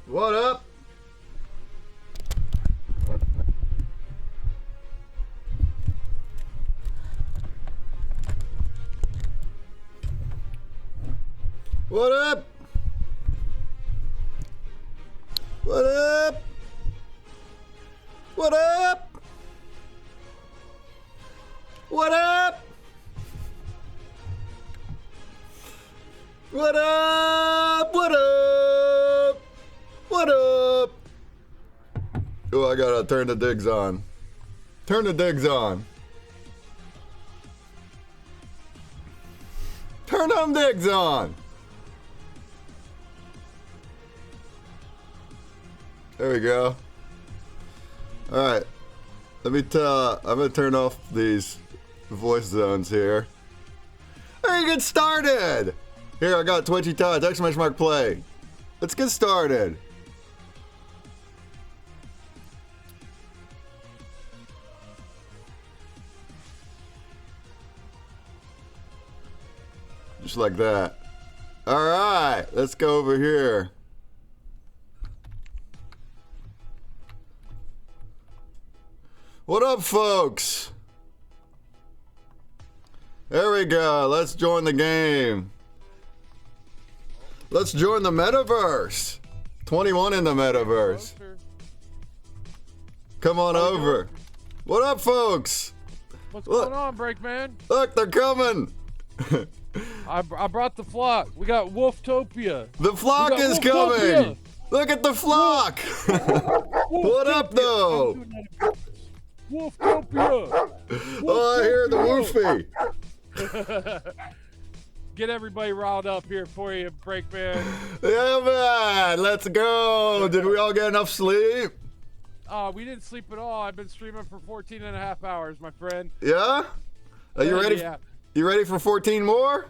What up? What up? What up? What up? What up? What up? What up? What up? Oh, I gotta turn the digs on. Turn the digs on. Turn them digs on. There we go. All right. I'm gonna turn off these voice zones here. There you get started. Here, I got Twitchy Tots, exclamation mark play. Let's get started. Just like that. All right, let's go over here. What up, folks? There we go. Let's join the game. Let's join the Metaverse. 21 in the Metaverse. Come on over. What up, folks? What's going on, Breakman? Look, they're coming. I brought the flock. We got WUFTOPIA. The flock is coming. Look at the flock. What up, though? WUFTOPIA. Oh, I hear the WUFFI. Get everybody riled up here for you, Breakman. Yeah, man. Let's go. Did we all get enough sleep? We didn't sleep at all. I've been streaming for 14 and a half hours, my friend. Yeah? Are you ready? Yeah. You ready for 14 more?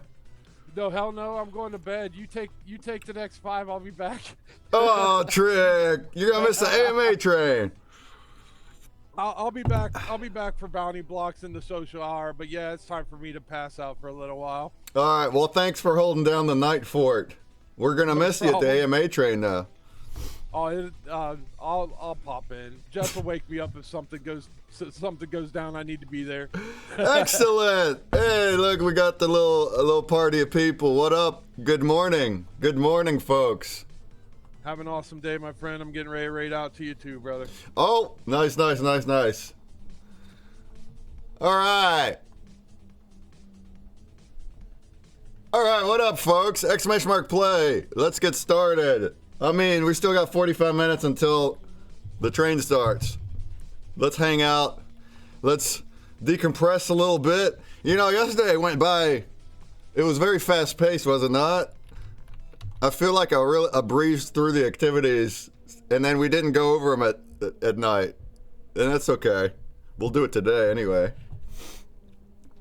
No, hell no. I'm going to bed. You take the next 5. I'll be back. Oh, trick. You're going to miss the AMA train. I'll be back. I'll be back for Bountyblok in the social hour. But yeah, it's time for me to pass out for a little while. All right. Well, thanks for holding down the night fort. We're going to miss you at the AMA train now. Oh, I'll pop in. Jeff will wake me up if something goes down. I need to be there. Excellent. Hey, look, we got the little party of people. What up? Good morning. Good morning, folks. Have an awesome day, my friend. I'm getting ready to raid out to you too, brother. Oh, nice, nice, nice, nice. All right. All right, what up, folks? Exclamation mark play. Let's get started. I mean, we still got 45 minutes until the train starts. Let's hang out. Let's decompress a little bit. You know, yesterday went by. It was very fast paced, was it not? I feel like I breezed through the activities, and then we didn't go over them at night. And that's okay. We'll do it today anyway.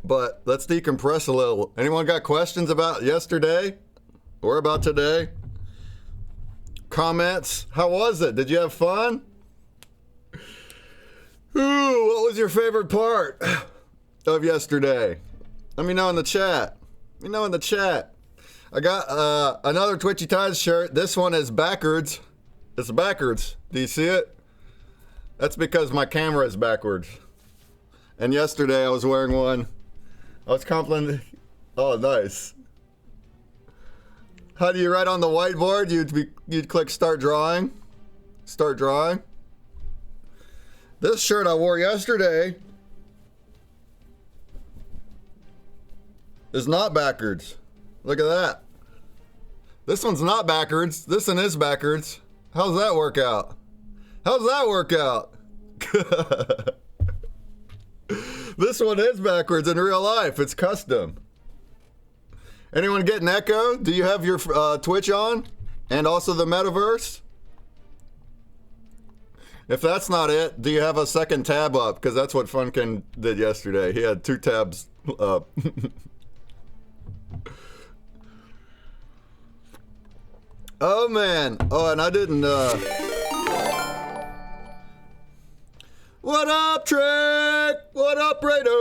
But let's decompress a little. Anyone got questions about yesterday or about today? Comments? How was it? Did you have fun? Ooh, what was your favorite part of yesterday? Let me know in the chat. Let me know in the chat. I got another Twitchy Ties shirt. This one is backwards. It's backwards. Do you see it? That's because my camera is backwards. And yesterday I was wearing one. I was complimenting. Oh, nice. How do you write on the whiteboard? You'd click start drawing. Start drawing. This shirt I wore yesterday is not backwards. Look at that. This one's not backwards. This one is backwards. How's that work out? How's that work out? This one is backwards in real life. It's custom. Anyone getting echo? Do you have your Twitch on? And also the Metaverse? If that's not it, do you have a second tab up? Because that's what Funkin did yesterday. He had 2 tabs up. Oh, man. Oh, and I didn't... What up, Trick? What up, Raiders?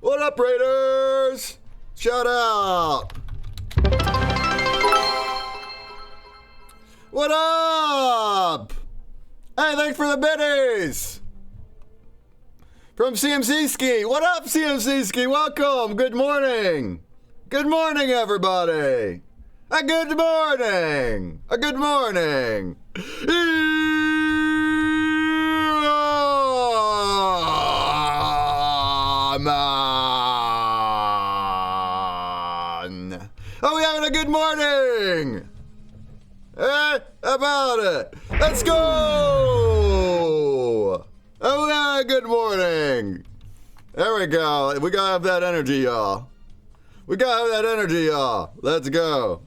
What up, Raiders? Shout out. What up? Hey, thanks for the biddies. From CMC Ski. What up, CMC Ski? Welcome. Good morning. Good morning, everybody. A good morning. A good morning. Man. Are we having a good morning? How about it? Let's go! Oh, yeah, good morning. There we go. We gotta have that energy, y'all. We gotta have that energy, y'all. Let's go.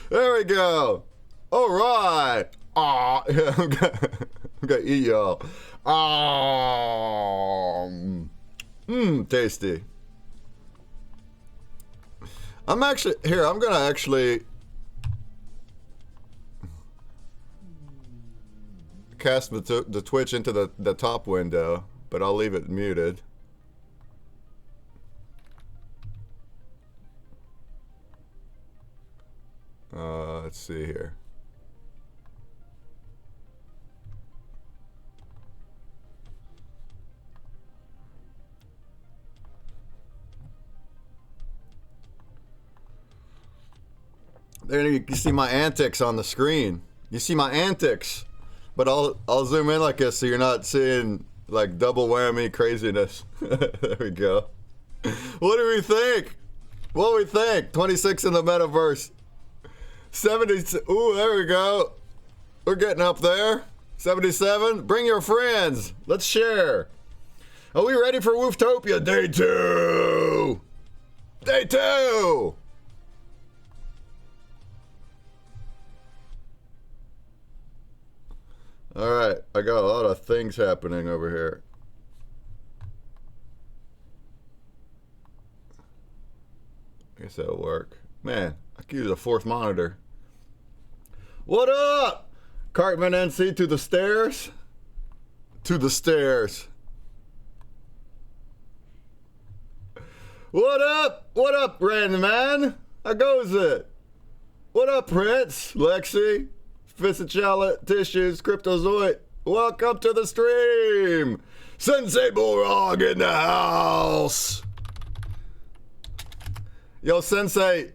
There we go. All right. Aw, I'm gonna eat y'all. Tasty. I'm gonna actually cast the Twitch into the top window, but I'll leave it muted. Let's see here. There you see my antics on the screen. You see my antics, but I'll zoom in like this so you're not seeing like double whammy craziness. There we go. What do we think? What do we think? 26 in the metaverse. 70. Ooh, there we go. We're getting up there. 77. Bring your friends. Let's share. Are we ready for WUFTOPIA Day 2? Day 2. All right, I got a lot of things happening over here. I guess that'll work. Man, I could use a fourth monitor. What up? Cartman NC to the stairs. To the stairs. What up? What up, Random Man? How goes it? What up, Prince? Lexi? Fissichella, Tissues, Cryptozoid. Welcome to the stream. Sensei Bullrog in the house. Yo, Sensei,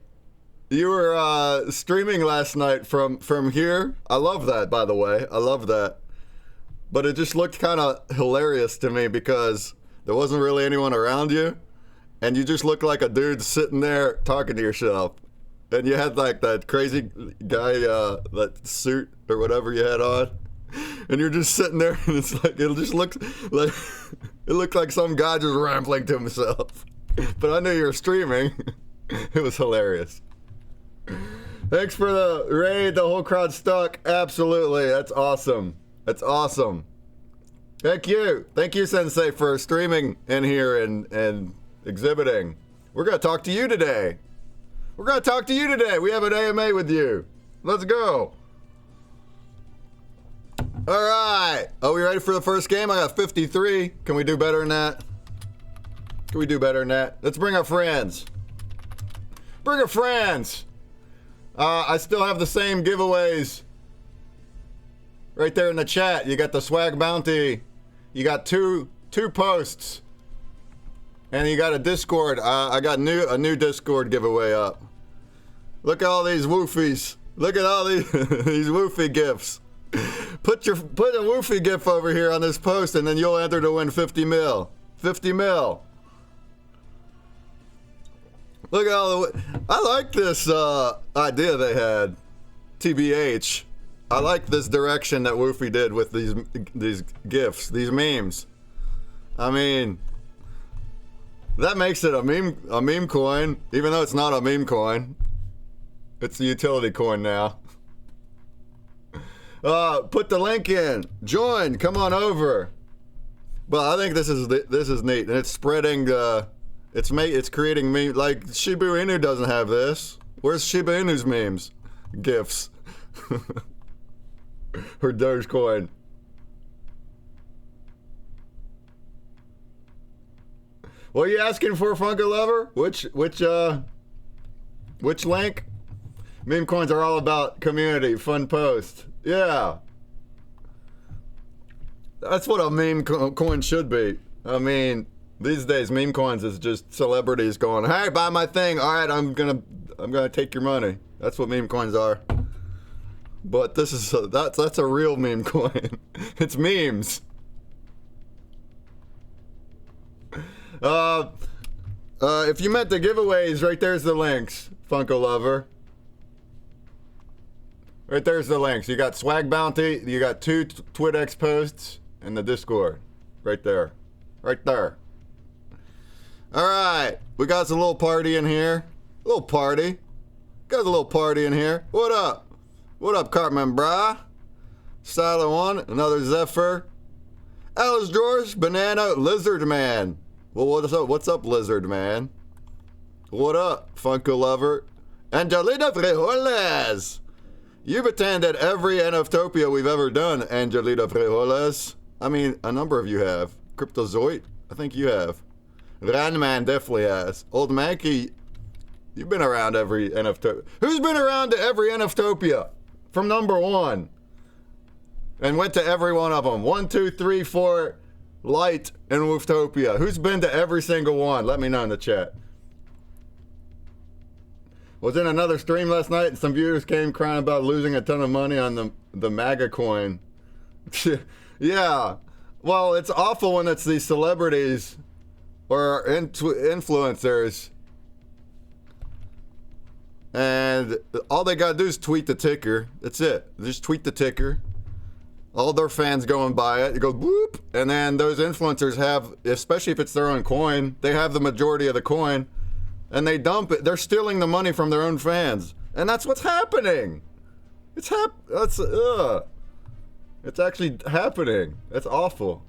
you were streaming last night from here. I love that, by the way. I love that. But it just looked kind of hilarious to me because there wasn't really anyone around you. And you just looked like a dude sitting there talking to yourself. And you had like that crazy guy, that suit or whatever you had on. And you're just sitting there and it's like, it just looks like, it looked like some guy just rambling to himself. But I knew you were streaming. It was hilarious. Thanks for the raid, the whole crowd stuck. Absolutely, that's awesome. That's awesome. Thank you. Thank you, Sensei, for streaming in here and exhibiting. We're gonna talk to you today. We're gonna talk to you today. We have an AMA with you. Let's go. All right. Are we ready for the first game? I got 53. Can we do better than that? Can we do better than that? Let's bring our friends. Bring our friends. I still have the same giveaways right there in the chat. You got the swag bounty. You got two posts. And you got a Discord. I got a new Discord giveaway up. Look at all these woofies. Look at all these these woofy gifts. Put a woofy gif over here on this post, and then you'll enter to win 50 mil. 50 mil. Look at all the. I like this idea they had. TBH. I like this direction that Woofy did with these gifs, these memes. I mean, that makes it a meme coin, even though it's not a meme coin. It's a utility coin now. Put the link in. Join. Come on over. But I think this is neat, and it's spreading. It's creating meme. Like Shiba Inu doesn't have this. Where's Shiba Inu's memes, gifs, or Dogecoin? What are you asking for, Funko Lover? Which Which link? Meme coins are all about community, fun post. Yeah. That's what a meme coin should be. I mean, these days meme coins is just celebrities going, "Hey, buy my thing. All right, I'm gonna take your money." That's what meme coins are. But this is that's a real meme coin. It's memes. If you meant the giveaways, right there's the links, Funko Lover. Right there's the links. You got Swag Bounty, you got 2 TwitX posts, and the Discord. Right there. Right there. Alright, we got us a little party in here. A little party. Got a little party in here. What up? What up, Cartman brah? Silent One, another Zephyr. Alice George, Banana, Lizard Man. Well, what's up, Lizard Man? What up, Funko Lover? Angelina Frijoles! You've attended every NFTOPIA we've ever done, Angelina Frijoles. I mean, a number of you have. Cryptozoid, I think you have. Ranman definitely has. Old Mankey, you've been around every NFTOPIA. Who's been around to every NFTOPIA? From number 1. And went to every one of them. 1, 2, 3, 4, Light, and WUFTOPIA. Who's been to every single one? Let me know in the chat. Was in another stream last night, and some viewers came crying about losing a ton of money on the MAGA coin. Yeah. Well, it's awful when it's these celebrities or influencers, and all they gotta do is tweet the ticker. That's it. Just tweet the ticker. All their fans go and buy it. It goes whoop, and then those influencers have, especially if it's their own coin, they have the majority of the coin, and they dump it. They're stealing the money from their own fans, and that's what's happening. It's actually happening. That's awful.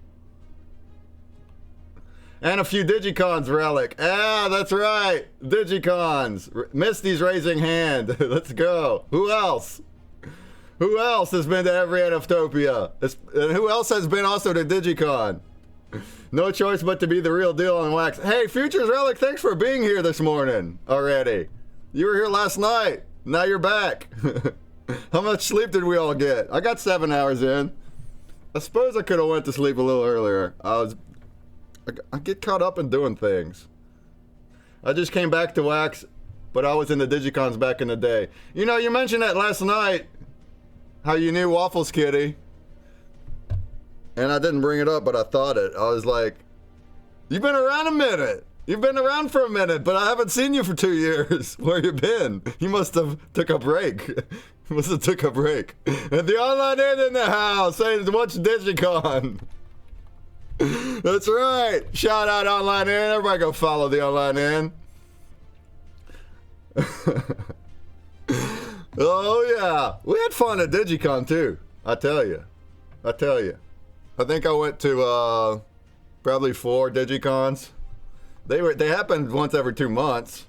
And a few Digicons relic. Ah, that's right. Digicons. Misty's raising hand. Let's go. Who else? Who else has been to every NFTOPIA? And who else has been also to Digicon? No choice but to be the real deal on Wax. Hey, Futures Relic, thanks for being here this morning already. You were here last night. Now you're back. How much sleep did we all get? I got 7 hours in. I suppose I could have went to sleep a little earlier. I get caught up in doing things. I just came back to Wax, but I was in the Digicons back in the day. You know, you mentioned that last night, how you knew Waffles Kitty. And I didn't bring it up, but I thought it. I was like, you've been around a minute. You've been around for a minute, but I haven't seen you for 2 years. Where you been? You must have took a break. You must have took a break. And the online in the house saying, watch Digicon. That's right. Shout out online in. Everybody go follow the online in. Oh yeah, we had fun at Digicon too. I tell you. I think I went to probably 4 Digicons. They happened once every 2 months.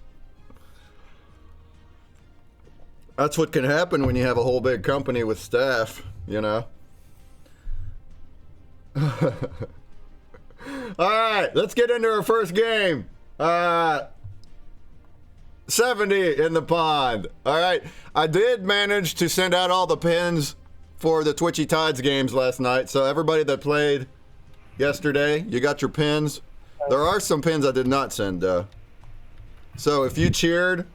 That's what can happen when you have a whole big company with staff, you know. All right, let's get into our first game. 70 in the pond. All right, I did manage to send out all the pins for the Twitchy Tides games last night. So everybody that played yesterday, you got your pins. There are some pins I did not send though. So if you cheered,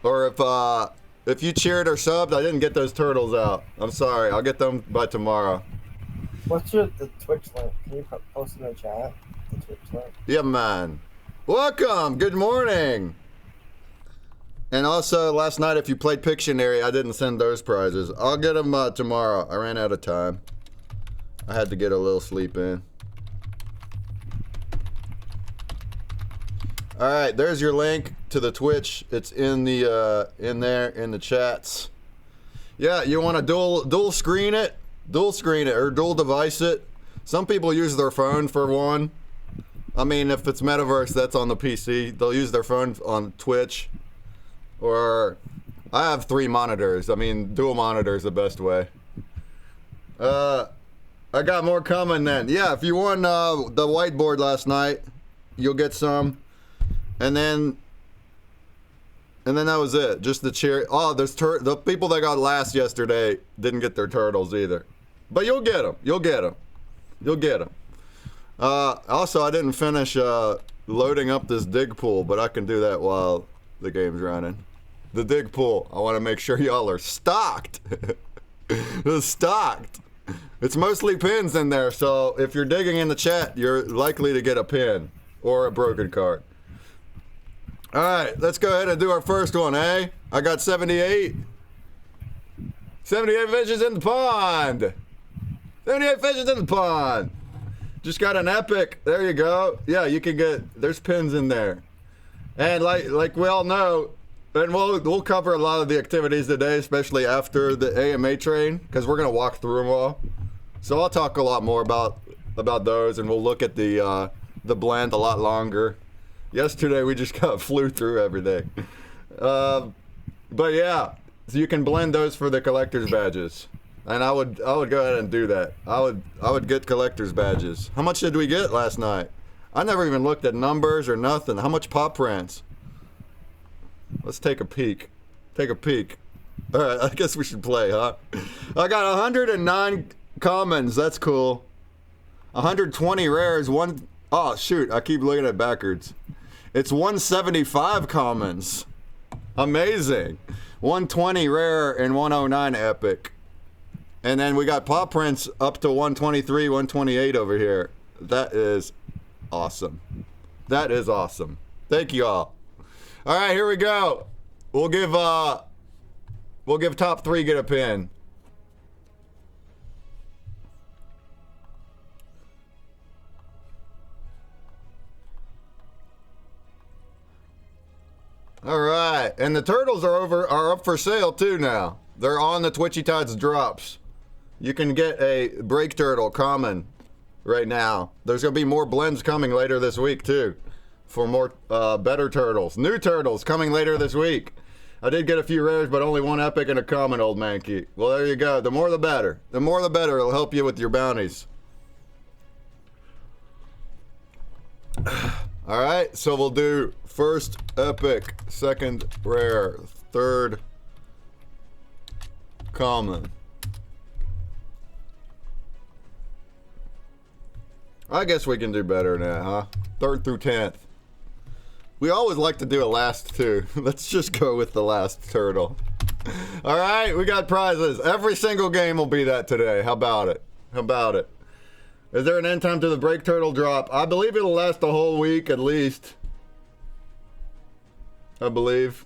or if you cheered or subbed, I didn't get those turtles out. I'm sorry. I'll get them by tomorrow. What's the Twitch link? Can you post in the chat? The Twitch link. Yeah, man. Welcome. Good morning. And also, last night, if you played Pictionary, I didn't send those prizes. I'll get them tomorrow. I ran out of time. I had to get a little sleep in. All right, there's your link to the Twitch. It's in the in the chats. Yeah, you want to dual screen it or dual device it. Some people use their phone for one. I mean, if it's Metaverse, that's on the PC. They'll use their phone on Twitch. Or I have 3 monitors. I mean, dual monitor is the best way. I got more coming then. Yeah, if you won the whiteboard last night, you'll get some. And then And then that was it. Just the cherry. Oh, there's the people that got last yesterday didn't get their turtles either. But you'll get them. You'll get them. You'll get them. Also, I didn't finish loading up this dig pool, but I can do that while the game's running. The dig pool. I want to make sure y'all are stocked. Stocked. It's mostly pins in there, so if you're digging in the chat, you're likely to get a pin or a broken card. All right, let's go ahead and do our first one, eh? I got 78. 78 fishes in the pond. 78 fishes in the pond. Just got an epic. There you go. Yeah, you can get, there's pins in there. And like we all know, and we'll cover a lot of the activities today, especially after the AMA train, because we're going to walk through them all. So I'll talk a lot more about those, and we'll look at the blend a lot longer. Yesterday we just flew through everything. But yeah, so you can blend those for the collector's badges. And I would go ahead and do that. I would get collector's badges. How much did we get last night? I never even looked at numbers or nothing. How much pop prints? Let's take a peek. Take a peek. All right, I guess we should play, huh? I got 109 commons. That's cool. 120 rares. Oh shoot! I keep looking at backwards. It's 175 commons. Amazing. 120 rare and 109 epic. And then we got pop prints up to 123, 128 over here. That is awesome. That is awesome. Thank you all. All right, here we go. We'll give top 3 get a pin. All right, and the turtles are up for sale too now. They're on the Twitchy Tides drops. You can get a break turtle common right now. There's gonna be more blends coming later this week too, for more better turtles. New turtles coming later this week. I did get a few rares, but only one epic and a common, old manky. Well, there you go. The more the better. The more the better. It'll help you with your bounties. All right, so we'll do first epic, second rare, third common. I guess we can do better than that, huh? 3rd through 10th. We always like to do a last 2. Let's just go with the last turtle. All right, we got prizes. Every single game will be that today. How about it? How about it? Is there an end time to the break turtle drop? I believe it'll last a whole week at least. I believe.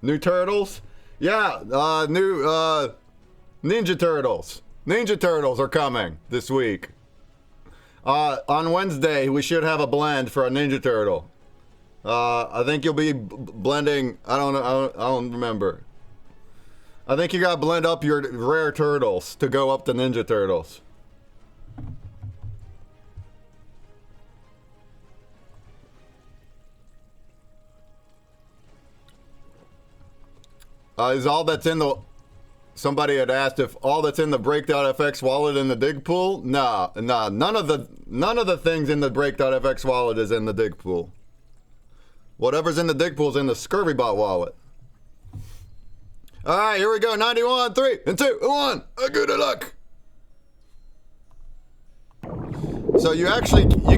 New turtles? Yeah, new Ninja Turtles. Ninja Turtles are coming this week. On Wednesday, we should have a blend for a Ninja Turtle. I think you'll be blending, I don't know, I don't remember. I think you gotta blend up your rare turtles to go up to Ninja Turtles. Is all that's in the... Somebody had asked if all that's in the Break.fx wallet in the dig pool. Nah, none of the things in the Break.fx wallet is in the dig pool. Whatever's in the dig pool is in the Scurvybot wallet. All right, here we go. 91, 3, and 2, and 1. Good luck. So you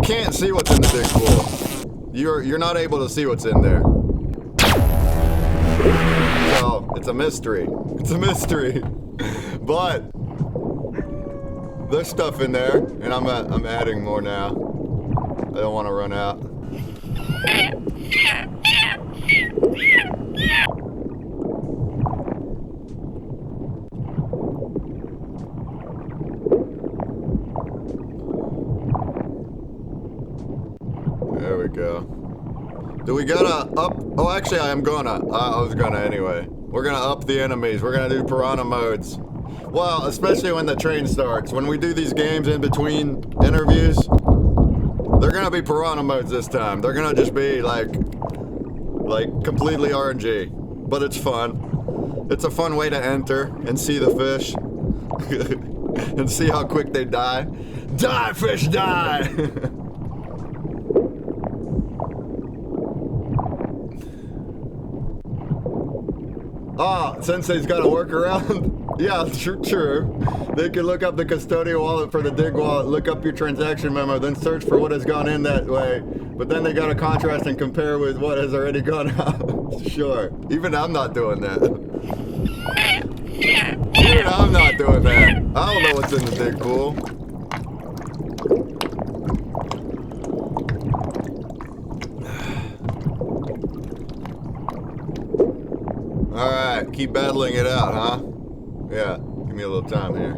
can't see what's in the dig pool. You're not able to see what's in there. So it's a mystery. It's a mystery. But there's stuff in there, and I'm adding more now. I don't want to run out. There we go. Do we gotta up? Oh, actually, I was gonna anyway. We're gonna up the enemies. We're gonna do piranha modes. Well, especially when the train starts. When we do these games in between interviews, they're gonna be piranha modes this time. They're gonna just be like completely RNG. But it's fun. It's a fun way to enter and see the fish. And see how quick they die. Die, fish, die! Oh, Sensei's got a workaround? Yeah, true. They can look up the custodial wallet for the dig wallet, look up your transaction memo, then search for what has gone in that way. But then they got to contrast and compare with what has already gone out. Sure. Even I'm not doing that. Even I'm not doing that. I don't know what's in the dig pool. Alright, keep battling it out, huh? Yeah, give me a little time here.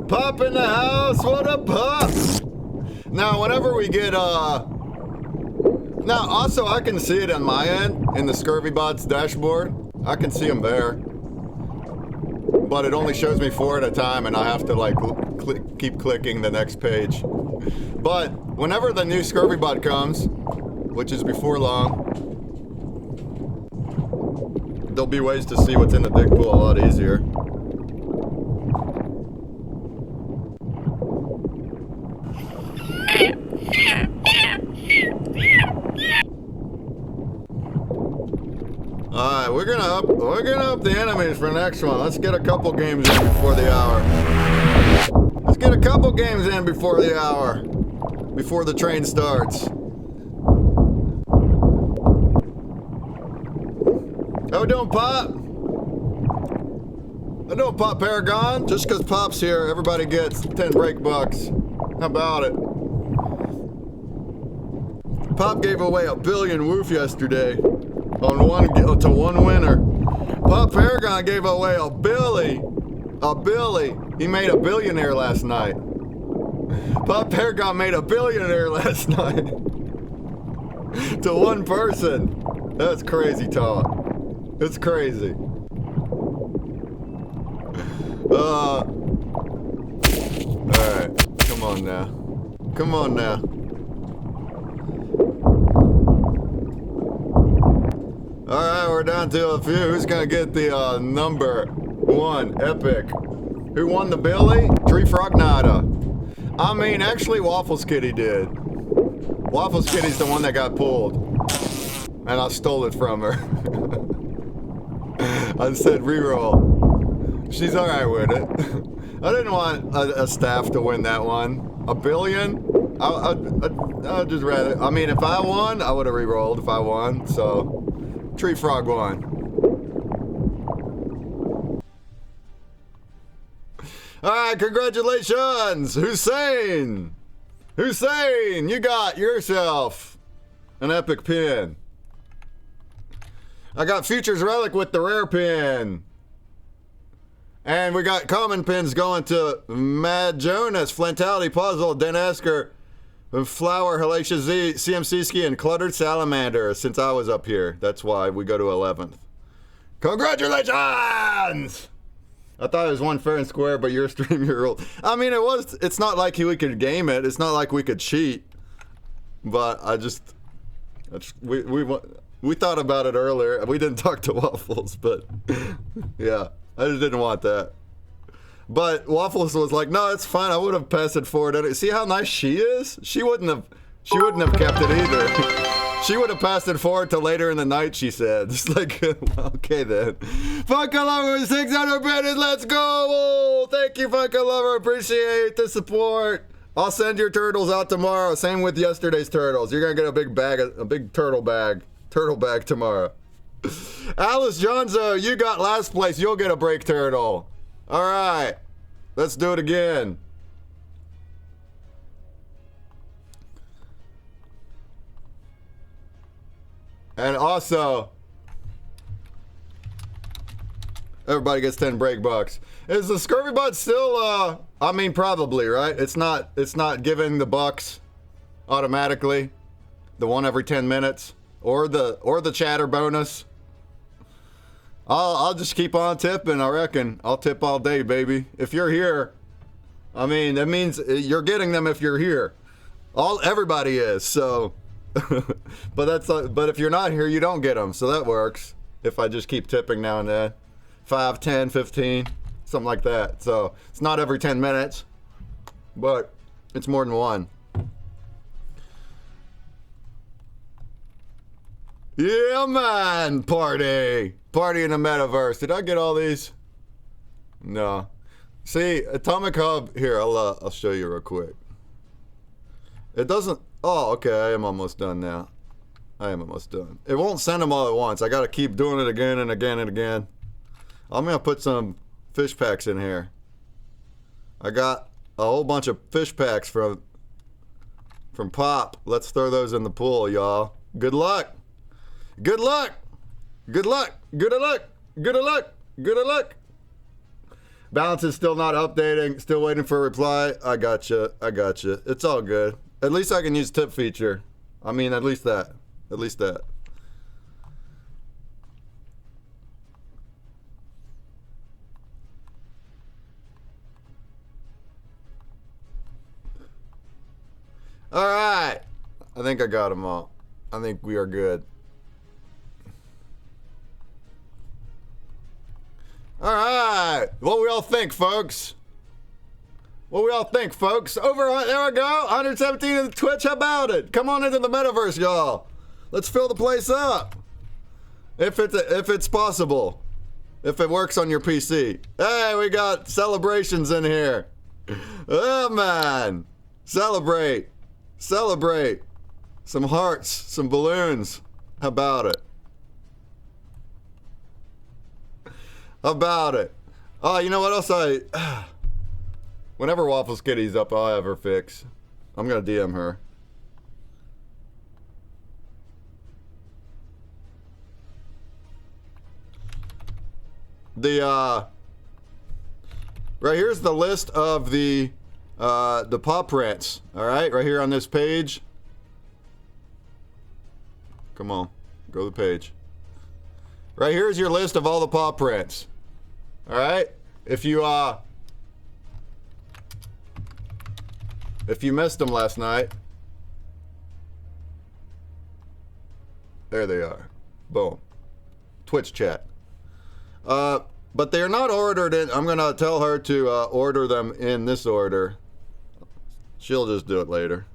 Pop in the house, what a pop! Now, whenever we get, now, also, I can see it on my end, in the ScurvyBot's dashboard. I can see them there. But it only shows me 4 at a time, and I have to, like, keep clicking the next page. But, whenever the new ScurvyBot comes, which is before long, there'll be ways to see what's in the dig pool a lot easier. Alright, we're gonna up the enemies for the next one. Let's get a couple games in before the hour. Let's get a couple games in before the hour. Before the train starts. How we doing, Pop? How doing, Pop Paragon? Just because Pop's here, everybody gets 10 break bucks. How about it? Pop gave away $1 billion WUFF yesterday to one winner. Pop Paragon gave away a Billy. He made a billionaire last night. Pop Paragon made a billionaire last night. To one person. That's crazy talk. It's crazy. Alright. Come on now. Come on now. Alright, we're down to a few. Who's gonna get the number 1 epic? Who won the Billy? Tree Frog Nada. I mean, actually, Waffles Kitty did. Waffles Kitty's the one that got pulled. And I stole it from her. I said reroll. She's alright with it. I didn't want a staff to win that one. $1 billion? I'd just rather. I mean, if I won, I would have rerolled if I won. So, Tree Frog won. Alright, congratulations! Hussein! Hussein, you got yourself an epic pin. I got Futures Relic with the rare pin. And we got common pins going to Mad Jonas, Flintality Puzzle, Den Esker, Flower, Hellacious Z, CMC Ski, and Cluttered Salamander since I was up here. That's why we go to 11th. Congratulations! I thought it was one fair and square, but your stream, your rule. I mean, it's not like we could game it. It's not like we could cheat. But we thought about it earlier. We didn't talk to Waffles, but yeah, I just didn't want that. But Waffles was like, "No, it's fine. I would have passed it forward." See how nice she is? She wouldn't have kept it either. She would have passed it forward to later in the night, she said. It's like, okay then. Funka Lover, 600 bits, let's go! Oh, thank you, Funka Lover, appreciate the support. I'll send your turtles out tomorrow. Same with yesterday's turtles. You're gonna get a big turtle bag tomorrow. Alice Johnzo, you got last place. You'll get a break turtle. All right, let's do it again. And also, everybody gets 10 break bucks. Is the ScurvyBot still, I mean, probably, right? It's not giving the bucks automatically, the one every 10 minutes, or the chatter bonus. I'll just keep on tipping, I reckon. I'll tip all day, baby. If you're here, I mean, that means you're getting them if you're here. Everybody is, so. But if you're not here, you don't get them, so that works. If I just keep tipping now and then. 5, 10, 15, something like that. So it's not every 10 minutes, but it's more than one. Yeah, man. Party. Party in the metaverse. Did I get all these? No. See, Atomic Hub. Here, I'll show you real quick. It doesn't. Oh, okay. I am almost done now. I am almost done. It won't send them all at once. I got to keep doing it again and again and again. I'm going to put some fish packs in here. I got a whole bunch of fish packs from Pop. Let's throw those in the pool, y'all. Good luck. Good luck. Good luck. Good luck. Good luck. Good luck. Balance is still not updating. Still waiting for a reply. I gotcha. I gotcha. It's all good. At least I can use tip feature. I mean, at least that. At least that. All right. I think I got them all. I think we are good. All right. What we all think, folks? What we all think, folks? Over, there we go. 117 in the Twitch. How about it? Come on into the metaverse, y'all. Let's fill the place up. If it's possible. If it works on your PC. Hey, we got celebrations in here. Oh, man. Celebrate. Celebrate. Some hearts, some balloons. How about it? How about it? Oh, you know what else whenever Waffles Kitty's up, I'll have her fix. I'm gonna DM her. Right here's the list of the paw prints. All right, right here on this page. Come on, go to the page. Right here's your list of all the paw prints. All right, if you missed them last night, there they are. Boom. Twitch chat. But they are not ordered in. I'm gonna tell her to order them in this order. She'll just do it later.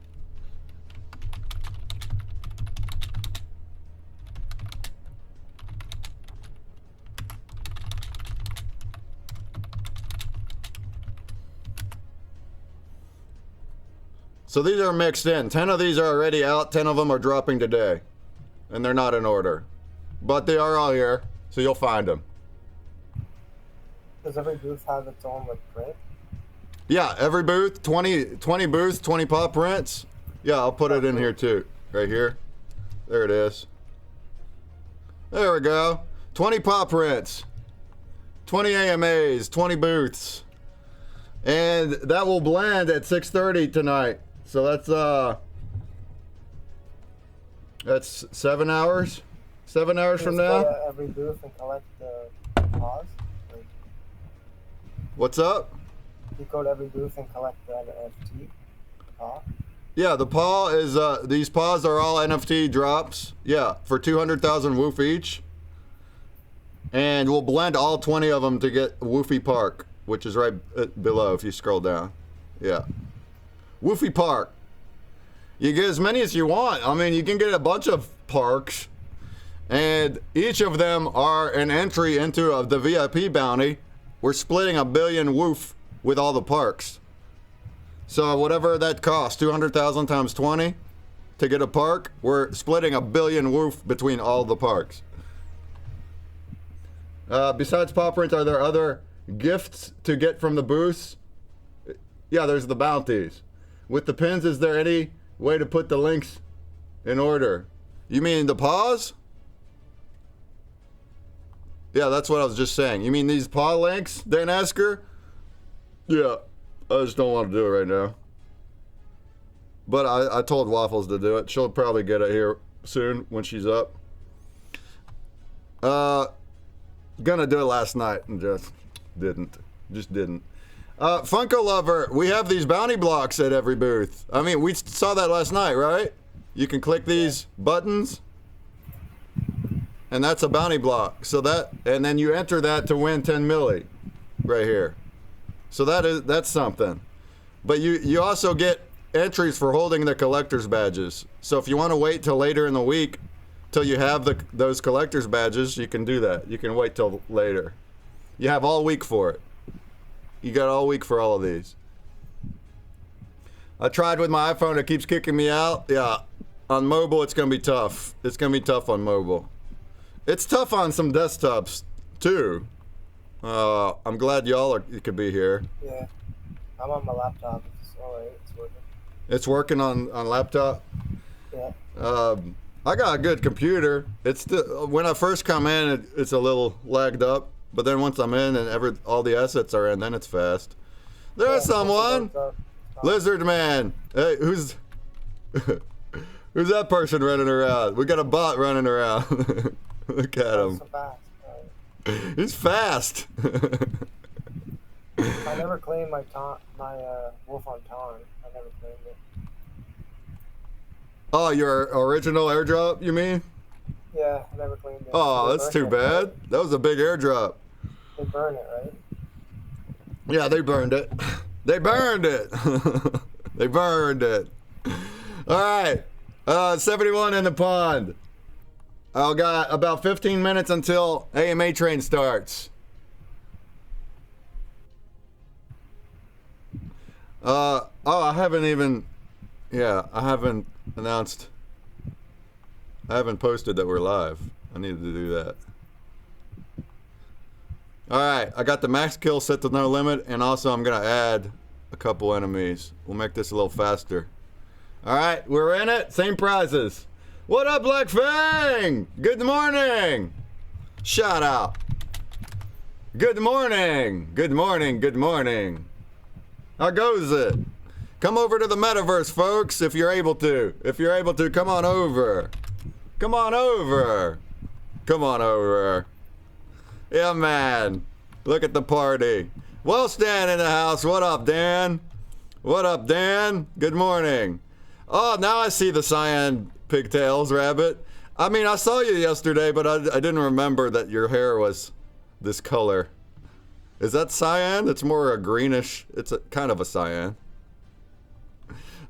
So these are mixed in. 10 of these are already out. 10 of them are dropping today. And they're not in order. But they are all here, so you'll find them. Does every booth have its own like print? Yeah, every booth, 20 booths, 20 paw prints. Yeah, I'll put it in here too. Right here. There it is. There we go. 20 paw prints. 20 AMAs, 20 booths. And that will blend at 6:30 tonight. So that's 7 hours. 7 hours from now. Go to every booth and collect the paws. Like, what's up? you go to every booth and collect the NFT paw. Yeah, the paw is these paws are all NFT drops. Yeah, for 200,000 WUFF each. And we'll blend all 20 of them to get WUFFI Park, which is right below if you scroll down. Yeah. WUFFI Park. You get as many as you want. I mean, you can get a bunch of parks, and each of them are an entry into the VIP bounty. We're splitting 1 billion WUFF with all the parks. So whatever that costs, 200,000 times 20 to get a park, we're splitting 1 billion WUFF between all the parks. Besides paw prints, are there other gifts to get from the booths? Yeah, there's the bounties. With the pins, is there any way to put the links in order? You mean the paws? Yeah, that's what I was just saying. You mean these paw links, Dan Asker? Yeah, I just don't want to do it right now. But I told Waffles to do it. She'll probably get it here soon when she's up. Gonna do it last night and just didn't. Funko Lover, we have these Bountyblok at every booth. I mean, we saw that last night, right? You can click these buttons, and that's a Bountyblok. So that, and then you enter that to win 10 milli, right here. So that's something. But you also get entries for holding the collector's badges. So if you want to wait till later in the week till you have those collector's badges, you can do that. You can wait till later. You have all week for it. You got all week for all of these. I tried with my iPhone. It keeps kicking me out. Yeah. On mobile, it's going to be tough. It's going to be tough on mobile. It's tough on some desktops, too. I'm glad y'all could be here. Yeah. I'm on my laptop. It's alright. It's working. It's working on laptop? Yeah. I got a good computer. It's still, when I first come in, it's a little lagged up. But then once I'm in and all the assets are in, then it's fast. There's someone. Lizard man. Hey, who's that person running around? We got a bot running around. Look at him. So fast, right? He's fast. I never claimed my wolf on Tarn. I never claimed it. Oh, your original airdrop, you mean? Yeah, I never claimed it. Oh, that's too bad. That was a big airdrop. They burn it, right? Yeah, they burned it. They burned it. They burned it. All right. 71 in the pond. I've got about 15 minutes until AMA train starts. I haven't announced. I haven't posted that we're live. I needed to do that. All right, I got the max kill set to no limit, and also I'm gonna add a couple enemies. We'll make this a little faster. All right, we're in it. Same prizes. What up, Black Fang? Good morning. Shout out. Good morning. Good morning. Good morning. How goes it? Come over to the metaverse, folks, if you're able to. If you're able to, come on over. Come on over. Come on over. Yeah, man. Look at the party. Well, Stan in the house. What up, Dan? What up, Dan? Good morning. Oh, now I see the cyan pigtails, Rabbit. I mean, I saw you yesterday, but I didn't remember that your hair was this color. Is that cyan? It's more a greenish. It's kind of a cyan.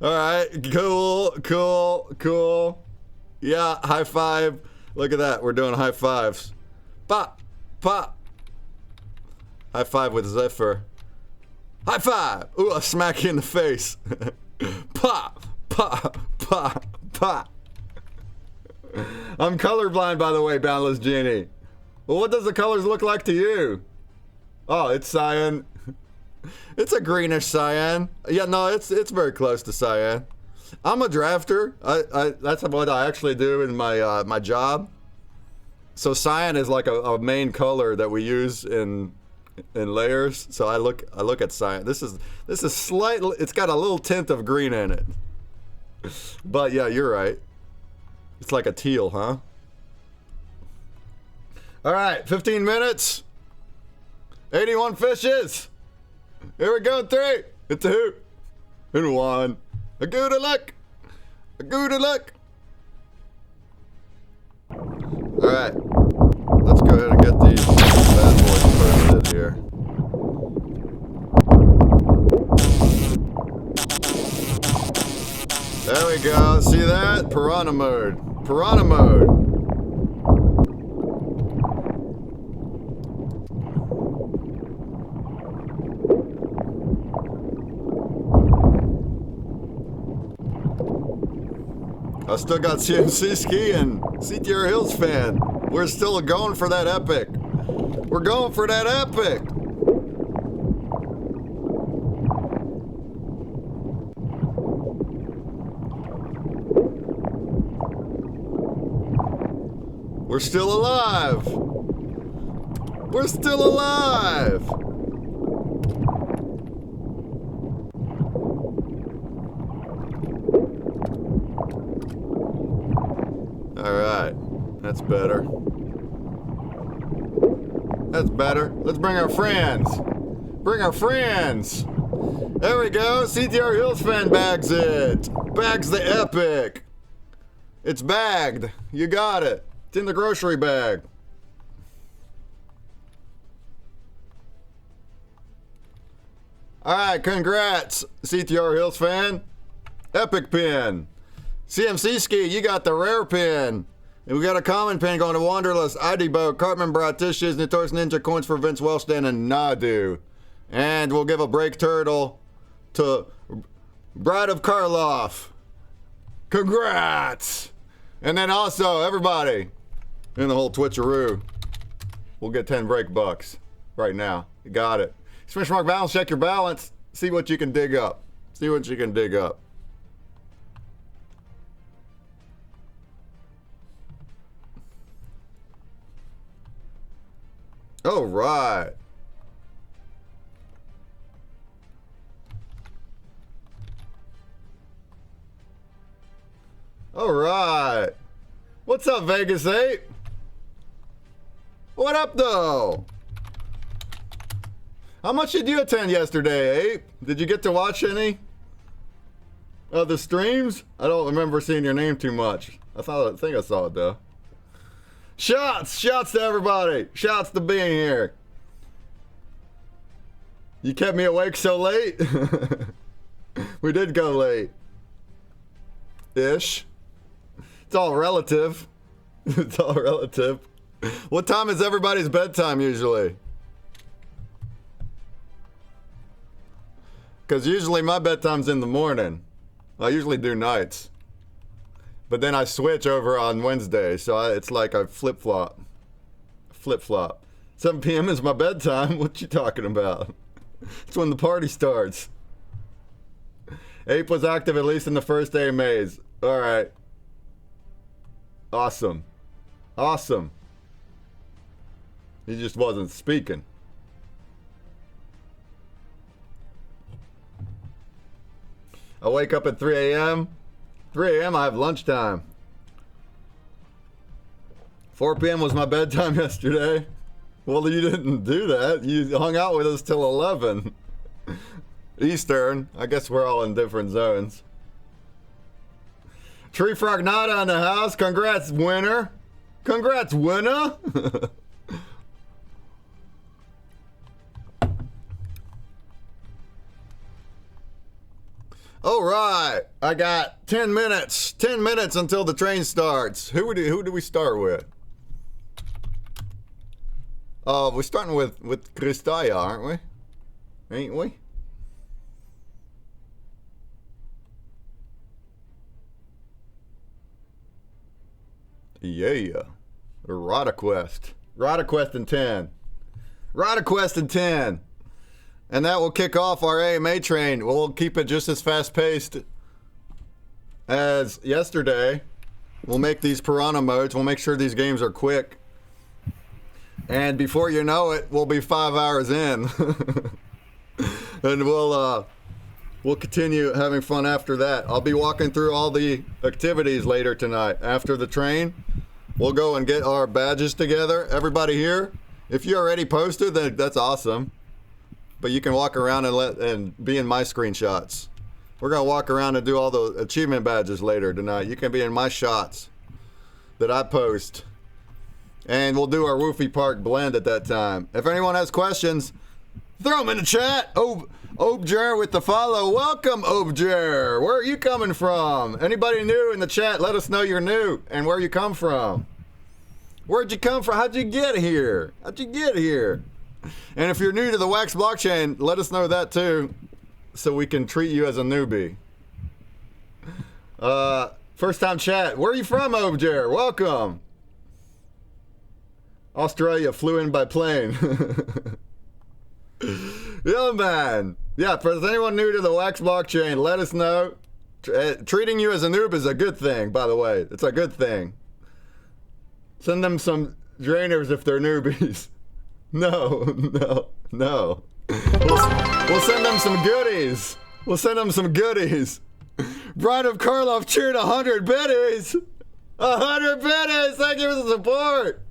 All right. Cool, cool, cool. Yeah, high five. Look at that. We're doing high fives. Pop, pop. High five with Zephyr. High five. Ooh, I'll smack you in the face. Pop, pop, pop, pop. I'm colorblind, by the way, Boundless Genie. Well, what does the colors look like to you? Oh, it's cyan. It's a greenish cyan. Yeah, no, it's very close to cyan. I'm a drafter. That's what I actually do in my my job. So cyan is like a main color that we use in layers. So I look at cyan. This is slightly. It's got a little tint of green in it. But yeah, you're right. It's like a teal, huh? All right, 15 minutes. 81 fishes. Here we go, 3. It's a hoop. And 1. A good luck. A good luck. All right. Let's go ahead and get these bad boys posted here. There we go. See that? Piranha mode. Piranha mode. I still got CMC Ski and CTR Hills fan. We're still going for that epic. We're going for that epic. We're still alive. We're still alive. All right, that's better. That's better. Let's bring our friends. Bring our friends. There we go. CTR Hills fan bags it. Bags the epic. It's bagged. You got it. It's in the grocery bag. All right, congrats, CTR Hills fan. Epic pin. CMC Ski, you got the rare pin. And we got a comment pin going to Wanderlust, IDBO, Cartman Bratishes, Notorious Ninja, Coins for Vince Wellston, and Nadu. And we'll give a break turtle to Bride of Karloff. Congrats! And then also, everybody in the whole Twitcheroo, we'll get 10 break bucks right now. You got it. Smash mark balance, check your balance. See what you can dig up. See what you can dig up. All right. All right. What's up, Vegas 8? What up, though? How much did you attend yesterday, Ape? Did you get to watch any of the streams? I don't remember seeing your name too much. I think I saw it, though. Shouts to everybody. Shouts to being here. You kept me awake so late. We did go late. Ish. It's all relative. It's all relative. What time is everybody's bedtime usually? Because usually my bedtime's in the morning. I usually do nights. But then I switch over on Wednesday, so it's like I flip-flop. Flip-flop. 7 p.m. is my bedtime. What you talking about? It's when the party starts. Ape was active at least in the first day of Maze. All right. Awesome. Awesome. He just wasn't speaking. I wake up at 3 a.m. 3 a.m. I have lunchtime. 4 p.m. was my bedtime yesterday. Well, you didn't do that. You hung out with us till 11. Eastern. I guess we're all in different zones. Tree Frog Nada in the house. Congrats, winner. Congrats, winner. All right, I got 10 minutes. 10 minutes until the train starts. Who do we start with? We're starting with Kristaya, aren't we? Ain't we? Yeah. Rada Quest. Rada Quest in 10. Rada Quest in 10. And that will kick off our AMA train. We'll keep it just as fast-paced as yesterday. We'll make these piranha modes. We'll make sure these games are quick. And before you know it, we'll be 5 hours in. And we'll continue having fun after that. I'll be walking through all the activities later tonight. After the train, we'll go and get our badges together. Everybody here, if you already posted, then that's awesome. But you can walk around and be in my screenshots. We're gonna walk around and do all the achievement badges later tonight. You can be in my shots that I post. And we'll do our WUFFI Park blend at that time. If anyone has questions, throw them in the chat. Objer with the follow. Welcome, Objer. Where are you coming from? Anybody new in the chat, let us know you're new and where you come from. Where'd you come from? How'd you get here? How'd you get here? And if you're new to the Wax blockchain, let us know that too, so we can treat you as a newbie. First time chat. Where are you from, Objer? Welcome. Australia, flew in by plane. Yeah, man. Yeah, for anyone new to the Wax blockchain, let us know. Treating you as a noob is a good thing, by the way. It's a good thing. Send them some drainers if they're newbies. No. We'll send them some goodies. We'll send them some goodies. Bride of Karloff cheered 100 biddies. 100 biddies. Thank you for the support.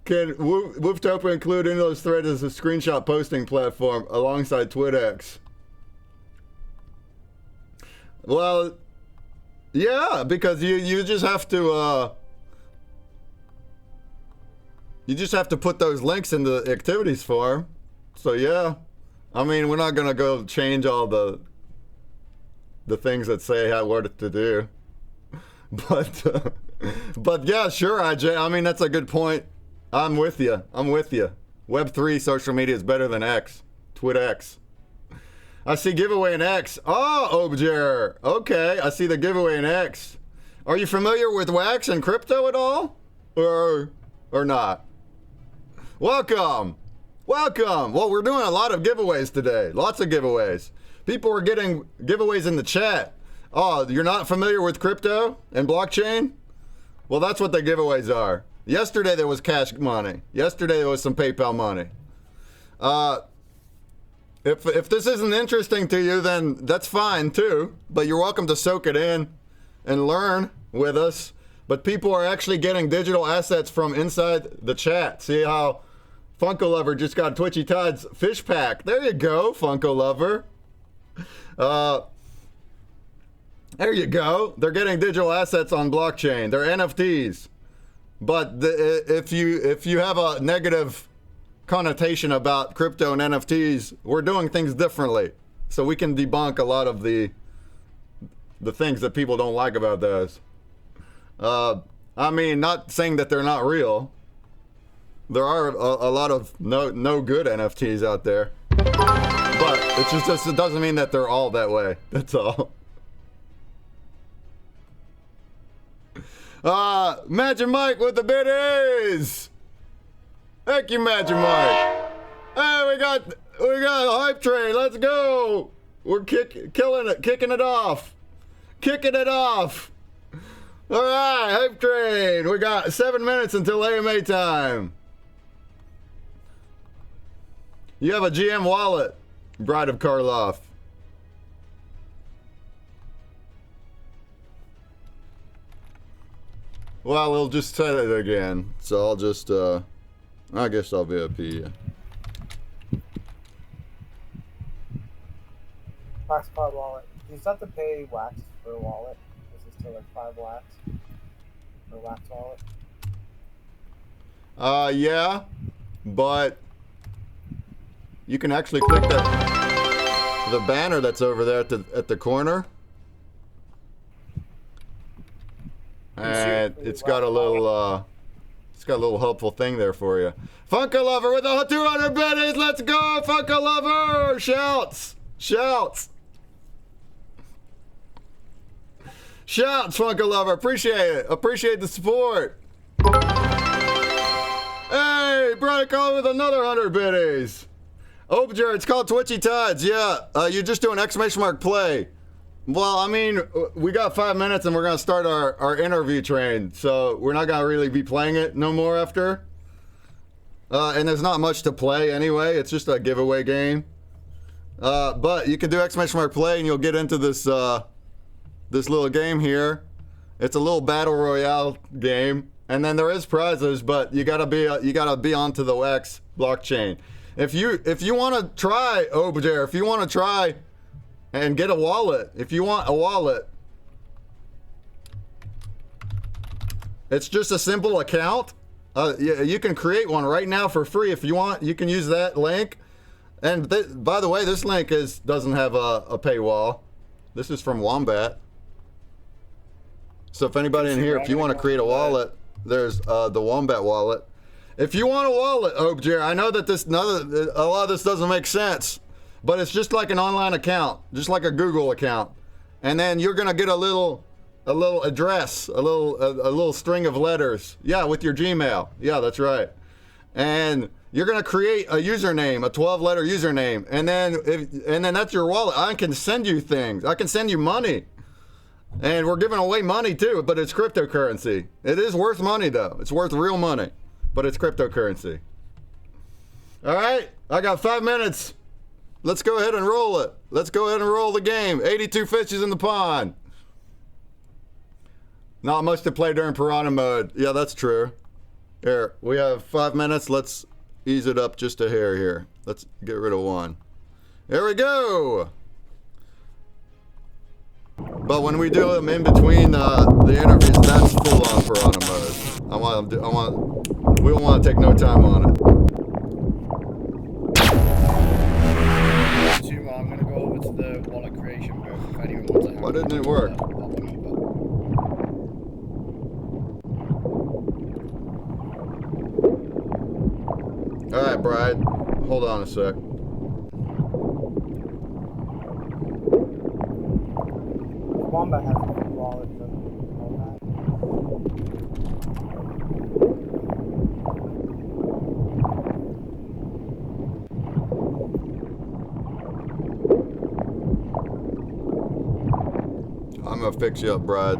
Can WUFTOPIA include any of those threads as a screenshot posting platform alongside TwitX? Well, yeah, because you just have to put those links in the activities form. So yeah, I mean, we're not gonna go change all the the things that say what to do. But yeah, sure, IJ. I mean, that's a good point. I'm with you. Web3 social media is better than X. TwitX. I see giveaway in X. Oh, Objer. Okay, I see the giveaway in X. Are you familiar with Wax and crypto at all? Or not? Welcome. Well, we're doing a lot of giveaways today. Lots of giveaways. People are getting giveaways in the chat. Oh, you're not familiar with crypto and blockchain? Well, that's what the giveaways are. Yesterday there was cash money. Yesterday there was some PayPal money. If this isn't interesting to you, then that's fine too. But you're welcome to soak it in and learn with us. But people are actually getting digital assets from inside the chat. See how Funko Lover just got Twitchy Todd's fish pack. There you go, Funko Lover. There you go. They're getting digital assets on blockchain. They're NFTs. But if you have a negative connotation about crypto and NFTs, we're doing things differently. So we can debunk a lot of the things that people don't like about those. I mean, not saying that they're not real. There are a lot of no good NFTs out there. But it doesn't mean that they're all that way. That's all. Magic Mike with the biddies. Thank you, Magic Mike. Hey, we got a hype train. Let's go. We're kicking it off. All right, hype train. We got 7 minutes until AMA time. You have a GM wallet, Bride of Karloff. Well, we'll just set it again. So I'll just, I guess I'll VIP you. Wax Card wallet. Do you still have to pay Wax for a wallet? Is it still like 5 Wax for a Wax wallet? Yeah, but you can actually click the banner that's over there at the corner. And it's got a little helpful thing there for you. Funko Lover with the 200 biddies. Let's go, Funko Lover! Shouts, Funko Lover. Appreciate it. Appreciate the support. Hey, Brian Collin with another 100 biddies. Objer, it's called Twitchy Tides. Yeah, you're just doing ! play. Well, I mean, we got 5 minutes and we're going to start our interview train. So we're not going to really be playing it no more after. And there's not much to play anyway. It's just a giveaway game. But you can do ! play and you'll get into this this little game here. It's a little battle royale game. And then there is prizes, but you gotta be onto the Wax blockchain. If you want to try Objer, if you want to try and get a wallet, if you want a wallet, it's just a simple account. You can create one right now for free if you want. You can use that link. And by the way, this link doesn't have a paywall. This is from Wombat. So if anybody in here, if you want to create a wallet, there's the Wombat wallet. If you want a wallet, Objer, I know that a lot of this doesn't make sense, but it's just like an online account, just like a Google account, and then you're gonna get a little address, a little string of letters. Yeah, with your Gmail. Yeah, that's right. And you're gonna create a username, a 12-letter username, and then that's your wallet. I can send you things. I can send you money. And we're giving away money too, but it's cryptocurrency. It is worth money though. It's worth real money, but it's cryptocurrency. All right, I got 5 minutes. Let's go ahead and roll it. Let's go ahead and roll the game. 82 fishes in the pond. Not much to play during piranha mode. Yeah, that's true. Here, we have 5 minutes. Let's ease it up just a hair here. Let's get rid of one. There we go. But when we do them in between the interviews, that's full on piranha mode. We don't want to take no time on it. I'm going to go over to the wallet creation booth if anyone wants to Why didn't it work? All right, Bride. Hold on a sec. Wombat has a wallet for all that. I'm gonna fix you up, Bride.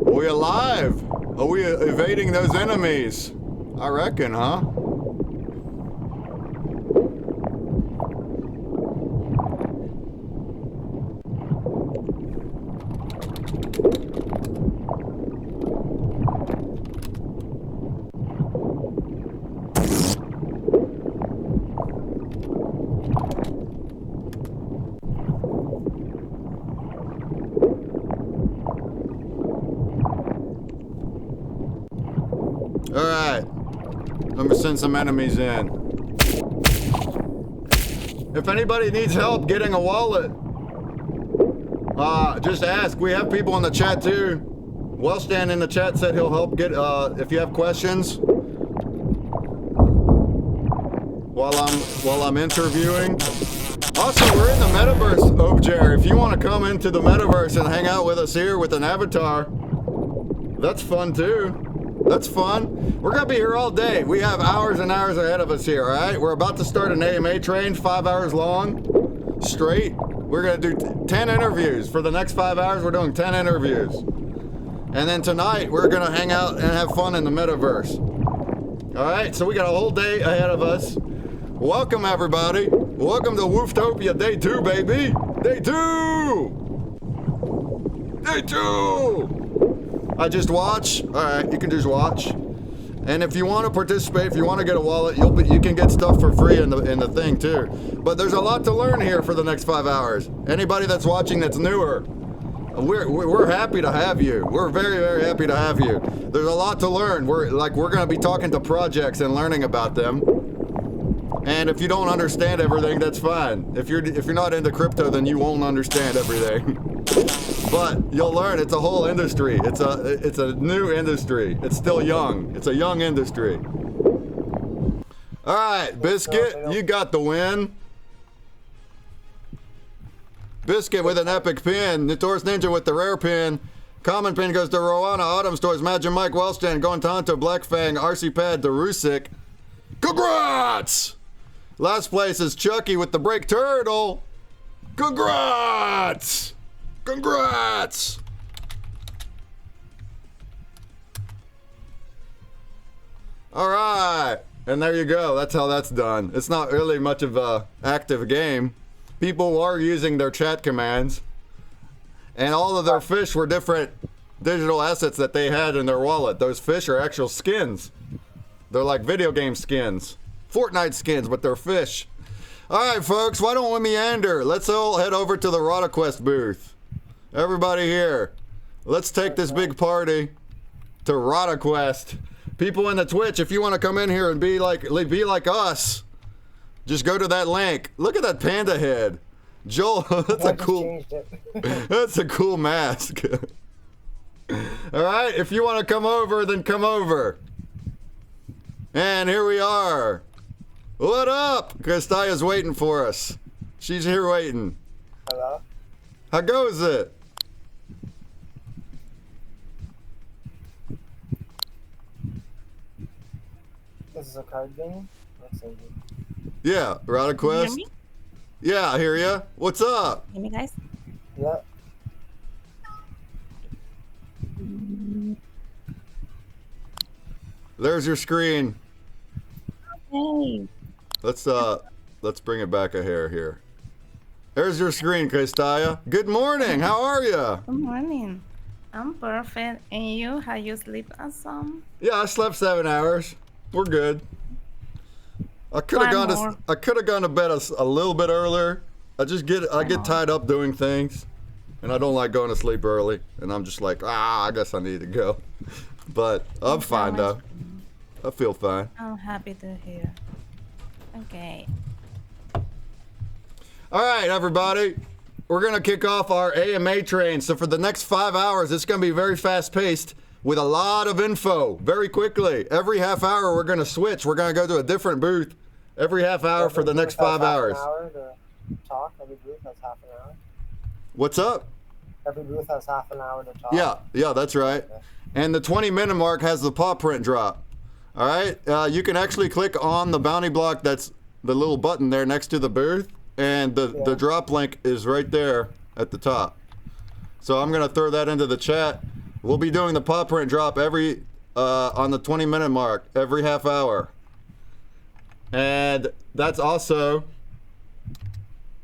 Are we alive? Are we evading those enemies? I reckon, huh? Alright. Let me send some enemies in. If anybody needs help getting a wallet, just ask. We have people in the chat too. Wellstan in the chat said he'll help get, if you have questions while I'm interviewing. Also, we're in the Metaverse, Objer. If you want to come into the Metaverse and hang out with us here with an avatar, that's fun too. That's fun. We're gonna be here all day. We have hours and hours ahead of us here, all right? We're about to start an AMA train, 5 hours long, straight. We're gonna do 10 interviews. For the next 5 hours, we're doing 10 interviews. And then tonight, we're gonna hang out and have fun in the Metaverse. All right, so we got a whole day ahead of us. Welcome, everybody. Welcome to WUFTOPIA Day 2, baby. Day 2! Day 2! I just watch. All right, you can just watch. And if you want to participate, if you want to get a wallet, you can get stuff for free in the thing too. But there's a lot to learn here for the next 5 hours. Anybody that's watching that's newer, we're happy to have you. We're very, very happy to have you. There's a lot to learn. We're going to be talking to projects and learning about them. And if you don't understand everything, that's fine. If you're not into crypto, then you won't understand everything. But you'll learn. It's a whole industry. It's a new industry. It's still young. It's a young industry. All right, Biscuit, you got the win. Biscuit with an epic pin. Notorious Ninja with the rare pin. Common pin goes to Rowana, Autumn Stores, Magic Mike, Wellstan, Going Tonto, Black Fang, RC Pad, Darusik. Congrats! Last place is Chucky with the Break Turtle. Congrats! Congrats! All right, and there you go. That's how that's done. It's not really much of a active game. People are using their chat commands, and all of their fish were different digital assets that they had in their wallet. Those fish are actual skins. They're like video game skins. Fortnite skins, but they're fish. All right, folks, why don't we meander? Let's all head over to the Rada Quest booth. Everybody here, let's take this big party to Rada Quest. People in the Twitch, if you want to come in here and be like us, just go to that link. Look at that panda head. Joel, that's a cool mask. All right, if you want to come over, then come over. And here we are. What up? Kristaya's waiting for us. She's here waiting. Hello? How goes it? This is a card game? Let's see. Yeah, Rada Quest. Can you Yeah, I hear ya. What's up? hear me, guys? Yep. There's your screen. Hey. let's bring it back a hair here. There's your screen, Kristaya. Good morning. How are you? Good morning. I'm perfect. And you? How you sleep some? Yeah, I slept 7 hours. We're good. I could have gone to bed a little bit earlier. I get tied up doing things, and I don't like going to sleep early. And I'm just like, I guess I need to go. But I'm fine though. I feel fine. I'm happy to hear. Okay. All right, everybody. We're going to kick off our AMA train. So for the next 5 hours, it's going to be very fast-paced with a lot of info very quickly. Every half hour, we're going to switch. We're going to go to a different booth every half hour for the next 5 hours. Hour to talk. Every booth has half an hour. What's up? Every booth has half an hour to talk. Yeah, that's right. Okay. And the 20-minute mark has the paw print drop. All right? You can actually click on the Bountyblok, that's the little button there next to the booth. And the drop link is right there at the top. So I'm going to throw that into the chat. We'll be doing the paw print drop every on the 20-minute mark, every half hour. And that's also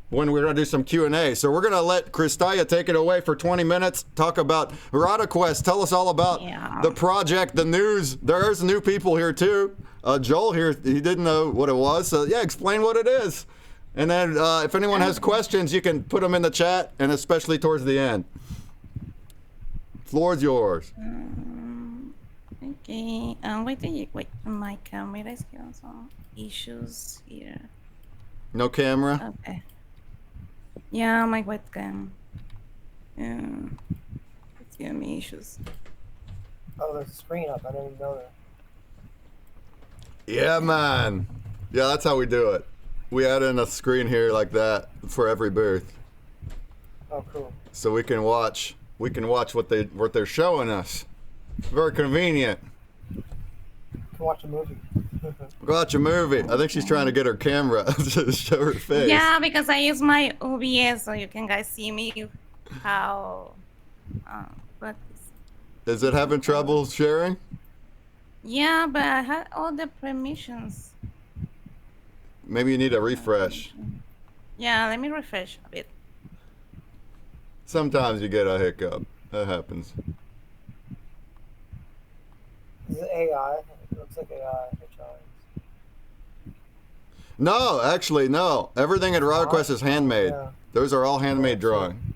when we're going to do some Q&A. So we're going to let Kristaya take it away for 20 minutes, talk about Rada Quest. Tell us all about the project, the news. There's new people here too. Joel here, he didn't know what it was. So yeah, explain what it is. And then if anyone has questions, you can put them in the chat, and especially towards the end. Floor's yours. Okay. Wait. My camera is having some issues here. No camera? Okay. Yeah, my webcam. It's giving me issues. Oh, there's a screen up. I didn't even know that. Yeah, man. Yeah, that's how we do it. We add in a screen here like that for every booth. Oh, cool. So we can watch what they're showing us. Very convenient. You can watch a movie. Watch a movie. I think she's trying to get her camera to show her face. Yeah, because I use my OBS so you can guys see me how. But is it having trouble sharing? Yeah, but I had all the permissions. Maybe you need a refresh. Yeah, let me refresh a bit. Sometimes you get a hiccup. That happens. Is it AI? It looks like AI. No, actually, no. Everything at Rada Quest is handmade. Yeah. Those are all handmade drawing.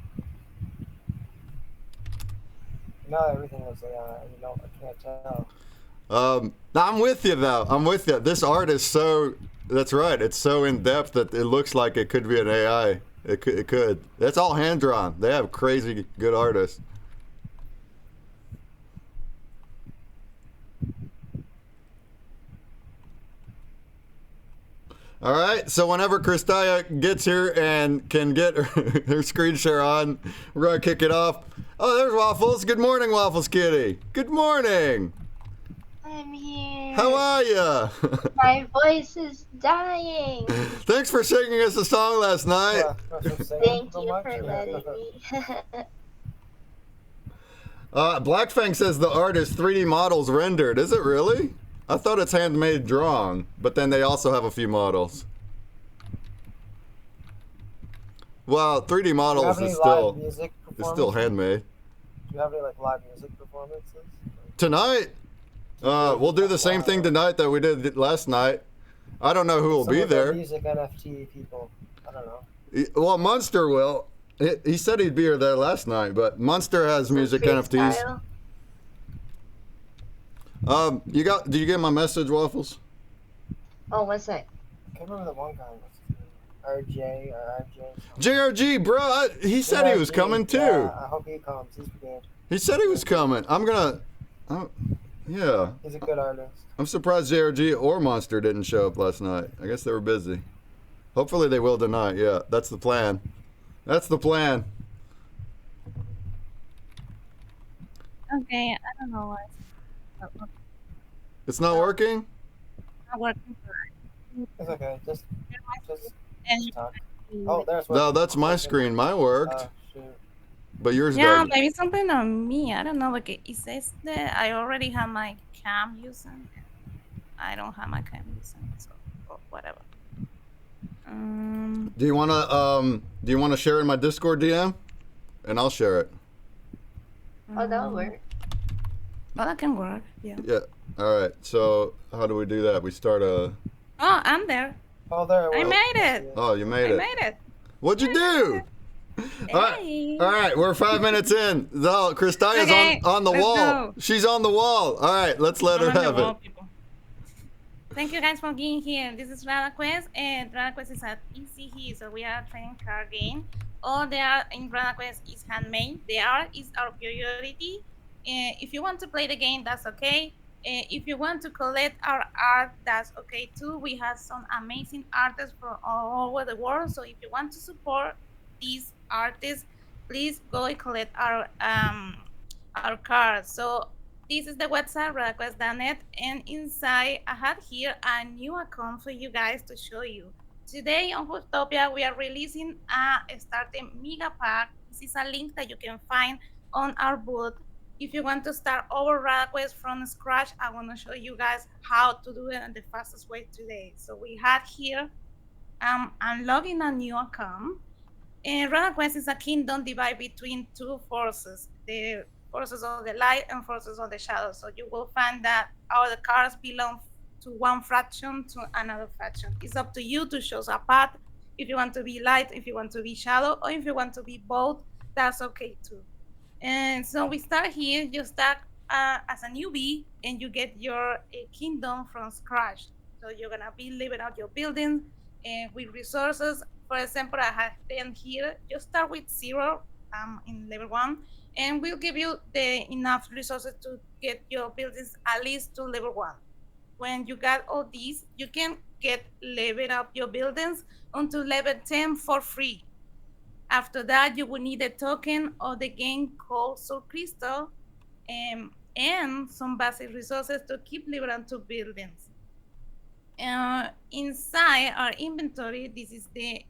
No, everything looks AI. I can't tell. I'm with you, though. I'm with you. This art is so... That's right. It's so in-depth that it looks like it could be an AI. It could. That's all hand-drawn. They have crazy good artists. All right, so whenever Kristaya gets here and can get her screen share on, we're going to kick it off. Oh, there's Waffles. Good morning, Waffles Kitty. Good morning. I'm here. How are you? My voice is dying. Thanks for singing us a song last night. Thank you for letting me. Black Fang says the art is 3D models rendered. Is it really? I thought it's handmade drawing, but then they also have a few models. Well, 3D models is still handmade. Do you have any live music performances? Tonight? We'll do the same thing tonight that we did last night. I don't know who will be there. Music NFT people. I don't know. Well, Munster will. He said he'd be here there last night, but Munster has music NFTs. Did you get my message, Waffles? Oh, what's that? I can't remember the one guy. RJ or RJ. JRG, bro, he said he was coming too. Yeah, I hope he comes. He's good. He said he was coming. Yeah. He's a good artist. I'm surprised JRG or Monster didn't show up last night. I guess they were busy. Hopefully they will tonight. Yeah, that's the plan. That's the plan. Okay, I don't know why. It's not working? Not working. It's okay. Just talk. Oh, there's No, that's my screen. Mine worked. Shoot. But yours yeah, doesn't. maybe something on me. I don't know. Like it says that I already have my cam using. I don't have my cam using, so whatever. Do you wanna share in my Discord DM? And I'll share it. Oh, that'll work. Well, that can work. Yeah. Yeah. All right. So how do we do that? We start a. Oh, I'm there. Oh, there it I was. made it. Oh, you made I it. made it. What'd you do? All right. Hey. All right. We're 5 minutes in. No, Kristaya's Okay, on the let's wall. go. She's on the wall. All right. Let's let her I'm on the have wall, it. people. Thank you guys for being here. This is Rada Quest, and Rada Quest is at ECE, so we are a trading card game. All the art in Rada Quest is handmade. The art is our priority. If you want to play the game, that's okay. If you want to collect our art, that's okay too. We have some amazing artists from all over the world. So if you want to support these artists, please go and collect our cards. So this is the website radaquest.net, and inside I have here a new account for you guys to show you. Today on WUFTOPIA, we are releasing a starting mega pack. This is a link that you can find on our booth. If you want to start over Rada Quest from scratch, I want to show you guys how to do it in the fastest way today. So we have here, I'm logging a new account. And Rada Quest is a kingdom divided between two forces, the forces of the light and forces of the shadow. So you will find that all the cards belong to one faction to another faction. It's up to you to choose a path. If you want to be light, if you want to be shadow, or if you want to be both, that's okay too. And so we start here, you start as a newbie, and you get your kingdom from scratch. So you're gonna be living out your building with resources. For example, I have 10 here. You start with 0 in level 1, and we'll give you the enough resources to get your buildings at least to level 1. When you got all these, you can get level up your buildings until level 10 for free. After that, you will need a token of the game called Soul Crystal and some basic resources to keep leveling 2 buildings. Inside our inventory, this is the,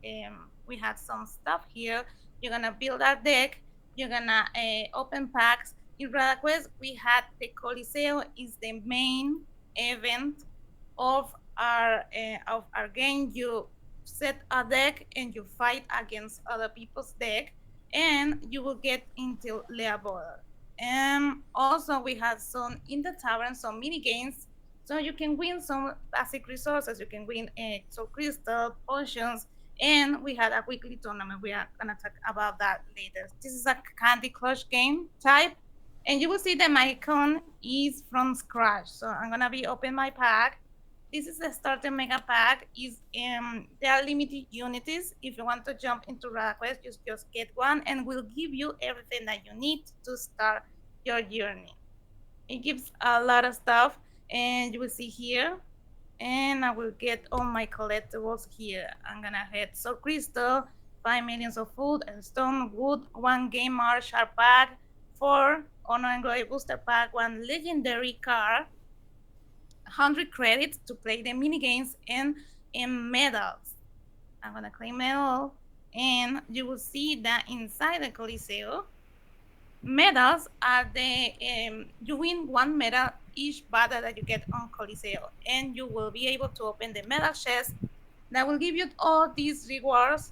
we have some stuff here. You're gonna build our deck. You're gonna open packs. In Rada Quest, we had the Coliseo is the main event of our game. You set a deck and you fight against other people's deck, and you will get into Lea Border. And also we have some in the tavern, some mini games, so you can win some basic resources. You can win soul crystal, potions, and we had a weekly tournament. We are gonna talk about that later. This is a Candy Crush game type, and you will see that my account is from scratch. So I'm gonna be open my pack. This is a starter mega pack. Is there are limited unities. If you want to jump into Rada Quest, just get one, and we'll give you everything that you need to start your journey. It gives a lot of stuff, and you will see here. And I will get all my collectibles here. I'm gonna hit Soul Crystal, 5 millions of food and stone, wood, 1 game art sharp pack, 4 honor and glory booster pack, 1 legendary card, 100 credits to play the mini games, and medals. I'm gonna claim medal, and you will see that inside the Coliseo, medals are the you win 1 medal each battle that you get on Coliseo, and you will be able to open the medal chest that will give you all these rewards,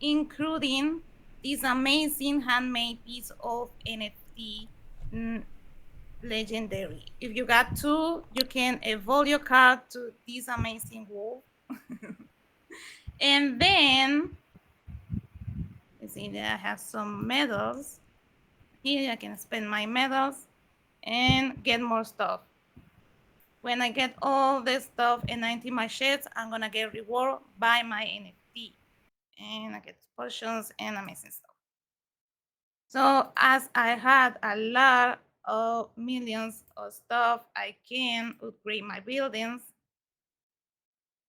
including this amazing handmade piece of NFT legendary. If you got 2, you can evolve your card to this amazing wolf. And then you see that I have some medals. Here I can spend my medals and get more stuff. When I get all this stuff and I empty my sheds, I'm gonna get reward by my NFT. And I get potions and amazing stuff. So as I had a lot of millions of stuff, I can upgrade my buildings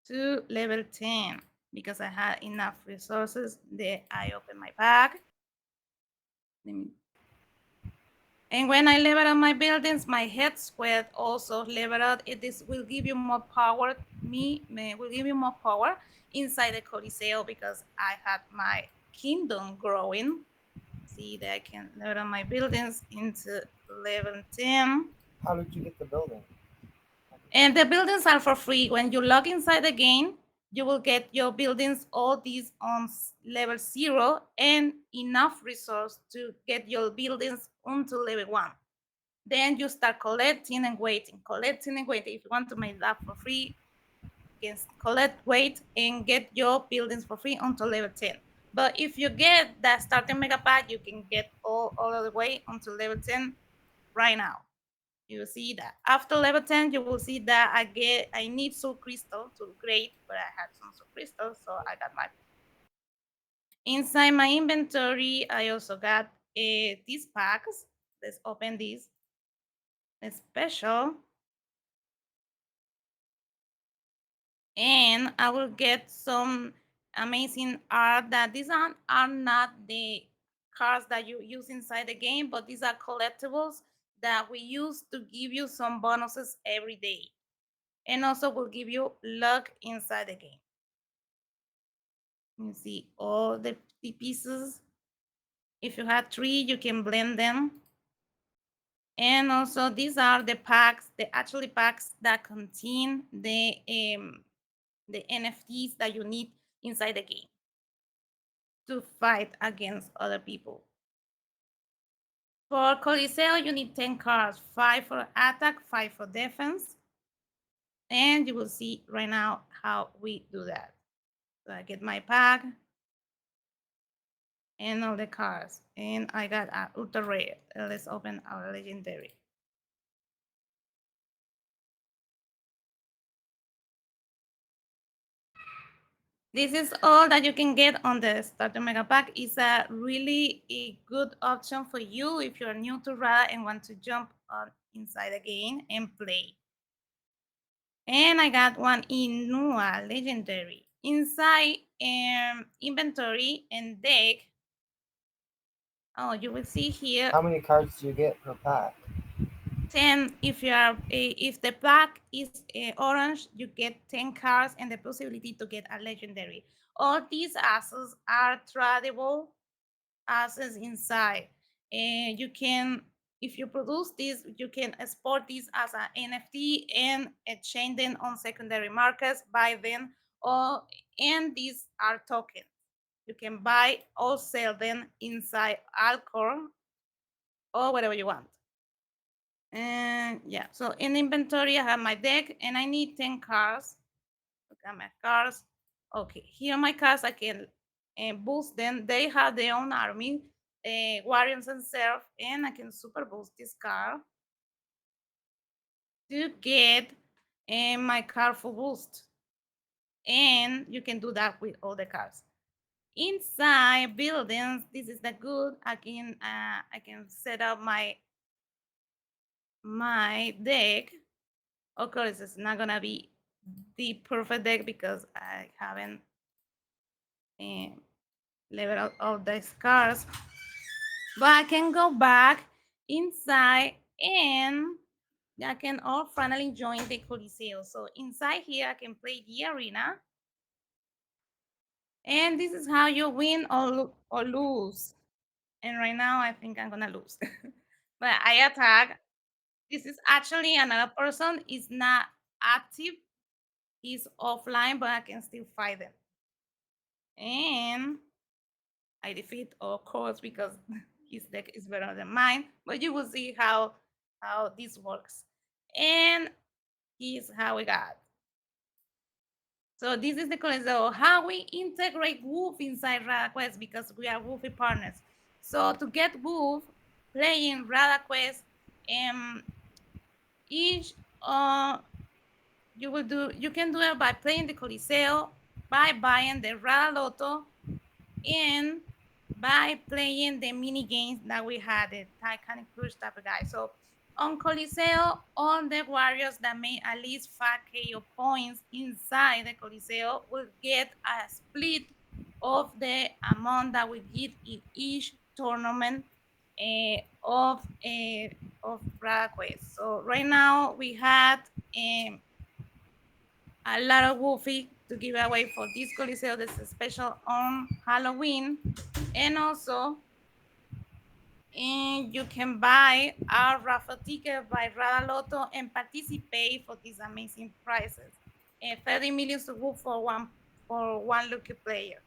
to level 10 because I had enough resources that I opened my pack. And when I level up my buildings, my head squad also level up. This will give you more power. Will give you more power inside the Coliseo because I had my kingdom growing. See that I can level up my buildings into level 10. How did you get the building? And the buildings are for free. When you log inside the game, you will get your buildings, all these on level 0 and enough resource to get your buildings onto level 1. Then you start collecting and waiting. If you want to make that for free, you can collect, wait, and get your buildings for free until level 10. But if you get that starting mega pack, you can get all the way until level 10 right now. You will see that after level 10, you will see that I need soul crystal to upgrade, but I had some soul crystals, so I got my. Inside my inventory, I also got these packs. Let's open these. A special. And I will get some amazing art that these are not the cards that you use inside the game, but these are collectibles that we use to give you some bonuses every day. And also will give you luck inside the game. You see all the pieces. If you have 3, you can blend them. And also these are the packs, the actually packs that contain the NFTs that you need inside the game to fight against other people. For Coliseo, you need 10 cards, 5 for attack, 5 for defense. And you will see right now how we do that. So I get my pack and all the cards. And I got an ultra rare. Let's open our legendary. This is all that you can get on the starter mega pack. It's a really good option for you if you're new to Rada and want to jump on inside the game and play. And I got one Inua legendary. Inside inventory and deck. Oh, you will see here. How many cards do you get per pack? 10. If you are if the pack is orange, you get 10 cards and the possibility to get a legendary. All these assets are tradable assets inside. And you can, if you produce this, you can export this as an NFT and exchange them on secondary markets, buy them, and these are tokens. You can buy or sell them inside Alcor or whatever you want. And yeah, so in inventory, I have my deck and I need 10 cards. Look at my cards. Okay, here are my cards. I can boost them. They have their own army, warriors and serf, and I can super boost this card to get my card full boost. And you can do that with all the cards. Inside buildings, this is the good. I can set up my deck. Of course, it's not gonna be the perfect deck because I haven't leveled all these cards. But I can go back inside and I can all finally join the Coliseo. So inside here, I can play the arena. And this is how you win or lose. And right now, I think I'm gonna lose. But I attack. This is actually another person. Is not active. He's offline, but I can still fight them. And I defeat, of course, because his deck is better than mine. But you will see how this works. And here's how we got. So this is the Coliseo. How we integrate WUFF inside Rada Quest because we are WUFFI partners. So to get WUFF, playing Rada Quest, each you can do it by playing the Coliseo, by buying the Rada Lotto, and by playing the mini games that we had, the Titanic Cruise type of guy. So on Coliseo, all the warriors that made at least 5 KO points inside the Coliseo will get a split of the amount that we get in each tournament of Rada Quest. So right now we had a lot of WUFFI to give away for this Coliseo. This is special on Halloween. And also, you can buy a raffle ticket by Rada Lotto and participate for these amazing prizes. 30 million for one lucky player.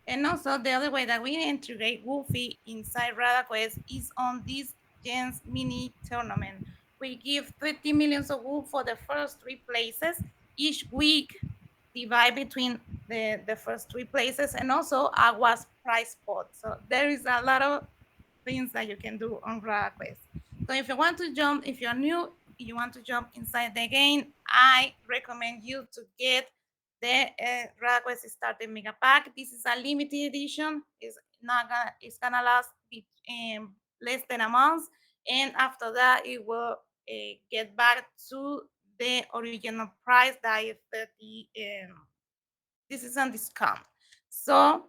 And also the other way that we integrate WUFFI inside Rada Quest is on this Gens mini tournament. We give 30 million of WUFF for the first 3 places. Each week divide between the first 3 places, and also Agua's prize pot. So there is a lot of things that you can do on Rada Quest. So if you want to jump, if you're new, you want to jump inside the game, I recommend you to get the Rada Quest Starter Mega Pack. This is a limited edition. It's gonna last less than a month, and after that, it will get back to the original price that is 30. This is on discount. So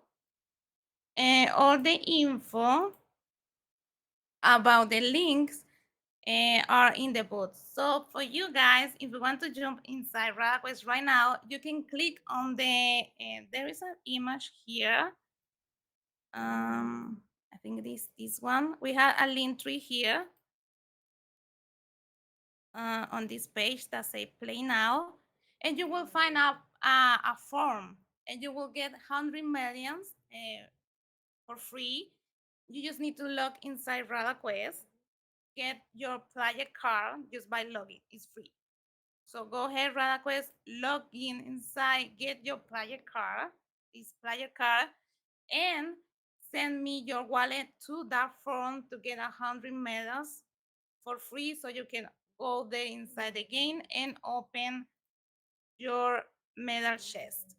all the info about the links are in the booth. So for you guys, if you want to jump inside Rada Quest right now, you can click on the, there is an image here. I think this one. We have a link tree here on this page that say play now. And you will find a form, and you will get 100 millions for free. You just need to log inside Rada Quest, get your player card just by logging. It's free. So go ahead, Rada Quest, log in inside, get your player card, this player card, and send me your wallet to that form to get 100 medals for free, so you can go there inside the game and open your medal chest.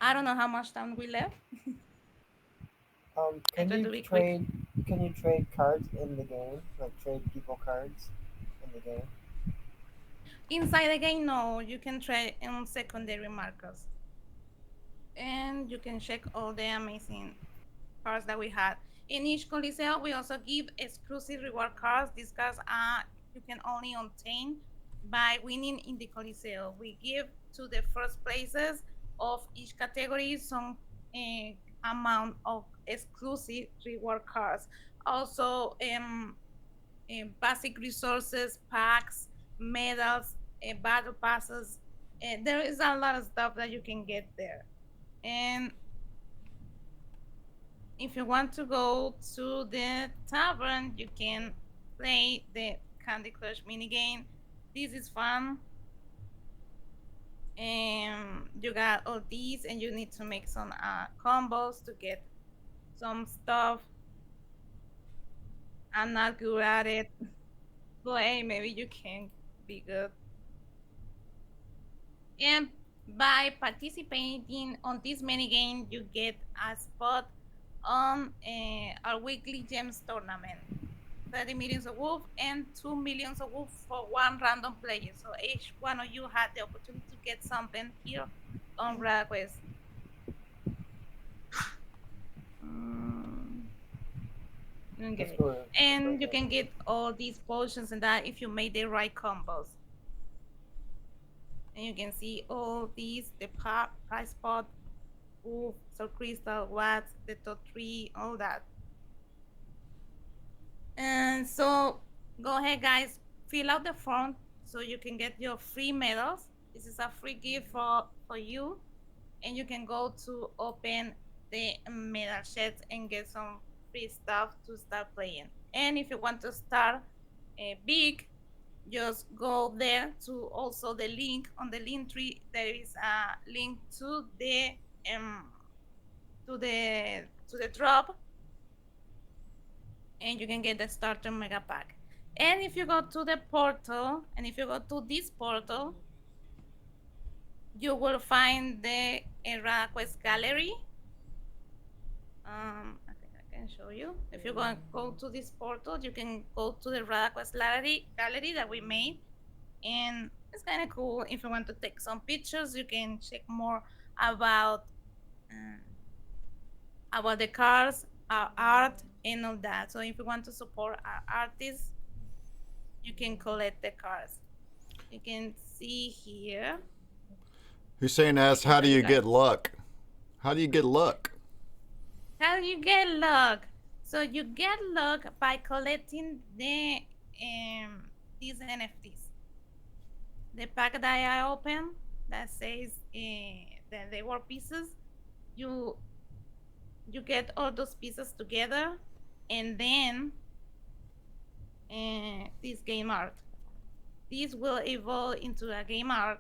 I don't know how much time we left. Can you trade cards in the game? Like trade people cards in the game? Inside the game, no, you can trade in secondary markers. And you can check all the amazing cards that we had. In each Coliseo, we also give exclusive reward cards. These cards are you can only obtain by winning in the Coliseo. We give to the first places of each category some amount of exclusive reward cards. Also, basic resources, packs, medals, battle passes. There is a lot of stuff that you can get there. And if you want to go to the tavern, you can play the Candy Crush minigame. This is fun. And you got all these, and you need to make some combos to get some stuff. I'm not good at it, but hey, maybe you can be good. And by participating on this minigame, you get a spot on our weekly gems tournament. 30 millions of WUFF and 2 millions of WUFF for one random player. So each one of you had the opportunity to get something here on Rada Quest. Okay. And you can get all these potions and that if you made the right combos. And you can see all these, the price spot, WUFF, Soul Crystal, Wax, the top 3, all that. And so go ahead, guys, fill out the form so you can get your free medals. This is a free gift for you. And you can go to open the medal sets and get some free stuff to start playing. And if you want to start big, just go there to also the link on the link tree. There is a link to the drop, and you can get the starter mega pack. And if you go to the portal, and if you go to this portal, you will find the Rada Quest gallery. I think I can show you. If you go to this portal, you can go to the Rada Quest gallery that we made, and it's kind of cool. If you want to take some pictures, you can check more about the cars, our art, and all that. So if you want to support our artists, you can collect the cars. You can see here. Hussein asked, how do you get luck? How do you get luck? How do you get luck? So you get luck by collecting the these NFTs. The pack that I opened that says that they were pieces, you get all those pieces together, and then this game art. This will evolve into a game art,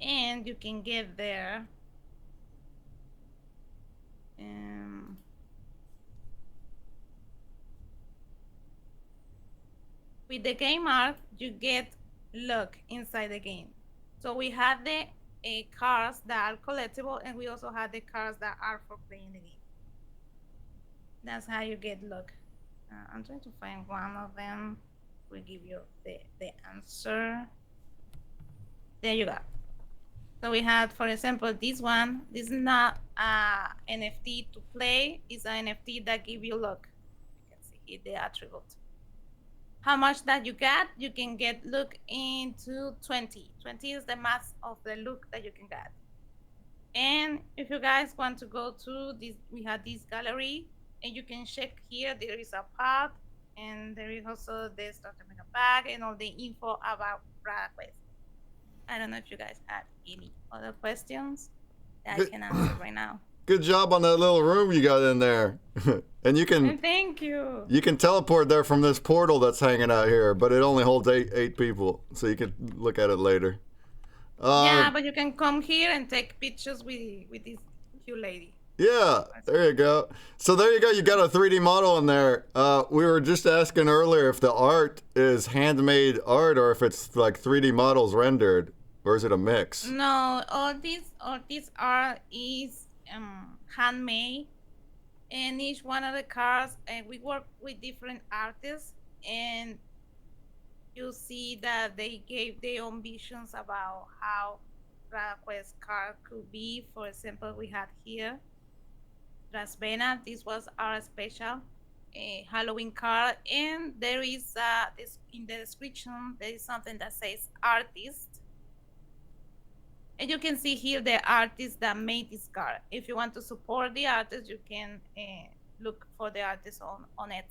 and you can get there. With the game art, you get luck inside the game. So we have the cards that are collectible, and we also have the cards that are for playing the game. That's how you get luck. I'm trying to find one of them. Will give you the answer. There you go. So we had, for example, this one. This is not a NFT to play. It's an NFT that give you luck. You can see here the attribute. How much that you get? You can get luck into 20. 20 is the max of the luck that you can get. And if you guys want to go to this, we have this gallery, and you can check here. There is a path, and there is also the starter mega pack and all the info about Rada Quest. I don't know if you guys had any other questions that I can answer right now. Good job on that little room you got in there. And you can Thank you. You can teleport there from this portal that's hanging out here, but it only holds eight people, so you can look at it later. Yeah, but you can come here and take pictures with this cute lady. Yeah, there you go. So there you go. You got a 3D model in there. We were just asking earlier if the art is handmade art or if it's like 3D models rendered, or is it a mix? No, all this art is handmade, and each one of the cards, and we work with different artists, and you see that they gave their own visions about how Rada Quest card could be. For example, we had here Rasvena. This was our special Halloween card, and there is this in the description. There is something that says artist. And you can see here the artist that made this card. If you want to support the artist, you can look for the artist on it.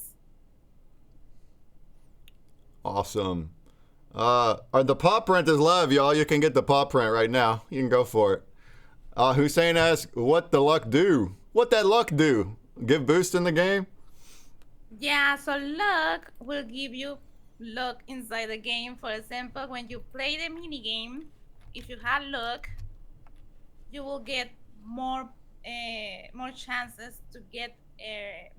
Awesome. The paw print is live, y'all. You can get the paw print right now. You can go for it. Hussein asked, what the luck do? What that luck do? Give boost in the game? Yeah, so luck will give you luck inside the game. For example, when you play the mini game, if you have luck, you will get more chances to get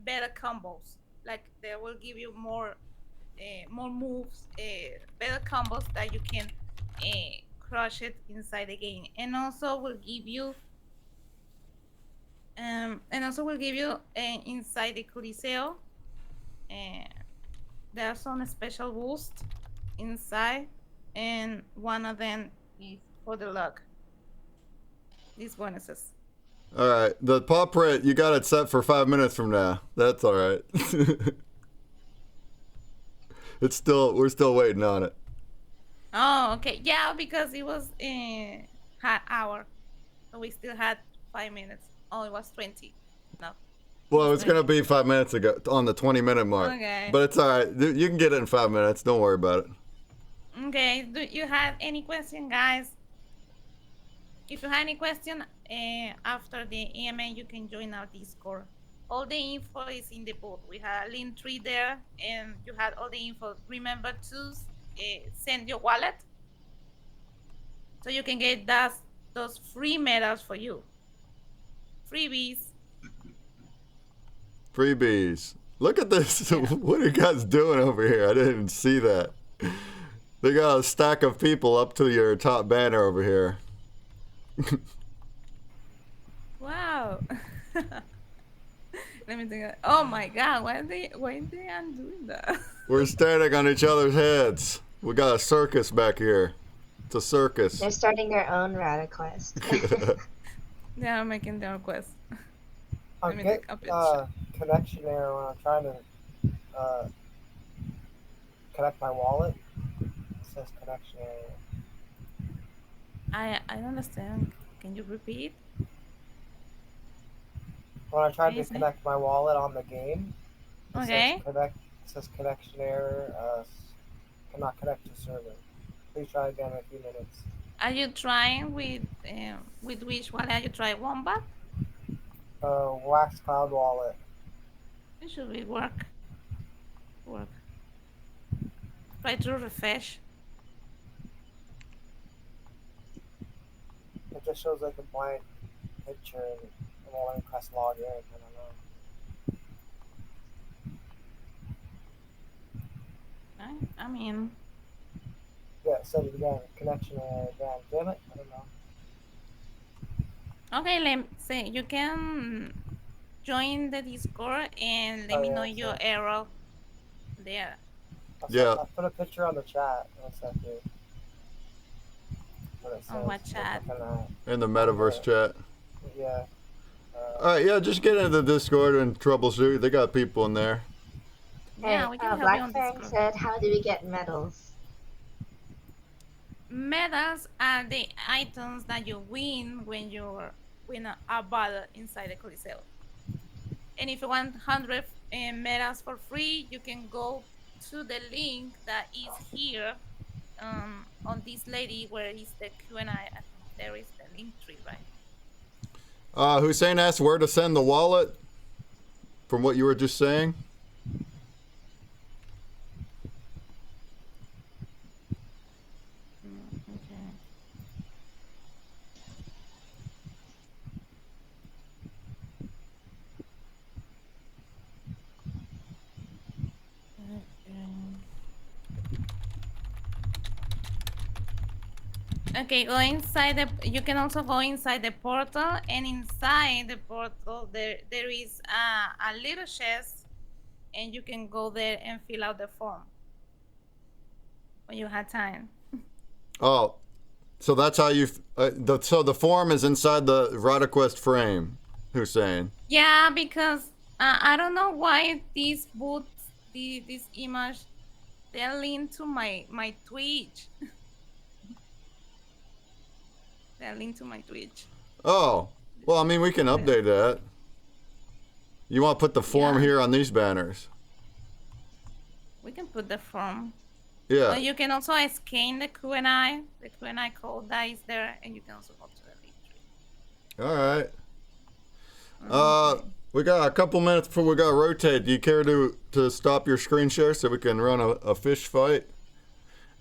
better combos. Like they will give you more moves, better combos that you can crush it inside the game, and also will give you inside the Coliseo. There are some special boosts inside, and one of them is for the luck. These bonuses. All right, the paw print, you got it set for 5 minutes from now. That's all right. We're still waiting on it. Oh, okay. Yeah, because it was hot hour, so we still had 5 minutes. Oh, it was 20. No. Well, it's gonna be 5 minutes ago on the 20-minute mark. Okay. But it's all right. You can get it in 5 minutes. Don't worry about it. Okay. Do you have any question, guys? If you have any question after the EMA, you can join our Discord. All the info is in the book. We have a link tree there, and you had all the info. Remember to send your wallet, so you can get those free medals for you. Freebies. Freebies. Look at this. Yeah. What are you guys doing over here? I didn't see that. They got a stack of people up to your top banner over here. Wow. Let me think. Oh my God! Why are they undoing that? We're standing on each other's heads. We got a circus back here. It's a circus. They're starting their own Rada Quest. They are making their quest. I'm getting connection error when I'm trying to connect my wallet. It says connection error. I don't understand. Can you repeat? When I tried to connect my wallet on the game, it says connection error. Cannot connect to server. Please try again in a few minutes. Are you trying with which wallet are you trying? Wombat? Wax Cloud Wallet. It should be work. Try to refresh. It just shows like a blank picture and it won't let me press log in. I don't know. I mean. Yeah, it said it again. Connection error again. Damn it. I don't know. Okay, let say you can join the Discord and let me know your error there. I'll put a picture on the chat. One second. On what chat? In the Metaverse chat. Yeah. Alright, yeah, just get into the Discord and troubleshoot. They got people in there. Yeah, we can help you on Discord. Said, how do we get medals? Medals are the items that you win when you win a battle inside the Coliseo. And if you want 100 medals for free, you can go to the link that is here on this lady where is the Q&A. There is the link tree, right? Hussein asked where to send the wallet from what you were just saying. Okay, go inside you can also go inside the portal, and inside the portal there is a little chest, and you can go there and fill out the form when you have time. Oh, so that's how you. So the form is inside the Rada Quest frame, Hussein. Yeah, because I don't know why these boots, this image, they're linked to my Twitch. They're linked to my Twitch. Oh, well, I mean, we can update that. You want to put the form here on these banners? We can put the form. Yeah. But you can also scan the Q&A, code that is there, and you can also go to the link tree. All right. We got a couple minutes before we got to rotate. Do you care to stop your screen share so we can run a fish fight?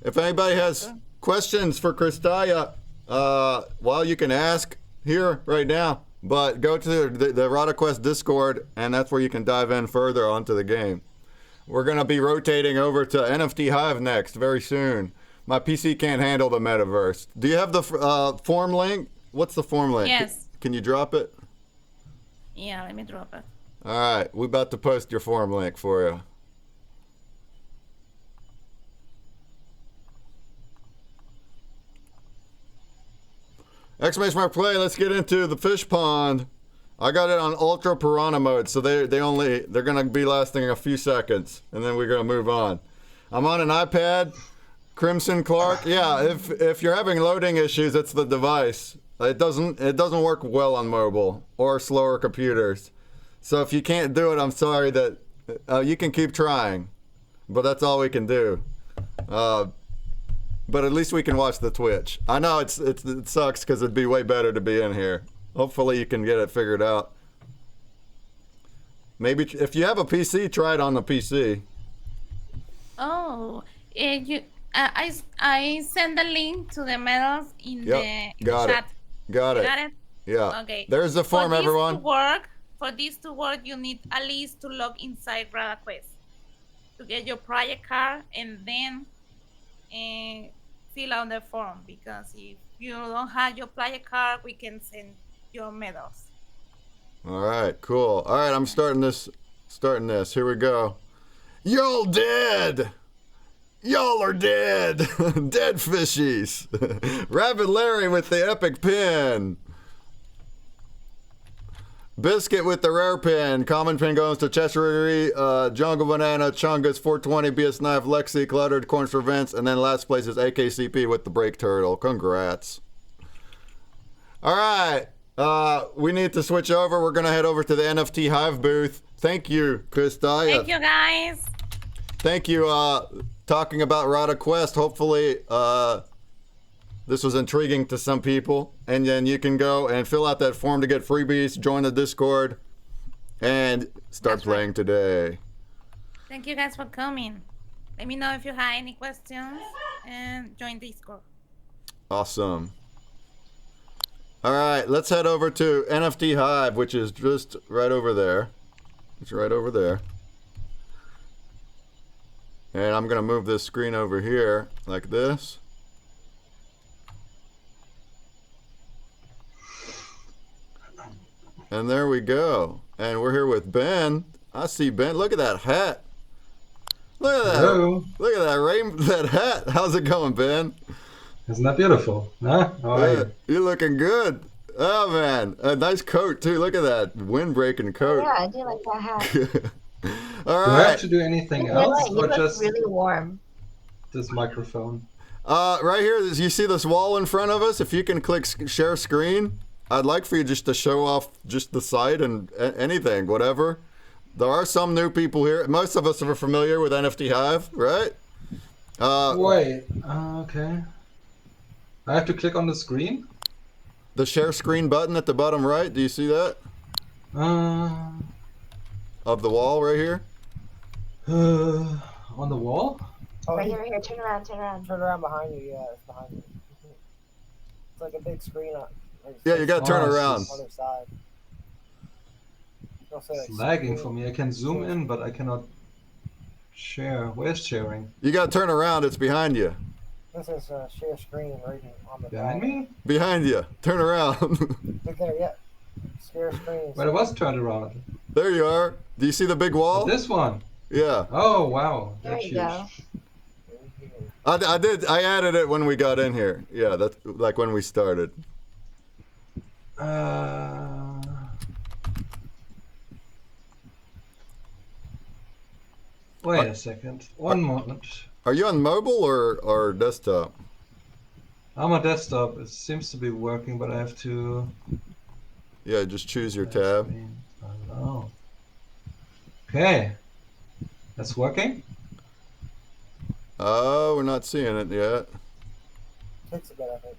If anybody has questions for Kristaya, well, you can ask here right now, but go to the Rada Quest Discord, and that's where you can dive in further onto the game. We're going to be rotating over to NFThive next very soon. My PC can't handle the Metaverse. Do you have the form link? What's the form link? Yes. Can you drop it? Yeah, let me drop it. All right, we're about to post your form link for you. !Play, let's get into the fish pond. I got it on ultra piranha mode, so they're gonna be lasting a few seconds, and then we're gonna move on. I'm on an iPad, Crimson Clark. Yeah, if you're having loading issues, it's the device. It doesn't work well on mobile or slower computers. So if you can't do it, I'm sorry that you can keep trying, but that's all we can do. But at least we can watch the Twitch. I know it sucks because it'd be way better to be in here. Hopefully you can get it figured out. Maybe if you have a PC, try it on the PC. Oh, I send the link to the medals in the chat. Got it. Got it? Yeah. Okay. There's the form, everyone. For this to work, you need at least to log inside Rada Quest to get your project card and then fill out the form, because if you don't have your player card, we can send your medals. All right, cool. All right, I'm starting this. Here we go. Y'all dead. Y'all are dead. Dead fishies. Rabbit Larry with the epic pin. Biscuit with the rare pin. Common pin goes to Cheshire, Jungle Banana, Chungus, 420, BS Knife, Lexi, Cluttered, Corns for Vince, and then last place is AKCP with the Break Turtle. Congrats. All right. We need to switch over. We're going to head over to the NFThive booth. Thank you, Kristaya. Thank you, guys. thank you. Talking about Rada Quest. Hopefully, this was intriguing to some people. And then you can go and fill out that form to get freebies, join the Discord, and start playing today. Thank you guys for coming. Let me know if you have any questions and join Discord. Awesome. All right, let's head over to NFThive, which is just right over there. It's right over there. And I'm gonna move this screen over here like this. And there we go. And we're here with Ben. I see Ben. Look at that hat. Look at that. Hello. Look at that hat. How's it going, Ben? Isn't that beautiful? Huh? How are you? You're looking good. Oh man, a nice coat too. Look at that windbreaking coat. Yeah, I do like that hat. All Do I right. have to do anything You else, or look just really warm. this microphone? Right here, you see this wall in front of us? If you can click share screen, I'd like for you just to show off just the site and anything, whatever. There are some new people here. Most of us are familiar with NFThive, right? Wait. Okay. I have to click on the screen. The share screen button at the bottom right. Do you see that? Of the wall right here? On the wall? Oh, Right here, turn around, turn around. Turn around behind you. Yeah, it's behind you. It's like a big screen on. Yeah, you gotta turn Oh, it's around. just- Other side. It'll say, It's like, lagging screen. for me. I can zoom in, but I cannot share. Where's sharing? You gotta turn around. It's behind you. This is share screen right on the Behind me? Behind you. Turn around. Right there, yeah. Share screen. But it was turned around. There you are. Do you see the big wall? This one. Yeah. Oh wow, There that's you huge. go. I did. I added it when we got in here. Yeah, that's like when we started. Wait a second. One moment. Are you on mobile or desktop? I'm on desktop. It seems to be working, but I have to. Yeah, just choose your tab. I don't know. Okay. That's working? Oh, we're not seeing it yet. Takes a bit, I think.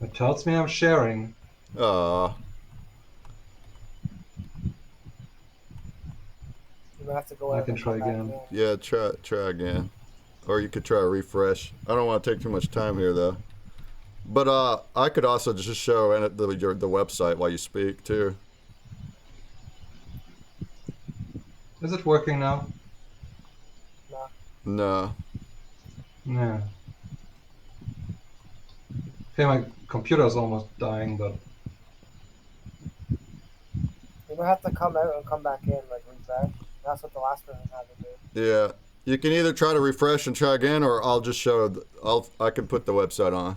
It tells me I'm sharing. Aw. You might have to go I out can and try come back again. in. Yeah, try again. Or you could try a refresh. I don't want to take too much time here though. But I could also just show the website while you speak too. Is it working now? No. No. Okay, my computer's almost dying, but You might have to come out and come back in, like refresh. That's what the last person had to do. Yeah. You can either try to refresh and try again, or I'll just show. I can put the website on.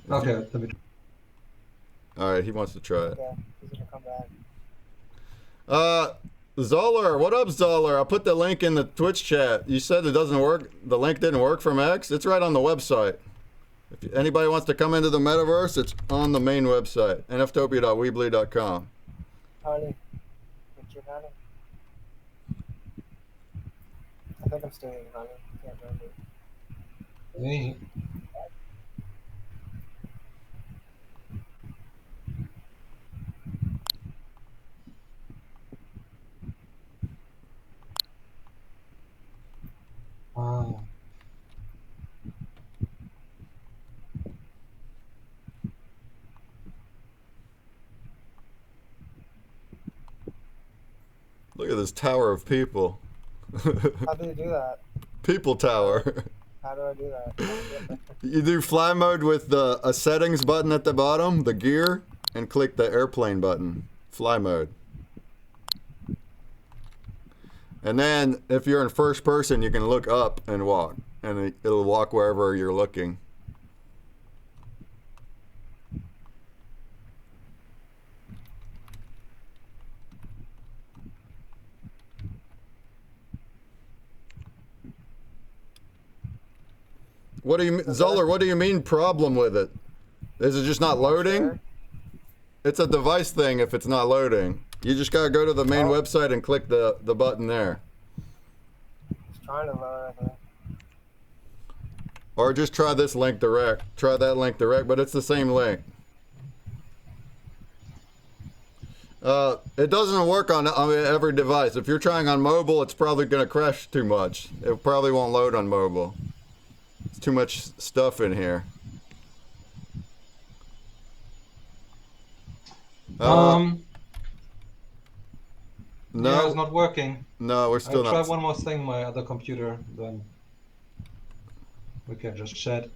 okay. Let me. All right. He wants to try it. Yeah, he's gonna come back. Zoller, what up, Zoller? I put the link in the Twitch chat. You said it doesn't work. The link didn't work from X. It's right on the website. If anybody wants to come into the metaverse, it's on the main website, nftopia.weebly.com. Honey. What's your honey? I think I'm still eating honey. Can't remember. Hey. Wow. Look at this tower of people. How do you do that? People tower. How do I do that? You do fly mode with a settings button at the bottom, the gear, and click the airplane button, fly mode. And then if you're in first person, you can look up and walk, and it'll walk wherever you're looking. What do you mean, Zoller, what do you mean problem with it? Is it just not loading? It's a device thing if it's not loading. You just gotta go to the main website and click the button there. It's trying to load, I think. Or just try this link direct. Try that link direct, but it's the same link. It doesn't work on every device. If you're trying on mobile, it's probably going to crash too much. It probably won't load on mobile. It's too much stuff in here. No, yeah, it's not working. No, we're still I'll not. try one more thing, my other computer, then we can just chat.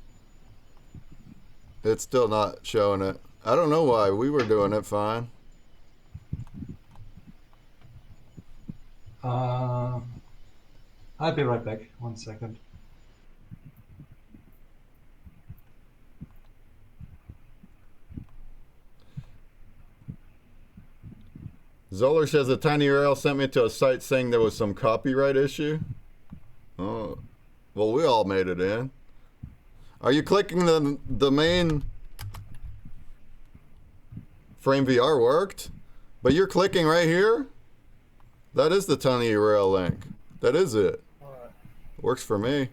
It's still not showing it. I don't know why. We were doing it fine. I'll be right back. 1 second. Zoller says a tiny URL sent me to a site saying there was some copyright issue. Oh, well, we all made it in. Are you clicking the main Frame VR worked? But you're clicking right here? That is the tiny URL link. That is it. Works for me.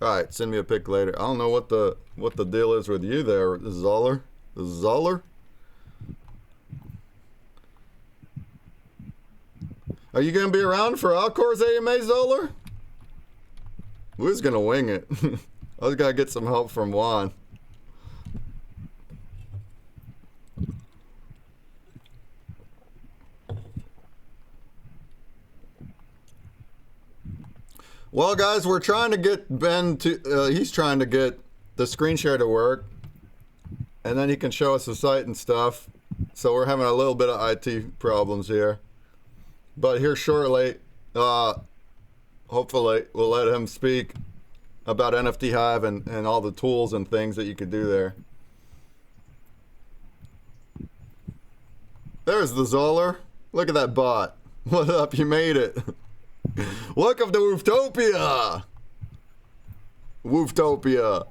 All right, send me a pic later. I don't know what the deal is with you there, Zoller. Zoller? Are you gonna be around for Alcor's AMA, Zoller? We're gonna wing it. I was gotta get some help from Juan. Well, guys, we're trying to get Ben to, he's trying to get the screen share to work, and then he can show us the site and stuff. So we're having a little bit of IT problems here. But here shortly, hopefully we'll let him speak about NFThive and all the tools and things that you could do there. There's the Zoller. Look at that bot. What up? You made it. Welcome to WUFTOPIA! WUFTOPIA!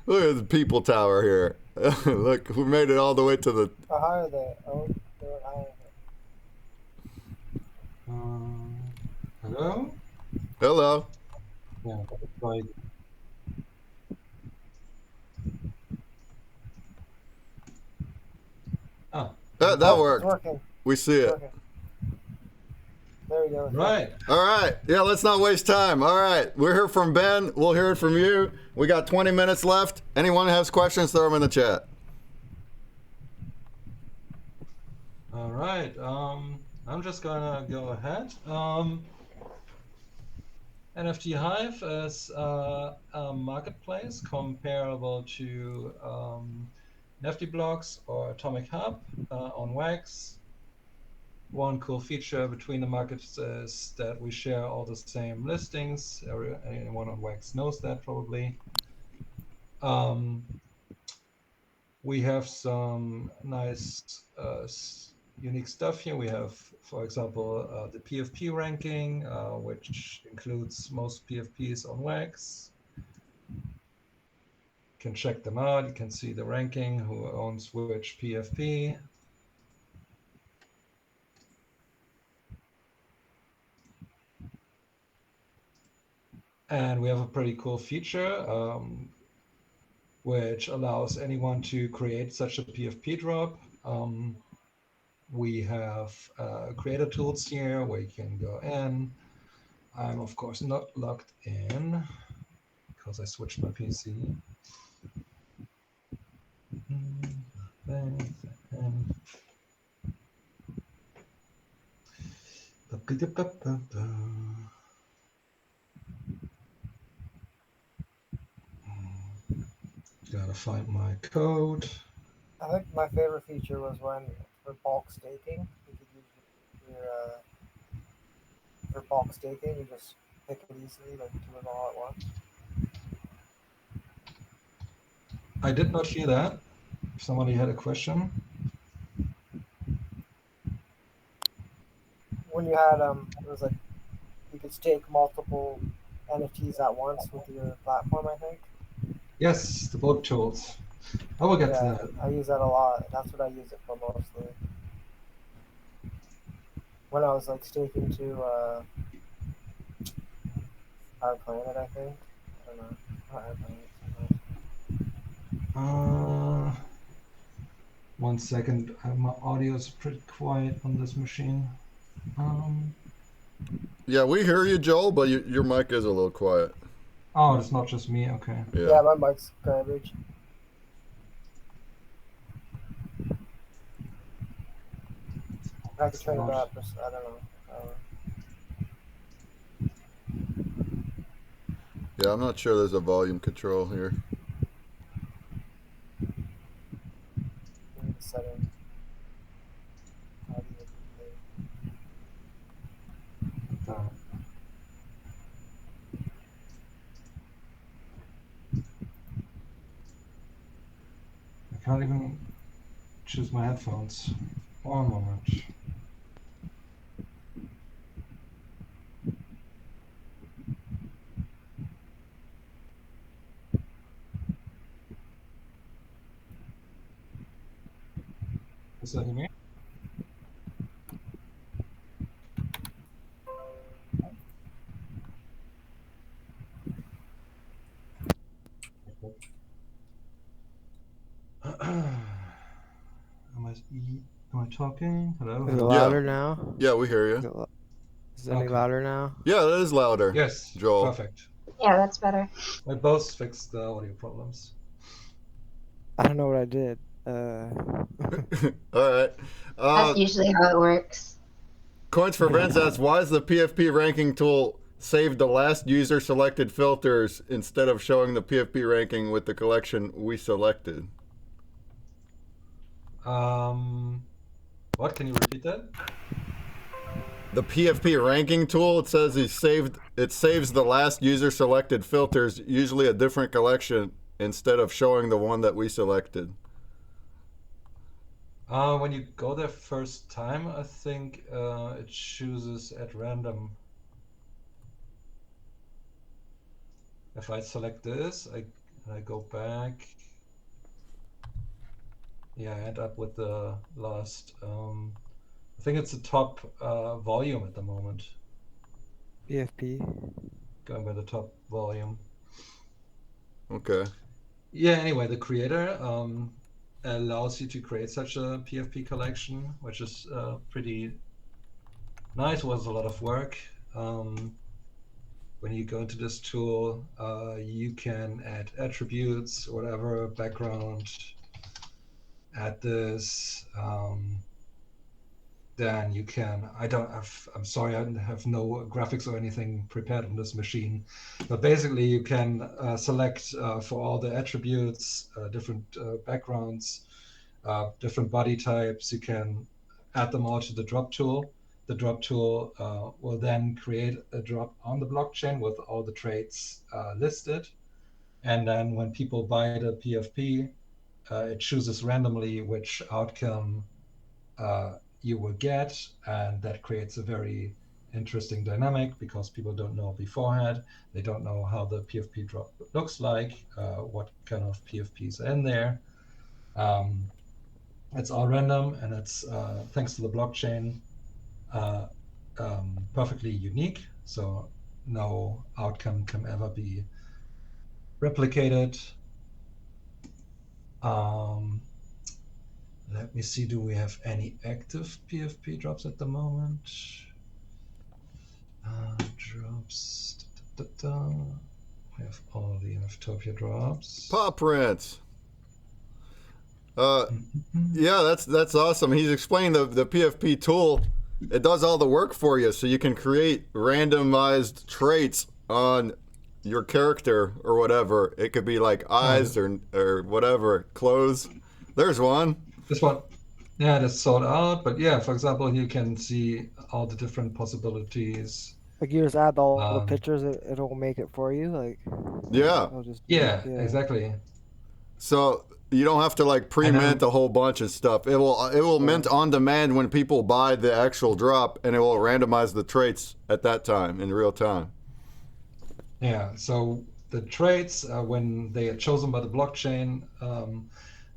Look at the people tower here. Look, we made it all the way to the... Oh, hi there. Oh, hi. Hello? Hello. Yeah, like... Ah. That worked. It's working. We see it. Working. There we go. Right. All right. Yeah, let's not waste time. All right. We're here from Ben. We'll hear it from you. We got 20 minutes left. Anyone has questions, throw them in the chat. All right. I'm just gonna go ahead. NFThive is a marketplace comparable to NFTBloks or Atomic Hub on Wax. One cool feature between the markets is that we share all the same listings. Anyone on Wax knows that probably. We have some nice unique stuff here. We have, for example, the PFP ranking, which includes most PFPs on Wax. You can check them out. You can see the ranking, who owns which PFP. And we have a pretty cool feature which allows anyone to create such a PFP drop. We have creator tools here where you can go in. I'm of course not logged in because I switched my PC. Gotta find my code. I think my favorite feature was when for bulk staking, you could use for bulk staking, you just pick it easily, like do it all at once. I did not hear that. If somebody had a question. When you had it was like you could stake multiple NFTs at once with your platform, I think. Yes, the boat tools. I will get to Yeah, that. I use that a lot. That's what I use it for mostly. When I was like staking to our planet, I think. I don't know. Not our planet. 1 second. My audio is pretty quiet on this machine. Yeah, we hear you, Joel, but your mic is a little quiet. Oh, it's not just me. Okay. Yeah, my mic's garbage. I could turn it up. I don't know. Yeah, I'm not sure there's a volume control here. Setting. I can't even choose my headphones. 1 moment. Is that me? Am I talking? Hello? Is it louder now? Yeah, we hear you. Is it any louder now? Yeah, that is louder. Yes, Joel. Perfect. Yeah, that's better. We both fixed the audio problems. I don't know what I did. All right. That's usually how it works. Coins for Vince asks, why is the PFP ranking tool save the last user selected filters instead of showing the PFP ranking with the collection we selected? What? Can you repeat that? The PFP ranking tool, it says it saves the last user selected filters, usually a different collection, instead of showing the one that we selected. When you go there first time, I think it chooses at random. If I select this, I go back. Yeah, I end up with the last. I think it's the top volume at the moment. PFP. Going by the top volume. Okay. Yeah. Anyway, the creator allows you to create such a PFP collection, which is pretty nice. It was a lot of work. When you go into this tool, you can add attributes, whatever, background, add this. Then you can, I'm sorry, I have no graphics or anything prepared on this machine, but basically you can select for all the attributes, different backgrounds, different body types. You can add them all to the drop tool. The drop tool will then create a drop on the blockchain with all the traits listed. And then when people buy the PFP, it chooses randomly which outcome you will get, and that creates a very interesting dynamic because people don't know beforehand. They don't know how the PFP drop looks like, what kind of PFPs are in there. It's all random, and it's thanks to the blockchain perfectly unique, so no outcome can ever be replicated. Let me see, do we have any active PFP drops at the moment? Drops. We have all the NFTOPIA drops. Paw prints. Yeah, that's awesome. He's explained the PFP tool. It does all the work for you, so you can create randomized traits on your character or whatever. It could be like eyes or whatever, clothes. There's one. This one, yeah, that's sold out. But yeah, for example, you can see all the different possibilities. Like you just add all the pictures, it'll make it for you. Like yeah, it'll just yeah, exactly. So You don't have to like pre-mint a whole bunch of stuff. It will mint on demand when people buy the actual drop, and it will randomize the traits at that time in real time. Yeah. So the traits, when they are chosen by the blockchain,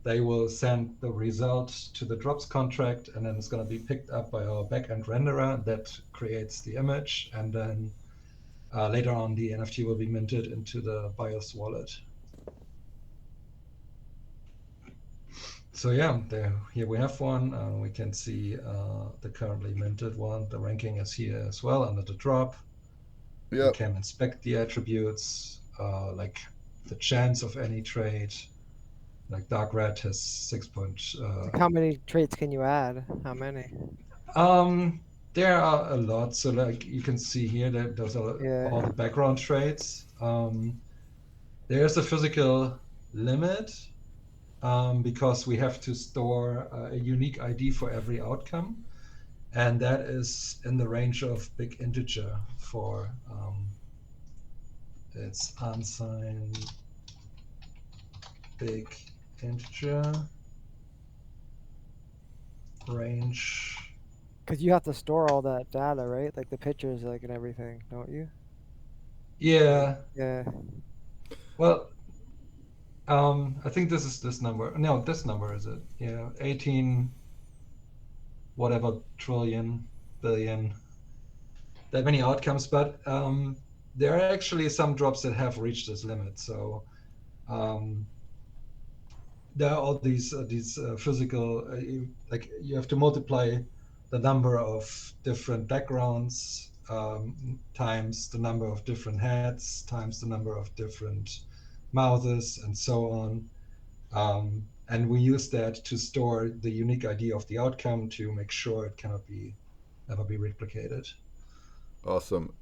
they will send the result to the drops contract, and then it's going to be picked up by our backend renderer that creates the image, and then later on the NFT will be minted into the buyer's wallet. So yeah, here we have one. We can see the currently minted one. The ranking is here as well under the drop. Yep. We can inspect the attributes, like the chance of any trade. Like dark red has 6. How many traits can you add? How many? There are a lot. So like you can see here that those are all the background traits. There's a physical limit because we have to store a unique ID for every outcome, and that is in the range of big integer for it's unsigned big integer range. Because you have to store all that data, right? Like the pictures, like and everything, don't you? Yeah. Yeah. Well, I think this is this number. No, this number is it. Yeah, 18 whatever trillion billion. That many outcomes, but there are actually some drops that have reached this limit. So there are all these physical, like you have to multiply the number of different backgrounds times the number of different heads times the number of different mouths and so on. And we use that to store the unique ID of the outcome to make sure it cannot ever be replicated. Awesome.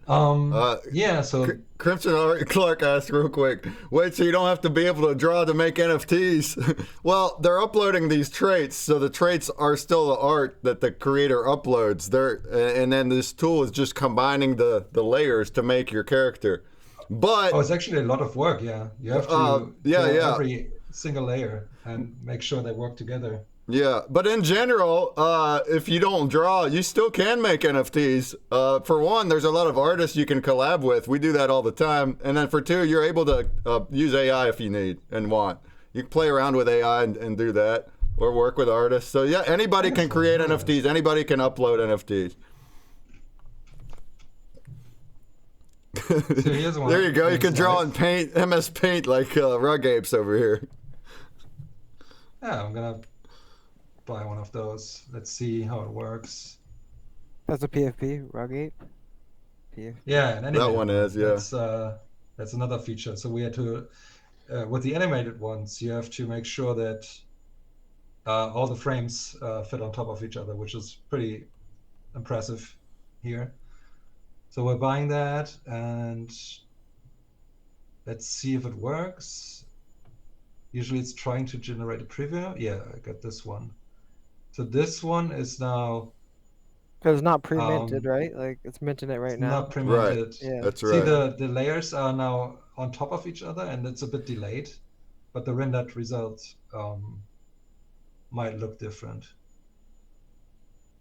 Yeah, so Crimson Clark asked real quick, wait, so you don't have to be able to draw to make NFTs? Well, they're uploading these traits, so the traits are still the art that the creator uploads. And then this tool is just combining the layers to make your character. But it's actually a lot of work. Yeah, you have to every single layer and make sure they work together. Yeah, but in general, if you don't draw, you still can make NFTs. For one, there's a lot of artists you can collab with. We do that all the time. And then for two, you're able to use AI if you need and want. You can play around with AI and do that, or work with artists. So yeah, anybody can create NFTs. Anybody can upload NFTs. So here's one. There you go. You can draw in Paint, MS Paint, like Rug Apes over here. Yeah, I'm gonna buy one of those. Let's see how it works. That's a PFP, Rug Ape? PFP. Yeah, that one is, yeah. That's another feature. So we had to, with the animated ones, you have to make sure that all the frames fit on top of each other, which is pretty impressive here. So we're buying that, and let's see if it works. Usually it's trying to generate a preview. Yeah, I got this one. So this one is now... Because it's not pre-minted, right? Like it's minting it right now. Not pre-minted. Right. Yeah. That's right. See, the layers are now on top of each other, and it's a bit delayed, but the rendered result might look different.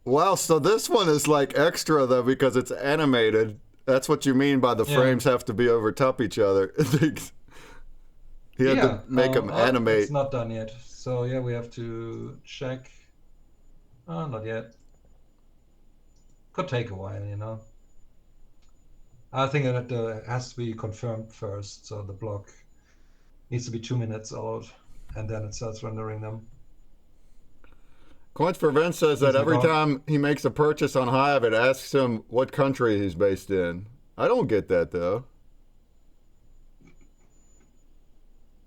Wow, so this one is like extra though because it's animated. That's what you mean by the frames have to be over top each other. He had to make them animate. It's not done yet. So yeah, we have to check. Oh, not yet. Could take a while, you know. I think it has to be confirmed first. So the block needs to be 2 minutes old, and then it starts rendering them. Coins for Vince says that every time he makes a purchase on Hive, it asks him what country he's based in. I don't get that though.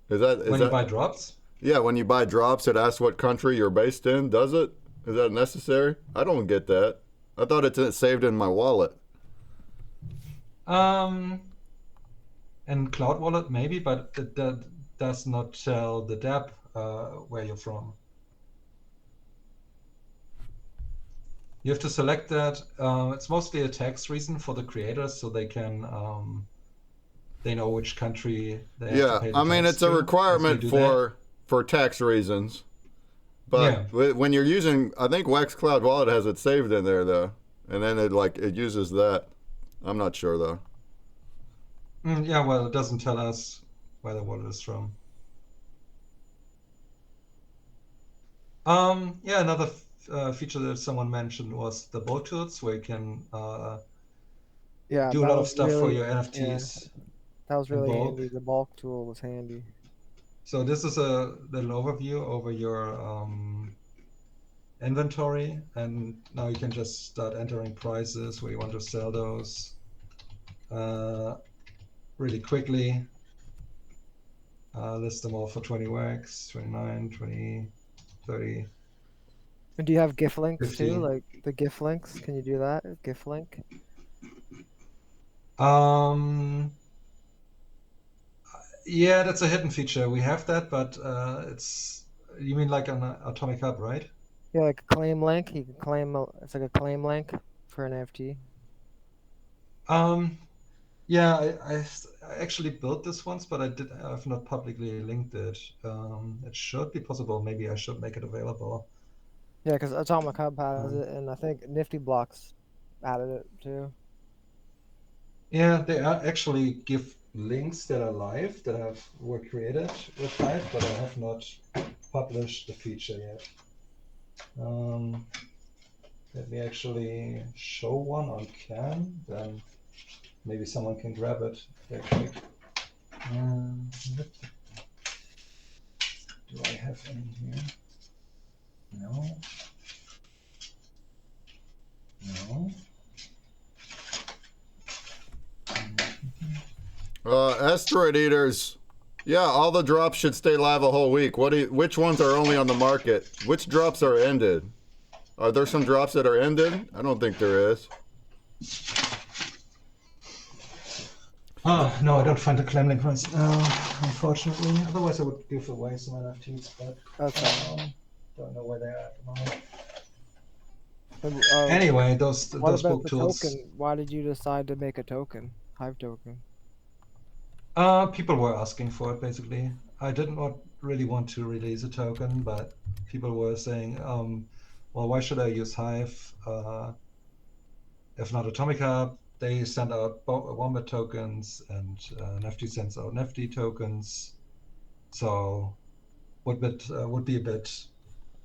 Is that when you buy drops? Yeah, when you buy drops, it asks what country you're based in. Does it? Is that necessary? I don't get that. I thought it's saved in my wallet. In Cloud Wallet maybe, but it does not tell the dApp where you're from. You have to select that. It's mostly a tax reason for the creators, so they can they know which country they have to pay the I mean tax it's a to, requirement for tax reasons. But when you're using, I think Wax Cloud Wallet has it saved in there though, and then it uses that. I'm not sure though. Yeah, well, it doesn't tell us where the wallet is from. Yeah, another feature that someone mentioned was the bulk tools, where you can do a lot of stuff for your NFTs. Yeah, that was really handy. The bulk tool was handy. So this is a little overview over your inventory, and now you can just start entering prices where you want to sell those really quickly. List them all for 20 wax, 29, 20, 30. And do you have GIF links 15. too? Like the GIF links? Can you do that? GIF link? Yeah, that's a hidden feature. We have that, but it's, you mean like an Atomic Hub, right? Yeah, like a claim link. You can claim, it's like a claim link for an NFT. Yeah, I actually built this once, but I've not publicly linked it. It should be possible. Maybe I should make it available. Yeah, because Atomic Hub has it, and I think NFToPia added it too. Yeah, they actually give links that are live, that were created with Hive, but I have not published the feature yet. Let me actually show one on Cam, then maybe someone can grab it. Actually. Do I have any here? No. No. Asteroid Eaters. Yeah, all the drops should stay live a whole week. Which ones are only on the market? Which drops are ended? Are there some drops that are ended? I don't think there is. No, I don't find the claim link right now, unfortunately. Otherwise, I would give away some NFTs, but don't know where they are at the moment. Anyway, those book tools. Token? Why did you decide to make a token, Hive token? People were asking for it, basically. I didn't really want to release a token, but people were saying, well, why should I use Hive if not Atomic Hub? They send out Wombat tokens, and NFT sends out NFT tokens. So would be a bit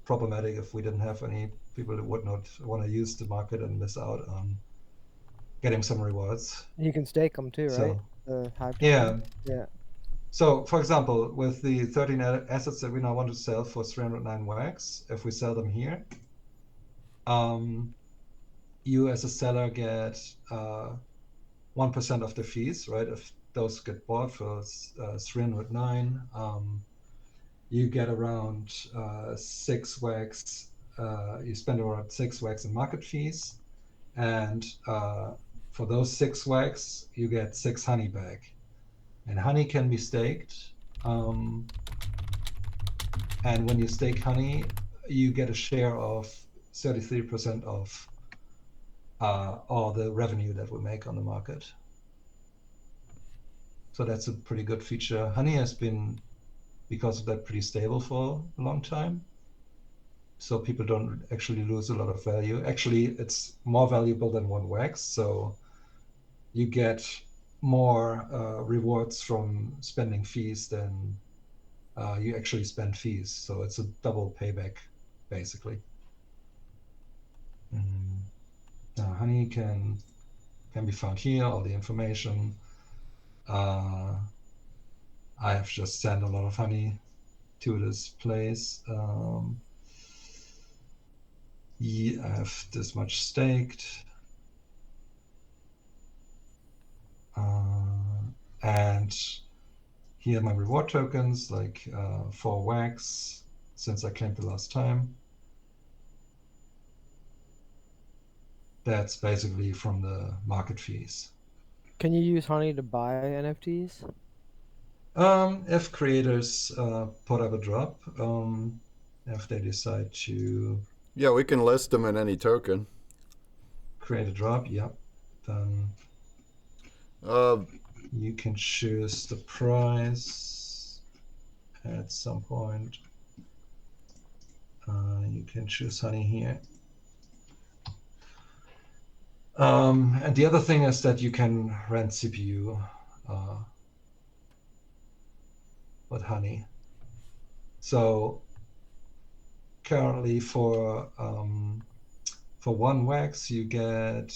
problematic if we didn't have any people that would not want to use the market and miss out on getting some rewards. You can stake them too, right? The Hive token? Yeah. Yeah. So, for example, with the 13 assets that we now want to sell for 309 wax, if we sell them here, you as a seller get 1% of the fees, right? If those get bought for 309, you get around 6 wax. You spend around 6 wax in market fees, and for those 6 wax, you get 6 honey back. And honey can be staked. And when you stake honey, you get a share of 33% of all the revenue that we make on the market. So that's a pretty good feature. Honey has been, because of that, pretty stable for a long time. So people don't actually lose a lot of value. Actually, it's more valuable than 1 wax. So you get more rewards from spending fees than you actually spend fees. So it's a double payback, basically. Honey can be found here, all the information. I have just sent a lot of honey to this place. I have this much staked. And here are my reward tokens, like 4 wax, since I claimed the last time. That's basically from the market fees. Can you use honey to buy NFTs? If creators put up a drop, if they decide to... Yeah, we can list them in any token. Create a drop, yep. Then you can choose the price, at some point. You can choose honey here. And the other thing is that you can rent CPU with honey. So currently for 1 wax, you get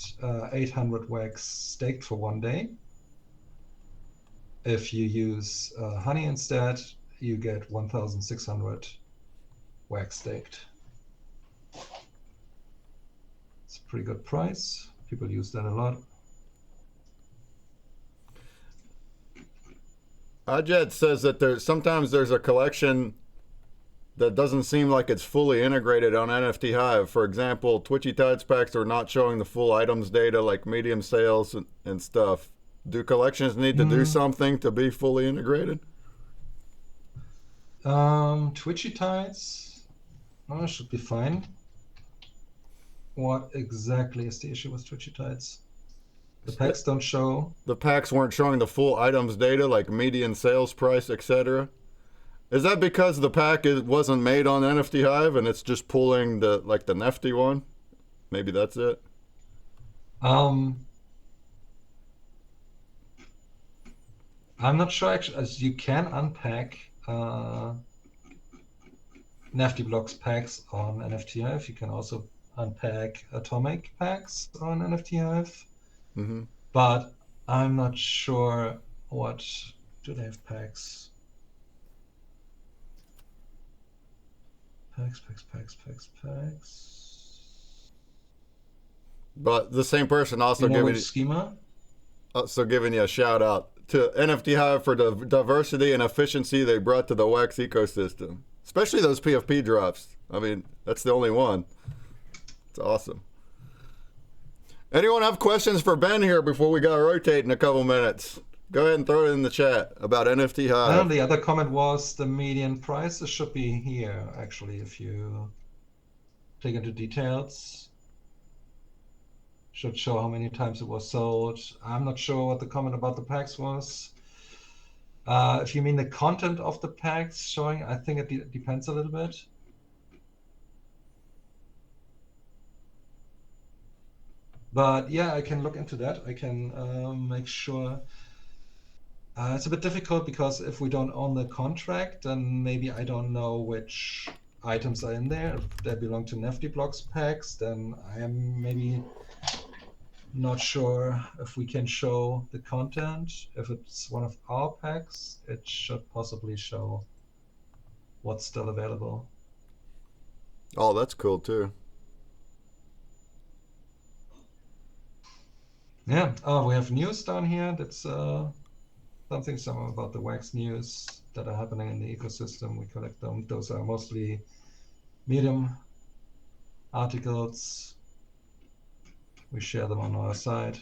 800 wax staked for 1 day. If you use honey instead, you get 1,600 wax staked. It's a pretty good price. People use that a lot. Ajed says that sometimes there's a collection that doesn't seem like it's fully integrated on NFThive. For example, Twitchy Tides packs are not showing the full items data like medium sales and stuff. Do collections need to do something to be fully integrated? Twitchy Tides should be fine. What exactly is the issue with Twitchy Tides? The packs don't show. The packs weren't showing the full items data like median sales price, etc. Is that because the pack wasn't made on NFThive and it's just pulling the Nifty one? Maybe that's it. I'm not sure actually, as you can unpack Bountyblok's packs on NFThive. You can also unpack atomic packs on NFThive. Mm-hmm. But I'm not sure what do they have packs. Packs. But the same person also giving you a shout out to NFThive for the diversity and efficiency they brought to the Wax ecosystem, especially those PFP drops. I mean, that's the only one. It's awesome. Anyone have questions for Ben here before we gotta rotate in a couple minutes? Go ahead and throw it in the chat about NFThive. The other comment was the median price. It should be here, actually, if you click into details. Should show how many times it was sold. I'm not sure what the comment about the packs was. If you mean the content of the packs showing, I think it depends a little bit. But yeah, I can look into that. I can make sure. It's a bit difficult because if we don't own the contract, then maybe I don't know which items are in there. If they belong to Bountyblok's packs, then I am maybe not sure if we can show the content. If it's one of our packs, it should possibly show what's still available. Oh, that's cool too. Yeah. Oh, we have news down here. That's something about the wax news that are happening in the ecosystem. We collect them. Those are mostly Medium articles. We share them on our site.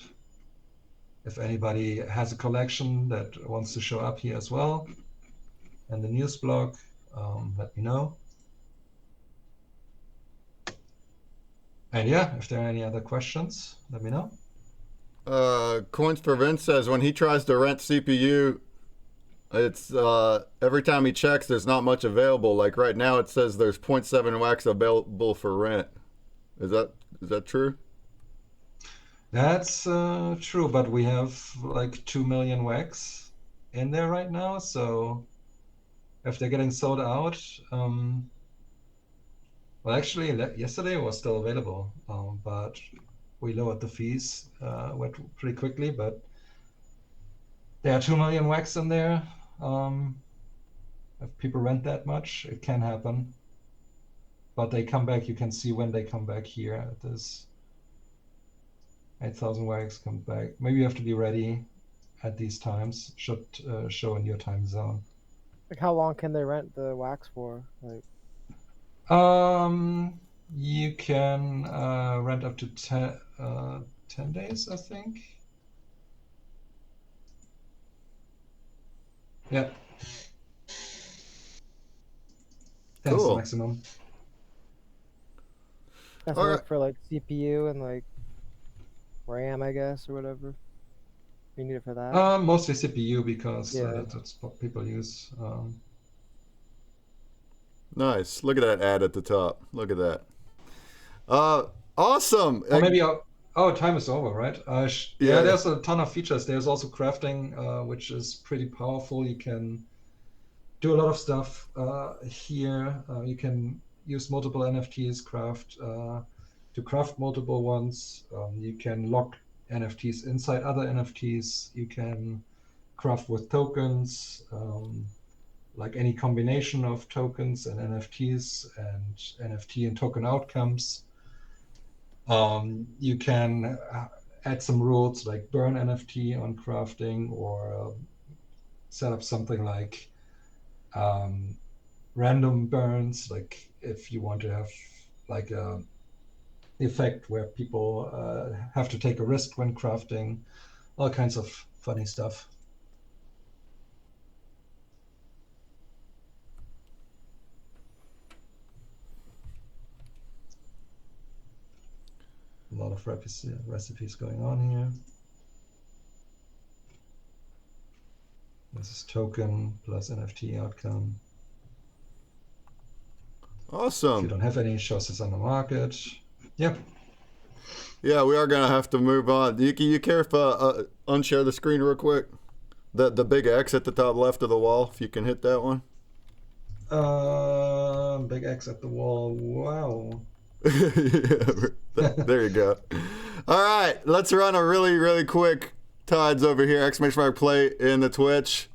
If anybody has a collection that wants to show up here as well in the news blog, let me know. And yeah, if there are any other questions, let me know. Coins for Vince says when he tries to rent CPU, it's every time he checks, there's not much available. Like right now, it says there's 0.7 wax available for rent. Is that true? That's true, but we have like 2 million wax in there right now. So if they're getting sold out, well, actually, yesterday it was still available, but we lowered the fees went pretty quickly. But there are 2 million wax in there. If people rent that much, it can happen. But they come back. You can see when they come back here at this 8,000 wax come back. Maybe you have to be ready at these times. Should show in your time zone. Like how long can they rent the wax for? Like, you can rent up to 10 days, I think. Yeah. That's Cool. the maximum. that's work for like CPU and like RAM, I guess, or whatever. You need it for that. Mostly CPU because Yeah. that's what people use. Nice. Look at that ad at the top. Look at that. Awesome. Or maybe time is over, right? Yeah. There's a ton of features. There's also crafting, which is pretty powerful. You can do a lot of stuff here. You can use multiple NFTs to craft multiple ones. You can lock NFTs inside other NFTs. You can craft with tokens, like any combination of tokens and NFTs and NFT and token outcomes. You can add some rules like burn NFT on crafting, or set up something like random burns, like if you want to have like a effect where people have to take a risk when crafting, all kinds of funny stuff. A lot of recipes going on here. This is token plus NFT outcome. Awesome. If you don't have any, shows this on the market. Yeah. Yeah, we are gonna have to move on. You care if unshare the screen real quick? The big X at the top left of the wall, if you can hit that one. Big X at the wall. Wow. Yeah, there you go. All right, let's run a really quick Tides over here. !play in the Twitch.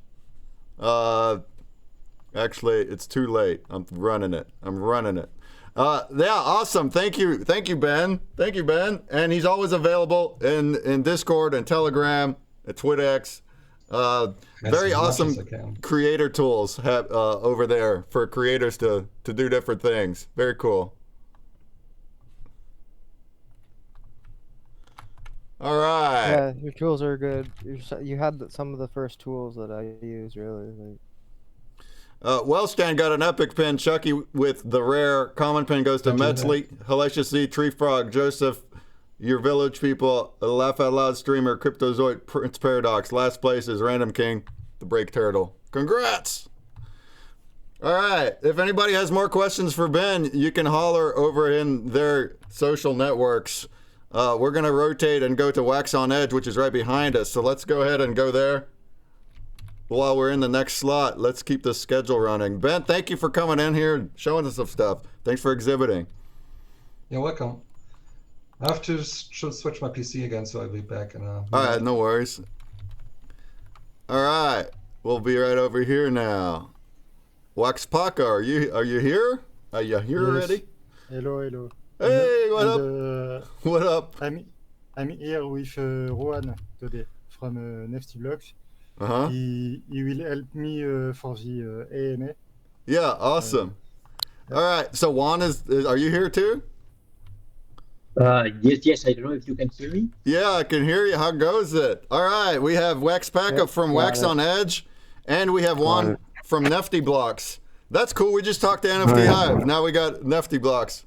Actually, it's too late. I'm running it. Yeah, awesome. Thank you, Ben. Thank you, Ben. And he's always available in Discord and Telegram, at TwitX. Very awesome creator tools over there for creators to do different things. Very cool. All right. Yeah, your tools are good. You had some of the first tools that I used, really. Wellscan got an epic pin. Chucky with the rare common pin goes to Metzley, Hellacious Z, Tree Frog, Joseph, Your Village People, Laugh Out Loud Streamer, Cryptozoid, Prince Paradox. Last place is Random King, the Break Turtle. Congrats! All right. If anybody has more questions for Ben, you can holler over in their social networks. We're going to rotate and go to WaxOnEdge, which is right behind us. So let's go ahead and go there. While we're in the next slot, let's keep the schedule running. Ben, thank you for coming in here and showing us some stuff. Thanks for exhibiting. You're welcome. I have to switch my PC again, so I'll be back in a minute. All right, no worries. All right, we'll be right over here now. Waxpaka, are you here? Are you here already? Hello. Hey, what up? What up? I'm here with Rohan today from NFTOPIA. He will help me for the AMA. Yeah, awesome. All right, so Juan are you here too? Yes. I don't know if you can hear me. Yeah, I can hear you. How goes it? All right, we have Waxpaka from WaxOnEdge, and we have Juan from NFTBloks. That's cool. We just talked to NFThive. Now we got NFTBloks.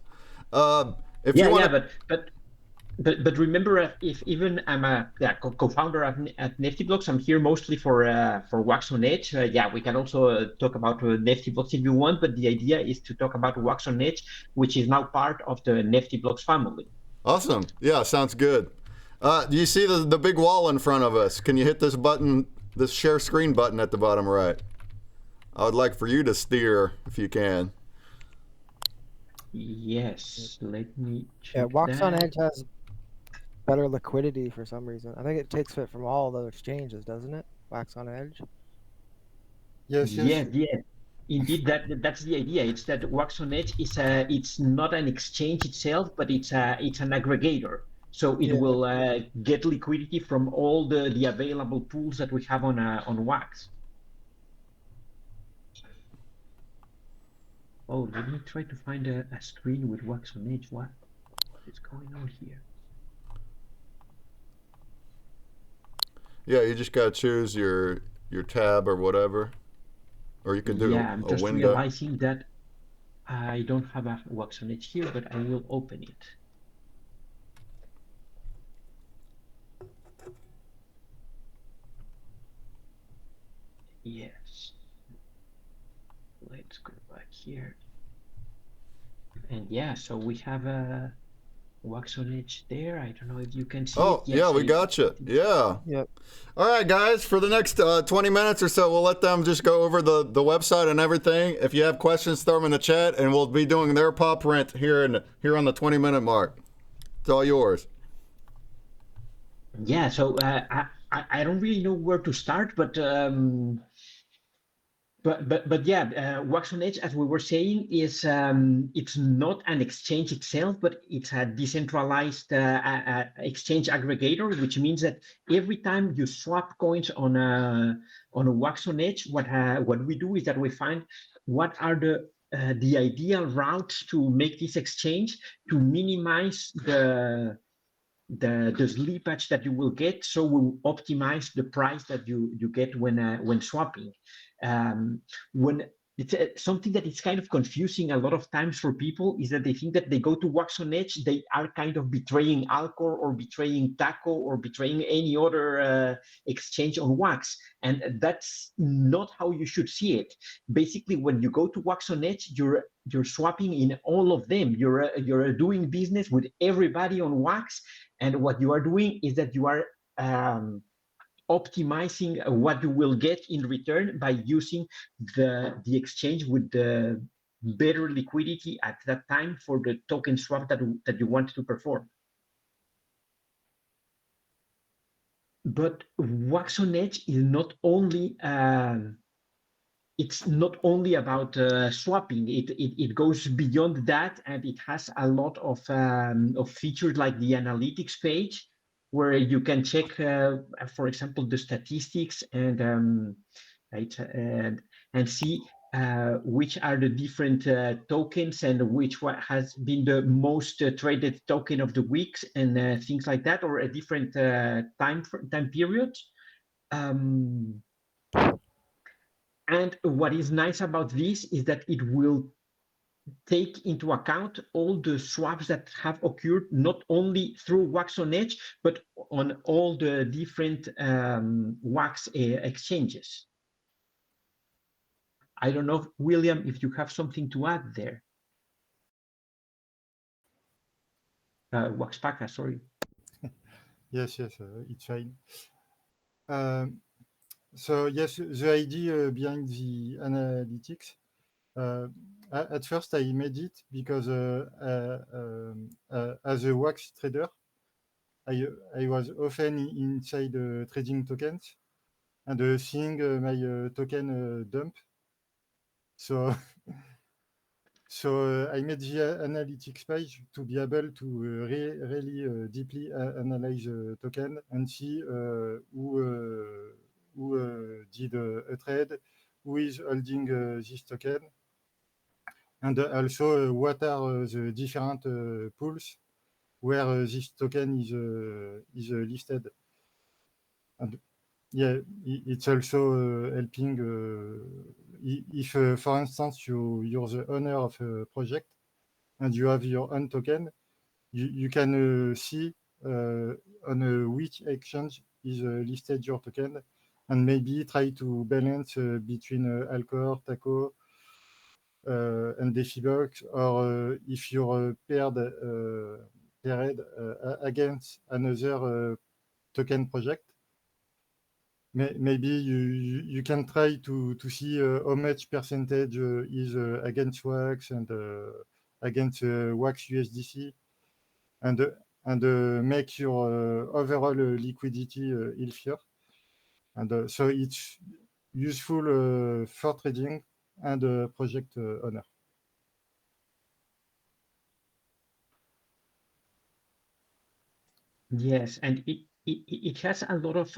But remember, if even I'm a co-founder at NFTBloks, I'm here mostly for WaxOnEdge. We can also talk about NFTBloks if you want, but the idea is to talk about WaxOnEdge, which is now part of the NFTBloks family. Awesome. Yeah, sounds good. Do you see the big wall in front of us? Can you hit this button, this share screen button at the bottom right? I would like for you to steer if you can. Yes, let me check. Yeah, WaxOnEdge has better liquidity for some reason. I think it takes it from all the exchanges, doesn't it? WaxOnEdge. Yes. Indeed, that's the idea. It's that WaxOnEdge it's not an exchange itself, but it's an aggregator. So it will get liquidity from all the available pools that we have on Wax. Oh, let me try to find a screen with WaxOnEdge. What is going on here? Yeah, you just gotta choose your tab or whatever, or you can do I'm a just window. realizing that I don't have a WaxOnEdge here, but I will open it. Yes. Let's go back here. And yeah, so we have a WaxOnEdge there. I don't know if you can see Oh, it. Yes, yeah, we got you. Yeah. Yep. All right, guys, for the next 20 minutes or so, we'll let them just go over the website and everything. If you have questions, throw them in the chat, and we'll be doing their pop print here on the 20-minute mark. It's all yours. Yeah, so I don't really know where to start, but yeah, WaxOnEdge, as we were saying, is it's not an exchange itself, but it's a decentralized exchange aggregator, which means that every time you swap coins on a WaxOnEdge, what we do is that we find what are the ideal routes to make this exchange to minimize the slippage that you will get, so we'll optimize the price that you get when swapping. When it's something that is kind of confusing a lot of times for people is that they think that they go to WaxOnEdge, they are kind of betraying Alcor or betraying Taco or betraying any other exchange on Wax, and that's not how you should see it. Basically, when you go to WaxOnEdge, you're swapping in all of them. You're doing business with everybody on Wax, and what you are doing is that you are optimizing what you will get in return by using the exchange with the better liquidity at that time for the token swap that you want to perform. But WaxOnEdge is not only it's not only about swapping. It goes beyond that, and it has a lot of features like the analytics page, where you can check, for example, the statistics and see which are the different tokens and which one has been the most traded token of the weeks and things like that, or a different time period. And what is nice about this is that it will take into account all the swaps that have occurred, not only through WaxOnEdge, but on all the different Wax exchanges. I don't know, William, if you have something to add there. Waxpaca, sorry. Yes, it's fine. So yes, the idea behind the analytics. At first, I made it because as a Wax trader, I was often inside trading tokens and seeing my token dump. So I made the analytics page to be able to really deeply analyze the token and see who did a trade, who is holding this token, and also what are the different pools where this token is listed. And yeah, it's also helping if, for instance, you're the owner of a project and you have your own token, you can see on which exchange is listed your token, and maybe try to balance between Alcor, Taco, and NFThive, or if you're paired against another token project. Maybe you can try to see how much percentage is against Wax and against Wax USDC, and make your overall liquidity healthier. And so it's useful for trading and project owner. Yes, and it has a lot of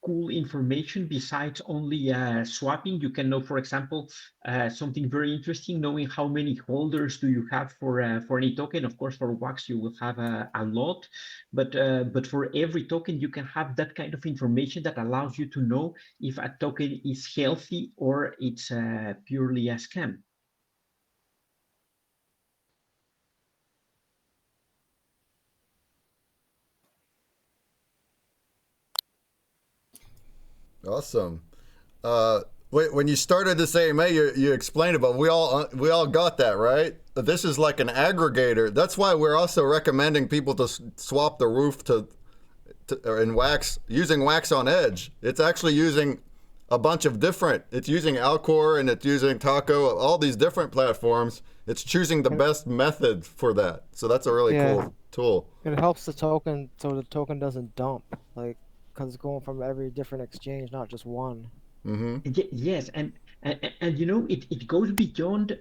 cool information besides only swapping. You can know, for example, something very interesting, knowing how many holders do you have for any token. Of course, for Wax you will have a lot, but for every token you can have that kind of information that allows you to know if a token is healthy or it's purely a scam. Awesome. Wait, when you started this AMA, you explained it, but we all got that, right? this is like an aggregator. That's why we're also recommending people to swap the roof to in Wax using WaxOnEdge. It's actually using a bunch of different. It's using Alcor and it's using Taco, all these different platforms. It's choosing the best method for that. So that's a really cool tool. It helps the token so the token doesn't dump, like, because it's going from every different exchange, not just one. Yes, and you know, it goes beyond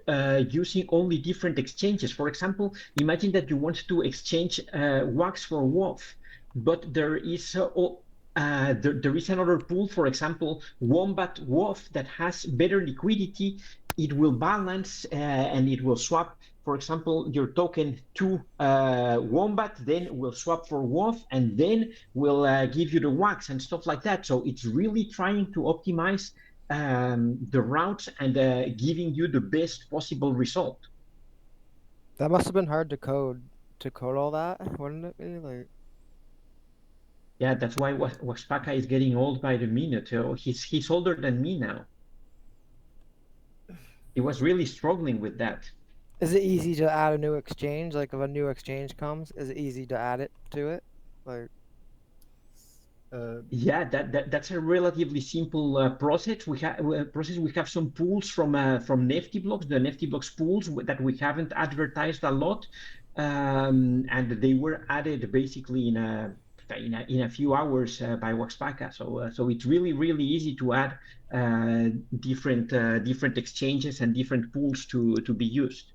using only different exchanges. For example, imagine that you want to exchange Wax for WUFF, but there is there is another pool, for example, Wombat WUFF, that has better liquidity. It will balance and it will swap, for example, your token to Wombat, then will swap for WUFF, and then will give you the Wax and stuff like that. So it's really trying to optimize the routes and giving you the best possible result. That must have been hard to code all that, wouldn't it be? Like, yeah, that's why Waxpaka is getting old by the minute. He's older than me now. He was really struggling with that. is it easy to add a new exchange? Like, if a new exchange comes, is it easy to add it to it? Like, yeah, that's a relatively simple process. We have some pools from NFTBloks, the NFTBloks pools that we haven't advertised a lot, and they were added basically in a few hours by Waxpaka. So it's really easy to add different exchanges and different pools to be used.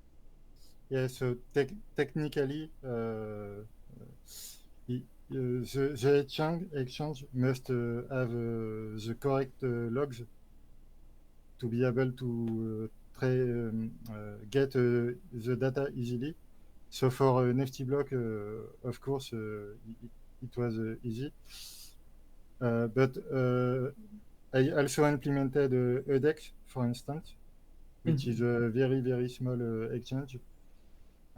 Yeah, so technically, the exchange must have the correct logs to be able to get the data easily. So for NFTBlok, of course, it was easy. But I also implemented a DEX, for instance, which is a very small exchange.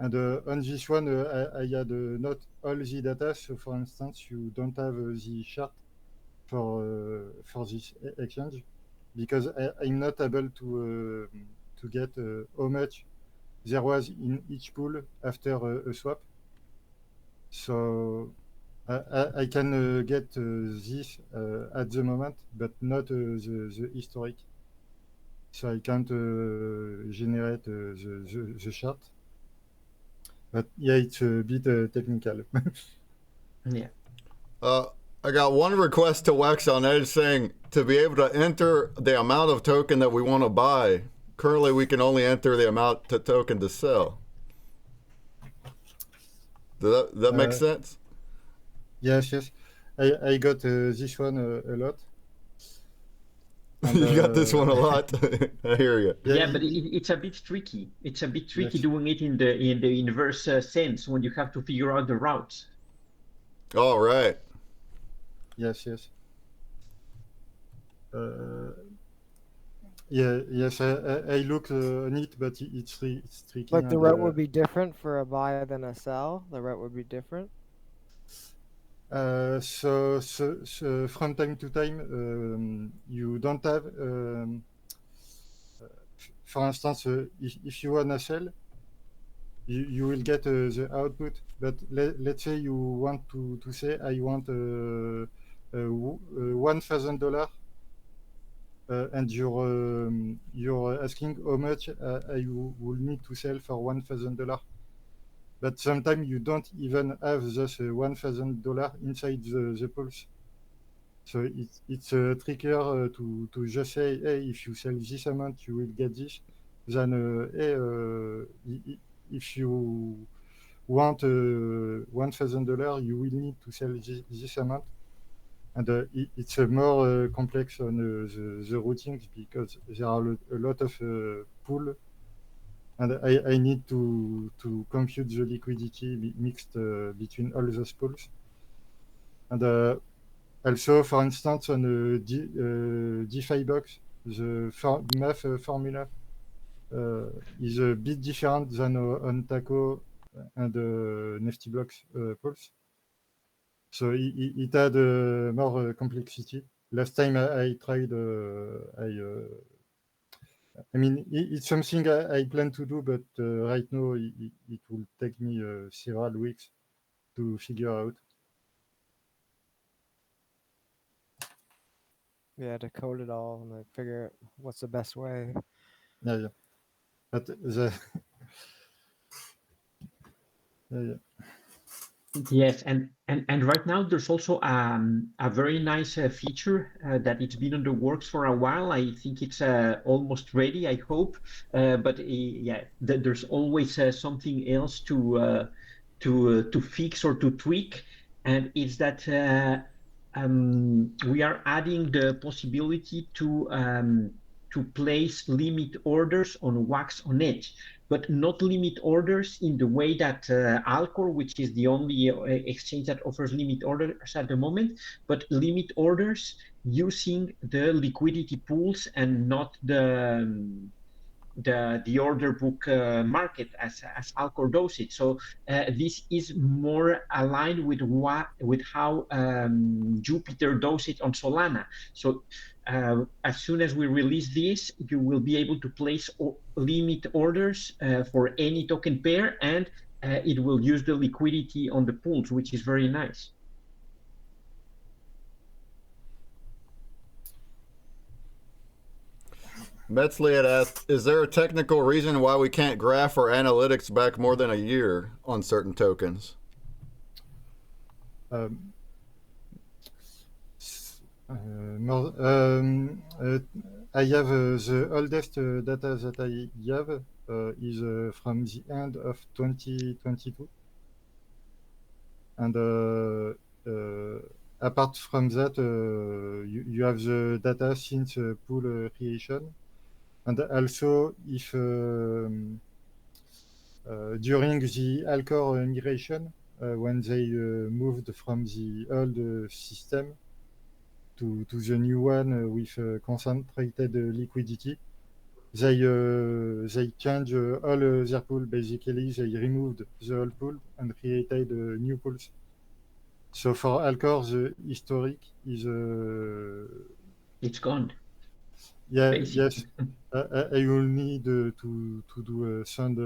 And on this one, I had not all the data. So, for instance, you don't have the chart for this exchange because I'm not able to get how much there was in each pool after a swap. So I can get this at the moment, but not the historic. So I can't generate the chart. But yeah, it's a bit technical. Yeah. I got one request to WaxOnEdge saying to be able to enter the amount of token that we want to buy. Currently, we can only enter the amount of token to sell. Does that make sense? Yes. I got this one a lot. And, you got this one a lot. I hear you. Yeah, but it's a bit tricky. It's a bit tricky doing it in the inverse sense when you have to figure out the routes. All right. Yes. Yes. I look on it, but it's tricky. Like, the route would be different for a buy than a sell. The route would be different. So from time to time, you don't have, for instance, if you want to sell, you will get the output. But let's say you want to say, I want $1,000, and you're asking how much I will need to sell for $1,000. But sometimes you don't even have this $1,000 inside the pools. So it's trickier to just say, hey, if you sell this amount, you will get this. Then, if you want $1,000, you will need to sell this amount. And it's more complex on the routings because there are a lot of pools. And I need to compute the liquidity mixed between all those pools. And also, for instance, on a DeFi box, the math formula is a bit different than on Taco and NFTBloks pools. So it had more complexity. Last time I tried, I mean, it's something I plan to do, but right now it will take me several weeks to figure out. Yeah, to code it all and like figure out what's the best way. Yeah. But the yeah. Yes, and right now there's also a very nice feature that it's been in the works for a while. I think it's almost ready, I hope. But yeah, there's always something else to fix or to tweak, and it's that we are adding the possibility to place limit orders on WaxOnEdge, but not limit orders in the way that Alcor, which is the only exchange that offers limit orders at the moment, but limit orders using the liquidity pools and not the order book market as Alcor does it. So this is more aligned with how Jupiter does it on Solana. So as soon as we release this, you will be able to place limit orders for any token pair, and it will use the liquidity on the pools, which is very nice. Metzley had asked, is there a technical reason why we can't graph our analytics back more than a year on certain tokens? I have the oldest data that I have is from the end of 2022. And apart from that, you have the data since pool creation. And also, if during the Alcor migration, when they moved from the old system to the new one with concentrated liquidity, they changed all their pool. Basically, they removed the old pool and created new pools. So for Alcor, the historic is it's gone. Yeah, basically. yes. I will need to do some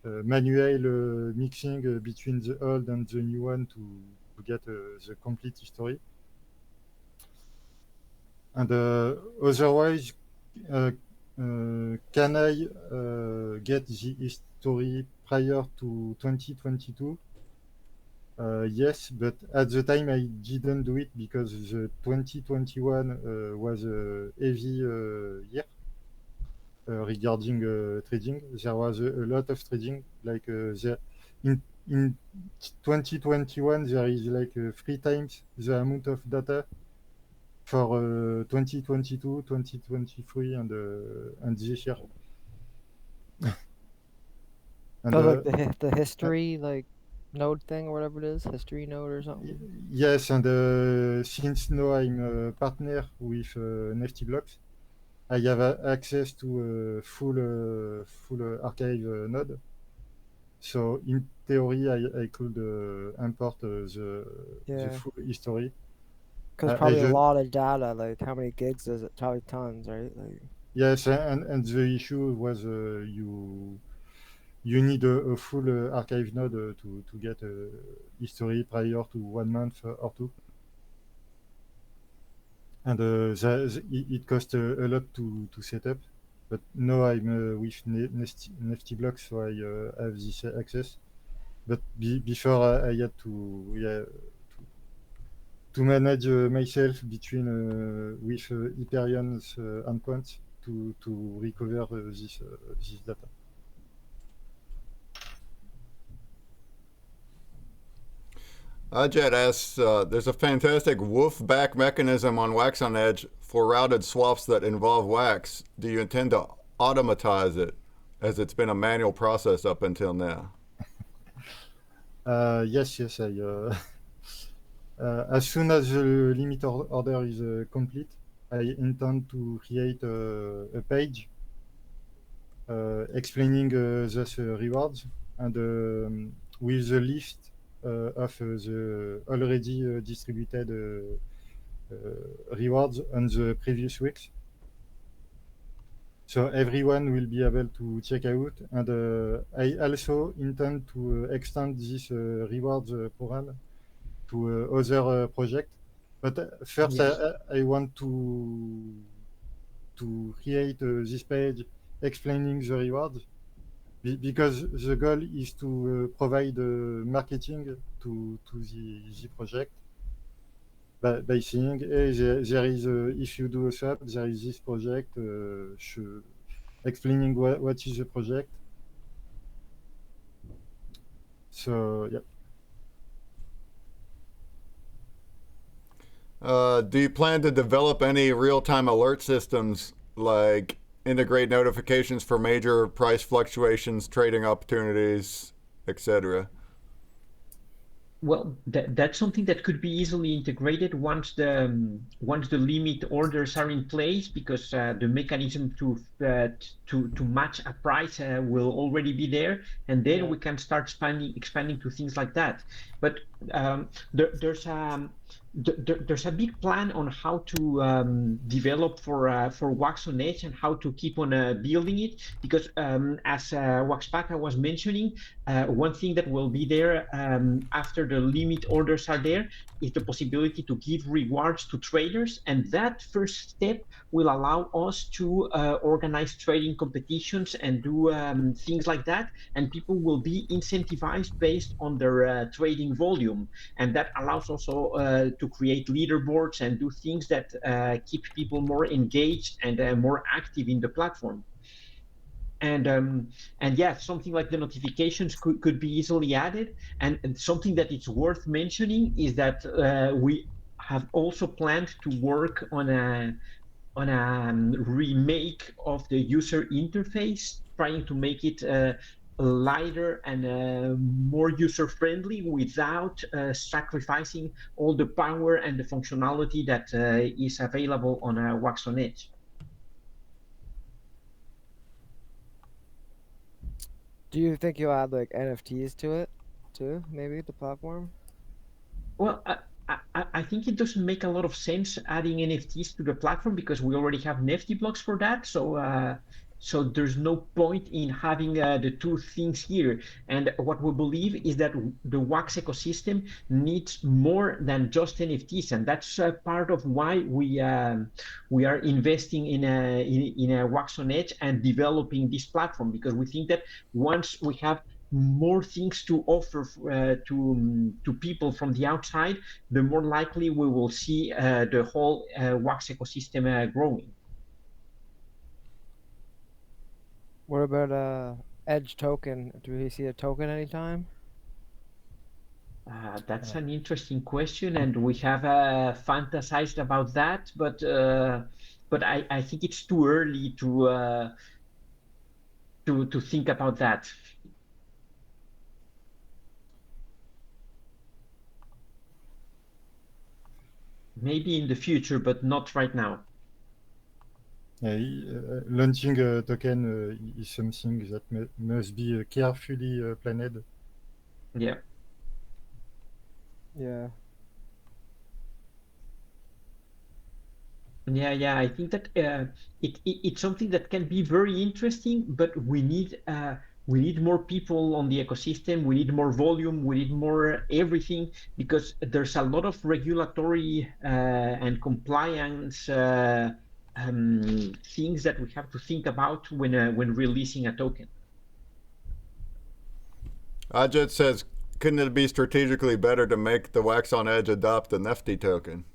manual mixing between the old and the new one to get the complete history. And otherwise, can I get the history prior to 2022? Yes, but at the time I didn't do it because the 2021 was a heavy year regarding trading. There was a lot of trading. Like in 2021, there is like 3 times the amount of data for 2022, 2023, and this year. And, so like the history like node thing or whatever it is, history node or something. Yes, and since now I'm a partner with NFTOPIA, I have access to a full archive node. So in theory, I could import the full history. Because probably a lot of data, like how many gigs is it? Probably tons, right? Like. Yes, and the issue was you need a full archive node to get history prior to 1 month or 2. And it costs a lot to set up. But now I'm with NFTBlock, so I have this access. But before I had to manage myself between with Hyperion's endpoints to recover this data. Ajat asks, there's a fantastic WUFF back mechanism on WaxOnEdge for routed swaps that involve Wax. Do you intend to automatize it, as it's been a manual process up until now? Yes. As soon as the limit order is complete, I intend to create a page explaining those rewards and with the list of the already distributed rewards on the previous weeks. so everyone will be able to check out. And I also intend to extend this rewards program to other projects. But first, Yes. I want to create this page explaining the rewards, because the goal is to provide marketing to the project by saying, hey, there is if you do a swap, there is this project, explaining what is the project. So yeah. Do you plan to develop any real-time alert systems, like integrate notifications for major price fluctuations, trading opportunities, etc.? Well, that's something that could be easily integrated once the limit orders are in place, because the mechanism to match a price will already be there, and then we can start expanding to things like that. But there's a big plan on how to develop for WaxOnEdge and how to keep on building it, because as Waxpaka was mentioning, one thing that will be there after the limit orders are there is the possibility to give rewards to traders, and that first step will allow us to organize trading competitions and do things like that, and people will be incentivized based on their trading volume, and that allows also to create leaderboards and do things that keep people more engaged and more active in the platform. And yeah, something like the notifications could be easily added. And something that is worth mentioning is that we have also planned to work on a remake of the user interface, trying to make it lighter and more user-friendly without sacrificing all the power and the functionality that is available on WaxOnEdge. Do you think you'll add like NFTs to it too? Maybe the platform. Well, I think it doesn't make a lot of sense adding NFTs to the platform, because we already have NFTblocks for that. So there's no point in having the two things here. And what we believe is that the Wax ecosystem needs more than just NFTs, and that's part of why we are investing in a WaxOnEdge and developing this platform, because we think that once we have more things to offer to people from the outside, the more likely we will see the whole Wax ecosystem growing. What about Edge token? Do we see a token anytime? That's an interesting question, and we have fantasized about that, but I think it's too early to think about that. Maybe in the future, but not right now. Launching a token is something that must be carefully planned. Yeah. Yeah. Yeah. I think that it's something that can be very interesting, but we need more people on the ecosystem. We need more volume. We need more everything, because there's a lot of regulatory and compliance things that we have to think about when releasing a token. Ajit says, couldn't it be strategically better to make the WaxOnEdge adopt the NFT token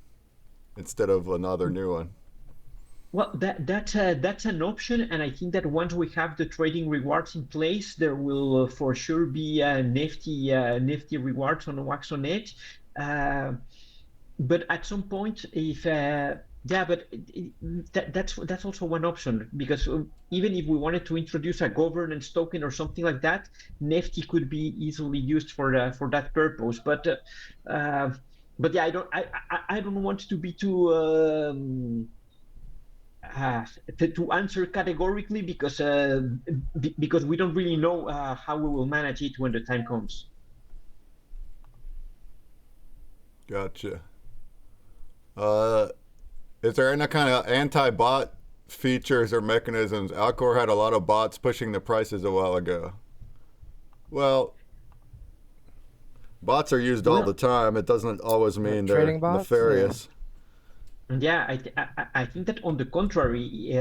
instead of another new one? Well, that's an option, and I think that once we have the trading rewards in place, there will for sure be nifty rewards on WaxOnEdge. But at some point, if that's also one option, because even if we wanted to introduce a governance token or something like that, Nifty could be easily used for that purpose. But yeah, I don't want to be too to answer categorically, because we don't really know how we will manage it when the time comes. Gotcha. Is there any kind of anti-bot features or mechanisms. Alcor had a lot of bots pushing the prices a while ago. Well, bots are used all the time. It doesn't always mean they're trading bots? nefarious. Yeah, I think that on the contrary,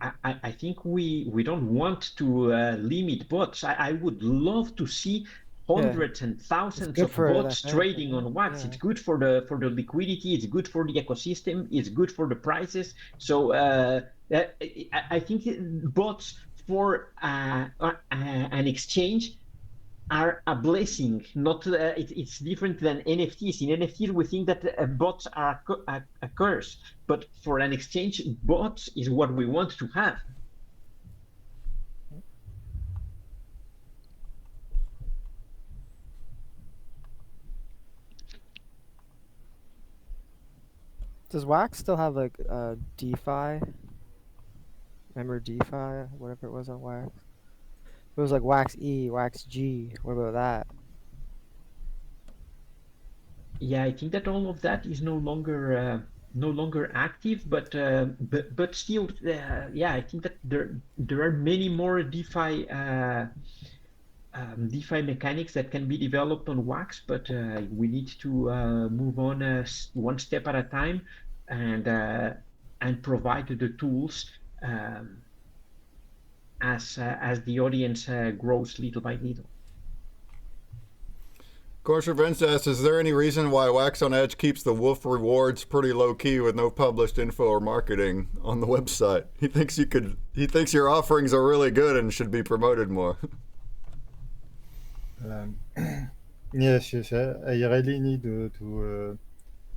I think we don't want to limit bots. I would love to see hundreds and thousands of bots trading on Wax. Yeah. It's good for the liquidity. It's good for the ecosystem. It's good for the prices. So I think bots for an exchange are a blessing. Not it's different than NFTs. In NFTs, we think that bots are a curse, but for an exchange, bots is what we want to have. Does Wax still have like DeFi? Remember DeFi, whatever it was on Wax? It was like Wax E, Wax G. What about that? Yeah, I think that all of that is no longer active, but still, yeah, I think that there are many more DeFi DeFi mechanics that can be developed on Wax, but we need to move on one step at a time and provide the tools as the audience grows little by little. Courser Vince asks, is there any reason why WaxOnEdge keeps the WUFF rewards pretty low key with no published info or marketing on the website? He thinks your offerings are really good and should be promoted more. Yes, I really need to.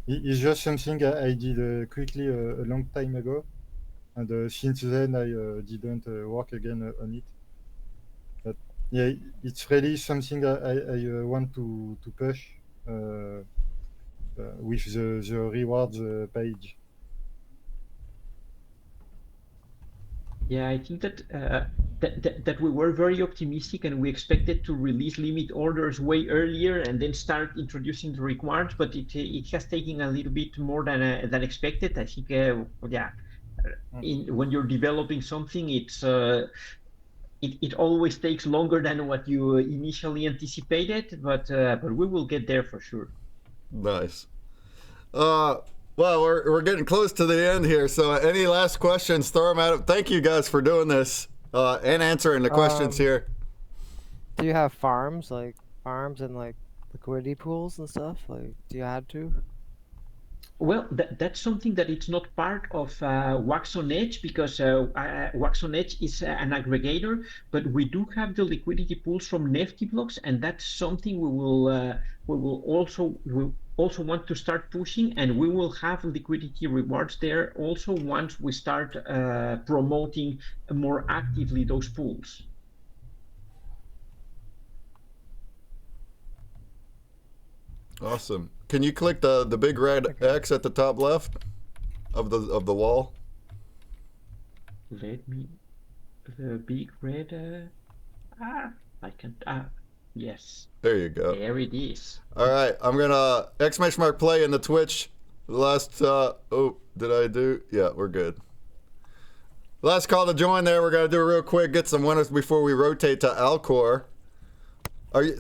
It's just something I did quickly a long time ago, and since then I didn't work again on it. But yeah, it's really something I want to push with the rewards page. Yeah, I think that we were very optimistic and we expected to release limit orders way earlier and then start introducing the rewards, but it has taken a little bit more than expected. I think, yeah, when you're developing something, it always takes longer than what you initially anticipated, but we will get there for sure. Nice. Well, we're getting close to the end here, so any last questions, throw them at him. Thank you guys for doing this and answering the questions here. Do you have farms and like liquidity pools and stuff? Like, do you have to? Well, that's something that it's not part of WaxOnEdge because WaxOnEdge is an aggregator, but we do have the liquidity pools from NFTBlocks, and that's something we will also want to start pushing, and we will have liquidity rewards there also once we start promoting more actively those pools. Awesome. Can you click the big red X at the top left of the wall? Let me the big red I can yes. There you go. There it is. All right, I'm gonna ! play in the Twitch. Last oh, did I do? Yeah, we're good. Last call to join there. We're gonna do it real quick, get some winners before we rotate to Alcor.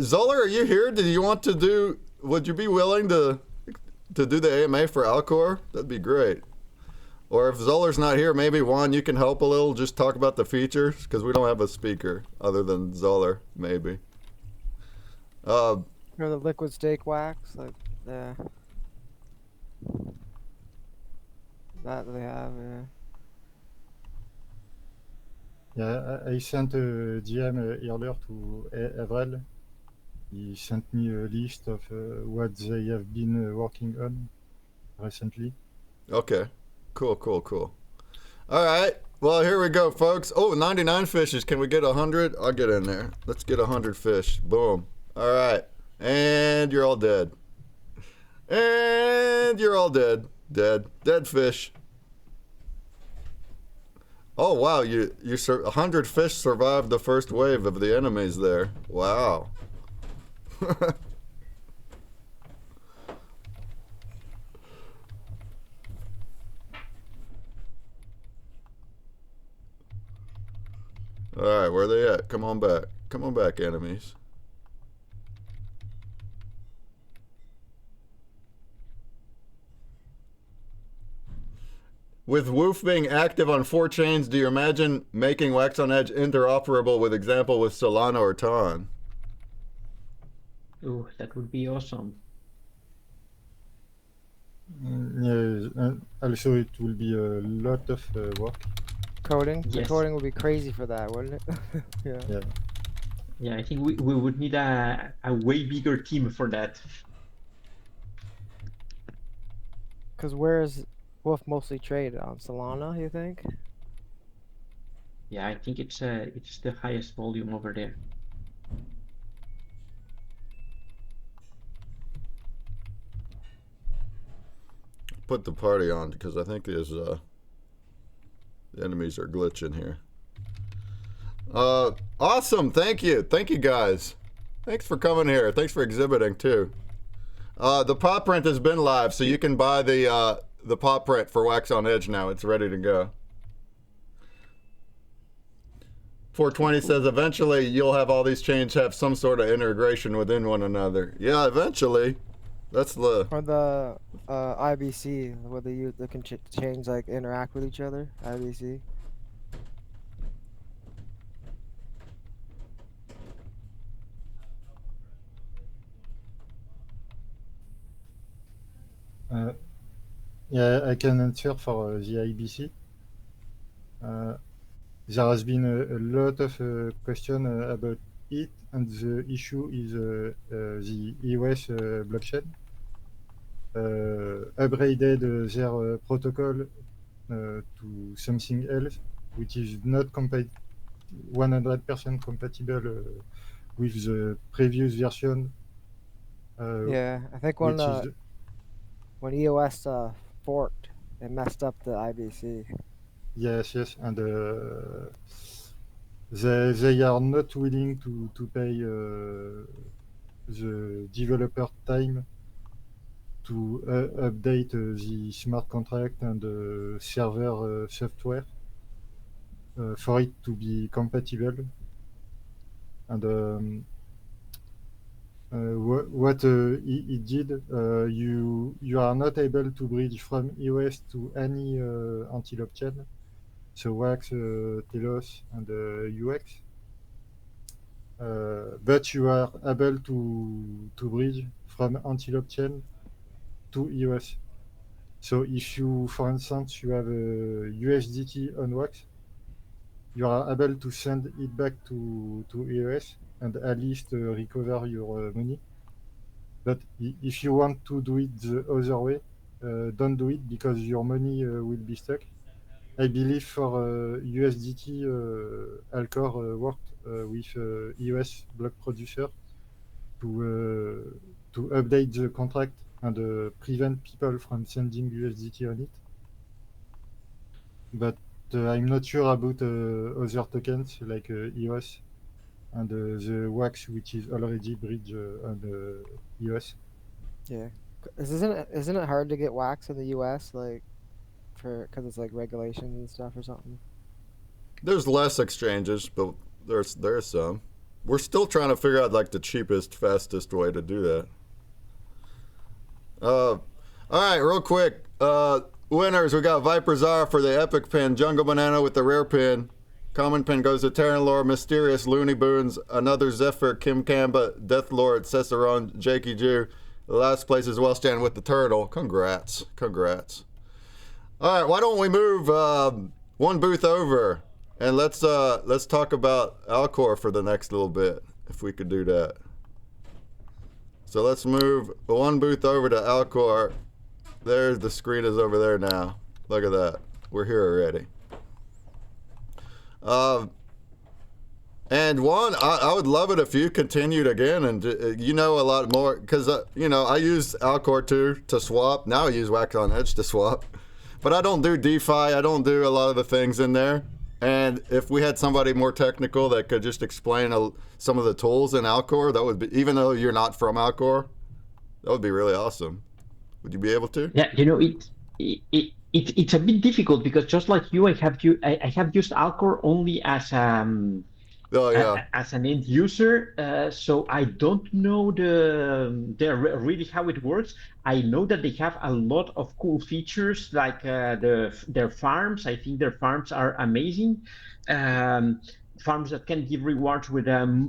Zoller, are you here? Did you want to do? Would you be willing to do the AMA for Alcor? That'd be great. Or if Zoller's not here, maybe Juan, you can help a little. Just talk about the features because we don't have a speaker other than Zoller, maybe. Or the liquid stake wax, like that they have. Yeah, I sent a DM earlier to Avril. He sent me a list of what they have been working on recently. Okay, cool. All right, well, here we go, folks. Oh, 99 fishes. Can we get 100? I'll get in there. Let's get 100 fish. Boom. All right, and you're all dead. And you're all dead. Dead fish. Oh, wow, 100 fish survived the first wave of the enemies there. Wow. All right, where are they at? Come on back. Come on back, enemies. With WUFF being active on 4 chains, do you imagine making WaxOnEdge interoperable with example with Solana or Ton? Oh, that would be awesome. Yeah, also it will be a lot of work. Coding? The Yes. coding would be crazy for that, wouldn't it? Yeah. Yeah. Yeah, I think we would need a way bigger team for that. Because where's Wolf mostly traded on Solana, you think? Yeah, I think it's the highest volume over there. Put the party on because I think there's the enemies are glitching here. Awesome, thank you guys. Thanks for coming here. Thanks for exhibiting too. The pop print has been live, so you can buy the pop print for WaxOnEdge now. It's ready to go. 420 says eventually you'll have all these chains have some sort of integration within one another. Yeah, eventually. That's the. Or the IBC, where they can chains like interact with each other. IBC. Yeah, I can answer for the IBC. There has been a lot of question about it, and the issue is the EOS blockchain upgraded their protocol to something else, which is not 100% compatible with the previous version. Yeah, I think when EOS forked, it messed up the IBC. Yes, and they are not willing to pay the developer time to update the smart contract and server software for it to be compatible. And what it did, you are not able to bridge from EOS to any anti-lock chain. So Wax, Telos, and UX. But you are able to bridge from anti-lock chain to EOS. So if you, for instance, you have a USDT on Wax, you are able to send it back to EOS and at least recover your money. But if you want to do it the other way, don't do it because your money will be stuck. I believe for USDT, Alcor worked with EOS block producer to update the contract and prevent people from sending USDT on it. But I'm not sure about other tokens like EOS and the Wax, which is already bridged on EOS. Yeah, isn't it hard to get Wax in the US, like, because it's like regulations and stuff or something? There's less exchanges, but there's some. We're still trying to figure out like the cheapest, fastest way to do that. All right, real quick. Winners, we got Viper Zara for the epic pin, Jungle Banana with the rare pin. Common pin goes to Terran Lore, Mysterious, Looney Boons, Another Zephyr, Kim Kamba, Death Lord, Cicerone, Jakey Jew. The last place is Wellstand with the turtle. Congrats. All right, why don't we move one booth over and let's talk about Alcor for the next little bit, if we could do that. So let's move one booth over to Alcor. There's the screen is over there now. Look at that. We're here already. And one, I would love it if you continued again and you know a lot more, because you know, I use Alcor 2 to swap. Now I use WaxOnEdge to swap. But I don't do DeFi. I don't do a lot of the things in there. And if we had somebody more technical that could just explain some of the tools in Alcor, that would be, even though you're not from Alcor, that would be really awesome. Would you be able to? Yeah, you know, It's a bit difficult because just like you, I have used Alcor only as Oh yeah. as an end user, so I don't know really how it works. I know that they have a lot of cool features like their farms. I think their farms are amazing. Farms that can give rewards with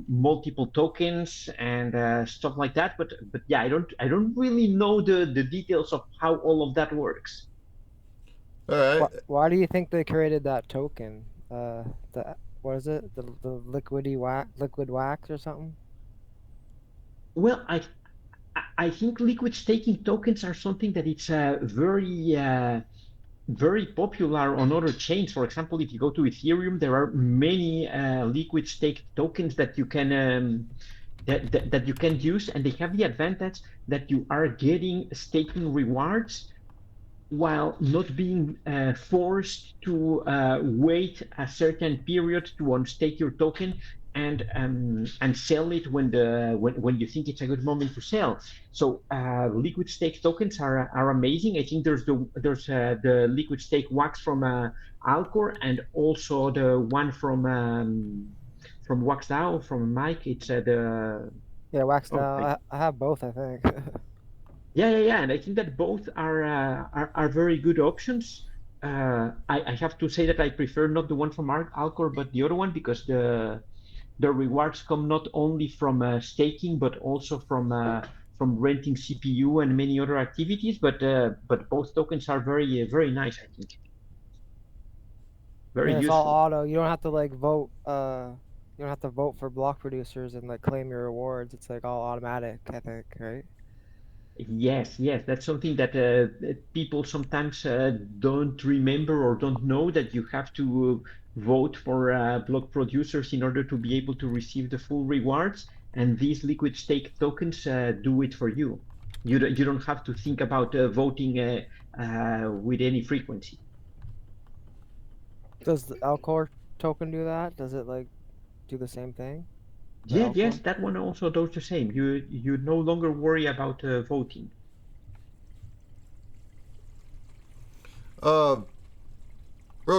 multiple tokens and stuff like that. But yeah, I don't really know the details of how all of that works. All right. Why do you think they created that token? The what is it? The liquid wax or something? Well, I think liquid staking tokens are something that it's very popular on other chains. For example, if you go to Ethereum, there are many liquid stake tokens that you can that you can use, and they have the advantage that you are getting staking rewards while not being forced to wait a certain period to unstake your token and sell it when you think it's a good moment to sell. So liquid stake tokens are amazing. I think there's the liquid stake wax from Alcor, and also the one from WaxDAO from Mike. It's the WaxDAO. I have both, I think. Yeah, and I think that both are very good options. I have to say that I prefer not the one from Alcor, but the other one, because the rewards come not only from staking, but also from renting CPU and many other activities. But both tokens are very nice, I think. Very it's useful. all auto. You don't have to like vote. You don't have to vote for block producers and like claim your rewards. It's like all automatic, I think, right? Yes, that's something that people sometimes don't remember or don't know, that you have to vote for block producers in order to be able to receive the full rewards. And these liquid stake tokens do it for you. You don't have to think about voting with any frequency. Does the Alcor token do that? Does it like do the same thing? Yes, that one also does the same. You no longer worry about voting. Real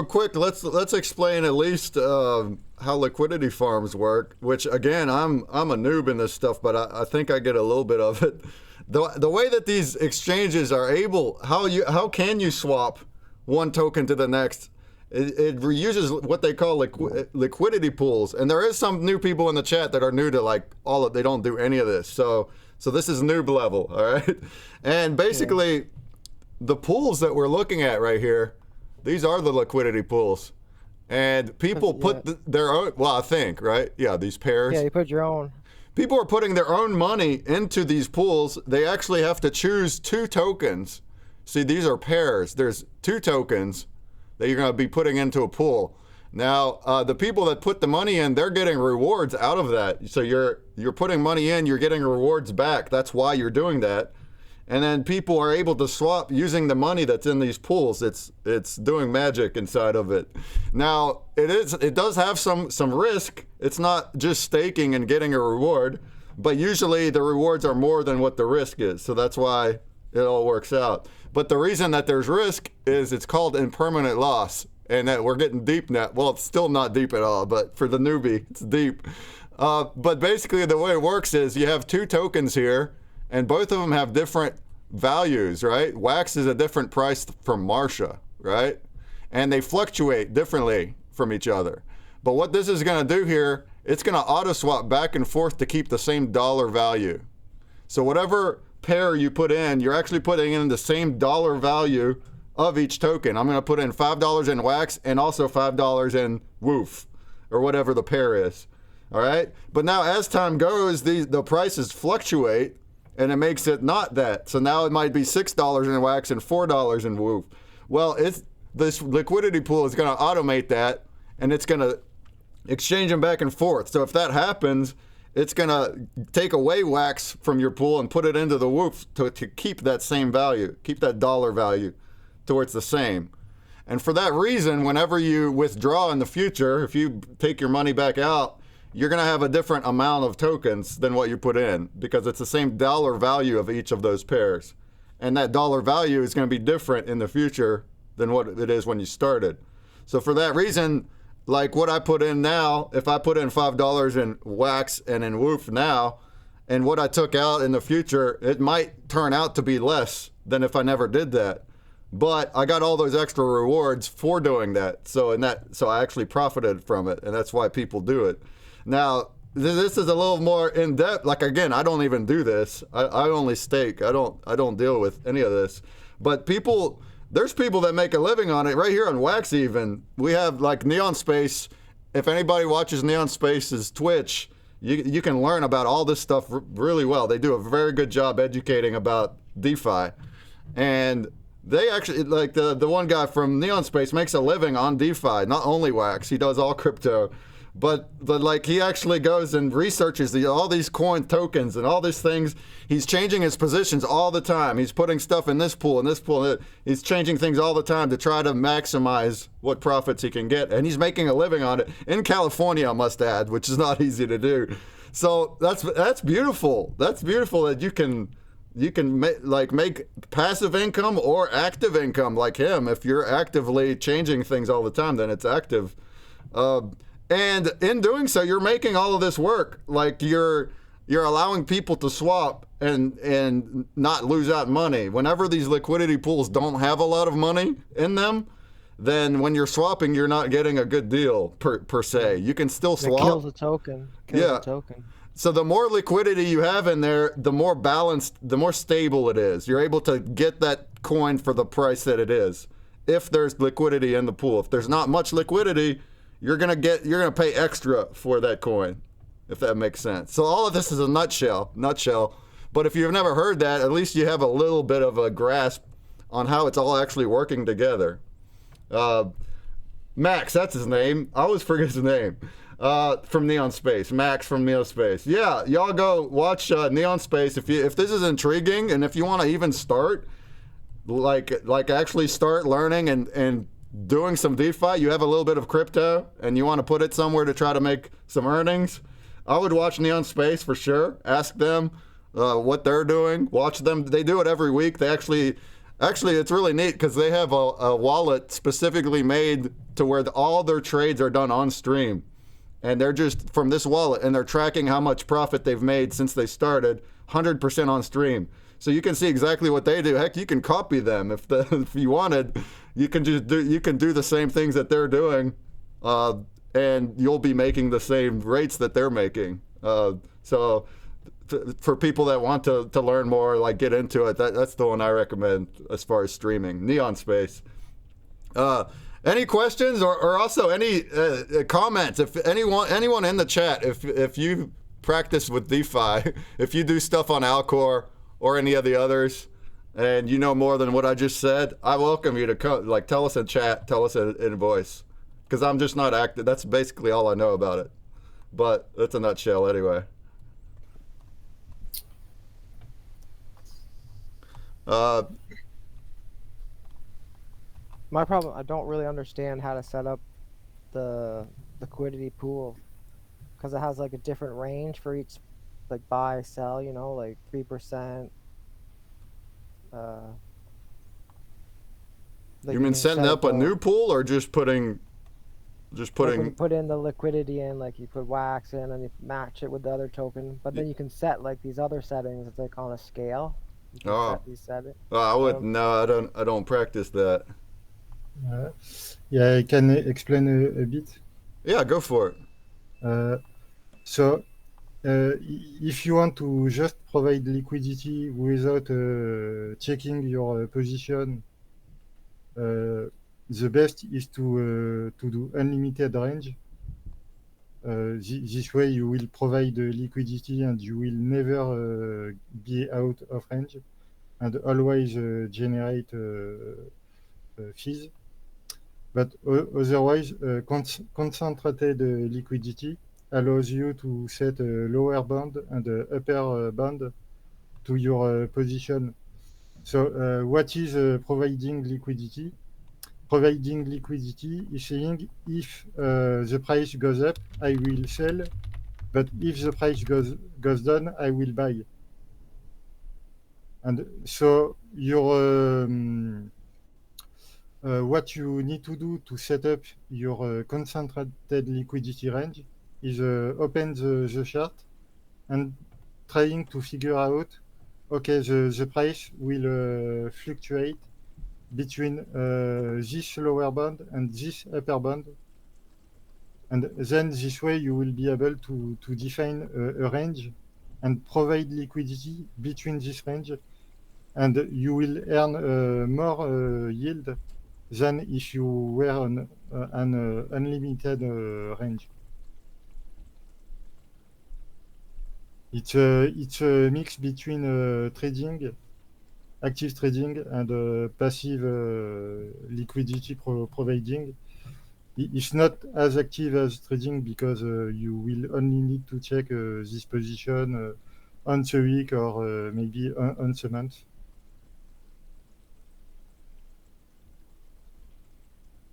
quick, let's explain at least how liquidity farms work. Which again, I'm a noob in this stuff, but I think I get a little bit of it. The way that these exchanges are able, how can you swap one token to the next? It uses what they call liquidity pools, and there is some new people in the chat that are new to like they don't do any of this. So this is noob level, all right? And basically, the pools that we're looking at right here, these are the liquidity pools, and people put their own. Well, I think, right? Yeah, these pairs. Yeah, you put your own. People are putting their own money into these pools. They actually have to choose 2 tokens. See, these are pairs. There's 2 tokens that you're going to be putting into a pool. Now, the people that put the money in, they're getting rewards out of that. So you're putting money in, you're getting rewards back. That's why you're doing that. And then people are able to swap using the money that's in these pools. It's doing magic inside of it. Now, it does have some risk. It's not just staking and getting a reward, but usually the rewards are more than what the risk is. So that's why it all works out. But the reason that there's risk is it's called impermanent loss, and that we're getting deep now. Well, it's still not deep at all, but for the newbie, it's deep. But basically the way it works is you have 2 tokens here, and both of them have different values, right? Wax is a different price from Marsha, right? And they fluctuate differently from each other. But what this is going to do here, it's going to auto swap back and forth to keep the same dollar value. So whatever pair you put in, you're actually putting in the same dollar value of each token. I'm going to put in $5 in Wax and also $5 in WUFF, or whatever the pair is. All right? But now as time goes, the prices fluctuate, and it makes it not that. So now it might be $6 in Wax and $4 in WUFF. Well, this liquidity pool is going to automate that, and it's going to exchange them back and forth. So if that happens, it's going to take away Wax from your pool and put it into the WUFF to keep that same value, keep that dollar value towards the same. And for that reason, whenever you withdraw in the future, if you take your money back out, you're going to have a different amount of tokens than what you put in, because it's the same dollar value of each of those pairs. And that dollar value is going to be different in the future than what it is when you started. So for that reason, like what I put in now, if I put in $5 in Wax and in WUFF now, and what I took out in the future, it might turn out to be less than if I never did that. But I got all those extra rewards for doing that. So I actually profited from it, and that's why people do it. Now, this is a little more in depth. Like again, I don't even do this. I only stake. I don't deal with any of this. But there's people that make a living on it right here on Wax. Even we have like Neon Space. If anybody watches Neon Space's Twitch, you can learn about all this stuff really well. They do a very good job educating about DeFi, and they actually, like the one guy from Neon Space makes a living on DeFi, not only Wax. He does all crypto, but like he actually goes and researches all these coin tokens and all these things. He's changing his positions all the time. He's putting stuff in this pool and this pool. He's changing things all the time to try to maximize what profits he can get, and he's making a living on it in California, I must add, which is not easy to do. So that's beautiful. That's beautiful that you can make passive income or active income like him. If you're actively changing things all the time, then it's active. And in doing so, you're making all of this work. Like you're allowing people to swap and not lose out money. Whenever these liquidity pools don't have a lot of money in them, then when you're swapping, you're not getting a good deal per se. You can still swap. It kills the token. The token. So the more liquidity you have in there, the more balanced, the more stable it is. You're able to get that coin for the price that it is. If there's liquidity in the pool. If there's not much liquidity, you're gonna pay extra for that coin, if that makes sense. So all of this is a nutshell. But if you've never heard that, at least you have a little bit of a grasp on how it's all actually working together. Max, that's his name. I always forget his name. From Neon Space, Max from Neon Space. Yeah, y'all go watch Neon Space if this is intriguing, and if you want to even start, like actually start learning and doing some DeFi. You have a little bit of crypto, and you want to put it somewhere to try to make some earnings. I would watch Neon Space for sure. Ask them what they're doing. Watch them. They do it every week. They actually, it's really neat because they have a wallet specifically made to where all their trades are done on stream. And they're just from this wallet, and they're tracking how much profit they've made since they started, 100% on stream. So you can see exactly what they do. Heck, you can copy them if you wanted. You can do the same things that they're doing, and you'll be making the same rates that they're making. So for people that want to learn more, like get into it, that's the one I recommend as far as streaming. Neon Space. Any questions or also any comments? If anyone in the chat, if you practice with DeFi, if you do stuff on Alcor or any of the others, and you know more than what I just said, I welcome you to come. Like tell us in chat, tell us in voice, because I'm just not active. That's basically all I know about it. But that's a nutshell anyway. My problem, I don't really understand how to set up the liquidity pool, because it has like a different range for each, like buy, sell, you know, like 3%. Like you mean setting up a new pool or just putting? Like when you put in the liquidity in, like you put Wax in and you match it with the other token, but then you can set like these other settings. It's like on a scale. You can set these settings. I wouldn't. No, I don't practice that. Yeah, I can explain a bit. Yeah, go for it. So, if you want to just provide liquidity without checking your position, the best is to do unlimited range. This way you will provide liquidity and you will never be out of range and always generate fees. But otherwise, concentrated liquidity allows you to set a lower bound and an upper bound to your position. So what is providing liquidity? Providing liquidity is saying if the price goes up, I will sell, but if the price goes down, I will buy. And so your what you need to do to set up your concentrated liquidity range is open the chart and trying to figure out, okay, the price will fluctuate between this lower band and this upper band. And then this way you will be able to define a range and provide liquidity between this range, and you will earn more yield than if you were on an unlimited range. It's a mix between trading, active trading, and passive liquidity providing. It's not as active as trading because you will only need to check this position once a week or maybe once a month.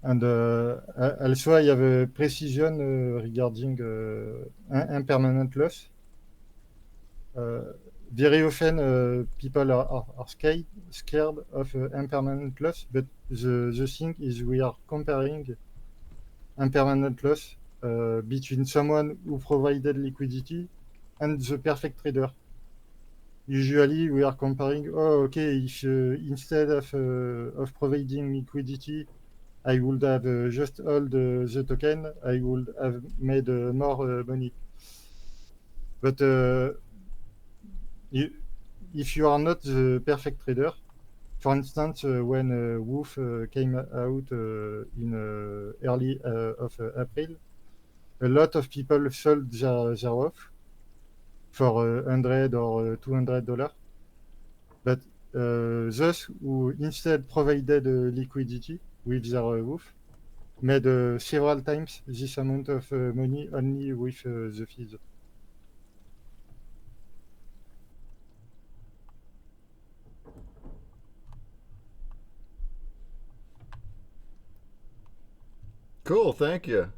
And also I have a precision regarding impermanent loss. Very often people are scared of impermanent loss, but the thing is we are comparing impermanent loss between someone who provided liquidity and the perfect trader. Usually we are comparing, oh, okay, if instead of providing liquidity, I would have just held the token, I would have made more money. But if you are not the perfect trader, for instance, when WUFF came out in early of April, a lot of people sold their WUFF for $100 or $200. But those who instead provided liquidity with their WUFF made several times this amount of money only with the fees. Cool, thank you.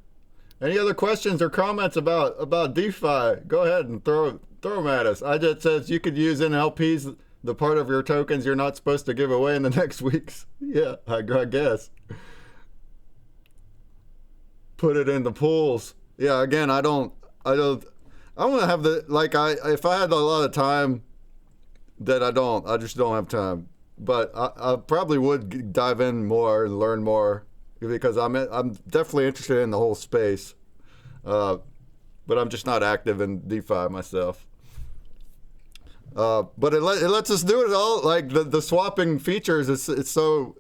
Any other questions or comments about DeFi? Go ahead and throw them at us. I just says you could use NLPs, the part of your tokens you're not supposed to give away in the next weeks. Yeah, I guess. Put it in the pools. Yeah, again, I want to have the, like, if I had a lot of time that I just don't have time. But I probably would dive in more and learn more, because I'm definitely interested in the whole space, but I'm just not active in DeFi myself. But it lets us do it all. Like the swapping features, it's so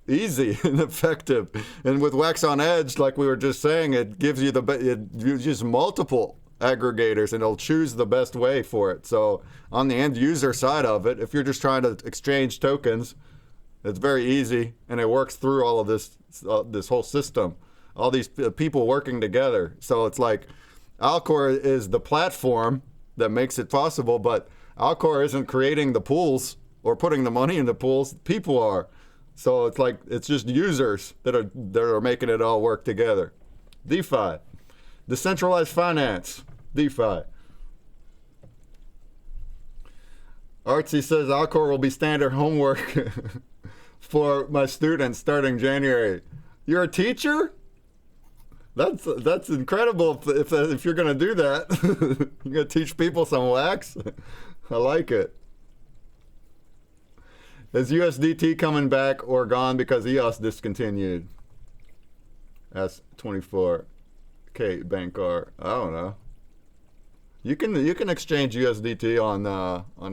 easy and effective. And with WaxOnEdge, like we were just saying, it gives you it uses multiple aggregators and it'll choose the best way for it. So on the end user side of it, if you're just trying to exchange tokens, it's very easy, and it works through all of this whole system, all these people working together. So it's like Alcor is the platform that makes it possible, but Alcor isn't creating the pools or putting the money in the pools. People are. So it's like it's just users that are making it all work together. DeFi, decentralized finance, DeFi. Artsy says Alcor will be standard homework for my students starting January. You're a teacher? That's incredible if you're gonna do that. You're gonna teach people some wax? I like it. Is USDT coming back or gone because EOS discontinued? That's 24K Bankar. I don't know. You can exchange USDT on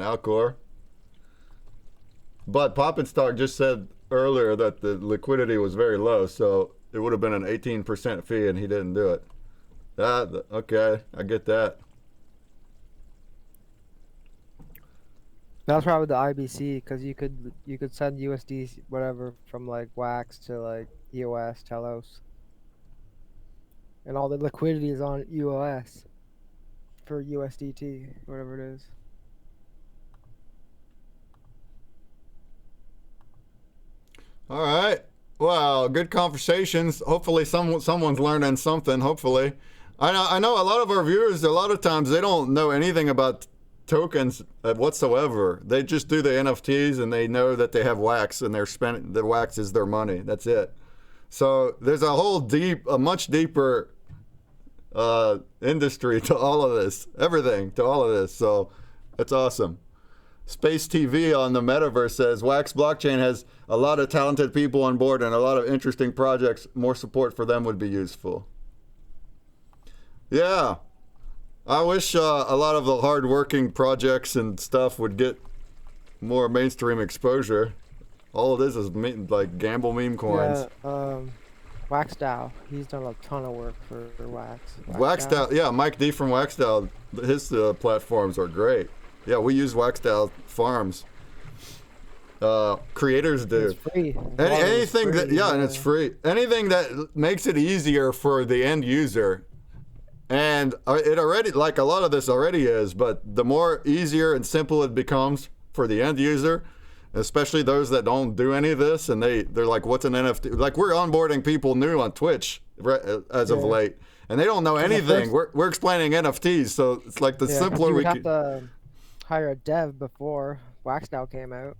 Alcor. But Poppin Stock just said earlier that the liquidity was very low, so it would have been an 18% fee, and he didn't do it. Okay, I get that. That's probably the IBC, because you could send USD whatever from like Wax to like EOS, Telos, and all the liquidity is on EOS for USDT, whatever it is. All right. Well, good conversations. Hopefully someone's learning something, hopefully. I know a lot of our viewers, a lot of times they don't know anything about tokens whatsoever. They just do the NFTs and they know that they have wax and they're spending the wax is their money. That's it. So there's a much deeper industry to all of this, everything to all of this. So it's awesome. Space TV on the Metaverse says Wax blockchain has a lot of talented people on board and a lot of interesting projects. More support for them would be useful. Yeah, I wish a lot of the hard-working projects and stuff would get more mainstream exposure. All it is like gamble meme coins. Yeah, WaxDAO. He's done a ton of work for Wax. WaxDAO, yeah, Mike D from WaxDAO, his platforms are great. Yeah, we use WaxDAO farms. Creators do. It's free. Anything free, that, and it's free. Anything that makes it easier for the end user. And it already, like a lot of this already is, but the more easier and simple it becomes for the end user, especially those that don't do any of this, and they're like, what's an NFT? Like, we're onboarding people new on Twitch as of late, and they don't know anything. We're explaining NFTs, so it's like the simpler you we have can. to hire a dev before WaxDAO came out.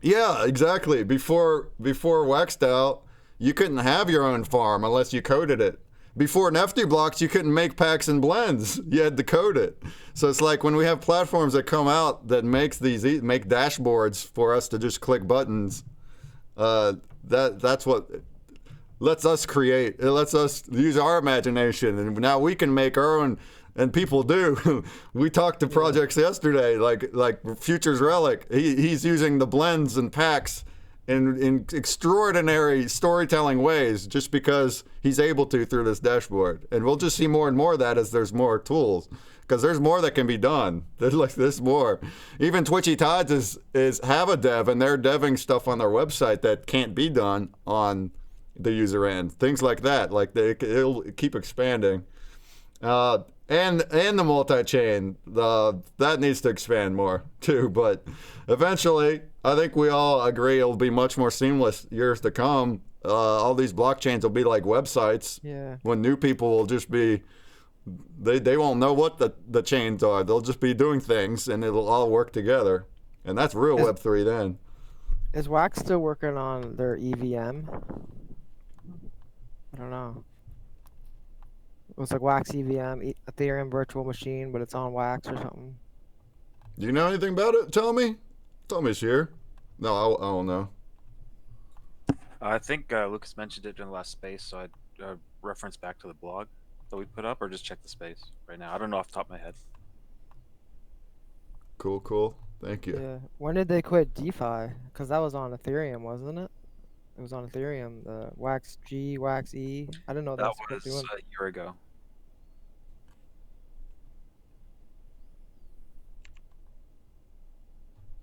Yeah, exactly. Before WaxDAO, you couldn't have your own farm unless you coded it. Before NFTblocks, you couldn't make packs and blends. You had to code it. So it's like when we have platforms that come out that make dashboards for us to just click buttons. That's what lets us create. It lets us use our imagination, and now we can make our own. And people do. We talked to projects yesterday, like Future's Relic. He's using the blends and packs in extraordinary storytelling ways just because he's able to through this dashboard. And we'll just see more and more of that as there's more tools, because there's more that can be done. There's more. Even Twitchy Tides have a dev, and they're deving stuff on their website that can't be done on the user end. Things like that. Like it'll keep expanding. And the multi-chain, that needs to expand more too. But eventually, I think we all agree it'll be much more seamless years to come. All these blockchains will be like websites. Yeah. When new people will just be, they won't know what the chains are. They'll just be doing things, and it'll all work together. And that's real Web3 then. Is Wax still working on their EVM? I don't know. It was like Wax EVM, Ethereum virtual machine, but it's on Wax or something. Do you know anything about it? Tommy's here. No, I don't know. I think Lucas mentioned it in the last space, so I'd reference back to the blog that we put up, or just check the space right now. I don't know off the top of my head. Cool. Thank you. Yeah. When did they quit DeFi? Because that was on Ethereum, wasn't it? It was on Ethereum. The Wax G, Wax E. I didn't know that was a year ago.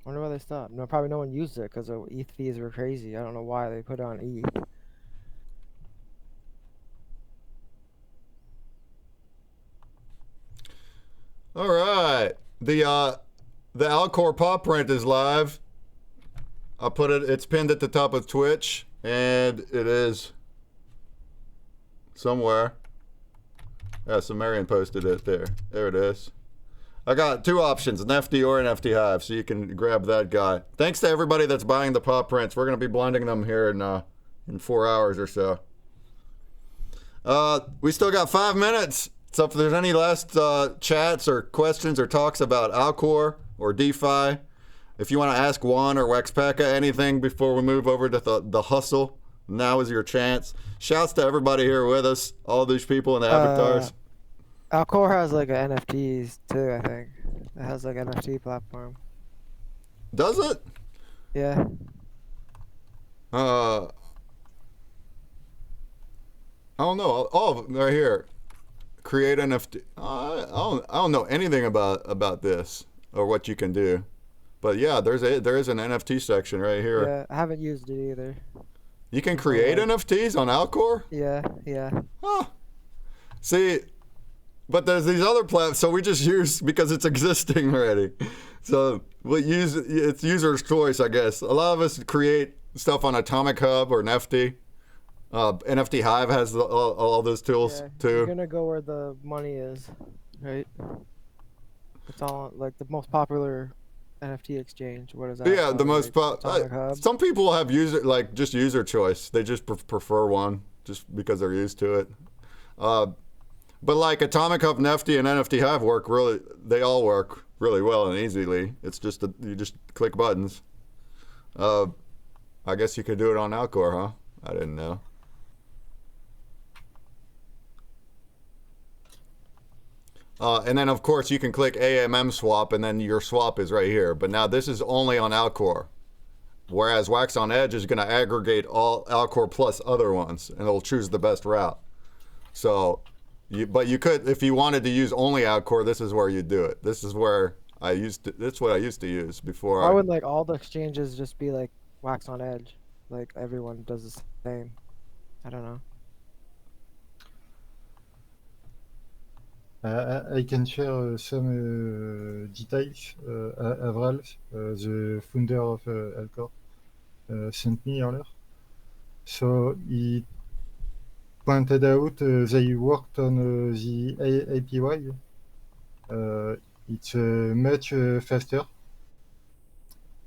I wonder why they stopped. No, probably no one used it because the ETH fees were crazy. I don't know why they put it on ETH. All right, the Alcor paw print is live. I put it. It's pinned at the top of Twitch, and it is somewhere. Yeah, Sumerian posted it there. There it is. I got two options, an FD or an NFThive, so you can grab that guy. Thanks to everybody that's buying the paw prints. We're going to be blending them here in 4 hours or so. We still got 5 minutes, so if there's any last chats or questions or talks about Alcor or DeFi, if you want to ask Juan or Waxpaca anything before we move over to the hustle, now is your chance. Shouts to everybody here with us, all these people in the avatars. Alcor has like a NFTs too, I think. It has like an NFT platform. Does it? Yeah. I don't know. Oh, right here. Create NFT. I don't know anything about this or what you can do. But yeah, there is an NFT section right here. Yeah, I haven't used it either. You can create NFTs on Alcor? Yeah. Huh. See, but there's these other platforms, so we just use because it's existing already. So it's user's choice, I guess. A lot of us create stuff on Atomic Hub or Nefty. NFThive has all those tools too. You're gonna go where the money is, right? It's all like the most popular NFT exchange. What is that? Yeah, the most Atomic Hub? some people have just user choice. They just prefer one just because they're used to it. But like Atomic Hub, NFTi, and NFThive they all work really well and easily. It's just you just click buttons. I guess you could do it on Alcor, huh? I didn't know. And then, of course, you can click AMM swap, and then your swap is right here. But now this is only on Alcor, whereas WaxOnEdge is going to aggregate all Alcor plus other ones, and it'll choose the best route. So, but you could, if you wanted to use only Alcor, this is where you do it. This is where that's what I used to use before. Why wouldn't like all the exchanges just be like WaxOnEdge? Like everyone does the same. I don't know. I can share some details. Avral, the founder of Alcor, sent me earlier. So he pointed out they worked on the API. It's much faster.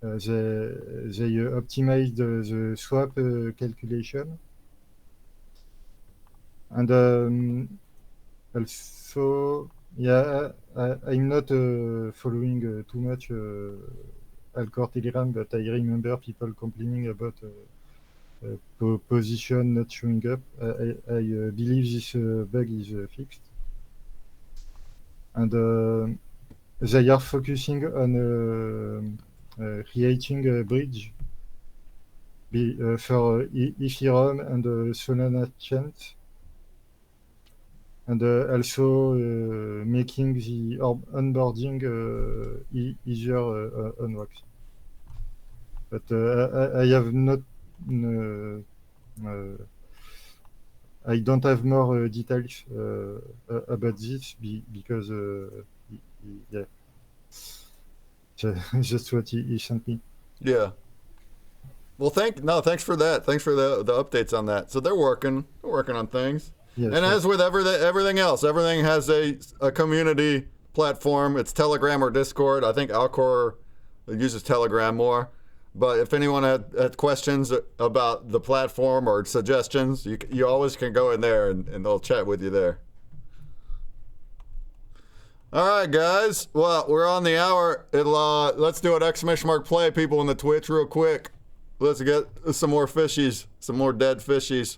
They optimized the swap calculation. And also, yeah, I'm not following too much Alcor Telegram, but I remember people complaining about position not showing up. I believe this bug is fixed. And they are focusing on creating a bridge for Ethereum and Solana chains. And also making the onboarding easier on Wax. But I have not, I don't have more details about this because, yeah, just what he sent me. Yeah. Well, thanks for that. Thanks for the updates on that. So they're working on things. Yes, and as with everything else, everything has a community platform. It's Telegram or Discord. I think Alcor uses Telegram more. But if anyone had questions about the platform or suggestions, you always can go in there and they'll chat with you there. All right, guys. Well, we're on the hour. Let's do an ! Play, people in the Twitch, real quick. Let's get some more fishies, some more dead fishies.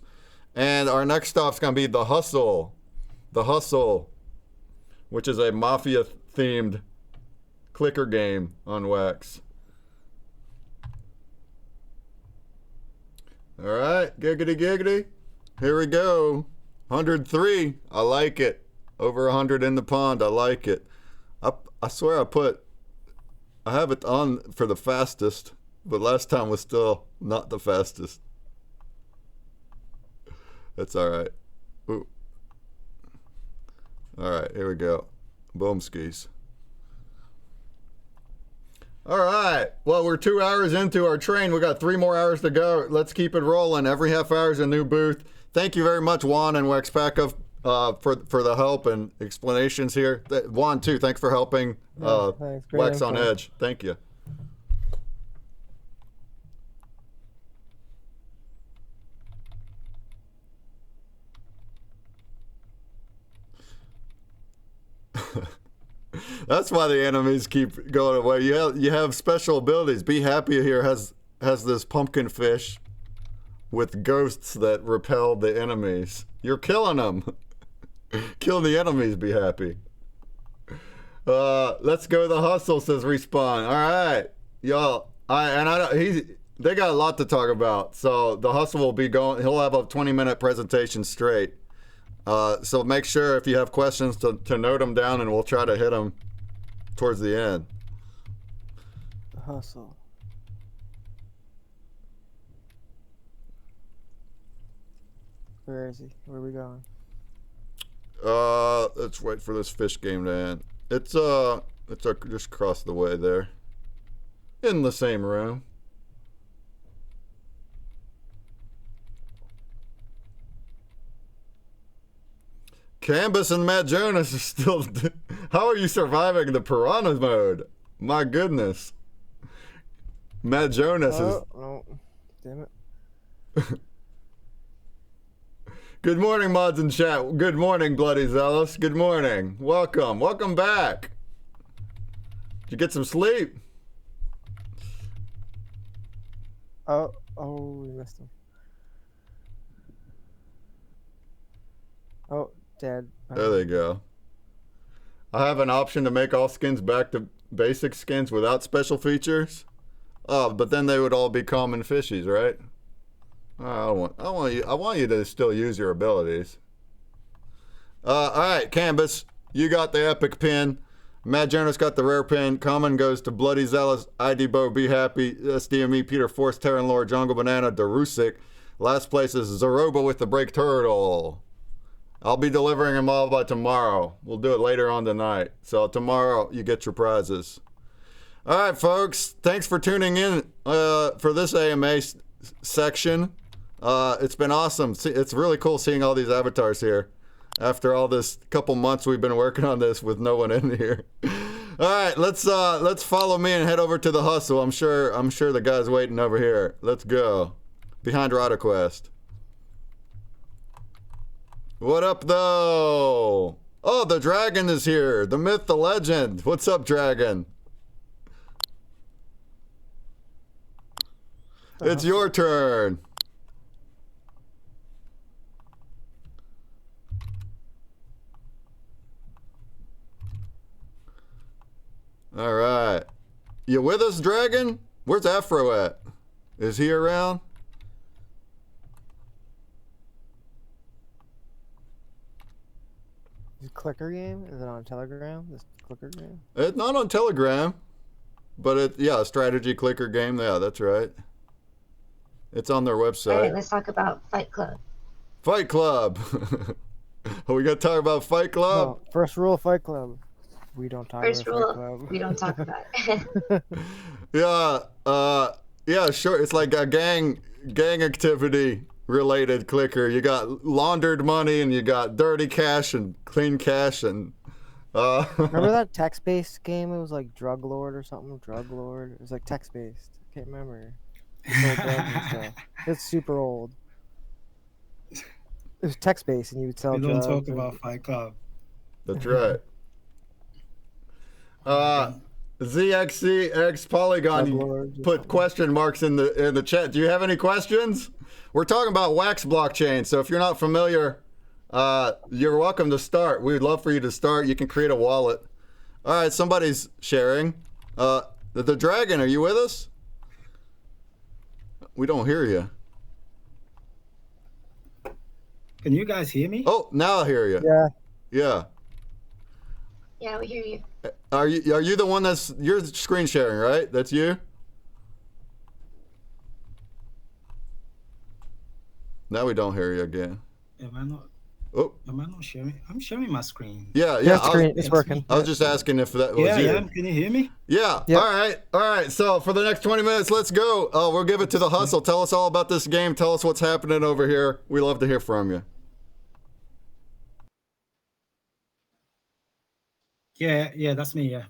And our next stop's going to be TheHustle. TheHustle, which is a mafia-themed clicker game on Wax. All right, giggity giggity. Here we go. 103. I like it. Over 100 in the pond. I like it. I swear I have it on for the fastest, but last time was still not the fastest. That's all right. Ooh. All right, here we go. Boom skis. All right. Well, we're 2 hours into our train. We got 3 more hours to go. Let's keep it rolling. Every half hour is a new booth. Thank you very much, Juan and Waxpaca, for the help and explanations here. Juan, too, thanks for helping WaxOnEdge. Thank you. That's why the enemies keep going away. You have special abilities. Be Happy here has this pumpkin fish with ghosts that repel the enemies. You're killing them. Kill the enemies, Be Happy. Let's go TheHustle, says Respawn. All right, y'all. They got a lot to talk about. So TheHustle will be going. He'll have a 20-minute presentation straight. So make sure if you have questions to note them down, and we'll try to hit them towards the end. TheHustle. Where is he? Where are we going? Let's wait for this fish game to end. It's just across the way there. In the same room. Canvas and Matt Jonas are still. How are you surviving the piranha mode? My goodness. Matt Jonas is. Oh, damn it. Good morning, mods in chat. Good morning, Bloody Zealous. Good morning. Welcome. Welcome back. Did you get some sleep? Oh, we missed him. Oh, dead. There they go. I have an option to make all skins back to basic skins without special features. Oh, but then they would all be common fishies, right? I want you to still use your abilities. All right, Canvas, you got the epic pin. Matt Jonas got the rare pin. Common goes to Bloody Zealous, ID Bo, Be Happy, SDME, Peter Force, Terran Lore, Jungle Banana, Darusik. Last place is Zaroba with the Break Turtle. I'll be delivering them all by tomorrow. We'll do it later on tonight. So tomorrow you get your prizes. All right, folks. Thanks for tuning in for this AMA section. It's been awesome. It's really cool seeing all these avatars here. After all this couple months we've been working on this with no one in here. All right, let's follow me and head over to the hustle. I'm sure the guy's waiting over here. Let's go. Behind Rada Quest. What up though? Oh, the dragon is here. The myth, the legend. What's up, dragon? It's your turn. All right. You with us, dragon? Where's Afro at? Is he around? Is it Clicker game? Is it on Telegram? This Clicker game? It's not on Telegram, but a strategy clicker game. Yeah, that's right. It's on their website. All right, let's talk about Fight Club. Fight Club. Are we gonna talk about Fight Club? No, first rule of Fight Club. We don't talk First about rule, Fight Club. we don't talk about it. Yeah, sure. It's like a gang activity related clicker. You got laundered money and you got dirty cash and clean cash and Remember that text-based game? It was like Drug Lord or something. Drug Lord. It was like text-based. I can't remember. It's super old. It was text-based, and you would sell. We don't talk about Fight Club. That's right. ZXCX Polygon put question marks in the chat. Do you have any questions? We're talking about Wax blockchain, so if you're not familiar, you're welcome to start. We'd love for you to start. You can create a wallet. All right, somebody's sharing. The dragon, are you with us? We don't hear you. Can you guys hear me? Oh, now I hear you. Yeah. Yeah. Yeah, we hear you. Are you the one you're screen sharing, right? That's you? Now we don't hear you again. Am I not? Oh. Am I not sharing? I'm sharing my screen. Yeah. It's working. I was just asking if that was you. Yeah. Can you hear me? Yeah. Yep. All right. So for the next 20 minutes, let's go. We'll give it to the hustle. Tell us all about this game. Tell us what's happening over here. We love to hear from you. Yeah, that's me. Yeah.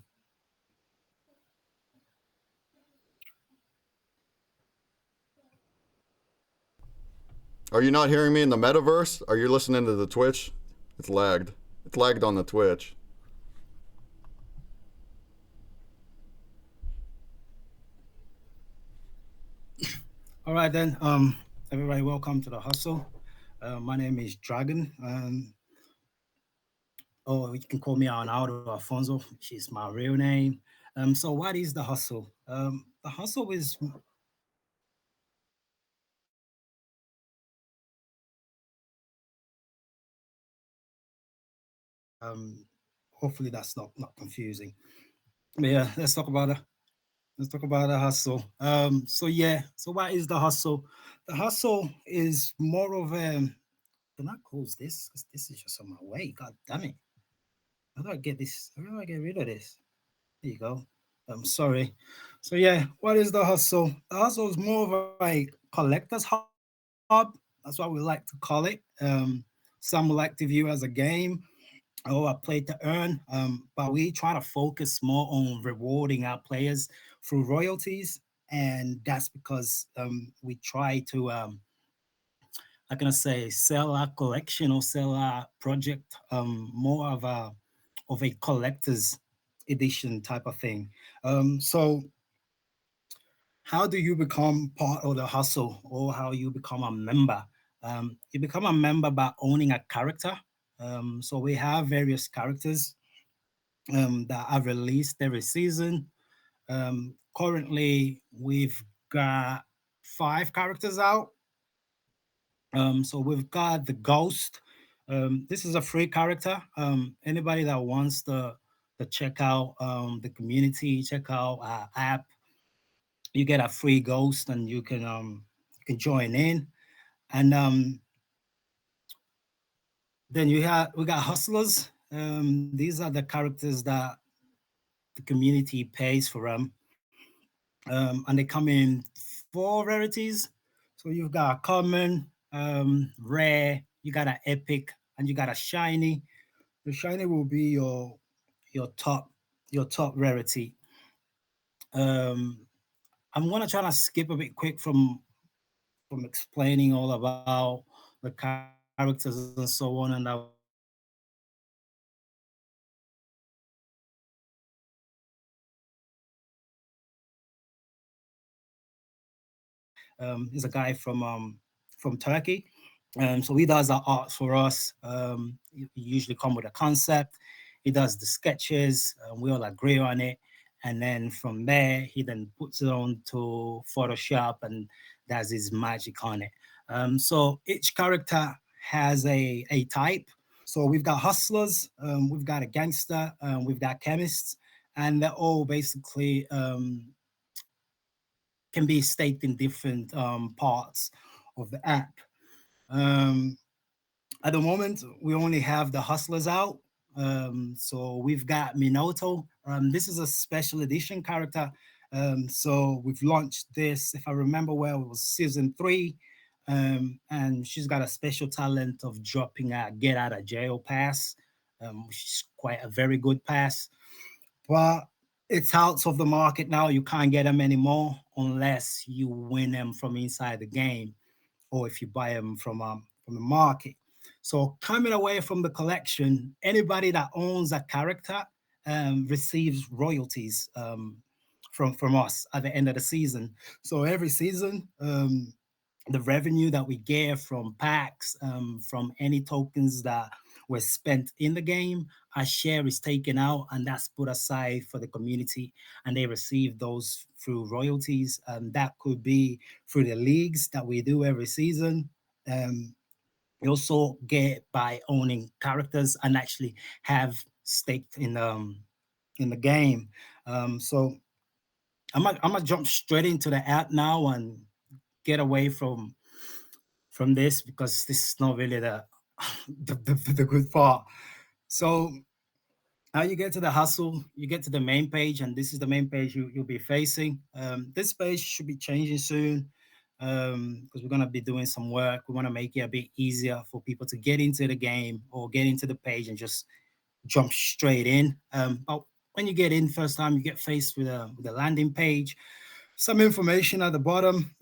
Are you not hearing me in the metaverse? Are you listening to the Twitch? It's lagged. It's lagged on the Twitch. All right then. Everybody, welcome to the hustle. My name is Dragon. You can call me Arnaldo Alfonso, which is my real name. So what is the hustle? The hustle is hopefully that's not confusing. But yeah, let's talk about the hustle. So what is the hustle? The hustle is more of a, can I close this? Because this is just on my way. God damn it. How do I get this? How do I get rid of this? There you go. I'm sorry. So yeah, what is the hustle? The hustle is more of a collector's hub. That's what we like to call it. Some would like to view as a game. or a play to earn, but we try to focus more on rewarding our players through royalties, and that's because we try to I'm gonna say sell our collection or sell our project more of a collector's edition type of thing. So how do you become part of the hustle, or how you become a member? You become a member by owning a character. So we have various characters that are released every season. Currently, we've got 5 characters out. So we've got the Ghost. This is a free character. Anybody that wants to check out the community, check out our app, you get a free Ghost, and you can join in. And then we got Hustlers. These are the characters that the community pays for them, and they come in 4 rarities. So you've got a common, rare, you got an epic, and you got a shiny. The shiny will be your top rarity. I'm gonna try to skip a bit quick from explaining all about the characters and so on, and I will just go straight into the app. Is a guy from Turkey. So he does the art for us. He usually come with a concept. He does the sketches. We all agree on it, and then from there he then puts it on to Photoshop and does his magic on it. So each character has a type. So we've got hustlers, we've got a gangster, we've got chemists, and they're all basically can be staked in different parts of the app. Um, at the moment, we only have the hustlers out. So we've got Minato. This is a special edition character. So we've launched this, if I remember well, it was season 3. And she's got a special talent of dropping a get out of jail pass, which is quite a very good pass. But it's out of the market now. You can't get them anymore unless you win them from inside the game, or if you buy them from the market. So coming away from the collection, anybody that owns a character receives royalties from us at the end of the season. So every season, the revenue that we get from packs, from any tokens that were spent in the game, a share is taken out and that's put aside for the community, and they receive those through royalties. That could be through the leagues that we do every season. You also get by owning characters and actually have staked in the game. So I'm gonna jump straight into the app now and get away from this, because this is not really the good part. So how you get to the hustle, you get to the main page, and this is the main page you'll be facing. This page should be changing soon, because we're going to be doing some work. We want to make it a bit easier for people to get into the game or get into the page and just jump straight in. But when you get in first time, you get faced with a landing page, some information at the bottom.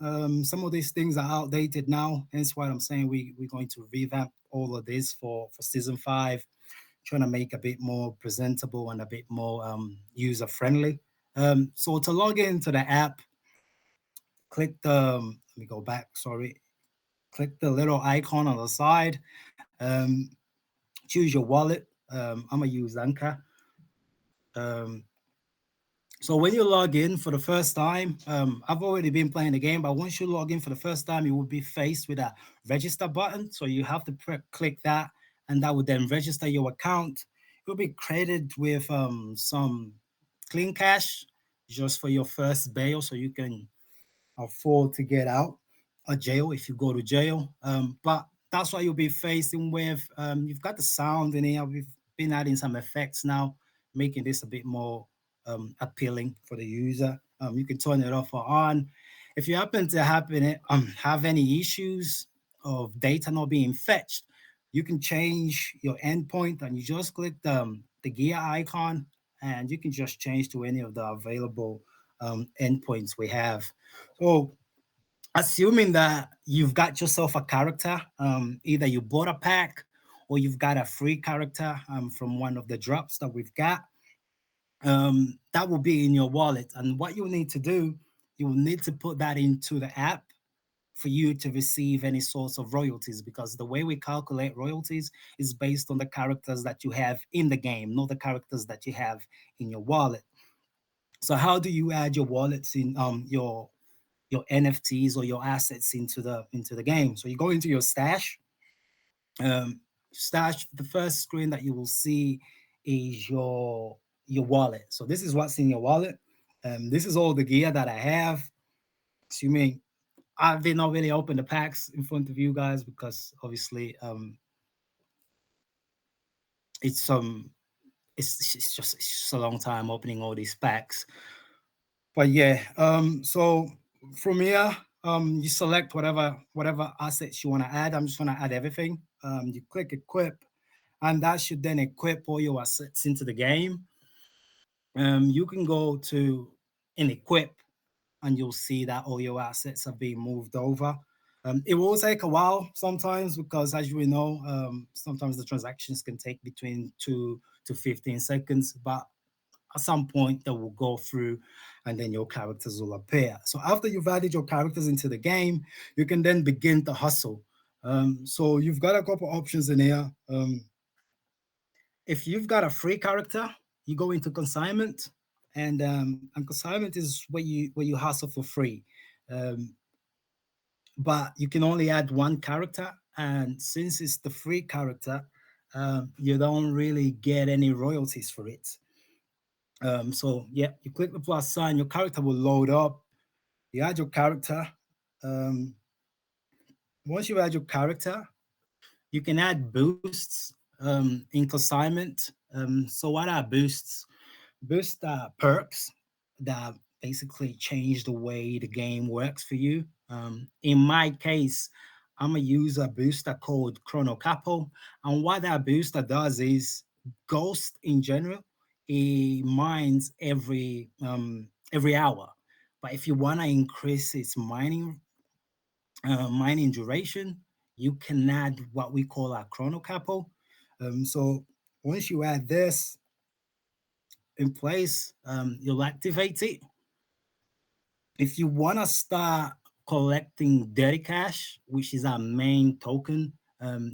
Some of these things are outdated now, hence why I'm saying we're going to revamp all of this for season 5, trying to make a bit more presentable and a bit more user friendly. So to log into the app, click the, let me go back, sorry. Click the little icon on the side, choose your wallet. I'm gonna use Anchor. So when you log in for the first time, I've already been playing the game, but once you log in for the first time, you will be faced with a register button. So you have to click that, and that would then register your account. You'll be credited with some clean cash just for your first bail, so you can afford to get out of jail if you go to jail. But that's what you'll be facing with. You've got the sound in here. We've been adding some effects now, making this a bit more appealing for the user. You can turn it off or on. If you happen to have any issues of data not being fetched, you can change your endpoint, and you just click the gear icon, and you can just change to any of the available endpoints we have. So assuming that you've got yourself a character, either you bought a pack or you've got a free character from one of the drops that we've got, that will be in your wallet. And what you'll need to do, you will need to put that into the app for you to receive any source of royalties, because the way we calculate royalties is based on the characters that you have in the game, not the characters that you have in your wallet. So how do you add your wallets in your NFTs or your assets into the game? So you go into your stash. Stash, the first screen that you will see is your wallet. So this is what's in your wallet. This is all the gear that I have. Assuming I did not really open the packs in front of you guys, because obviously it's just a long time opening all these packs. But yeah, so from here, you select whatever assets you want to add. I'm just going to add everything. You click equip, and that should then equip all your assets into the game. You can go to an equip, and you'll see that all your assets are being moved over. It will take a while sometimes, because as you know, sometimes the transactions can take between 2 to 15 seconds, but at some point that will go through, and then your characters will appear. So after you've added your characters into the game, you can then begin to hustle. So you've got a couple options in here. If you've got a free character, you go into consignment, and consignment is where you hustle for free. But you can only add one character, and since it's the free character, you don't really get any royalties for it. So yeah, you click the plus sign, your character will load up. You add your character. Once you add your character, you can add boosts in consignment. So what are boosts? Boosts are perks that basically change the way the game works for you. In my case, I'm a user booster called Chrono Capo, and what that booster does is Ghost in general, it mines every hour. But if you want to increase its mining duration, you can add what we call a Chrono Capo. So once you add this in place, you'll activate it. If you want to start collecting dirty cash, which is our main token,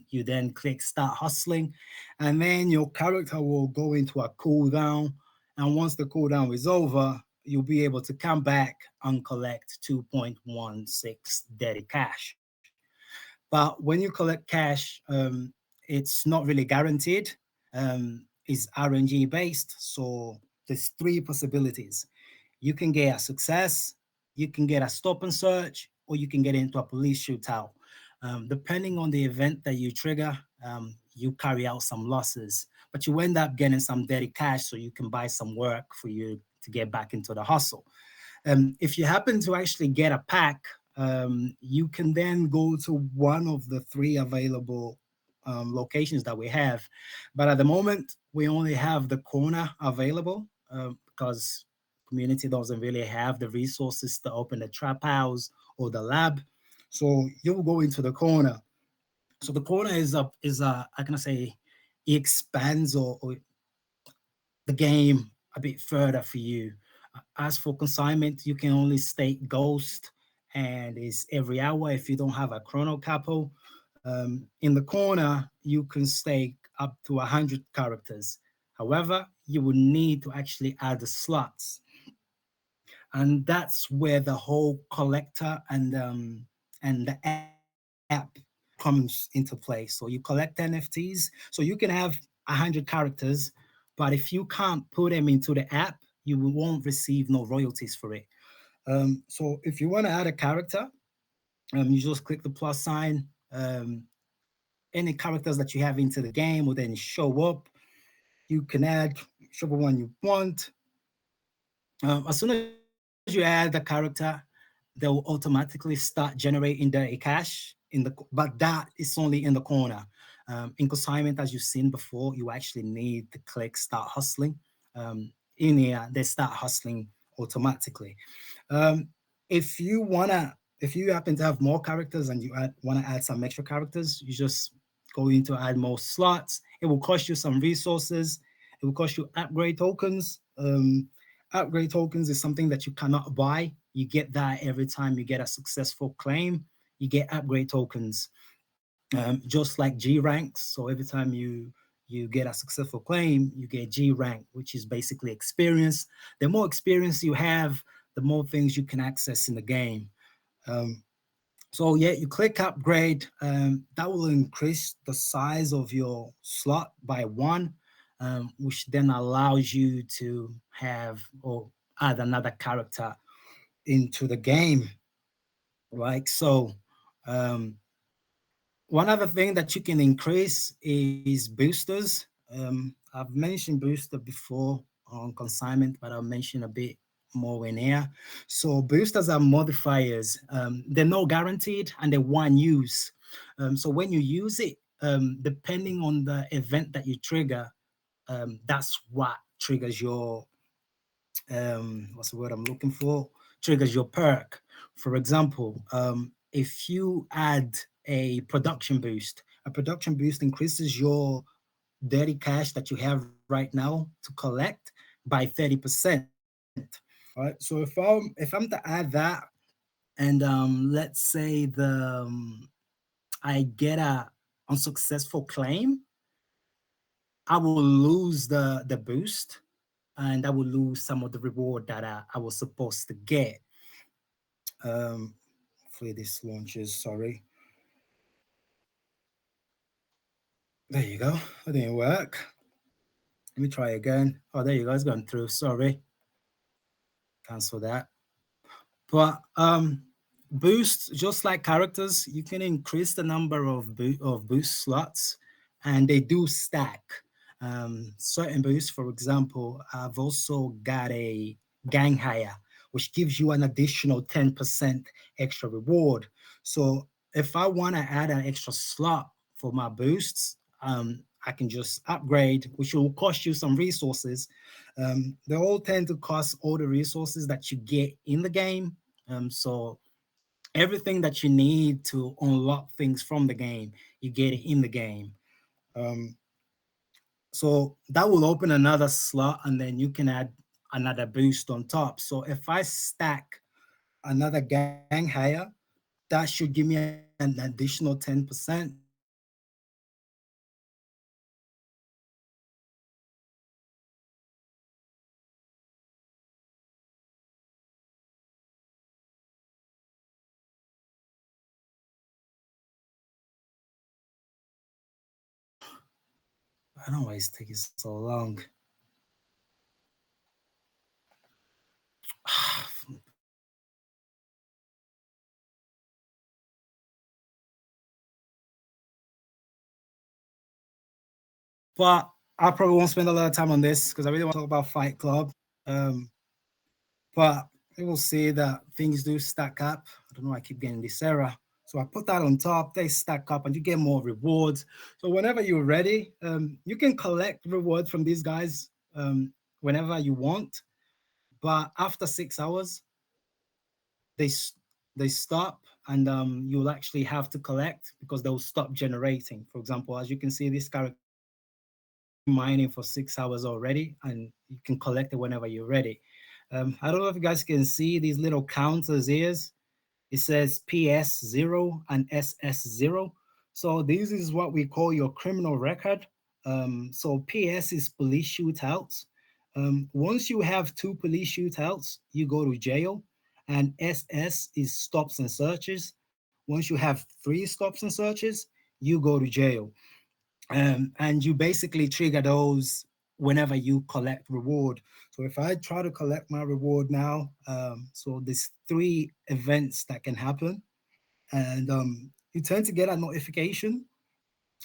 you then click start hustling, and then your character will go into a cooldown. And once the cooldown is over, you'll be able to come back and collect 2.16 dirty cash. But when you collect cash, it's not really guaranteed. It's RNG based. So there's 3 possibilities. You can get a success, you can get a stop and search, or you can get into a police shootout. Depending on the event that you trigger, you carry out some losses, but you end up getting some dirty cash so you can buy some work for you to get back into the hustle. If you happen to actually get a pack, you can then go to one of the 3 available locations that we have. But at the moment, we only have the corner available because community doesn't really have the resources to open the trap house or the lab. So you'll go into the corner. So the corner is how can I say, it expands or the game a bit further for you. As for consignment, you can only stake Ghost, and it's every hour if you don't have a Chrono Capo. In the corner, you can stake up to 100 characters. However, you will need to actually add the slots. And that's where the whole collector and the app comes into play. So you collect NFTs, so you can have 100 characters, but if you can't put them into the app, you won't receive no royalties for it. So if you want to add a character, you just click the plus sign. Any characters that you have into the game will then show up. You can add whichever one you want. As soon as you add the character, they will automatically start generating the cash but that is only in the corner. In consignment, as you've seen before, you actually need to click start hustling. In here, they start hustling automatically. If you happen to have more characters and you want to add some extra characters, you just go into add more slots. It will cost you some resources. It will cost you upgrade tokens. Upgrade tokens is something that you cannot buy. You get that every time you get a successful claim. You get upgrade tokens, just like G ranks. So every time you get a successful claim, you get G rank, which is basically experience. The more experience you have, the more things you can access in the game. So yeah, you click upgrade, that will increase the size of your slot by 1, which then allows you to have or add another character into the game, right? So one other thing that you can increase is boosters. I've mentioned booster before on consignment, but I'll mention a bit more in here. So boosters are modifiers. They're not guaranteed and they're one use. So when you use it, depending on the event that you trigger, that's what triggers your, what's the word I'm looking for? Triggers your perk. For example, if you add a production boost increases your dirty cash that you have right now to collect by 30%. All right. So if I'm to add that, and let's say I get a unsuccessful claim, I will lose the boost, and I will lose some of the reward that I was supposed to get. Hopefully this launches. Sorry. There you go. That didn't work. Let me try again. Oh, there you go. It's gone through. Sorry. Cancel that. But boosts, just like characters, you can increase the number of boost slots, and they do stack. Certain boosts, for example, I've also got a gang hire, which gives you an additional 10% extra reward. So if I want to add an extra slot for my boosts, I can just upgrade, which will cost you some resources. They all tend to cost all the resources that you get in the game. So everything that you need to unlock things from the game, you get it in the game. So that will open another slot, and then you can add another boost on top. So if I stack another gang hire, that should give me an additional 10%. I don't know why it's taking so long. But I probably won't spend a lot of time on this because I really want to talk about Fight Club. But you will see that things do stack up. I don't know why I keep getting this error. So I put that on top, they stack up and you get more rewards. So whenever you're ready, you can collect rewards from these guys whenever you want. But after 6 hours, they stop, and you'll actually have to collect because they'll stop generating. For example, as you can see, this character mining for 6 hours already, and you can collect it whenever you're ready. I don't know if you guys can see these little counters here. It says PS0 and SS0. So this is what we call your criminal record. So PS is police shootouts. Once you have 2 police shootouts, you go to jail. And SS is stops and searches. Once you have 3 stops and searches, you go to jail. And you basically trigger those whenever you collect reward. So if I try to collect my reward now, so there's 3 events that can happen, and you tend to get a notification.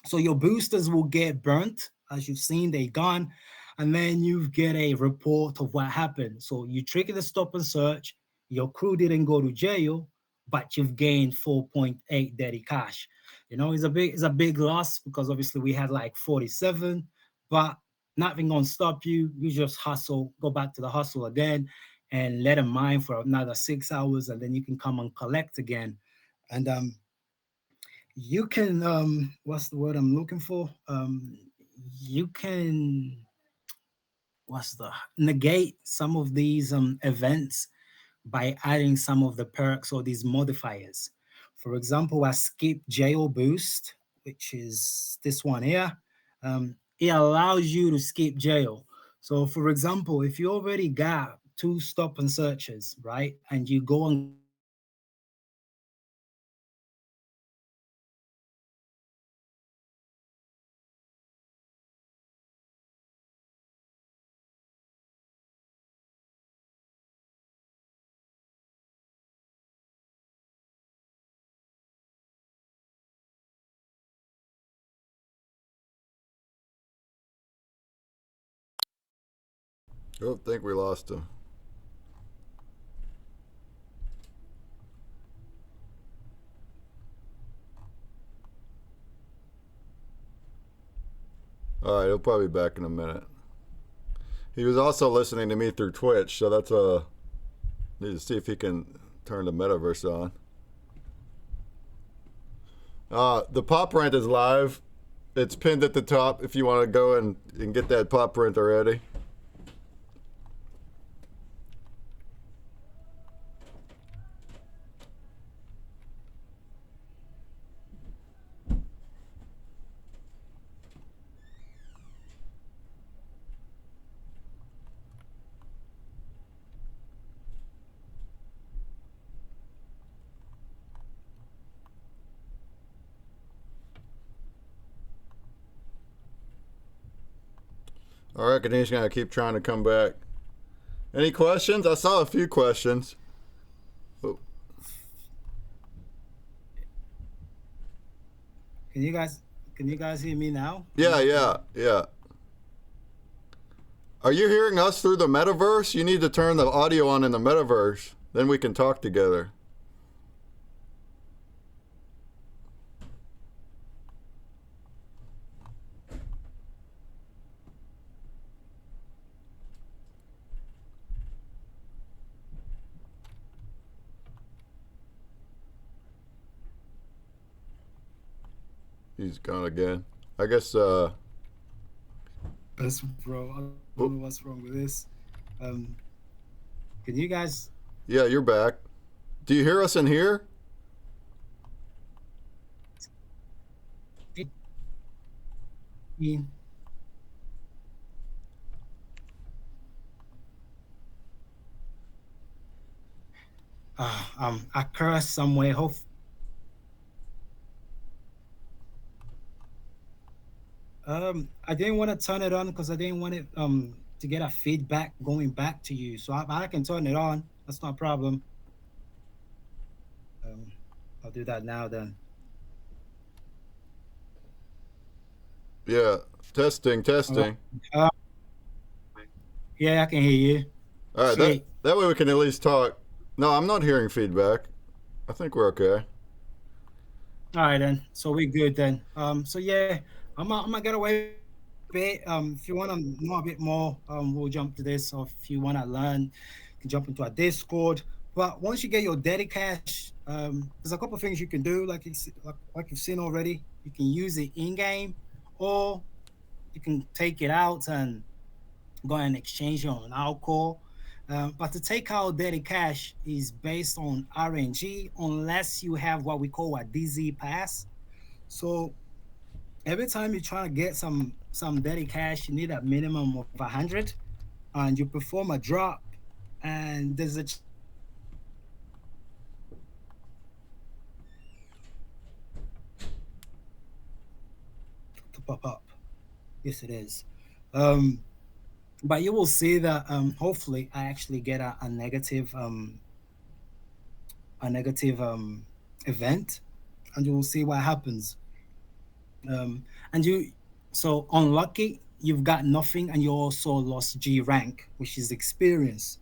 So your boosters will get burnt, as you've seen, they're gone, and then you get a report of what happened. So you trigger the stop and search, your crew didn't go to jail, but you've gained 4.8 dirty cash. You know, it's a big loss because obviously we had like 47, but nothing gonna stop you. You just hustle, go back to the hustle again, and let them mine for another 6 hours, and then you can come and collect again. And you can what's the word I'm looking for? You can negate some of these events by adding some of the perks or these modifiers. For example, I skip jail boost, which is this one here. It allows you to skip jail. So for example, if you already got 2 stop and searches, right, and you go and I think we lost him. All right, he'll probably be back in a minute. He was also listening to me through Twitch, so that's need to see if he can turn the metaverse on. The pop rent is live. It's pinned at the top if you want to go and get that pop rent already. I reckon he's going to keep trying to come back. Any questions? I saw a few questions. Oh. Can you guys hear me now? Yeah. Are you hearing us through the metaverse? You need to turn the audio on in the metaverse. Then we can talk together. He's gone again. I guess That's bro. I don't know what's wrong with this. Can you guys? Yeah, you're back. Do you hear us in here? I curse somewhere. I didn't want to turn it on because I didn't want it to get a feedback going back to you. So I can turn it on. That's not a problem. I'll do that now then. Yeah, testing. Yeah, I can hear you. All right, that way we can at least talk. No, I'm not hearing feedback. I think we're okay. All right then. So we're good then. So yeah, I'm gonna get away a bit. If you want to know a bit more, we'll jump to this. Or if you want to learn, you can jump into our Discord. But once you get your Dedicash, there's a couple of things you can do, like you've seen already. You can use it in game, or you can take it out and go and exchange it on Alcor. But to take out Dedicash is based on RNG, unless you have what we call a DZ pass. So every time you try to get some Dedicash, you need a minimum of 100, and you perform a drop, and there's a to pop up. Yes, it is. But you will see that hopefully I actually get a negative event, and you will see what happens. And so unlucky, you've got nothing, and you also lost G rank, which is experience.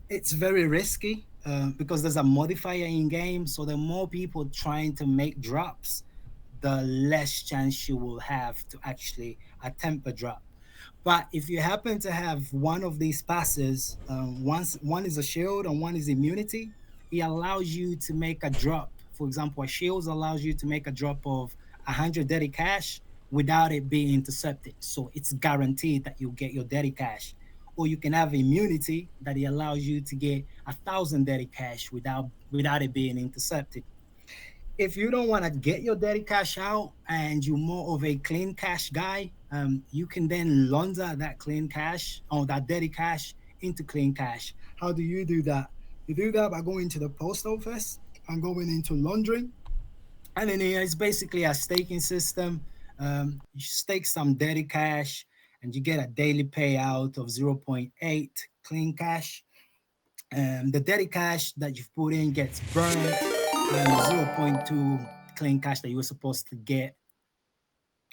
It's very risky. because there's a modifier in game. So the more people trying to make drops, the less chance you will have to actually attempt a drop. But if you happen to have one of these passes, one is a shield and one is immunity, it allows you to make a drop. For example, a shield allows you to make a drop of 100 dirty cash without it being intercepted. So it's guaranteed that you'll get your dirty cash. Or you can have immunity that it allows you to get 1,000 dirty cash without it being intercepted. If you don't want to get your dirty cash out and you're more of a clean cash guy, you can then launder that clean cash or that dirty cash into clean cash. How do you do that? You do that by going to the post office and going into laundering. And then it's basically a staking system. You stake some dirty cash and you get a daily payout of 0.8 clean cash. The dirty cash that you've put in gets burned, and 0.2 clean cash that you were supposed to get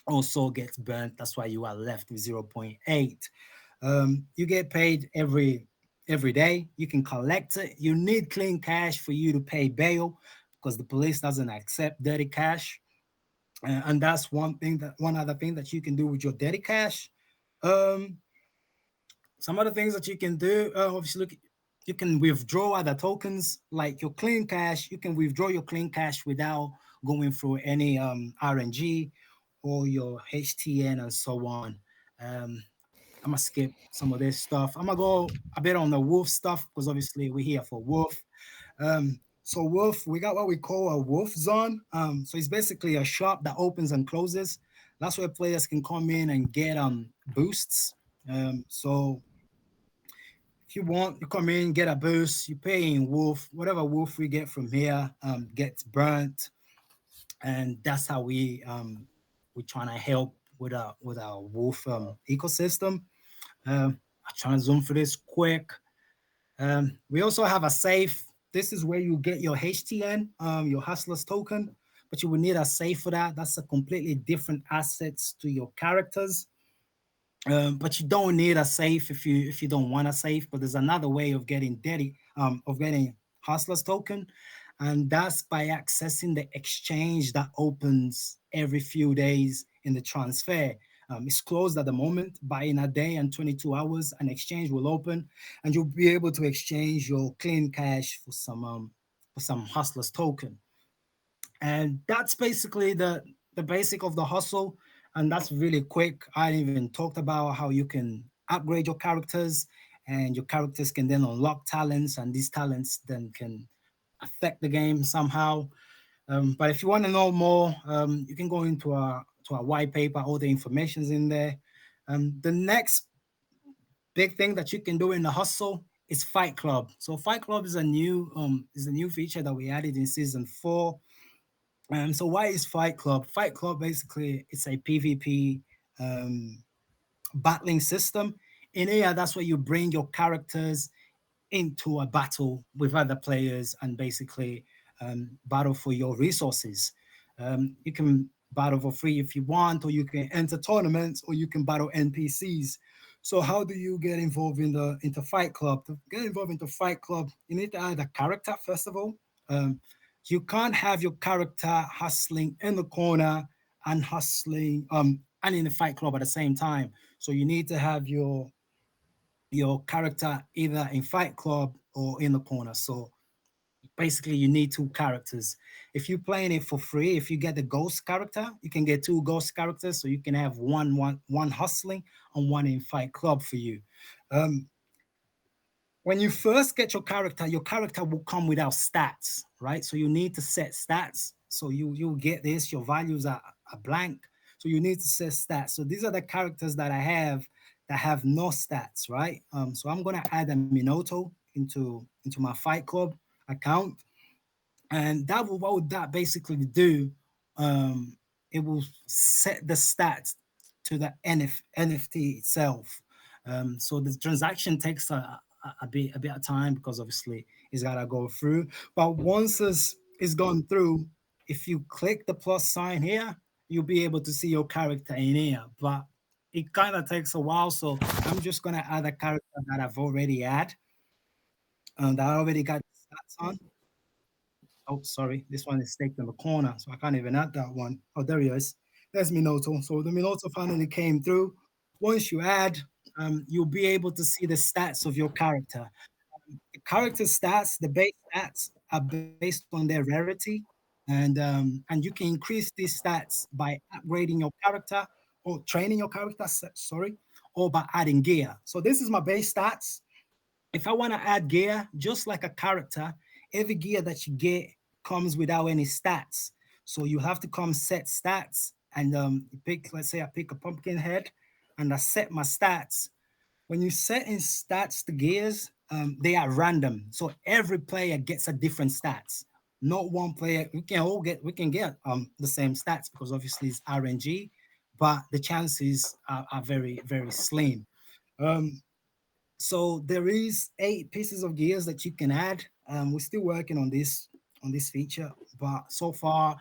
also gets burnt. That's why you are left with 0.8. You get paid every day. You can collect it. You need clean cash for you to pay bail because the police doesn't accept dirty cash. And that's one other thing that you can do with your dirty cash. Some other things that you can do, obviously, look, you can withdraw other tokens like your clean cash. You can withdraw your clean cash without going through any RNG or your HTN and so on. I'm gonna skip some of this stuff. I'm gonna go a bit on the WUFF stuff because obviously we're here for WUFF. So WUFF, we got what we call a WUFF zone. So it's basically a shop that opens and closes. That's where players can come in and get boosts. So if you want, you come in, get a boost, you pay in WUFF. Whatever WUFF we get from here gets burnt, and that's how we're trying to help with our WUFF ecosystem. I'm trying to zoom for this quick. We also have a safe. This is where you get your HTN, your Hustlers token, but you will need a safe for that. That's a completely different assets to your characters. But you don't need a safe if you don't want a safe. But there's another way of getting Hustlers token, and that's by accessing the exchange that opens every few days in the transfer. It's closed at the moment, but in a day and 22 hours, an exchange will open, and you'll be able to exchange your clean cash for some Hustlers token. And that's basically the basic of the hustle. And that's really quick. I even talked about how you can upgrade your characters and your characters can then unlock talents, and these talents then can affect the game somehow. But if you want to know more, you can go into our white paper. All the information's in there. The next big thing that you can do in the hustle is Fight Club. So Fight Club is a new feature that we added in season 4. So why is Fight Club? Fight Club basically it's a PvP battling system. In here, that's where you bring your characters into a battle with other players and basically battle for your resources. You can battle for free if you want, or you can enter tournaments, or you can battle NPCs. So how do you get involved into Fight Club? To get involved into Fight Club, you need to add a character first of all. You can't have your character hustling in the corner and hustling and in the Fight Club at the same time. So you need to have your character either in Fight Club or in the corner. So basically you need 2 characters. If you're playing it for free, if you get the ghost character, you can get 2 ghost characters. So you can have one hustling and one in Fight Club for you. When you first get your character will come without stats, right? So you need to set stats. So you'll get this, your values are blank. So you need to set stats. So these are the characters that I have that have no stats, right? So I'm gonna add a Minoto into my Fight Club account. And what would that basically do? It will set the stats to the NFT itself. So the transaction takes a bit of time because obviously it's gotta go through. But once it's gone through, if you click the plus sign here, you'll be able to see your character in here. But it kind of takes a while, so I'm just gonna add a character that I've already had, and I already got stats on. Oh, sorry, this one is staked in the corner, so I can't even add that one. Oh, there he is. There's Minoto. So the Minoto finally came through. Once you add, you'll be able to see the stats of your character. The character stats, the base stats, are based on their rarity, and you can increase these stats by upgrading your character or training your character. Sorry, or by adding gear. So this is my base stats. If I want to add gear, just like a character, every gear that you get comes without any stats. So you have to come set stats and pick, let's say I pick a pumpkin head and I set my stats. When you set in stats the gears, they are random. So every player gets a different stats. Not one player, we can get the same stats because obviously it's RNG, but the chances are very, very slim. So there is 8 pieces of gears that you can add. We're still working on this feature, but so far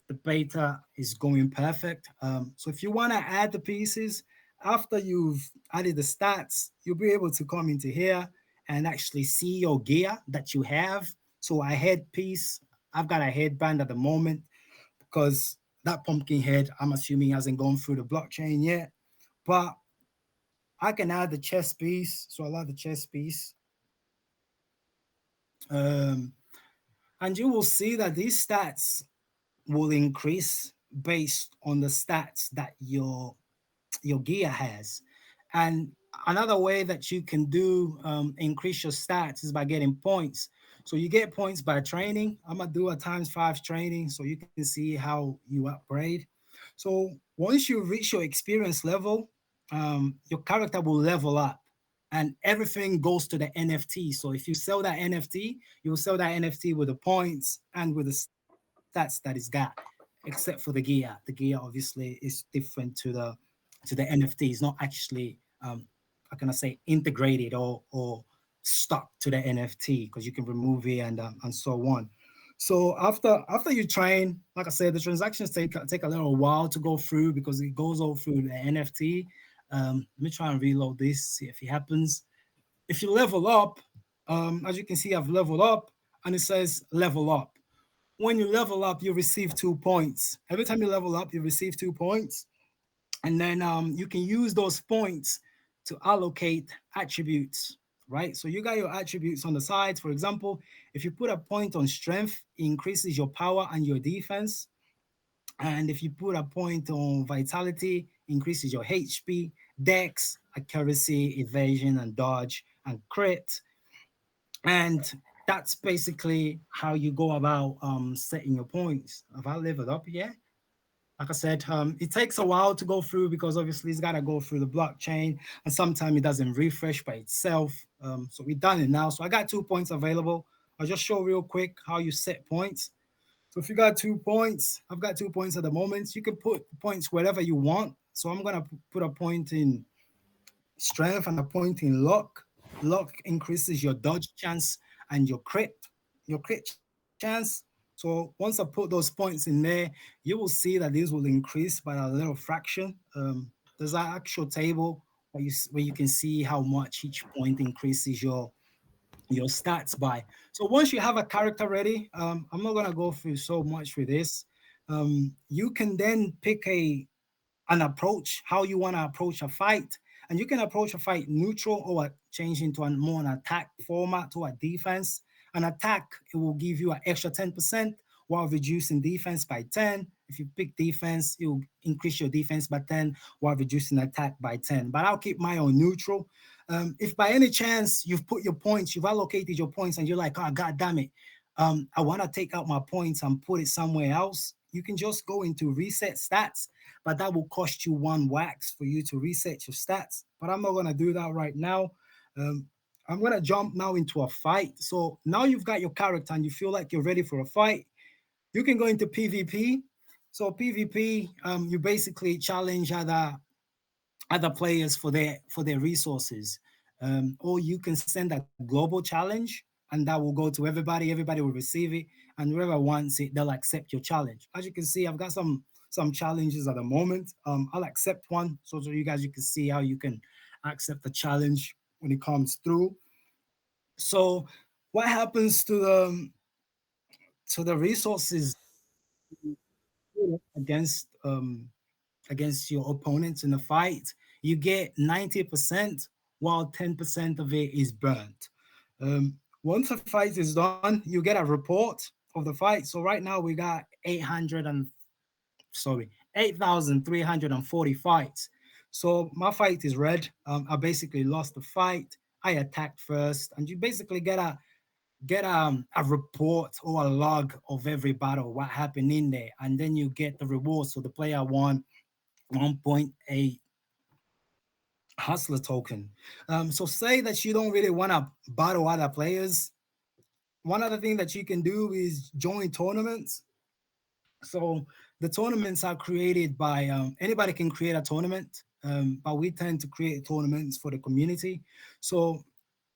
the beta is going perfect. So if you want to add the pieces after you've added the stats, you'll be able to come into here and actually see your gear that you have. So a headpiece, I've got a headband at the moment because that pumpkin head, I'm assuming hasn't gone through the blockchain yet, but I can add the chest piece. So I'll add the chest piece. And you will see that these stats will increase based on the stats that your gear has. And another way that you can do increase your stats is by getting points. So you get points by training. I'm gonna do a ×5 training so you can see how you upgrade. So once you reach your experience level, your character will level up and everything goes to the NFT. So if you sell that NFT, you will sell that NFT with the points and with the stats that it's got, except for the gear. The gear obviously is different to the NFT. It's not actually how can I say integrated or stuck to the NFT because you can remove it and so on. So after you train, like I said, the transactions take a little while to go through because it goes all through the NFT. Let me try and reload this, see if it happens. If you level up, as you can see, I've leveled up and it says level up. When you level up, you receive 2 points. Every time you level up, you receive 2 points. And then you can use those points to allocate attributes, right? So you got your attributes on the sides. For example, if you put a point on strength, it increases your power and your defense. And if you put a point on vitality, increases your HP, dex, accuracy, evasion, and dodge, and crit. And that's basically how you go about setting your points. Have I leveled up yet? Like I said, it takes a while to go through because obviously it's got to go through the blockchain and sometimes it doesn't refresh by itself. So we've done it now. So I got 2 points available. I'll just show real quick how you set points. So if you got 2 points, I've got 2 points at the moment. You can put points wherever you want. So I'm going to put a point in strength and a point in luck. Luck increases your dodge chance and your crit chance. So once I put those points in there, you will see that these will increase by a little fraction. There's an actual table where you can see how much each point increases your stats by. So once you have a character ready, I'm not gonna go through so much with this. You can then pick an approach, how you want to approach a fight. And you can approach a fight neutral or change into a more an attack format to a defense. An attack, it will give you an extra 10% while reducing defense by 10. If you pick defense, it will increase your defense by 10 while reducing attack by 10. But I'll keep mine on neutral. If by any chance you've put your points, you've allocated your points and you're like, oh, God damn it, I want to take out my points and put it somewhere else, you can just go into reset stats, but that will cost you 1 wax for you to reset your stats. But I'm not going to do that right now. I'm going to jump now into a fight. So now you've got your character and you feel like you're ready for a fight. You can go into PvP. So PvP, you basically challenge other players for their resources. Or you can send a global challenge and that will go to everybody. Everybody will receive it. And whoever wants it, they'll accept your challenge. As you can see, I've got some challenges at the moment. I'll accept one so you guys, you can see how you can accept the challenge when it comes through. So what happens to the resources against your opponents in the fight? You get 90%, while 10% of it is burnt. Once the fight is done, you get a report of the fight. So right now we got 8,340 fights. So my fight is red. I basically lost the fight. I attacked first, and you basically get a report or a log of every battle, what happened in there, and then you get the reward. So the player won 1.8 hustler token. So say that you don't really want to battle other players. One other thing that you can do is join tournaments. So the tournaments are created by anybody can create a tournament, but we tend to create tournaments for the community. So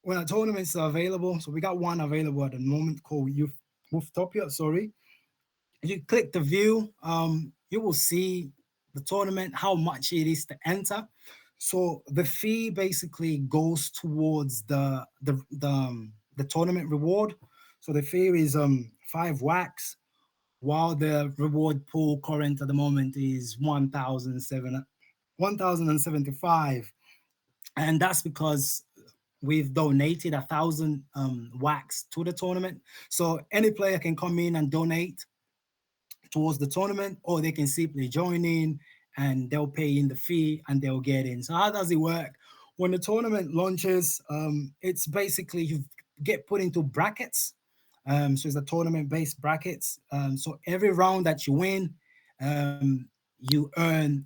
when a tournaments are available, so we got one available at the moment called WUFTOPIA. Sorry, you click the view, you will see the tournament, how much it is to enter. So the fee basically goes towards the tournament reward. So the fee is 5 wax, while the reward pool current at the moment is 1,075, and that's because we've donated 1,000 wax to the tournament. So any player can come in and donate towards the tournament, or they can simply join in and they'll pay in the fee and they'll get in. So how does it work? When the tournament launches, it's basically you get put into brackets. So it's a tournament-based brackets. So every round that you win, you earn.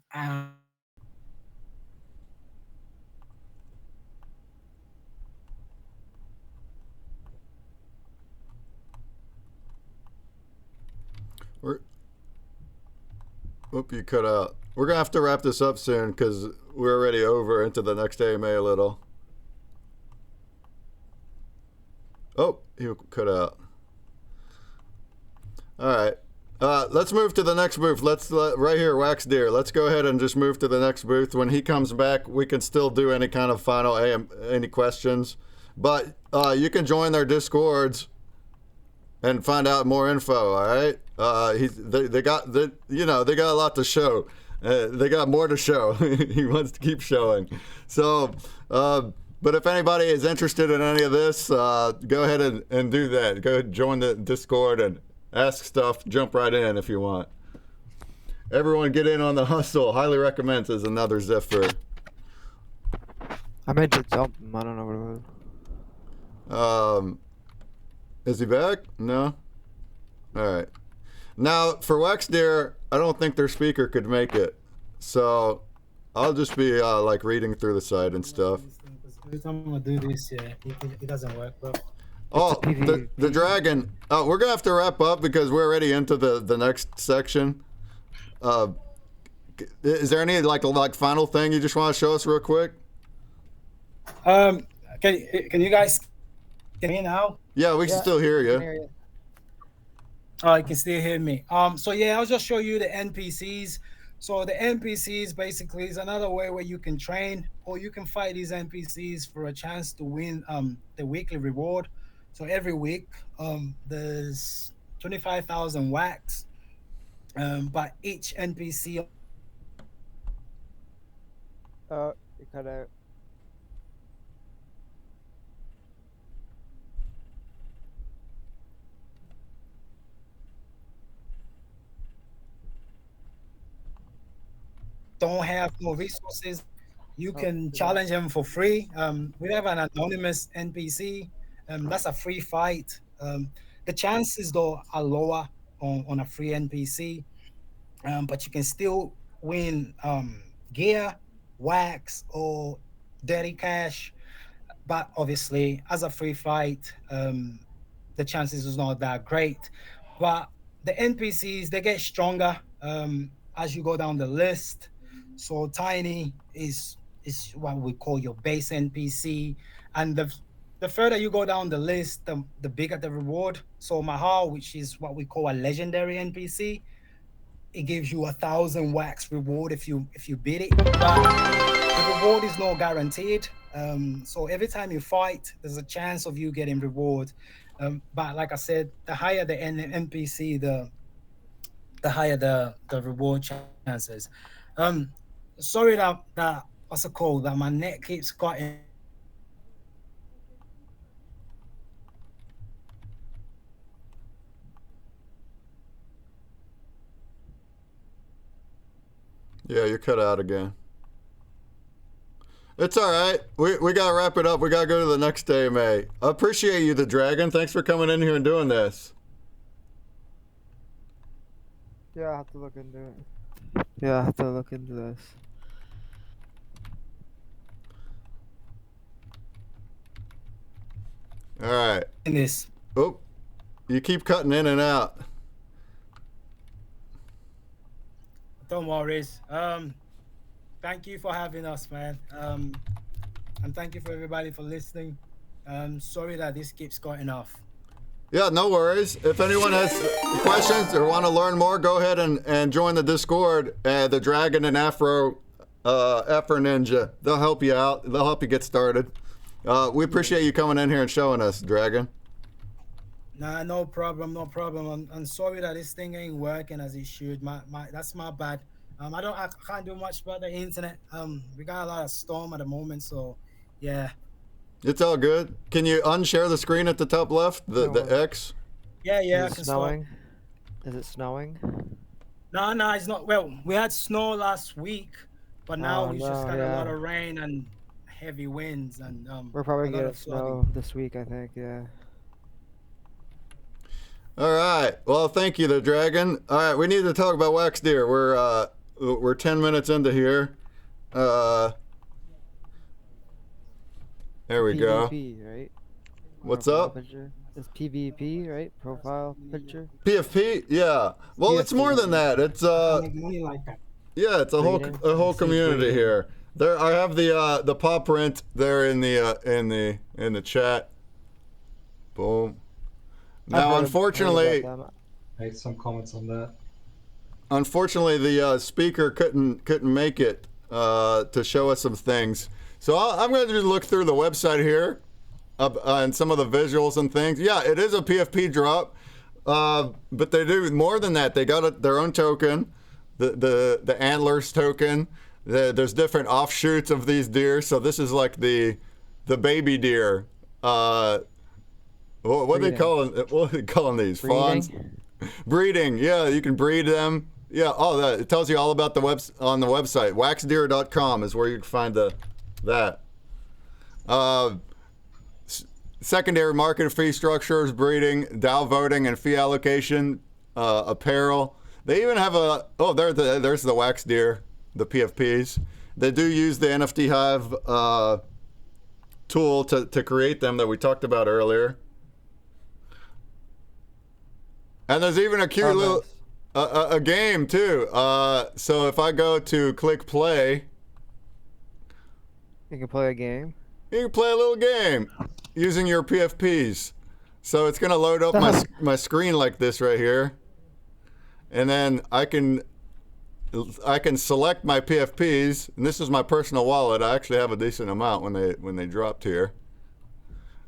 Oop, you cut out. We're gonna have to wrap this up soon because we're already over into the next AMA a little. Oh, you cut out. All right. Let's move to the next booth. Right here, Wax Deer. Let's go ahead and just move to the next booth. When he comes back, we can still do any kind of final any questions. But you can join their Discords and find out more info. All right. They got a lot to show. They got more to show. He wants to keep showing. So, but if anybody is interested in any of this, go ahead and do that. Go ahead and join the Discord and ask stuff. Jump right in if you want. Everyone get in on the hustle. Highly recommend is another Zephyr. I meant to something. I don't know what it was. Is he back? No? All right. Now, for Wax Deer, I don't think their speaker could make it. So I'll just be like reading through the site and stuff. Every time I do this, yeah, it doesn't work, bro. Oh, the dragon. We're going to have to wrap up because we're already into the next section. Is there any like final thing you just want to show us real quick? Can you guys hear me now? Yeah, we can still hear you. Oh, you can still hear me. So yeah, I'll just show you the NPCs. So the NPCs basically is another way where you can train, or you can fight these NPCs for a chance to win the weekly reward. So every week, there's 25,000 wax, but each NPC. You cut out. Don't have no resources, you can challenge them for free. We have an anonymous NPC. That's a free fight. The chances though are lower on a free NPC, but you can still win gear, wax, or dirty cash. But obviously, as a free fight, the chances is not that great. But the NPCs, they get stronger as you go down the list. So Tiny is what we call your base NPC, and the further you go down the list, the bigger the reward. So Mahal, which is what we call a legendary NPC, it gives you 1,000 wax reward if you beat it. But The reward is not guaranteed. So every time you fight, there's a chance of you getting reward. But like I said, the higher the NPC, the higher the reward chances. Sorry that what's it called? That my net keeps cutting. Yeah, you're cut out again. It's all right. We got to wrap it up. We got to go to the next day, May. I appreciate you, the Dragon. Thanks for coming in here and doing this. Yeah, I have to look into it. Yeah, I have to look into this. All right. In this. Oh, you keep cutting in and out. Don't worry. Thank you for having us, man. And thank you for everybody for listening. Sorry that this keeps cutting off. Yeah, no worries. If anyone has questions or want to learn more, go ahead and join the Discord. The Dragon and Afro Ninja. They'll help you out. They'll help you get started. We appreciate you coming in here and showing us, Dragon. Nah, no problem, no problem. I'm sorry that this thing ain't working as it should. That's my bad. I can't do much about the internet. We got a lot of storm at the moment, so yeah. It's all good. Can you unshare the screen at the top left, the X? Yeah, Is it snowing? Is it snowing? No, it's not. Well, we had snow last week, but now we just got a lot of rain and heavy winds, and we're probably gonna get snow this week, I think. Yeah. All right. Well, thank you, the Dragon. All right, we need to talk about Wax Deer. We're 10 minutes into here. There we go. Right? What's Profile up? Picture. It's PvP, right? Profile picture. PFP? Yeah. Well, PFP, it's more than that. It's yeah, it's a whole community here. There, I have the paw print there in the chat. Boom. Now, unfortunately, made some comments on that. Unfortunately, the speaker couldn't make it to show us some things. So I'm going to just look through the website here and some of the visuals and things. Yeah, it is a PFP drop, but they do more than that. They got their own token, the antlers token. There's different offshoots of these deer. So this is like the baby deer. What are they calling? What are they calling these? Fawns? Breeding. Yeah, you can breed them. Yeah. Oh, it tells you all about the on the website. Waxdeer.com is where you can find that. Secondary market fee structures, breeding, DAO voting, and fee allocation, apparel. They even have there's the Wax Deer, the PFPs. They do use the NFThive tool to create them that we talked about earlier. And there's even a cute little a game too. So if I go to click play, you can play a game. You can play a little game using your PFPs. So it's gonna load up my screen like this right here, and then I can select my PFPs. And this is my personal wallet. I actually have a decent amount when they dropped here.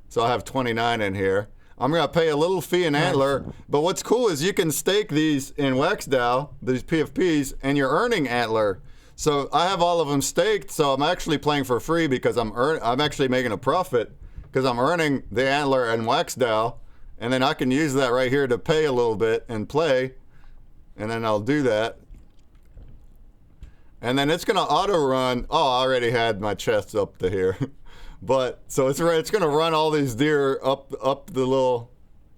So I have 29 in here. I'm going to pay a little fee in Antler, but what's cool is you can stake these in WaxDAO, these PFPs, and you're earning Antler. So I have all of them staked, so I'm actually playing for free because I'm actually making a profit because I'm earning the Antler and WaxDAO, and then I can use that right here to pay a little bit and play, and then I'll do that. And then it's going to auto run. Oh, I already had my chests up to here. But so it's going to run all these deer up the little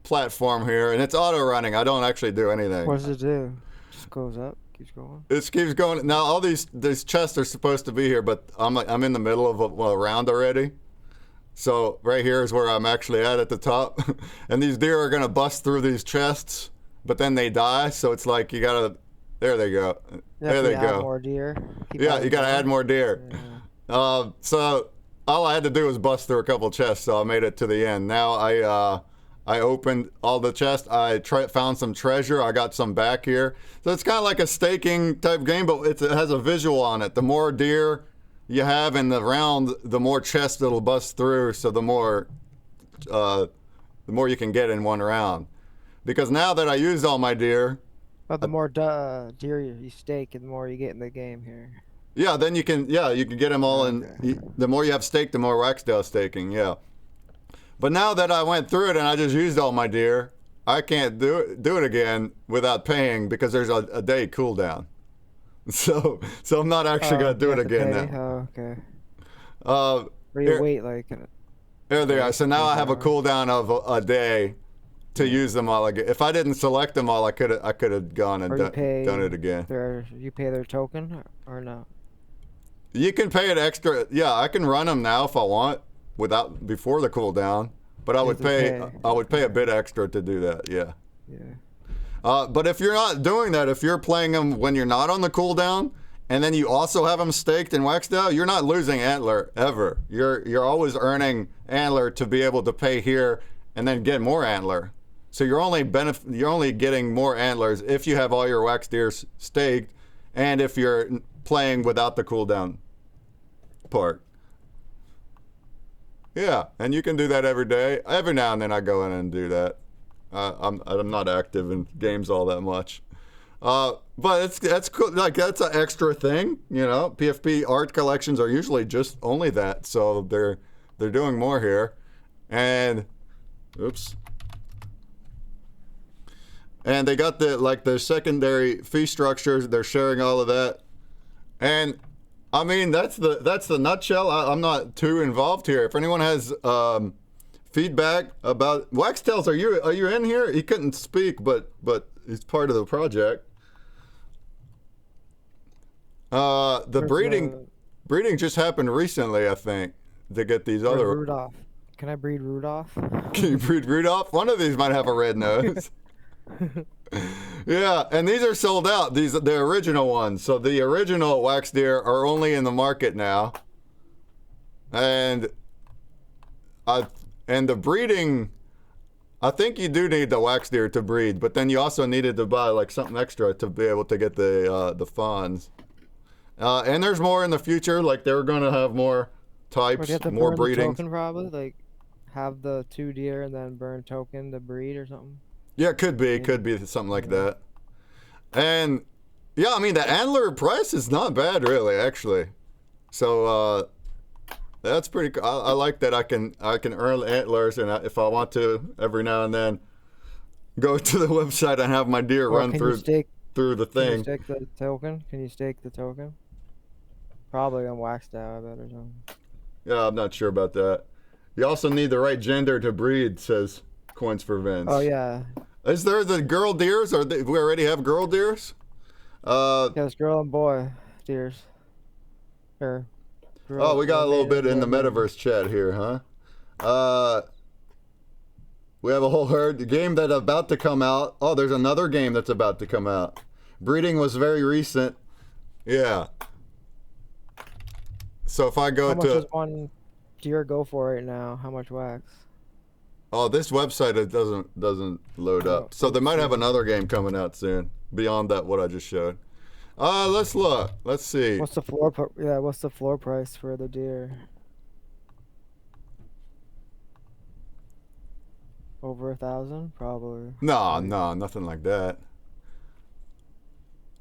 platform here, and it's auto running. I don't actually do anything. What does it do? Just goes up, keeps going. It keeps going. Now all these chests are supposed to be here, but I'm in the middle of a round already. So right here is where I'm actually at the top, and these deer are going to bust through these chests, but then they die. So it's like you gotta. There they go. There they go. Add more deer. Yeah, you gotta add more deer. Yeah. So. All I had to do was bust through a couple chests, so I made it to the end. Now I opened all the chests. I found some treasure. I got some back here. So it's kind of like a staking type game, but it has a visual on it. The more deer you have in the round, the more chest it'll bust through. So the more you can get in one round. Because now that I used all my deer. But the more deer you stake, the more you get in the game here. Yeah, then you can get them all in. The more you have staked, the more Waxdale staking. Yeah. But now that I went through it and I just used all my deer, I can't do it again without paying because there's a day cooldown. So I'm not actually gonna do it again now. Oh, okay. Or you wait like. There they are. So now I have a cooldown of a day to use them all again. If I didn't select them all, I could have gone and done it again. You pay their token or no? You can pay it extra. Yeah, I can run them now if I want before the cooldown. But I would pay a bit extra to do that. Yeah. Yeah. But if you're not doing that, if you're playing them when you're not on the cooldown, and then you also have them staked in Waxdale, you're not losing antler ever. You're always earning antler to be able to pay here and then get more antler. So you're only getting more antlers if you have all your wax deer staked, and if you're playing without the cooldown part. Yeah, and you can do that every day. Every now and then I go in and do that. I'm not active in games all that much, but that's cool. Like that's an extra thing, you know. PFP art collections are usually just only that, so they're doing more here, and oops. And they got the secondary fee structures. They're sharing all of that, and I mean that's the nutshell. I'm not too involved here. If anyone has feedback about Waxtails, are you in here? He couldn't speak, but he's part of the project. The breeding just happened recently, I think, to get these other. Rudolph. Can I breed Rudolph? Can you breed Rudolph? One of these might have a red nose. Yeah, and these are sold out. These are the original ones. So the original wax deer are only in the market now. And the breeding, I think you do need the wax deer to breed, but then you also needed to buy like something extra to be able to get the fawns. And there's more in the future. Like they're gonna have more types, more breeding. Token probably like have the 2 deer and then burn token to breed or something. Yeah, it could be something like that. And yeah, I mean the antler price is not bad really, actually. So that's pretty cool. I like that I can earn antlers, and if I want to every now and then go to the website and have my deer run through the thing. Can you stake the token? Can you stake the token? Probably on Waxdown, I bet, or something. Yeah, I'm not sure about that. You also need the right gender to breed, says Coins for Vince. Oh yeah. Is there the girl deers? Or we already have girl deers? Yes, girl and boy deers. Or oh, we got a little bit in the Metaverse chat here, huh? We have a whole herd. The game that's about to come out. Oh, there's another game that's about to come out. Breeding was very recent. Yeah. So if I go how much does one deer go for right now? How much wax? Oh, this website it doesn't load up. So they might have another game coming out soon. Beyond that, what I just showed. Let's look. Let's see. What's the floor? What's the floor price for the deer? Over 1,000, probably. No, nothing like that.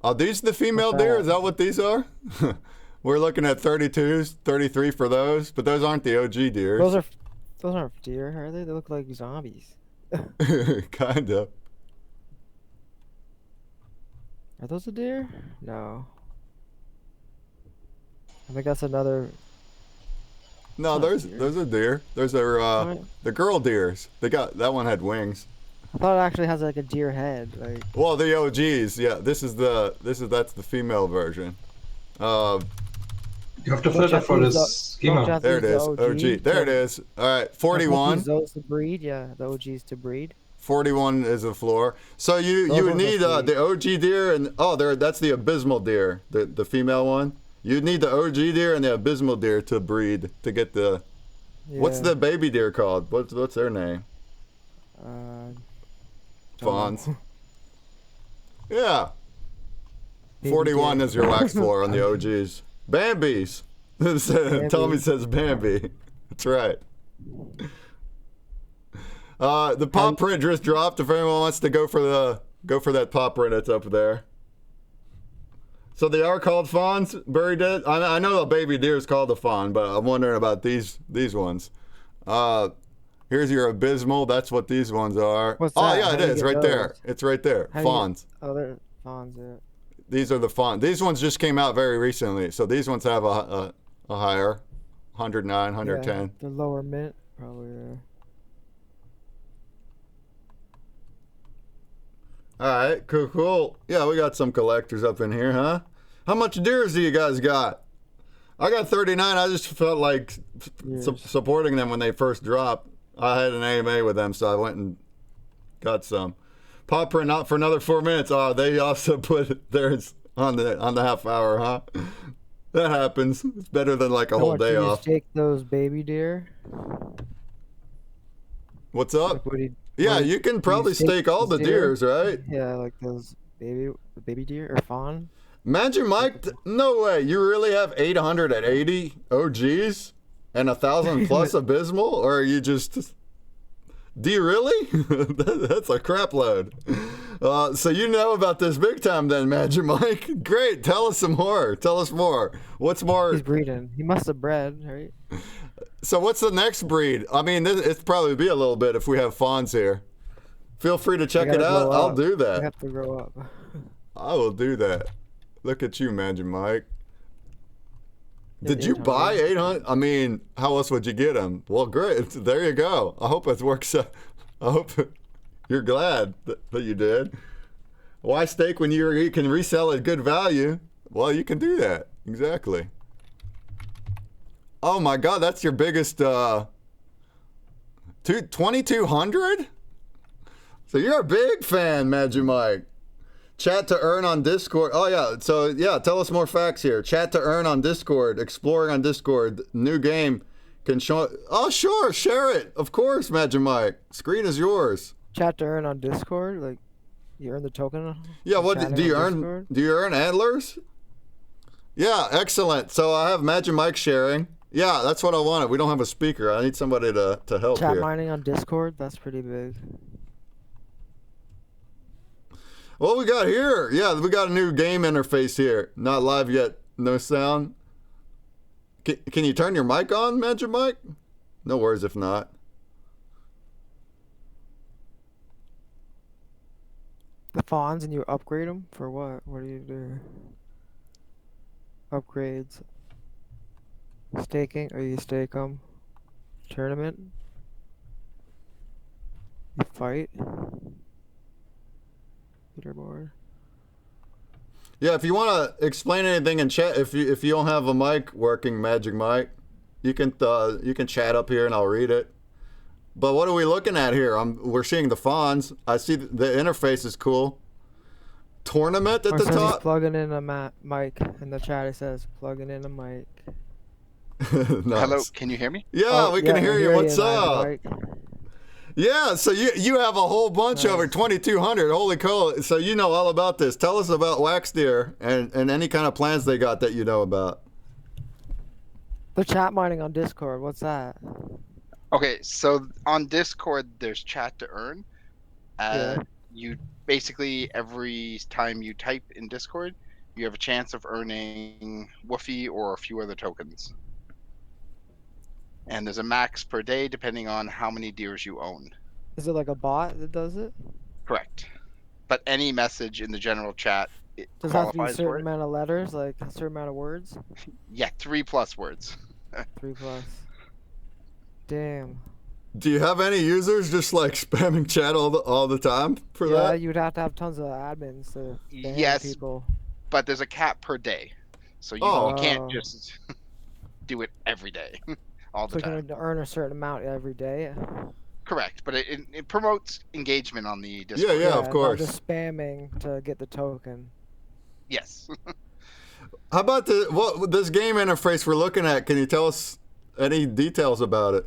Are these the female deer? Is that what these are? We're looking at 32s, 33 for those, but those aren't the OG deers. Those aren't deer, are they? They look like zombies. Kind of. Are those a deer? No. I think that's another. No, those are deer. Those are the girl deers. That one had wings. I thought it actually has like a deer head. Like. Well, the OGs, yeah. That's the female version. You have to filter for this schema. There it is. OG. There it is. All right, 41. Those to breed, yeah. The OGs to breed. 41 is the floor. So you would need the OG deer and that's the abysmal deer, the female one. You'd need the OG deer and the abysmal deer to breed to get the. Yeah. What's the baby deer called? What's their name? Fawns. Yeah. 41 is your wax floor on the OGs. Bambies. Tommy says Bambi. That's right. The pop print just dropped. If anyone wants to go for that pop print that's up there. So they are called fawns, buried dead. I know a baby deer is called a fawn, but I'm wondering about these ones. Here's your abysmal. That's what these ones are. What's oh that? yeah, How it do you is get right those? there. It's right there. Fawns. Oh, they're fawns. Yeah. These are the fawns. These ones just came out very recently, so these ones have a higher, 109, 110. Yeah, the lower mint, probably. All right, cool. Yeah, we got some collectors up in here, huh? How much deers do you guys got? I got 39. I just felt like supporting them when they first dropped. I had an AMA with them, so I went and got some. Pop print out for another 4 minutes. Oh, they also put theirs on the half hour, huh? That happens. It's better than like a whole day do you off. stake those baby deer? What's up? Like, you can probably stake all the deers, right? Yeah, like those baby deer or fawn. Magic Mike, no way. You really have 880 OGs and 1,000 plus abysmal, or are you just? Do you really? That's a crap load. So you know about this big time then, Magic Mike. Great. Tell us some more. Tell us more. What's more? He's breeding. He must have bred, right? So what's the next breed? I mean, it's probably be a little bit if we have fawns here. Feel free to check it out. I'll do that. You have to grow up. I will do that. Look at you, Magic Mike. Did you buy 800? I mean, how else would you get them? Well, great. There you go. I hope it works out. I hope you're glad that you did. Why stake when you can resell at good value? Well, you can do that. Exactly. Oh my God, that's your biggest 2,200? So you're a big fan, Magic Mike. Chat to earn on Discord. Oh yeah, so yeah, tell us more facts here. Chat to earn on Discord, exploring on Discord. New game can show. Oh sure, share it. Of course, Magic Mike. Screen is yours. Chat to earn on Discord, like you earn the token. Yeah, what do you earn? Discord? Do you earn antlers? Yeah, excellent. So I have Magic Mike sharing. Yeah, that's what I wanted. We don't have a speaker. I need somebody to help Chat here. mining on Discord, that's pretty big. What we got here? Yeah, we got a new game interface here. Not live yet. No sound. Can you turn your mic on, Magic Mike? No worries if not. The fawns and you upgrade them for what? What do you do? Upgrades. Staking, or you stake them. Tournament. You fight. Leaderboard. Yeah, if you want to explain anything in chat, if you don't have a mic working, Magic Mike, you can chat up here and I'll read it. But what are we looking at here? We're seeing the fawns. I see the interface is cool. Tournament at the top. He's plugging in a mic in the chat. It says plugging in a mic. Nice. Hello, can you hear me? Yeah, we can hear you. What's up? Mike. Yeah, so you have a whole bunch over 2,200. Holy cow! So you know all about this. Tell us about Wax Deer and any kind of plans they got that you know about. The chat mining on Discord. What's that? Okay, so on Discord, there's chat to earn. You basically, every time you type in Discord, you have a chance of earning WUFFI or a few other tokens. And there's a max per day depending on how many deers you own. Is it like a bot that does it? Correct. But any message in the general chat, it Does it have to be a qualifies for certain it. amount of letters, like a certain amount of words? Yeah, 3+ words. 3+. Damn. Do you have any users just like spamming chat all the time for Yeah, that? you'd have to have tons of admins to ban Yes, people. but there's a cap per day. So you can't just do it every day, all the So time. you're going to earn a certain amount every day. Correct, but it promotes engagement on the Discord. Yeah, of course. Not just spamming to get the token. Yes. How about this game interface we're looking at? Can you tell us any details about it?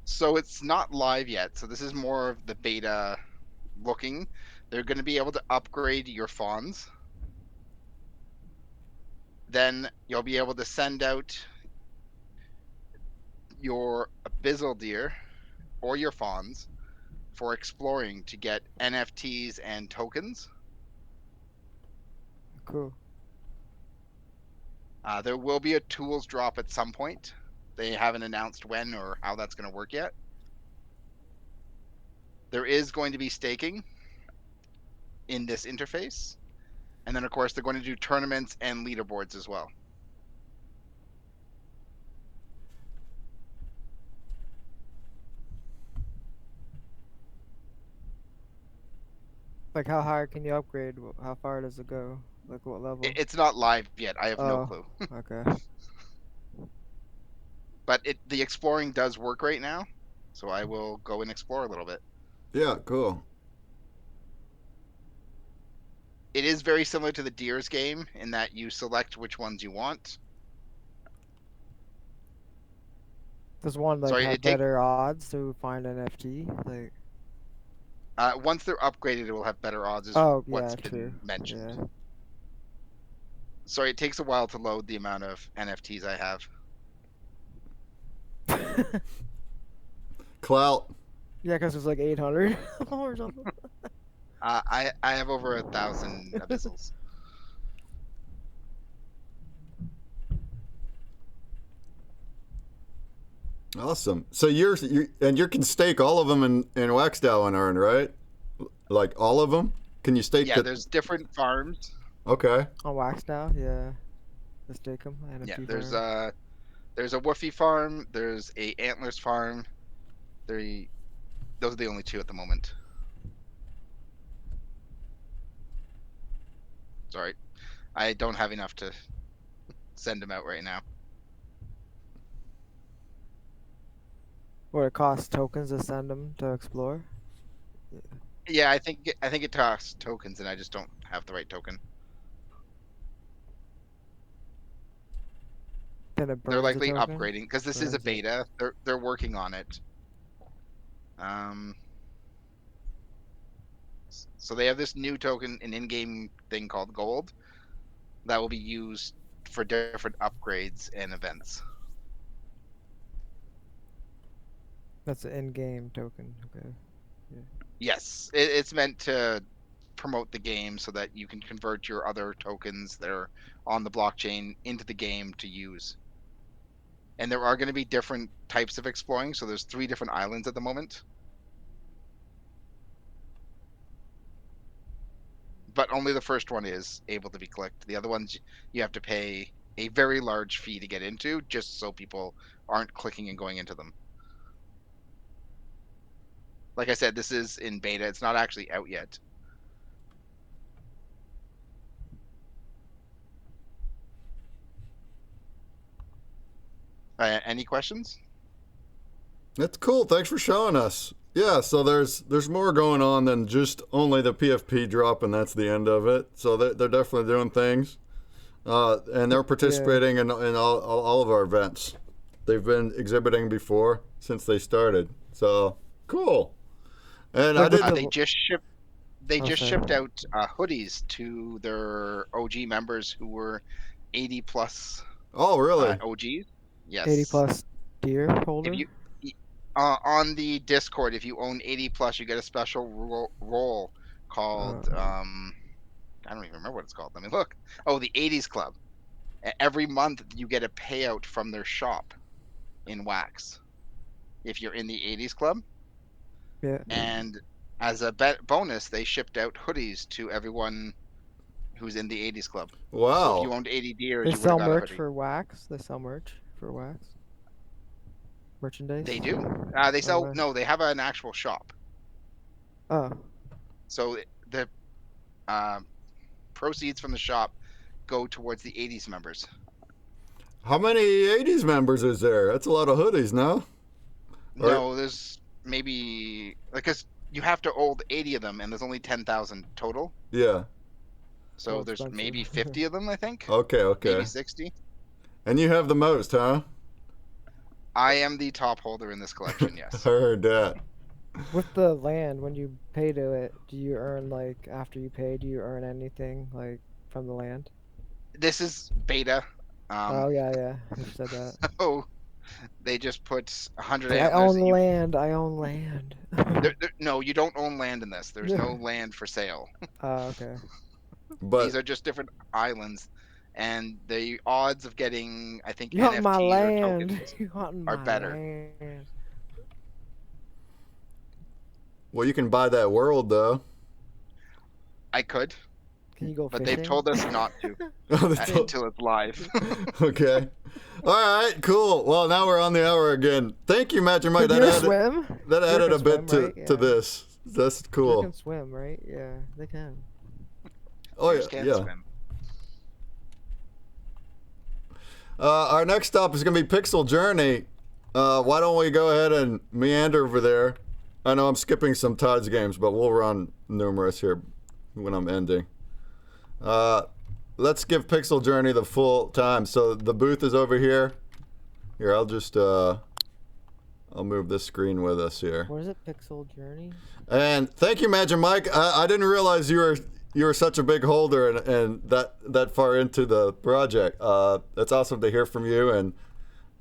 So it's not live yet. So this is more of the beta looking. They're going to be able to upgrade your fawns. Then you'll be able to send out your abyssal deer or your fawns for exploring to get NFTs and tokens. Cool. There will be a tools drop at some point. They haven't announced when or how that's going to work yet. There is going to be staking in this interface. And then, of course, they're going to do tournaments and leaderboards as well. Like, how high can you upgrade? How far does it go? Like, what level? It's not live yet. I have no clue. Okay. But the exploring does work right now. So I will go and explore a little bit. Yeah, cool. It is very similar to the Deers game in that you select which ones you want. Does one like Sorry, have better odds to find an NFT? Like, once they're upgraded, it will have better odds. Is what's been mentioned. Yeah. Sorry, it takes a while to load the amount of NFTs I have. Clout. Yeah, because it's like 800 or something. I have over 1,000 abyssals. Awesome. So you can stake all of them in WaxDAO and earn, right? Like all of them? Can you stake? Yeah, there's different farms. Okay. On WaxDAO, yeah. The stake them. Yeah, there's a WUFFI farm. There's a Antlers farm. Those are the only two at the moment. Sorry, I don't have enough to send them out right now. What it costs tokens to send them to explore? Yeah, I think it costs tokens, and I just don't have the right token. Then it burns They're likely the token? upgrading because this is a beta. They're working on it. So they have this new token, an in-game thing called Gold, that will be used for different upgrades and events. That's an in-game token. Okay. Yeah. Yes, it's meant to promote the game so that you can convert your other tokens that are on the blockchain into the game to use. And there are going to be different types of exploring. So there's 3 different islands at the moment. But only the first one is able to be clicked. The other ones you have to pay a very large fee to get into, just so people aren't clicking and going into them. Like I said, this is in beta. It's not actually out yet. Any questions? That's cool. Thanks for showing us. Yeah, so there's more going on than just only the PFP drop, and that's the end of it. So they're definitely doing things, and they're participating in all of our events. They've been exhibiting before since they started. So cool. And they just shipped out hoodies to their OG members who were 80 plus. Oh, really? OGs. Yes. 80 plus deer holder. On the Discord, if you own 80 plus, you get a special role called I don't even remember what it's called. Let me look. Oh, the 80s Club. Every month you get a payout from their shop in Wax if you're in the 80s Club. Yeah. And as a bonus, they shipped out hoodies to everyone who's in the 80s Club. Wow. So if you owned 80 deer, They you would sell have got a merch hoodie. for Wax. They sell merch for Wax. Merchandise. They do. They sell. No, they have an actual shop. Oh. So the proceeds from the shop go towards the 80s members. How many 80s members is there? That's a lot of hoodies, no? No, there's maybe because you have to hold 80 of them, and there's only 10,000 total. Yeah. So there's maybe 50 of them, I think. Okay. Maybe 60. And you have the most, huh? I am the top holder in this collection, yes. I heard that. With the land, when you pay to it, do you earn, like, after you pay, do you earn anything, like, from the land? This is beta. Oh, yeah, you said that. So They just put 100 I antlers. own land. I own land. No, you don't own land in this. There's no land for sale. Okay. But these are just different islands, and the odds of getting, I think, You want my NFT or land? tokens You want are my better. land? well, you can buy that world though. I could, Can you go but fishing? they've told us not to until it's live. Okay. All right. Cool. Well, now we're on the hour again. Thank you, Magic Mike. Can That deer added, swim? that Deer added can a bit swim, to, right? to Yeah. this. That's Deer cool. can swim, right? Yeah, they can. Oh Deers yeah. can Yeah. swim. Our next stop is going to be PixelJourney. Why don't we go ahead and meander over there? I know I'm skipping some Todd's games, but we'll run numerous here when I'm ending. Let's give PixelJourney the full time. So the booth is over here. Here, I'll just I'll move this screen with us here. What is it? PixelJourney? And thank you, Magic Mike. I didn't realize you were such a big holder and that far into the project. It's awesome to hear from you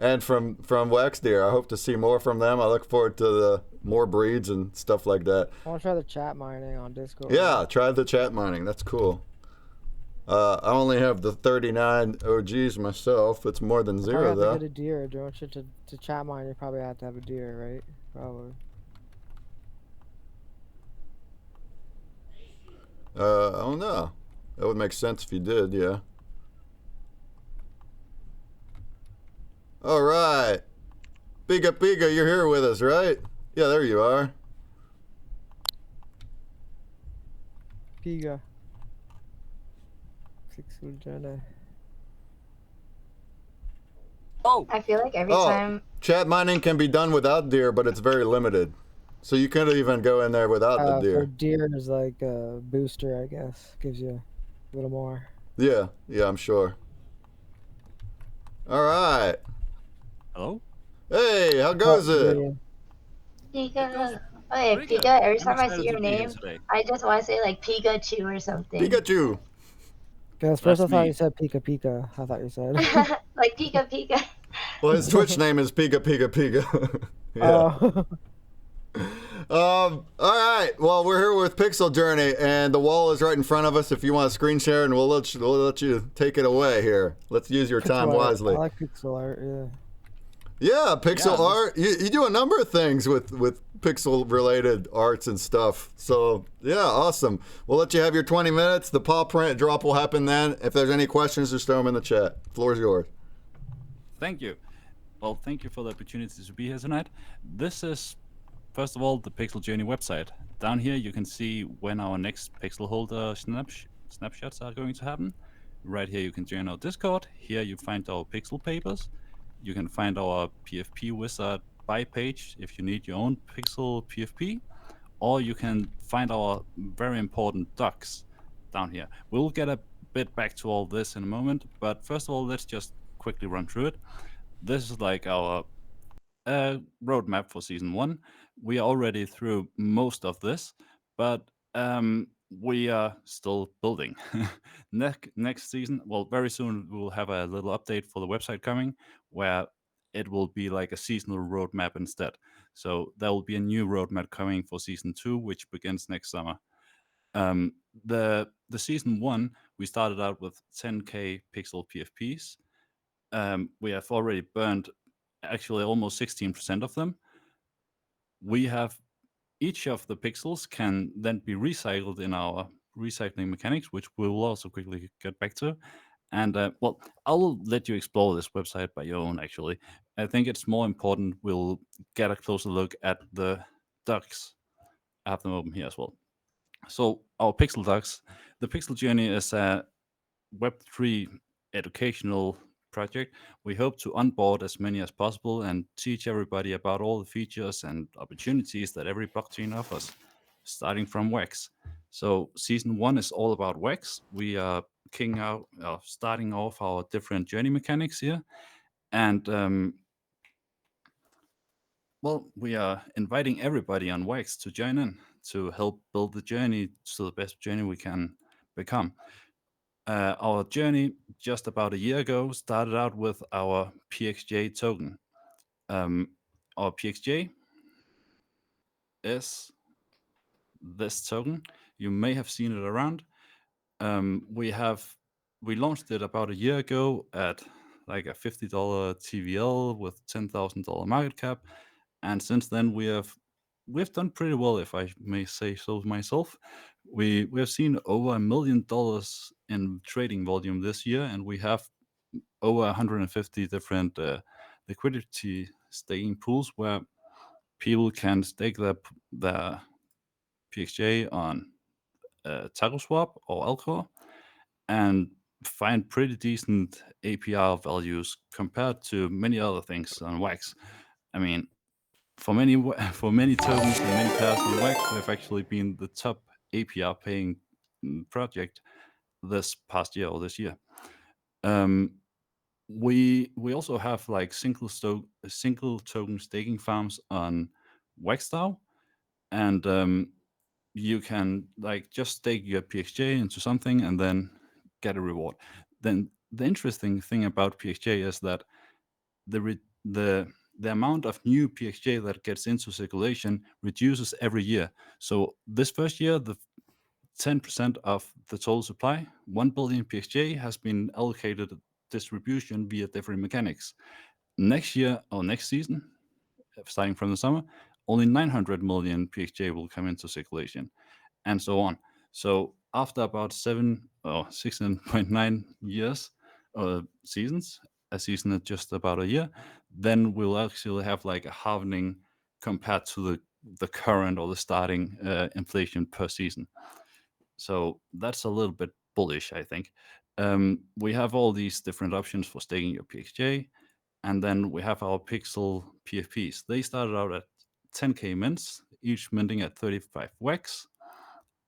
and from Wax Deer. I hope to see more from them. I look forward to the more breeds and stuff like that. I want to try the chat mining on Discord. Yeah, try the chat mining. That's cool. I only have the 39 OGs myself. It's more than Probably zero have though. to get a deer. Don't you? To chat mine, you probably have to have a deer, right? Probably. I don't know. That would make sense if you did, yeah. All right. Piga, you're here with us, right? Yeah, there you are. Piga. PixelJourney. Oh, I feel like every time. Chat mining can be done without deer, but it's very limited. So you couldn't even go in there without the For deer. deer is like a booster, I guess. Gives you a little more. Yeah, I'm sure. All right. Hello? Hey, how goes it? Pika. Hey, pretty good. Pika, every I'm time I see excited your to be here name, today. I just want to say like Pikachu or something. Pikachu. Because first I That's thought me. you said Pika. I thought you said. Like Pika. Well, his Twitch name is Piga. Yeah. Oh. All right. Well, we're here with PixelJourney, and the wall is right in front of us. If you want to screen share, and we'll let you take it away here. Let's use your time Pixel art. wisely. I like pixel art. Yeah. Yeah, pixel art. You do a number of things with pixel-related arts and stuff. So, yeah, awesome. We'll let you have your 20 minutes. The paw print drop will happen then. If there's any questions, just throw them in the chat. Floor is yours. Thank you. Well, thank you for the opportunity to be here tonight. This is, first of all, the PixelJourney website. Down here, you can see when our next pixel holder snapshots are going to happen. Right here, you can join our Discord. Here, you find our pixel papers. You can find our PFP wizard buy page if you need your own pixel PFP, or you can find our very important docs down here. We'll get a bit back to all this in a moment, but first of all, let's just quickly run through it. This is like our roadmap for season 1. We are already through most of this, but we are still building. Next season, well, very soon we will have a little update for the website coming, where it will be like a seasonal roadmap instead. So there will be a new roadmap coming for season 2, which begins next summer. The season 1, we started out with 10k pixel PFPs. We have already burned actually almost 16% of them. We have each of the pixels can then be recycled in our recycling mechanics, which we will also quickly get back to. And well, I'll let you explore this website by your own, actually. I think it's more important we'll get a closer look at the docs. I have them open here as well. So our pixel docs, the PixelJourney is a Web3 educational project. We hope to onboard as many as possible and teach everybody about all the features and opportunities that every blockchain offers, starting from Wax. So season 1 is all about Wax. We are starting off our different journey mechanics here, and well, we are inviting everybody on Wax to join in to help build the journey to the best journey we can become. Our journey just about a year ago started out with our PXJ token. our PXJ is this token. You may have seen it around. We launched it about a year ago at like a $50 TVL with $10,000 market cap, and since then we've done pretty well, if I may say so myself. We have seen over $1 million in trading volume this year, and we have over 150 different liquidity staking pools where people can stake their PXJ on TacoSwap or Alcor and find pretty decent APR values compared to many other things on Wax. I mean, for many tokens and many pairs on Wax, we've actually been the top APR paying project this past year or this year. We also have like single token staking farms on WaxDAO, and you can like just stake your PXJ into something and then get a reward. Then the interesting thing about PXJ is that the amount of new PXJ that gets into circulation reduces every year. So this first year, the 10% of the total supply, 1 billion PXJ, has been allocated distribution via different mechanics. Next year or next season, starting from the summer, only 900 million PXJ will come into circulation, and so on. So after about 6.9 years seasons, a season is just about a year, then we'll actually have like a halving compared to the current or the starting inflation per season. So that's a little bit bullish, I think. We have all these different options for staking your PXJ, and then we have our Pixel PFPs. They started out at 10k mints, each minting at 35 wax,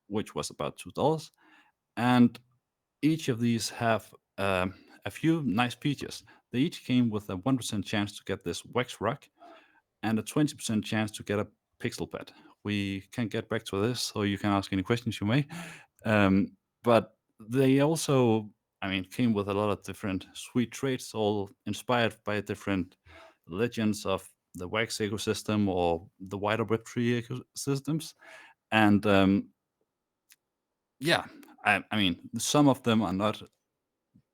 which was about $2. And each of these have a few nice features. They each came with a 1% chance to get this wax rock and a 20% chance to get a pixel pet. We can get back to this, so you can ask any questions you may. But they also, came with a lot of different sweet traits, all inspired by different legends of the Wax ecosystem or the wider Web3 ecosystems. And some of them are not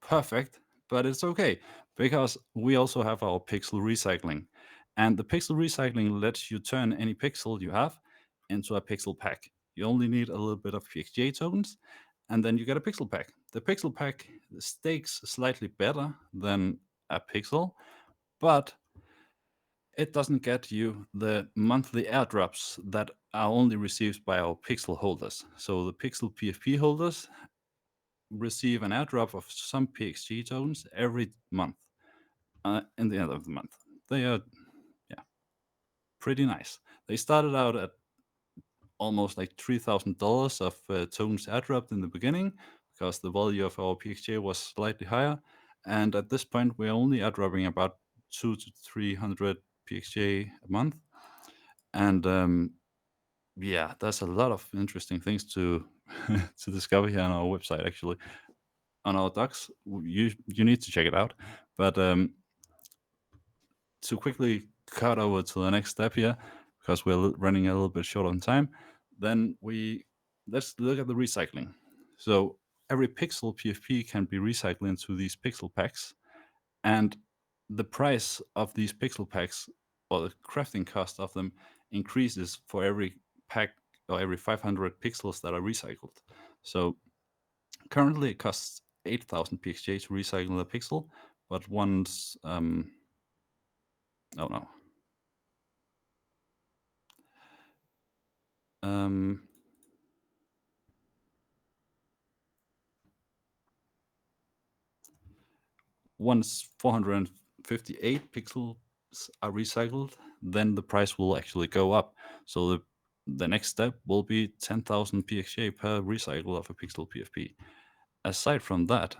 perfect, but it's okay because we also have our pixel recycling. And the pixel recycling lets you turn any pixel you have into a pixel pack. You only need a little bit of PXJ tokens, and then you get a pixel pack. The pixel pack stakes slightly better than a pixel, but it doesn't get you the monthly airdrops that are only received by our pixel holders. So the pixel PFP holders receive an airdrop of some PXG tokens every month in the end of the month. They are pretty nice. They started out at almost like $3,000 of tokens airdropped in the beginning because the value of our PXJ was slightly higher. And at this point, we're only airdropping about 200 to 300 PXJ a month. And there's a lot of interesting things to to discover here on our website, actually. On our docs, you need to check it out. But to quickly cut over to the next step here, because we're running a little bit short on time, then let's look at the recycling. So every pixel PFP can be recycled into these pixel packs, and the price of these pixel packs, or the crafting cost of them, increases for every pack or every 500 pixels that are recycled. So currently it costs 8,000 PXJ to recycle a pixel, but once once 458 pixels are recycled, then the price will actually go up. So the next step will be 10,000 PXJ per recycle of a pixel PFP. Aside from that,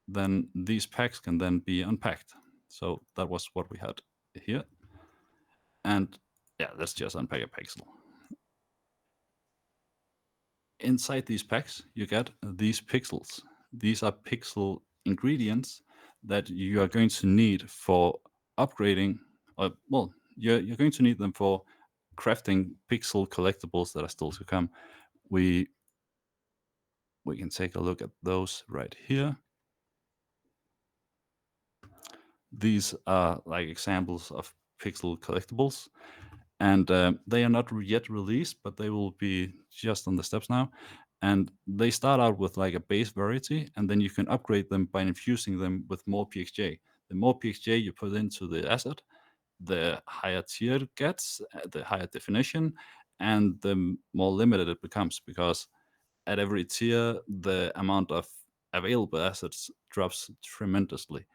then these packs can then be unpacked. So that was what we had here. And let's just unpack a pixel. Inside these packs, you get these pixels. These are pixel ingredients that you are going to need for upgrading well, you're going to need them for crafting pixel collectibles that are still to come. We can take a look at those right here. These are like examples of pixel collectibles, and they are not yet released, but they will be just on the steps now. And they start out with like a base variety, and then you can upgrade them by infusing them with more PXJ. The more PXJ you put into the asset, the higher tier it gets, the higher definition, and the more limited it becomes, because at every tier, the amount of available assets drops tremendously.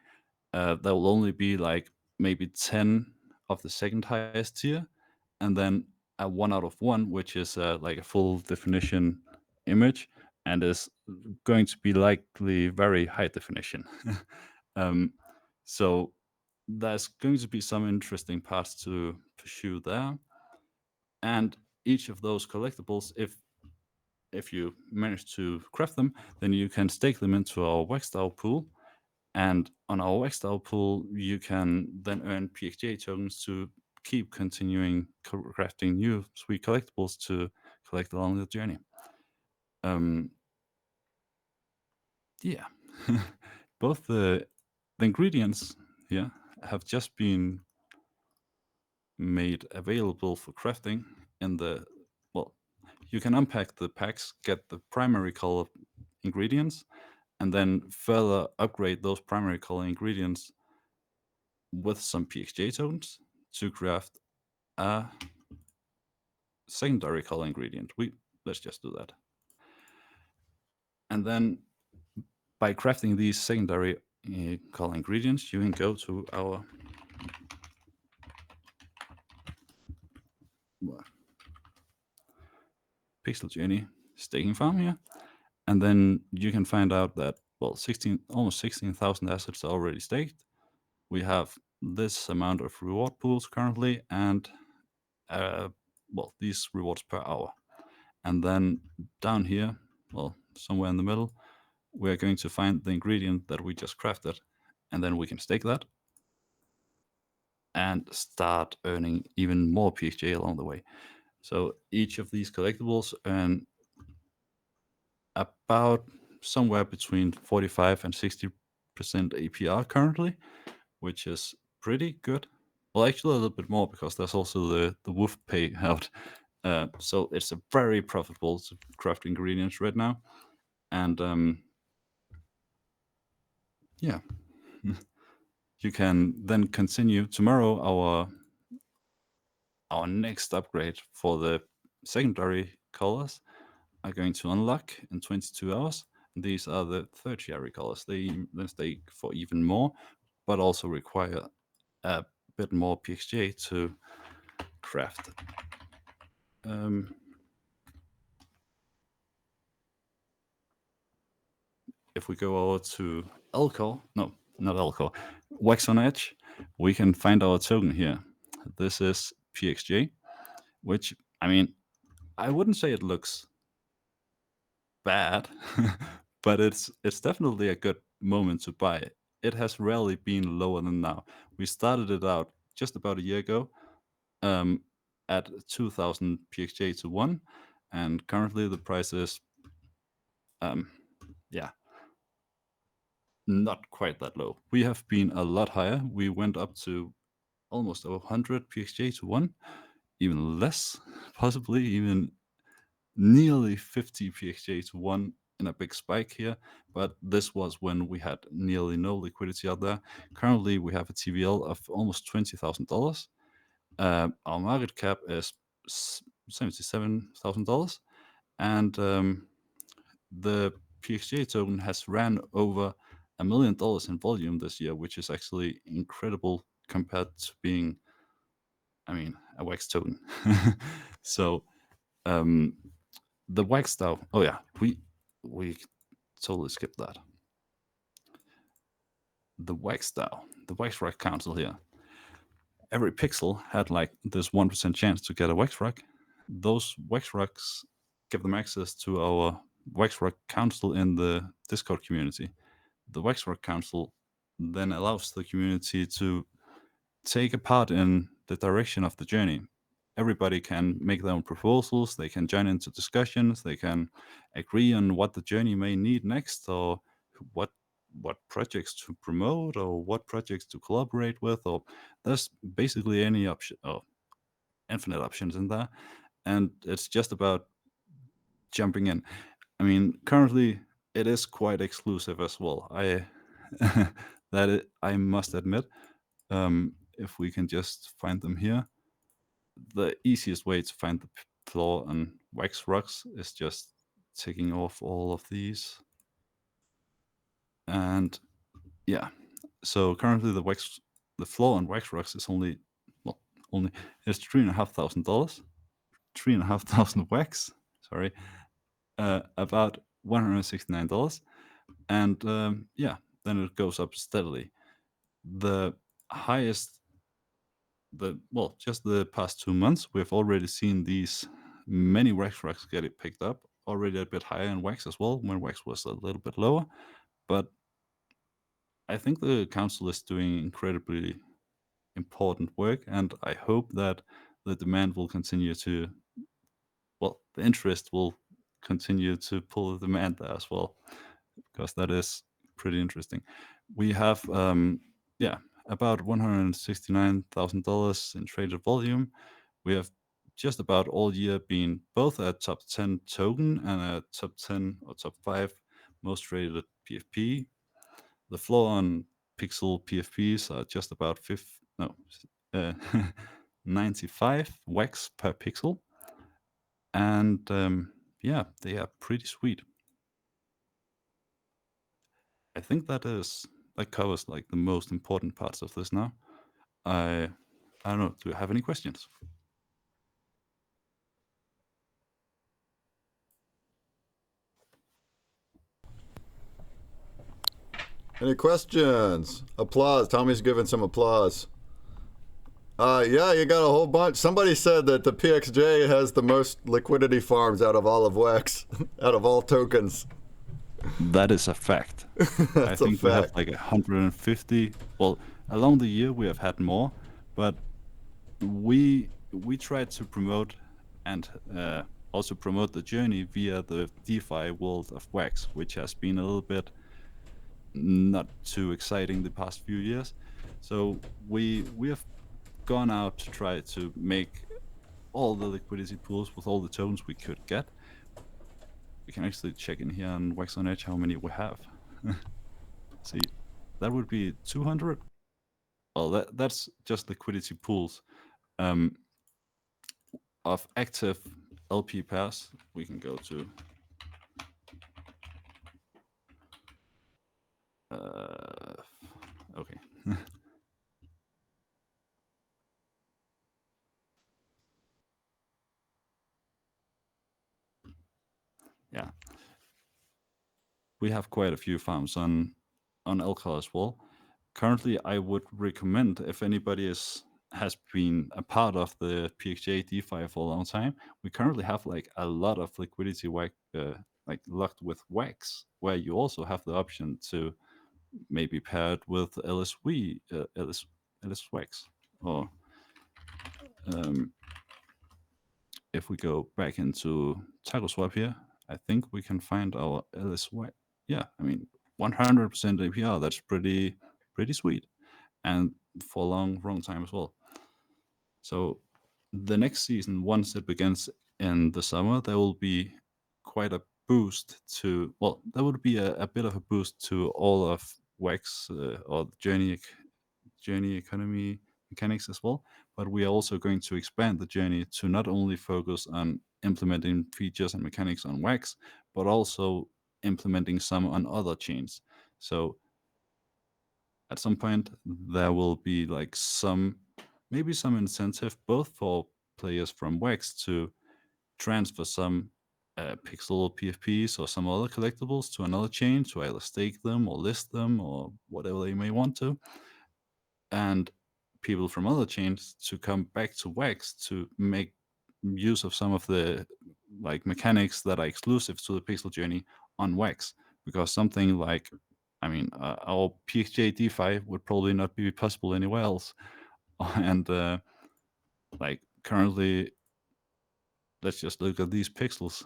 There will only be like maybe 10 of the second highest tier, and then a 1 out of 1, which is like a full definition image, and is going to be likely very high definition. um, so there's going to be some interesting parts to pursue there. And each of those collectibles, if you manage to craft them, then you can stake them into our WaxDAO pool. And on our WaxDAO pool, you can then earn PXJ tokens to keep continuing crafting new sweet collectibles to collect along the journey. Yeah, both the ingredients here have just been made available for crafting in the, well, you can unpack the packs, get the primary color ingredients, and then further upgrade those primary color ingredients with some PXJ tokens to craft a secondary color ingredient. Let's just do that. And then by crafting these secondary color ingredients, you can go to our PixelJourney staking farm here, and then you can find out that, well, almost 16,000 assets are already staked. We have this amount of reward pools currently, and well, these rewards per hour. And then down here, well, somewhere in the middle, we're going to find the ingredient that we just crafted, and then we can stake that and start earning even more PXJ along the way. So each of these collectibles earn about somewhere between 45 and 60% APR currently, which is pretty good. Well, actually a little bit more, because there's also the WUFFI payout. So it's a very profitable to craft ingredients right now. And yeah, you can then continue tomorrow. Our next upgrade for the secondary colors are going to unlock in 22 hours. These are the tertiary colors. They then stake for even more, but also require a bit more PXJ to craft. If we go over to Alcor, no, not Alcor, WaxOnEdge, we can find our token here. This is PXJ, which, I mean, I wouldn't say it looks bad, but it's definitely a good moment to buy it. It has rarely been lower than now. We started it out just about a year ago at 2,000 PXJ to 1, and currently the price is, yeah, not quite that low. We have been a lot higher. We went up to almost 100 PXJ to 1, even less, possibly even nearly 50 PXJ to 1 in a big spike here, but this was when we had nearly no liquidity out there. Currently, we have a TVL of almost $20,000. Our market cap is $77,000, and the PXJ token has ran over $1 million in volume this year, which is actually incredible compared to being, I mean, a wax token. So the WaxDAO. Oh yeah, we totally skipped that. The WaxDAO, the WaxRock Council here. Every pixel had like this 1% chance to get a WaxRock. Those WaxRocks give them access to our WaxRock Council in the Discord community. The WaxRock Council then allows the community to take a part in the direction of the journey. Everybody can make their own proposals, they can join into discussions, they can agree on what the journey may need next, or what projects to promote, or what projects to collaborate with, or there's basically any option, or infinite options in there, and it's just about jumping in. I mean, currently it is quite exclusive as well. I must admit. If we can just find them here, the easiest way to find the floor and wax rocks is just taking off all of these. And yeah, so currently the floor and wax rocks is only it's $3,500, 3,500 wax. Sorry, about $169, and yeah, then it goes up steadily. The highest, just the past 2 months, we've already seen these many wax rocks get it picked up, already a bit higher in wax as well, when wax was a little bit lower. But I think the council is doing incredibly important work, and I hope that the demand will continue to, the interest will continue to pull the demand there as well, because that is pretty interesting. We have, about $169,000 in traded volume. We have just about all year been both a top 10 token and a top 10 or top 5 most traded PFP. The floor on pixel PFPs are just about 95 wax per pixel. And yeah, they are pretty sweet. I think that covers like the most important parts of this now. I don't know, do you have any questions? Any questions? Applause. Tommy's giving some applause. Yeah, you got a whole bunch. Somebody said that the PXJ has the most liquidity farms out of all of WEX, out of all tokens. That is a fact. I think we have like 150. Well, along the year we have had more, but we tried to promote and also promote the journey via the DeFi world of WEX, which has been a little bit not too exciting the past few years. So we have gone out to try to make all the liquidity pools with all the tokens we could get. We can actually check in here on WaxOnEdge how many we have. See, that would be 200. Well, that's just liquidity pools. Of active LP pairs, we can go to okay. Yeah, we have quite a few farms on Alcor as well. Currently, I would recommend, if anybody has been a part of the PXJ DeFi for a long time, we currently have like a lot of liquidity like locked with WAX, where you also have the option to maybe pair it with LSV, LSWAX, or if we go back into TacoSwap here, I think we can find our LSY. Yeah, I mean, 100% APR. That's pretty sweet, and for a long time as well. So the next season, once it begins in the summer, there will be quite a boost to. Well, there would be a bit of a boost to all of WEX or Journey economy mechanics as well. But we are also going to expand the journey to not only focus on implementing features and mechanics on WEX, but also implementing some on other chains. So at some point there will be like maybe some incentive both for players from WEX to transfer some pixel PFPs or some other collectibles to another chain to either stake them or list them or whatever they may want to, and people from other chains to come back to WEX to make use of some of the like mechanics that are exclusive to the PixelJourney on WEX, because something like, I mean, our PXJ DeFi would probably not be possible anywhere else. And like currently, let's just look at these pixels,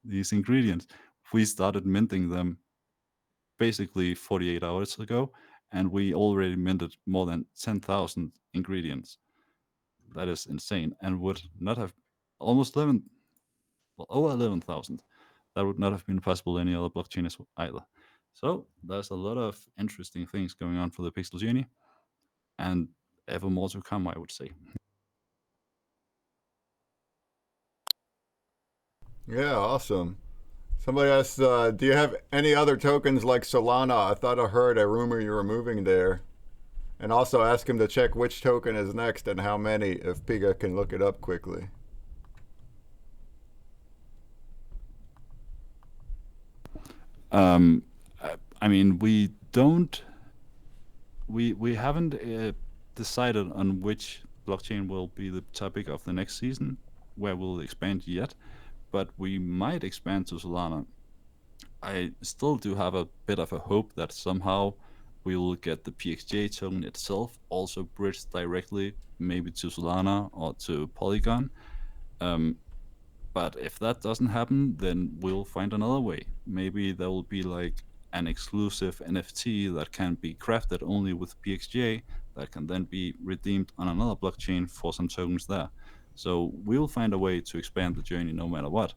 these ingredients. We started minting them basically 48 hours ago, and we already minted more than 10,000 ingredients. That is insane, and would not have almost 11, well, over 11,000. That would not have been possible any other blockchain either. So there's a lot of interesting things going on for the PixelJourney, and ever more to come, I would say. Yeah, awesome. Somebody asked, do you have any other tokens like Solana? I thought I heard a rumor you were moving there. And also ask him to check which token is next and how many, if Piga can look it up quickly. I mean, we haven't decided on which blockchain will be the topic of the next season, where we'll expand yet, but we might expand to Solana. I still do have a bit of a hope that somehow we will get the PXJ token itself also bridged directly, maybe to Solana or to Polygon. But if that doesn't happen, then we'll find another way. Maybe there will be like an exclusive NFT that can be crafted only with PXJ that can then be redeemed on another blockchain for some tokens there. So we'll find a way to expand the journey no matter what.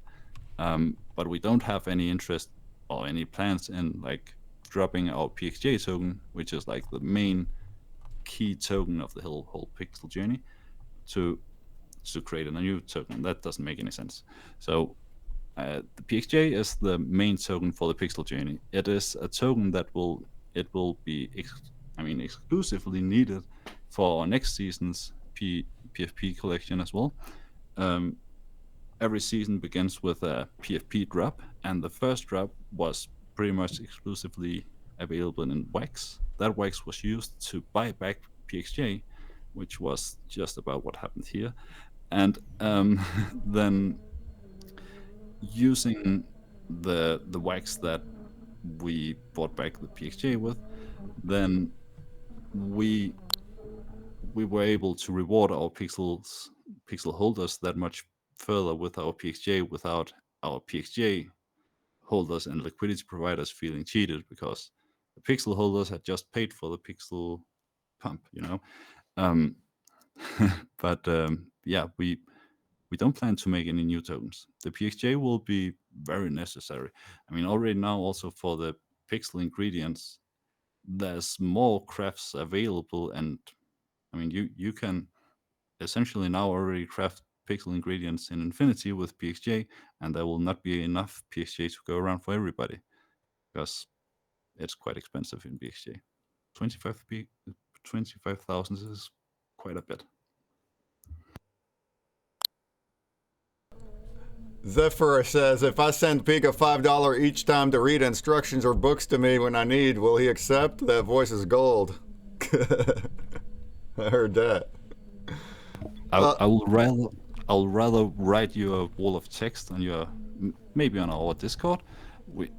But we don't have any interest or any plans in like dropping our PXJ token, which is like the main key token of the whole PixelJourney, to create a new token. That doesn't make any sense. So the PXJ is the main token for the PixelJourney. It is a token that will be exclusively needed for our next season's PFP collection as well. Every season begins with a PFP drop, and the first drop was pretty much exclusively available in Wax. That Wax was used to buy back PXJ, which was just about what happened here. And then using the Wax that we bought back the PXJ with, then we were able to reward our pixel holders that much further with our PXJ without our PXJ holders and liquidity providers feeling cheated, because the pixel holders had just paid for the pixel pump, you know. But yeah, we don't plan to make any new tokens. The PXJ will be very necessary. I mean, already now also for the pixel ingredients, there's more crafts available, and I mean, you can essentially now already craft pixel ingredients in infinity with PXJ, and there will not be enough PXJ to go around for everybody, because it's quite expensive in PXJ. 25,000 is quite a bit. Zephyr says, if I send Pika $5 each time to read instructions or books to me when I need, will he accept? That voice is gold. I heard that. I'll rather write you a wall of text on your, maybe on our Discord. We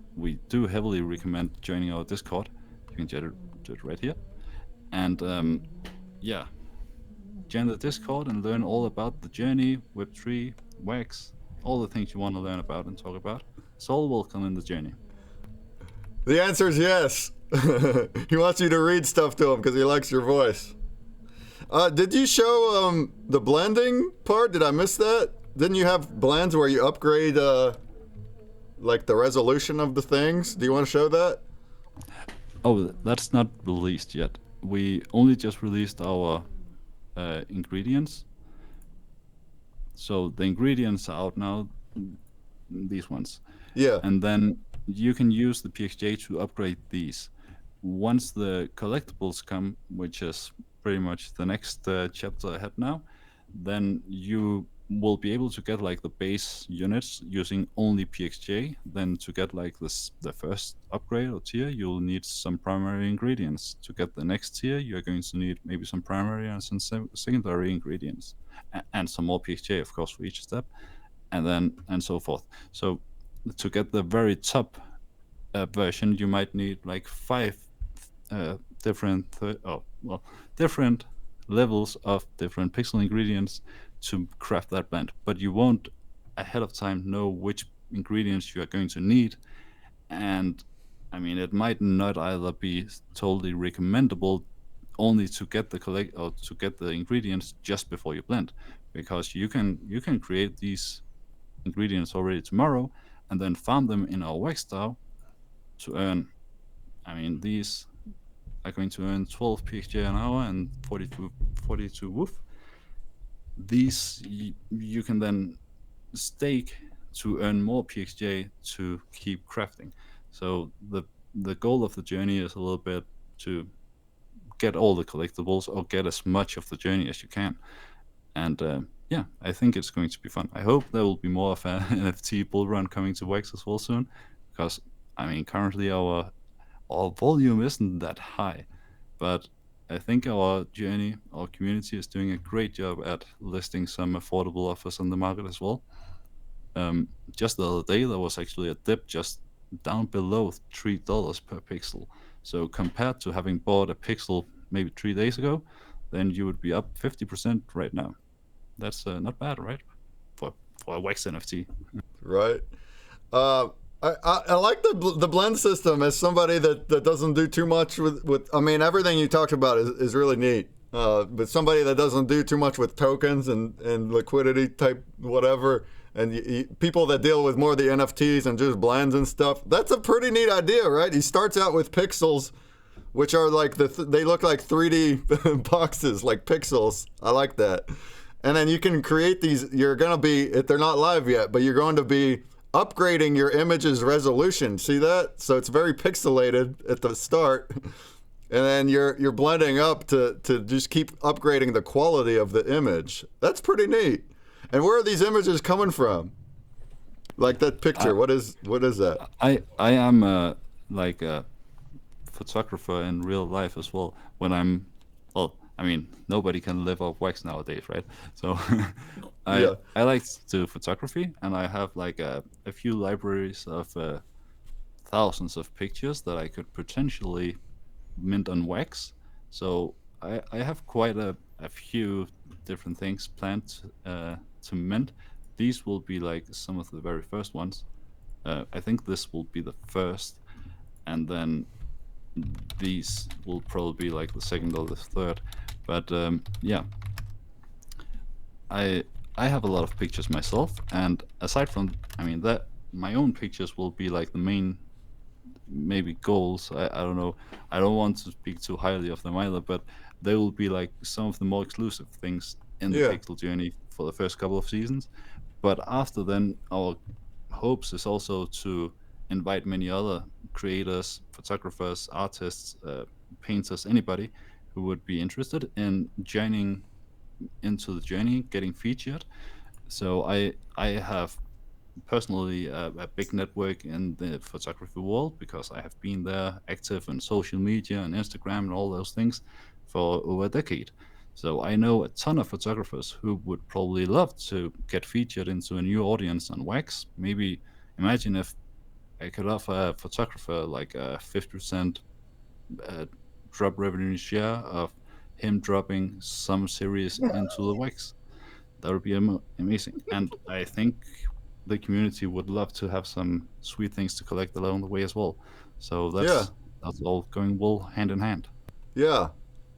do heavily recommend joining our Discord. You can do it right here. And yeah, join the Discord and learn all about the journey, Web3, Wax, all the things you want to learn about and talk about. It's all welcome in the journey. The answer is yes. He wants you to read stuff to him because he likes your voice. Did you show the blending part? Did I miss that? Didn't you have blends where you upgrade like the resolution of the things? Do you want to show that? Oh, that's not released yet. We only just released our ingredients. So the ingredients are out now, these ones. Yeah. And then you can use the PXJ to upgrade these. Once the collectibles come, which is pretty much the next chapter ahead now, then you will be able to get like the base units using only PXJ. Then to get like the first upgrade or tier, you'll need some primary ingredients. To get the next tier, you're going to need maybe some primary and some secondary ingredients, and some more PXJ, of course, for each step, and so forth. So to get the very top version, you might need like 5 different levels of different pixel ingredients to craft that blend, but you won't ahead of time know which ingredients you are going to need. And I mean, it might not either be totally recommendable only to get the ingredients just before you blend, because you can create these ingredients already tomorrow and then farm them in our wax DAO to earn. I mean, these are going to earn 12 PXJ an hour and 42 WUFF. These you can then stake to earn more PXJ to keep crafting. So the goal of the journey is a little bit to get all the collectibles or get as much of the journey as you can. And yeah, I think it's going to be fun. I hope there will be more of an NFT bull run coming to Wax as well soon, because I mean, currently our volume isn't that high, but I think our community is doing a great job at listing some affordable offers on the market as well. Just the other day, there was actually a dip just down below $3 per pixel. So compared to having bought a pixel maybe 3 days ago, then you would be up 50% right now. That's not bad, right? For a Wax NFT. Right. I like the blend system as somebody that doesn't do too much with I mean, everything you talked about is really neat. But somebody that doesn't do too much with tokens and liquidity type whatever, and people that deal with more of the NFTs and just blends and stuff, that's a pretty neat idea, right? He starts out with pixels, which are like they look like 3D boxes, like pixels. I like that. And then you can create these. You're gonna be, they're not live yet, but you're going to be upgrading your image's resolution. See that? So it's very pixelated at the start, and then you're blending up to just keep upgrading the quality of the image. That's pretty neat. And where are these images coming from? Like that picture. What is that? I am like a photographer in real life as well. When I'm, well, I mean, nobody can live off wax nowadays, right? So I like to do photography, and I have like a few libraries of thousands of pictures that I could potentially mint on wax. So I have quite a few different things planned to mint. These will be like some of the very first ones. I think this will be the first, and then these will probably be like the second or the third. But yeah, I have a lot of pictures myself, and aside from, I mean, that my own pictures will be like the main maybe goals. I don't know. I don't want to speak too highly of them either, but they will be like some of the more exclusive things in the Pixel Journey for the first couple of seasons. But after then, our hopes is also to invite many other creators, photographers, artists, painters, anybody who would be interested in joining into the journey, getting featured. So I have personally a big network in the photography world, because I have been there active on social media and Instagram and all those things for over a decade. So I know a ton of photographers who would probably love to get featured into a new audience on Wax. Maybe imagine if I could offer a photographer like a 50% drop revenue share of him dropping some series into the Wax. That would be amazing. And I think the community would love to have some sweet things to collect along the way as well. So that's all going well hand in hand. Yeah,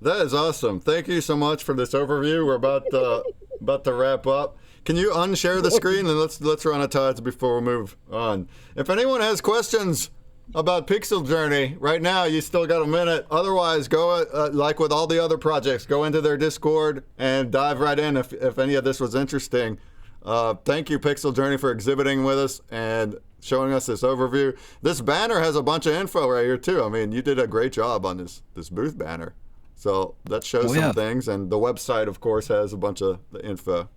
that is awesome. Thank you so much for this overview. We're about to wrap up. Can you unshare the screen and let's run a tides before we move on. If anyone has questions about PixelJourney right now, you still got a minute. Otherwise, go like with all the other projects, go into their Discord and dive right in if any of this was interesting. Thank you, PixelJourney, for exhibiting with us and showing us this overview. This banner has a bunch of info right here too. I mean, you did a great job on this booth banner. So that shows some things, and the website, of course, has a bunch of the info.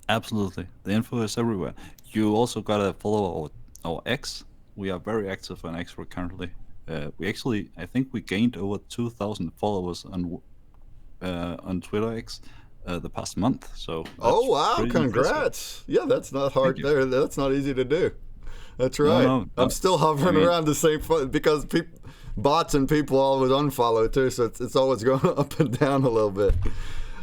Absolutely, the info is everywhere. You also gotta follow our X. We are very active on X currently. We actually, I think we gained over 2,000 followers on Twitter X the past month. So oh wow, congrats! Yeah, that's not hard there. That's not easy to do. That's right. No, I'm still hovering around the same because bots and people always unfollow too, so it's always going up and down a little bit.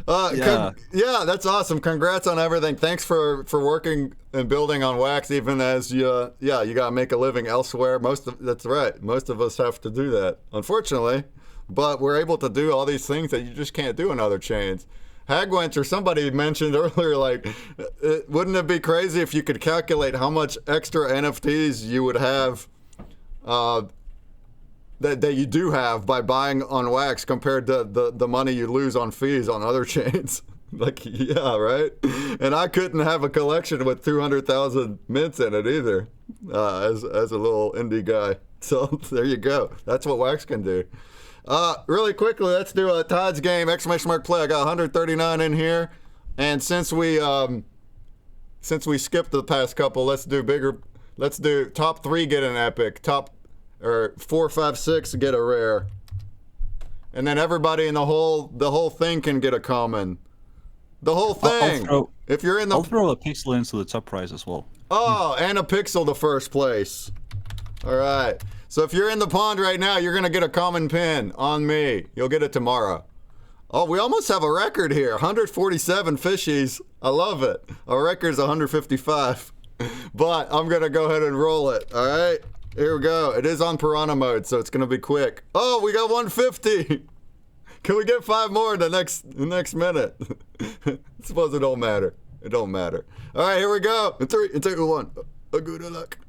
Yeah, that's awesome. Congrats on everything. Thanks for working and building on Wax, even as you gotta make a living elsewhere. That's right. Most of us have to do that, unfortunately. But we're able to do all these things that you just can't do in other chains. Hagwench, or somebody mentioned earlier, like, wouldn't it be crazy if you could calculate how much extra NFTs you would have, that you do have by buying on Wax compared to the money you lose on fees on other chains? Like, yeah, right? And I couldn't have a collection with 200,000 mints in it either, as a little indie guy. So there you go. That's what Wax can do. Really quickly, let's do a Todd's game, !play. I got 139 in here. And since we skipped the past couple, let's do top 3 get an epic, or 4, 5, 6 get a rare. And then everybody in the whole thing can get a common. The whole thing. I'll throw a pixel into the top prize as well. Oh, and a pixel to first place. All right. So if you're in the pond right now, you're going to get a common pin on me. You'll get it tomorrow. Oh, we almost have a record here. 147 fishies. I love it. Our record's 155. But I'm going to go ahead and roll it. All right. Here we go. It is on piranha mode, so it's going to be quick. Oh, we got 150. Can we get 5 more in the next minute? I suppose it don't matter. It don't matter. All right, here we go. In 3, 2, 1. Good luck.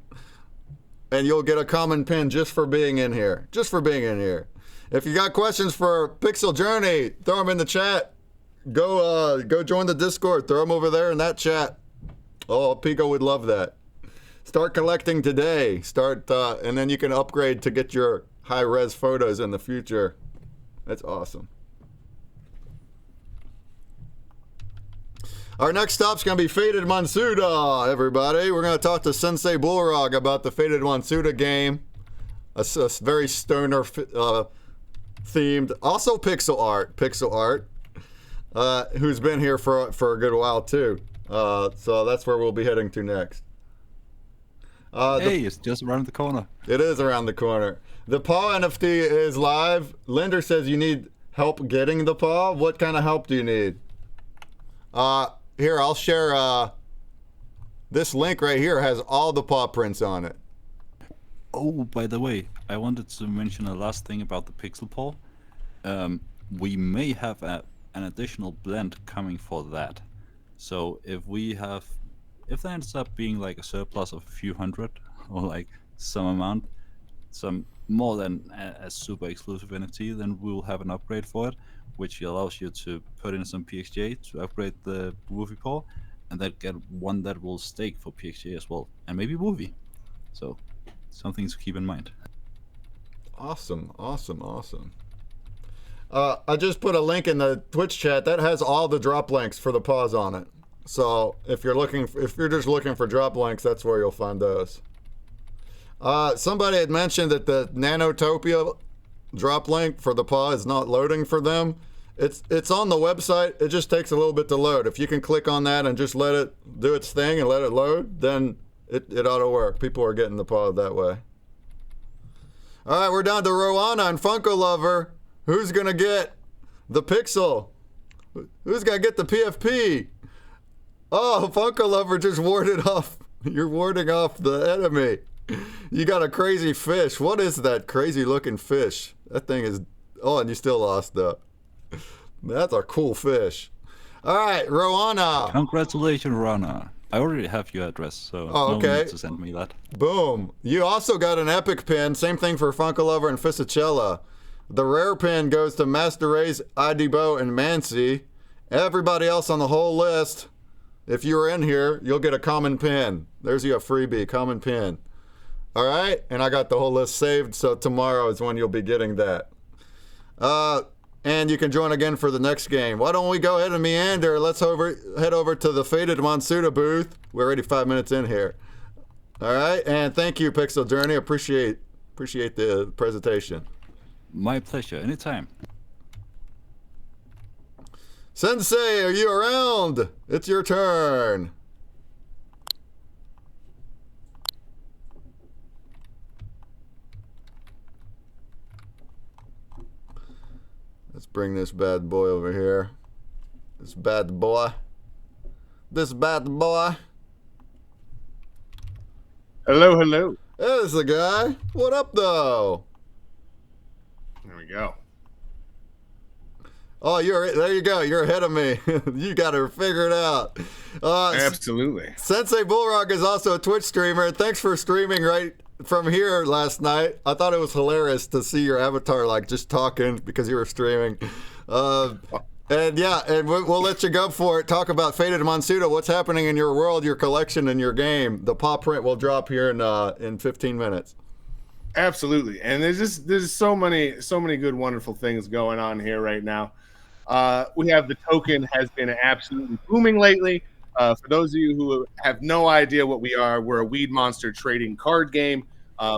And you'll get a common pin just for being in here. Just for being in here. If you got questions for PixelJourney, throw them in the chat. Go join the Discord. Throw them over there in that chat. Oh, Pico would love that. Start collecting today. And then you can upgrade to get your high-res photos in the future. That's awesome. Our next stop's going to be Faded Monsuta, everybody. We're going to talk to Sensei Bullrog about the Faded Monsuta game. A very stoner themed. Also pixel art. Who's been here for a good while, too. So that's where we'll be heading to next. It's just around the corner. It is around the corner. The paw NFT is live. Linder says you need help getting the paw. What kind of help do you need? Here, I'll share this link right here has all the paw prints on it. Oh, by the way, I wanted to mention a last thing about the pixel paw. We may have an additional blend coming for that. So if there ends up being like a surplus of a few hundred, or like some more than a super exclusive NFT, then we'll have an upgrade for it, which allows you to put in some PXJ to upgrade the WUFFI paw, and then get one that will stake for PXJ as well, and maybe WUFFI. So, something to keep in mind. Awesome. I just put a link in the Twitch chat that has all the drop links for the paws on it. So if you're just looking for drop links, that's where you'll find those. Somebody had mentioned that the NFTOPIA drop link for the paw is not loading for them. It's on the website. It just takes a little bit to load. If you can click on that and just let it do its thing and let it load, then it ought to work. People are getting the paw that way. All right, we're down to Rowana and Funko Lover. Who's gonna get the pixel? Who's gonna get the PFP? Oh, Funko Lover just warded off. You're warding off the enemy. You got a crazy fish. What is that crazy looking fish? That thing is... Oh, and you still lost though. That's a cool fish. All right, Rowana. Congratulations, Rowana. I already have your address, so no need to send me that. Boom. You also got an epic pin. Same thing for Funko Lover and Fisichella. The rare pin goes to Master Race, IDBO, and Mancy. Everybody else on the whole list, if you're in here, you'll get a common pin. There's your freebie, common pin. All right, and I got the whole list saved, so tomorrow is when you'll be getting that. And you can join again for the next game. Why don't we go ahead and meander? Let's head over to the Faded Monsuta booth. We're already 5 minutes in here. All right, and thank you, PixelJourney. Appreciate the presentation. My pleasure. Anytime. Sensei, are you around? It's your turn. bring this bad boy over here. This bad boy. This bad boy. Hello, hello. There's the guy. What up, though? There we go. Oh, there you go. You're ahead of me. You got to figure it out. Absolutely. Sensei Bullrock is also a Twitch streamer. Thanks for streaming right from here last night. I thought it was hilarious to see your avatar like just talking because you were streaming. And we'll let you go for it. Talk about Faded Monsuta. What's happening in your world, your collection, and your game? The paw print will drop here in 15 minutes. Absolutely, and there's so many good, wonderful things going on here right now. We have the token has been absolutely booming lately. For those of you who have no idea what we are, we're a weed monster trading card game.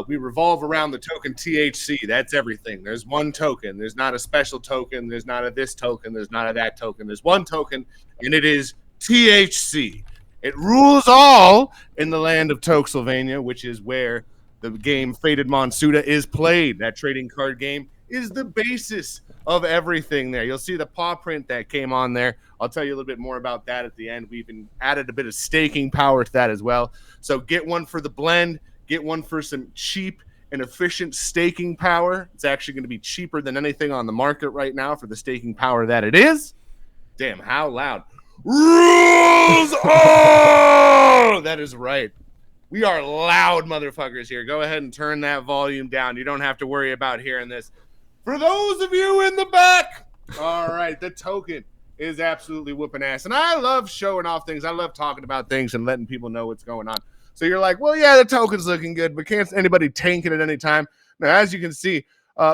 We revolve around the token THC. That's everything. There's one token. There's not a special token. There's not a this token. There's not a that token. There's one token, and it is THC. It rules all in the land of Toxylvania, which is where the game Faded Monsuta is played. That trading card game is the basis of everything there. You'll see the paw print that came on there. I'll tell you a little bit more about that at the end. We've even added a bit of staking power to that as well. So get one for the blend. Get one for some cheap and efficient staking power. It's actually going to be cheaper than anything on the market right now for the staking power that it is. Damn, how loud. Rules! Oh! That is right. We are loud motherfuckers here. Go ahead and turn that volume down. You don't have to worry about hearing this. For those of you in the back, all right, the token is absolutely whooping ass. And I love showing off things. I love talking about things and letting people know what's going on. So you're like, well, yeah, the token's looking good, but can't anybody tank it at any time? Now, as you can see,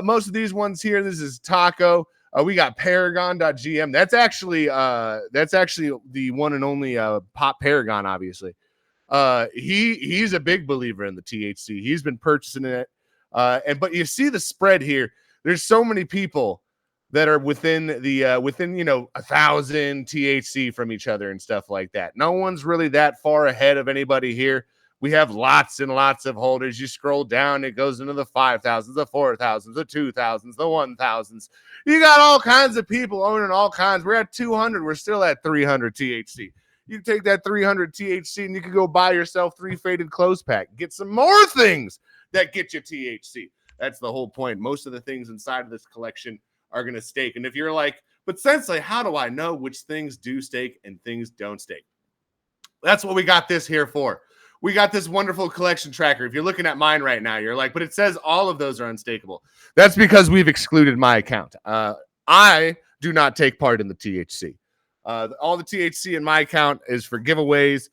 most of these ones here, this is Taco. We got Paragon.gm. That's actually the one and only Pop Paragon, obviously. He's a big believer in the THC. He's been purchasing it. But you see the spread here. There's so many people that are within 1,000 THC from each other and stuff like that. No one's really that far ahead of anybody here. We have lots and lots of holders. You scroll down, it goes into the 5,000s, the 4,000s, the 2,000s, the 1,000s. You got all kinds of people owning all kinds. We're at 200. We're still at 300 THC. You take that 300 THC and you can go buy yourself 3 faded clothes pack. Get some more things that get you THC. That's the whole point. Most of the things inside of this collection are going to stake. And if you're like, but Sensei, how do I know which things do stake and things don't stake? That's what we got this here for. We got this wonderful collection tracker. If you're looking at mine right now, you're like, but it says all of those are unstakeable. That's because we've excluded my account. I do not take part in the THC. All the THC in my account is for giveaways,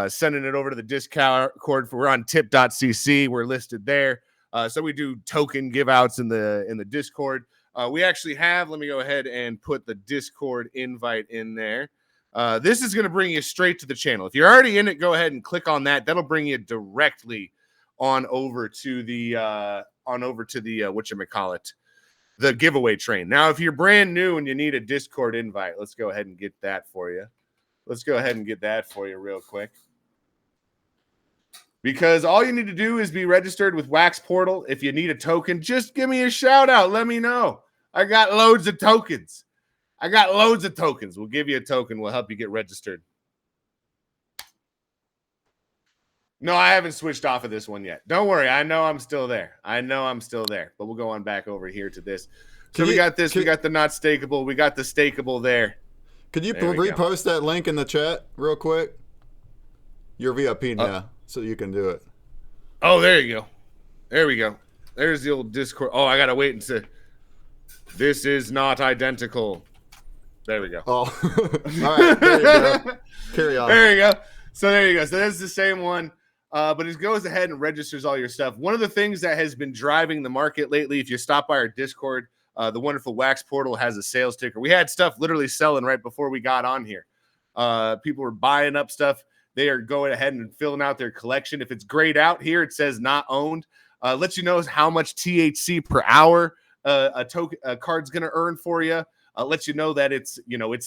sending it over to the Discord. We're on tip.cc. We're listed there. So we do token give outs in the Discord. We actually have, let me go ahead and put the Discord invite in there. This is going to bring you straight to the channel. If you're already in it, go ahead and click on that. That'll bring you directly on over to the whatchamacallit, the giveaway train. Now, if you're brand new and you need a Discord invite, let's go ahead and get that for you. Let's go ahead and get that for you real quick. Because all you need to do is be registered with Wax Portal. If you need a token, just give me a shout out. Let me know. I got loads of tokens. We'll give you a token. We'll help you get registered. No, I haven't switched off of this one yet. Don't worry. I know I'm still there. But we'll go on back over here to this. So we got this. We got the not stakeable. We got the stakeable there. Could you repost that link in the chat real quick? You're VIP now, so you can do it. Oh, there you go. There we go. There's the old Discord. Oh, I got to wait and say, this is not identical. There we go. Oh, all right. There you go. Carry on. There you go. So that's the same one. But it goes ahead and registers all your stuff. One of the things that has been driving the market lately, if you stop by our Discord, the wonderful Wax Portal has a sales ticker. We had stuff literally selling right before we got on here. People were buying up stuff. They are going ahead and filling out their collection. If it's grayed out here, it says not owned. Lets you know how much THC per hour a card's going to earn for you. Lets you know that it's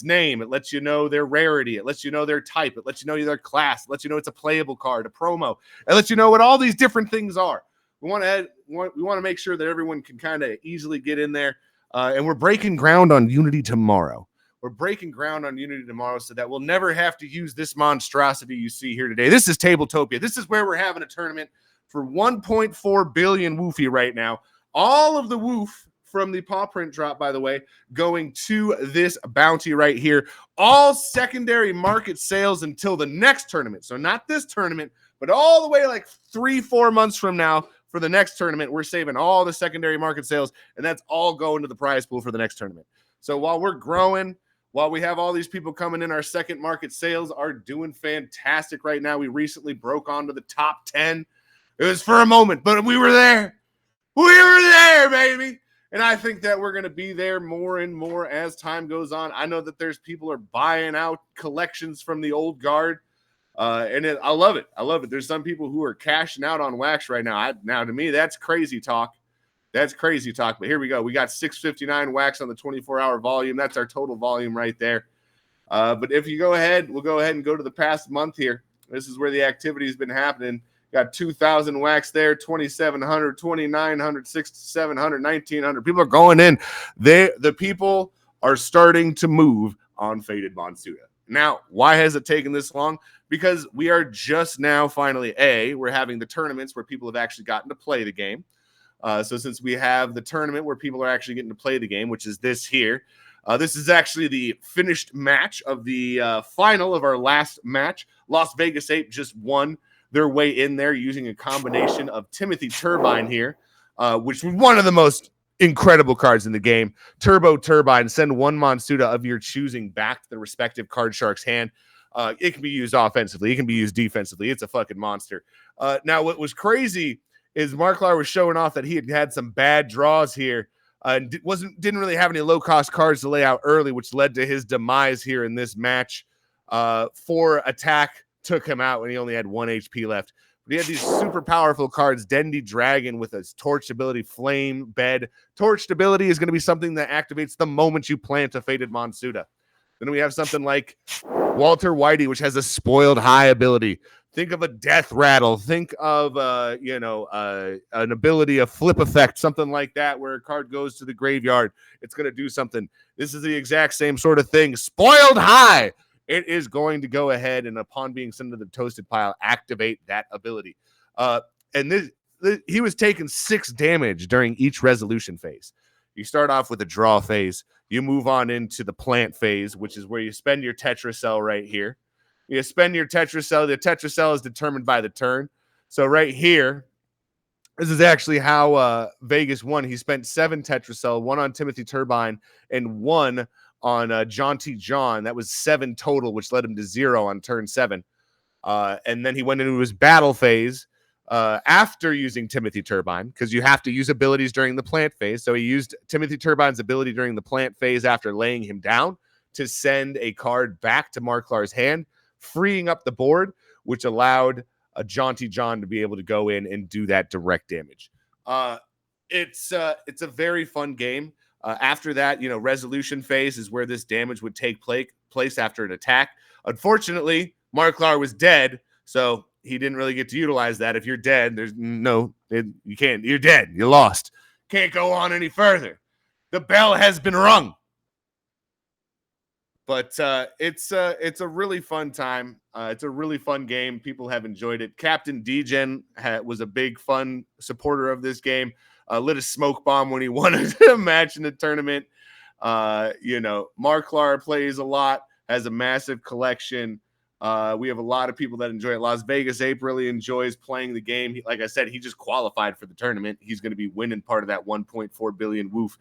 name. It lets you know their rarity. It lets you know their type. It lets you know their class. It lets you know it's a playable card, a promo. It lets you know what all these different things are. We want to make sure that everyone can kind of easily get in there. And we're breaking ground on Unity tomorrow. We're breaking ground on Unity tomorrow so that we'll never have to use this monstrosity you see here today. This is Tabletopia. This is where we're having a tournament for 1.4 billion WUFFI right now. All of the WUF from the paw print drop, by the way, going to this bounty right here. All secondary market sales until the next tournament. So not this tournament, but all the way like 3-4 months from now for the next tournament. We're saving all the secondary market sales, and that's all going to the prize pool for the next tournament. So while we're growing, while we have all these people coming in, our second market sales are doing fantastic right now. We recently broke onto the top 10. It was for a moment, but we were there. We were there, baby. And I think that we're going to be there more and more as time goes on. I know that there's people are buying out collections from the old guard. I love it. I love it. There's some people who are cashing out on Wax right now. Now, to me, that's crazy talk. That's crazy talk. But here we go. We got 659 Wax on the 24-hour volume. That's our total volume right there. But if you go ahead, we'll go ahead and go to the past month here. This is where the activity has been happening. Got 2,000 Wax there, 2,700, 2,900, 6,700, 1,900. People are going in. The people are starting to move on Faded Monsuta. Now, why has it taken this long? Because we are just now finally, we're having the tournaments where people have actually gotten to play the game. So since we have the tournament where people are actually getting to play the game, which is this here, this is actually the finished match of the final of our last match. Las Vegas Ape just won their way in there using a combination of Timothy Turbine here, which was one of the most incredible cards in the game. Turbo Turbine, send one Monsuta of your choosing back to the respective card shark's hand. It can be used offensively. It can be used defensively. It's a fucking monster. Now, what was crazy is Marklar was showing off that he had some bad draws here and didn't really have any low-cost cards to lay out early, which led to his demise here in this match. 4 attack took him out when he only had 1 HP left. But he had these super powerful cards, Dendy Dragon with a torched ability, Flame, Bed. Torched ability is going to be something that activates the moment you plant a Faded Monsuta. Then we have something like Walter Whitey, which has a Spoiled High ability. Think of a Death Rattle. Think of, an ability, a Flip Effect, something like that, where a card goes to the graveyard. It's going to do something. This is the exact same sort of thing. Spoiled High. It is going to go ahead and, upon being sent to the toasted pile, activate that ability. He was taking 6 damage during each resolution phase. You start off with a draw phase. You move on into the plant phase, which is where you spend your Tetracell right here. You spend your Tetracell. The Tetracell is determined by the turn. So right here, this is actually how Vegas won. He spent 7 Tetracell, 1 on Timothy Turbine, and 1 on Jaunty John. That was 7 total, which led him to 0 on turn 7. And then he went into his battle phase after using Timothy Turbine, because you have to use abilities during the plant phase. So he used Timothy Turbine's ability during the plant phase after laying him down to send a card back to Marklar's hand, freeing up the board, which allowed a Jaunty John to be able to go in and do that direct damage. It's a very fun game. After that, resolution phase is where this damage would take place after an attack. Unfortunately, Marklar was dead, so he didn't really get to utilize that. If you're dead, you can't. You're dead. You lost. Can't go on any further. The bell has been rung. But it's a really fun time. It's a really fun game. People have enjoyed it. Captain Degen was a big, fun supporter of this game. Lit a smoke bomb when he wanted a match in the tournament. Marklar plays a lot, has a massive collection. We have a lot of people that enjoy it. Las Vegas Ape really enjoys playing the game. Like I said, he just qualified for the tournament. He's going to be winning part of that 1.4 billion WUF.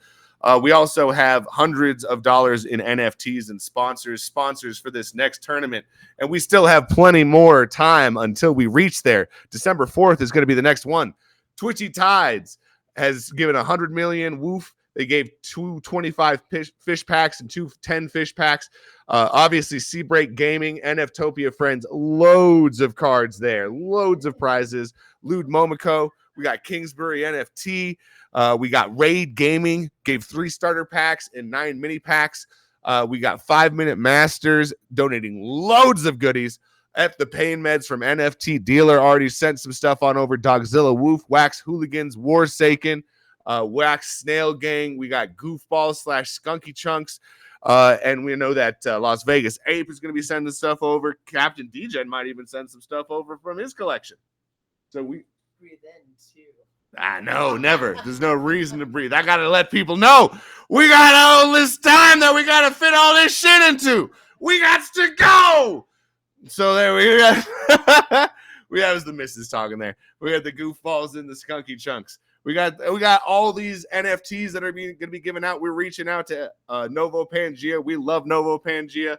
We also have hundreds of dollars in NFTs and sponsors for this next tournament. And we still have plenty more time until we reach there. December 4th is going to be the next one. Twitchy Tides has given 100 million WUF. They gave 2 25 fish packs and 2 10 fish packs. Obviously, Seabreak Gaming, NFTOPIA friends, loads of cards there, loads of prizes. Lude Momoko, we got Kingsbury NFT. We got Raid Gaming, gave 3 starter packs and 9 mini packs. We got 5 Minute Masters donating loads of goodies. At the Pain Meds from NFT Dealer already sent some stuff on over. Dogzilla, Woof, Wax Hooligans, Warsaken. Wax Snail Gang. We got Goofball / Skunky Chunks. And we know that Las Vegas Ape is going to be sending stuff over. Captain DJ might even send some stuff over from his collection. So we breathe in too. No, never. There's no reason to breathe. I gotta let people know we got all this time that we gotta fit all this shit into. We got to go. So there we got. We have the missus talking there. We got the goofballs and the skunky chunks. We got all these NFTs that are going to be given out. We're reaching out to Novo Pangea. We love Novo Pangea.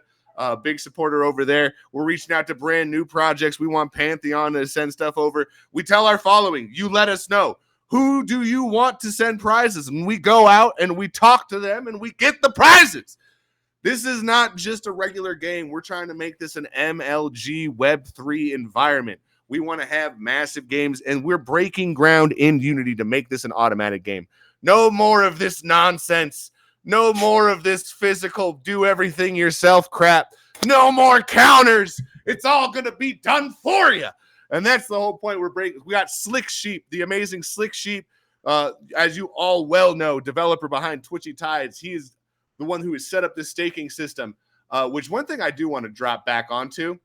Big supporter over there. We're reaching out to brand new projects. We want Pantheon to send stuff over. We tell our following, you let us know. Who do you want to send prizes? And we go out and we talk to them and we get the prizes. This is not just a regular game. We're trying to make this an MLG Web3 environment. We want to have massive games, and we're breaking ground in Unity to make this an automatic game. No more of this nonsense. No more of this physical do everything yourself crap. No more counters. It's all going to be done for you. And that's the whole point we're breaking. We got Slick Sheep, the amazing Slick Sheep. As you all well know, developer behind Twitchy Tides. He is the one who has set up this staking system, which one thing I do want to drop back onto.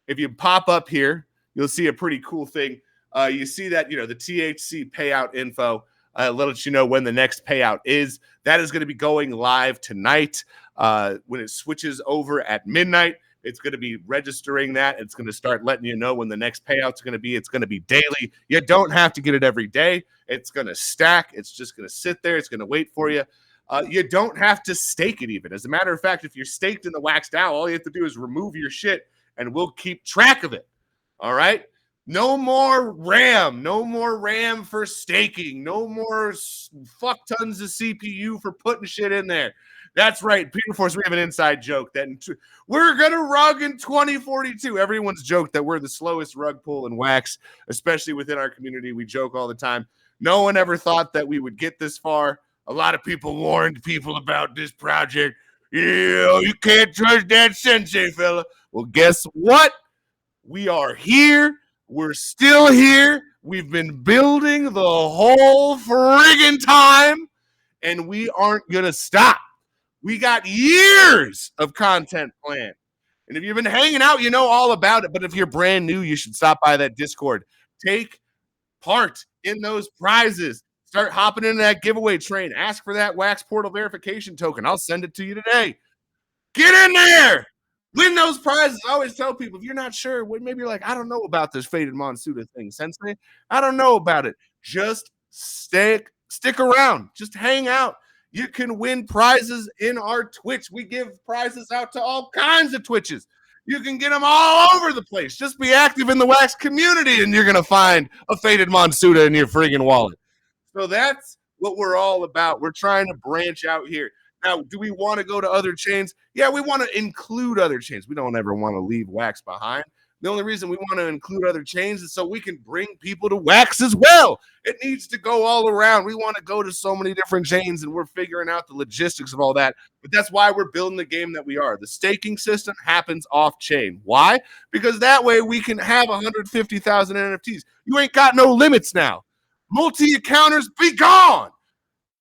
If you pop up here, you'll see a pretty cool thing. You see that, the THC payout info. Let you know when the next payout is. That is going to be going live tonight. When it switches over at midnight, it's going to be registering that. It's going to start letting you know when the next payout's going to be. It's going to be daily. You don't have to get it every day. It's going to stack. It's just going to sit there. It's going to wait for you. You don't have to stake it even. As a matter of fact, if you're staked in the Wax DAO, all you have to do is remove your shit, and we'll keep track of it. All right? No more RAM. No more RAM for staking. No more fuck tons of CPU for putting shit in there. That's right. Peter Force, we have an inside joke that we're going to rug in 2042. Everyone's joked that we're the slowest rug pull in Wax, especially within our community. We joke all the time. No one ever thought that we would get this far. A lot of people warned people about this project. You can't trust that sensei, fella. Well, guess what? We are here. We're still here. We've been building the whole friggin' time, and we aren't going to stop. We got years of content planned. And if you've been hanging out, you know all about it. But if you're brand new, you should stop by that Discord. Take part in those prizes. Start hopping into that giveaway train. Ask for that Wax Portal verification token. I'll send it to you today. Get in there. Win those prizes. I always tell people, if you're not sure, maybe you're like, I don't know about this Faded Monsuta thing, Sensei. I don't know about it. Just stick around. Just hang out. You can win prizes in our Twitch. We give prizes out to all kinds of Twitches. You can get them all over the place. Just be active in the Wax community, and you're going to find a Faded Monsuta in your friggin' wallet. So that's what we're all about. We're trying to branch out here. Now, do we want to go to other chains? Yeah, we want to include other chains. We don't ever want to leave Wax behind. The only reason we want to include other chains is so we can bring people to Wax as well. It needs to go all around. We want to go to so many different chains, and we're figuring out the logistics of all that. But that's why we're building the game that we are. The staking system happens off-chain. Why? Because that way we can have 150,000 NFTs. You ain't got no limits now. Multi-accounters, be gone.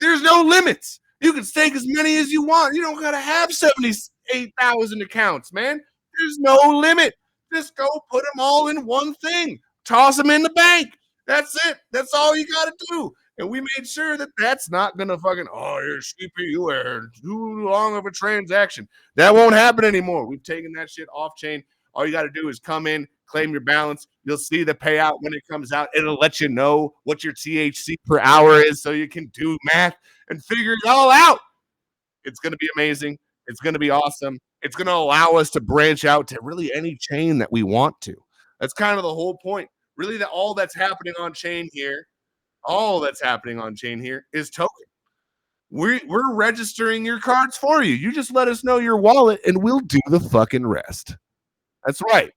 There's no limits. You can stake as many as you want. You don't got to have 78,000 accounts, man. There's no limit. Just go put them all in one thing. Toss them in the bank. That's it. That's all you got to do. And we made sure that that's not going to fucking, you're sleepy. You were too long of a transaction. That won't happen anymore. We've taken that shit off chain. All you got to do is come in, claim your balance. You'll see the payout when it comes out. It'll let you know what your THC per hour is so you can do math and figure it all out. It's going to be amazing. It's going to be awesome. It's going to allow us to branch out to really any chain that we want to. That's kind of the whole point. Really, that all that's happening on chain here, is token. We're registering your cards for you. You just let us know your wallet and we'll do the fucking rest. That's right.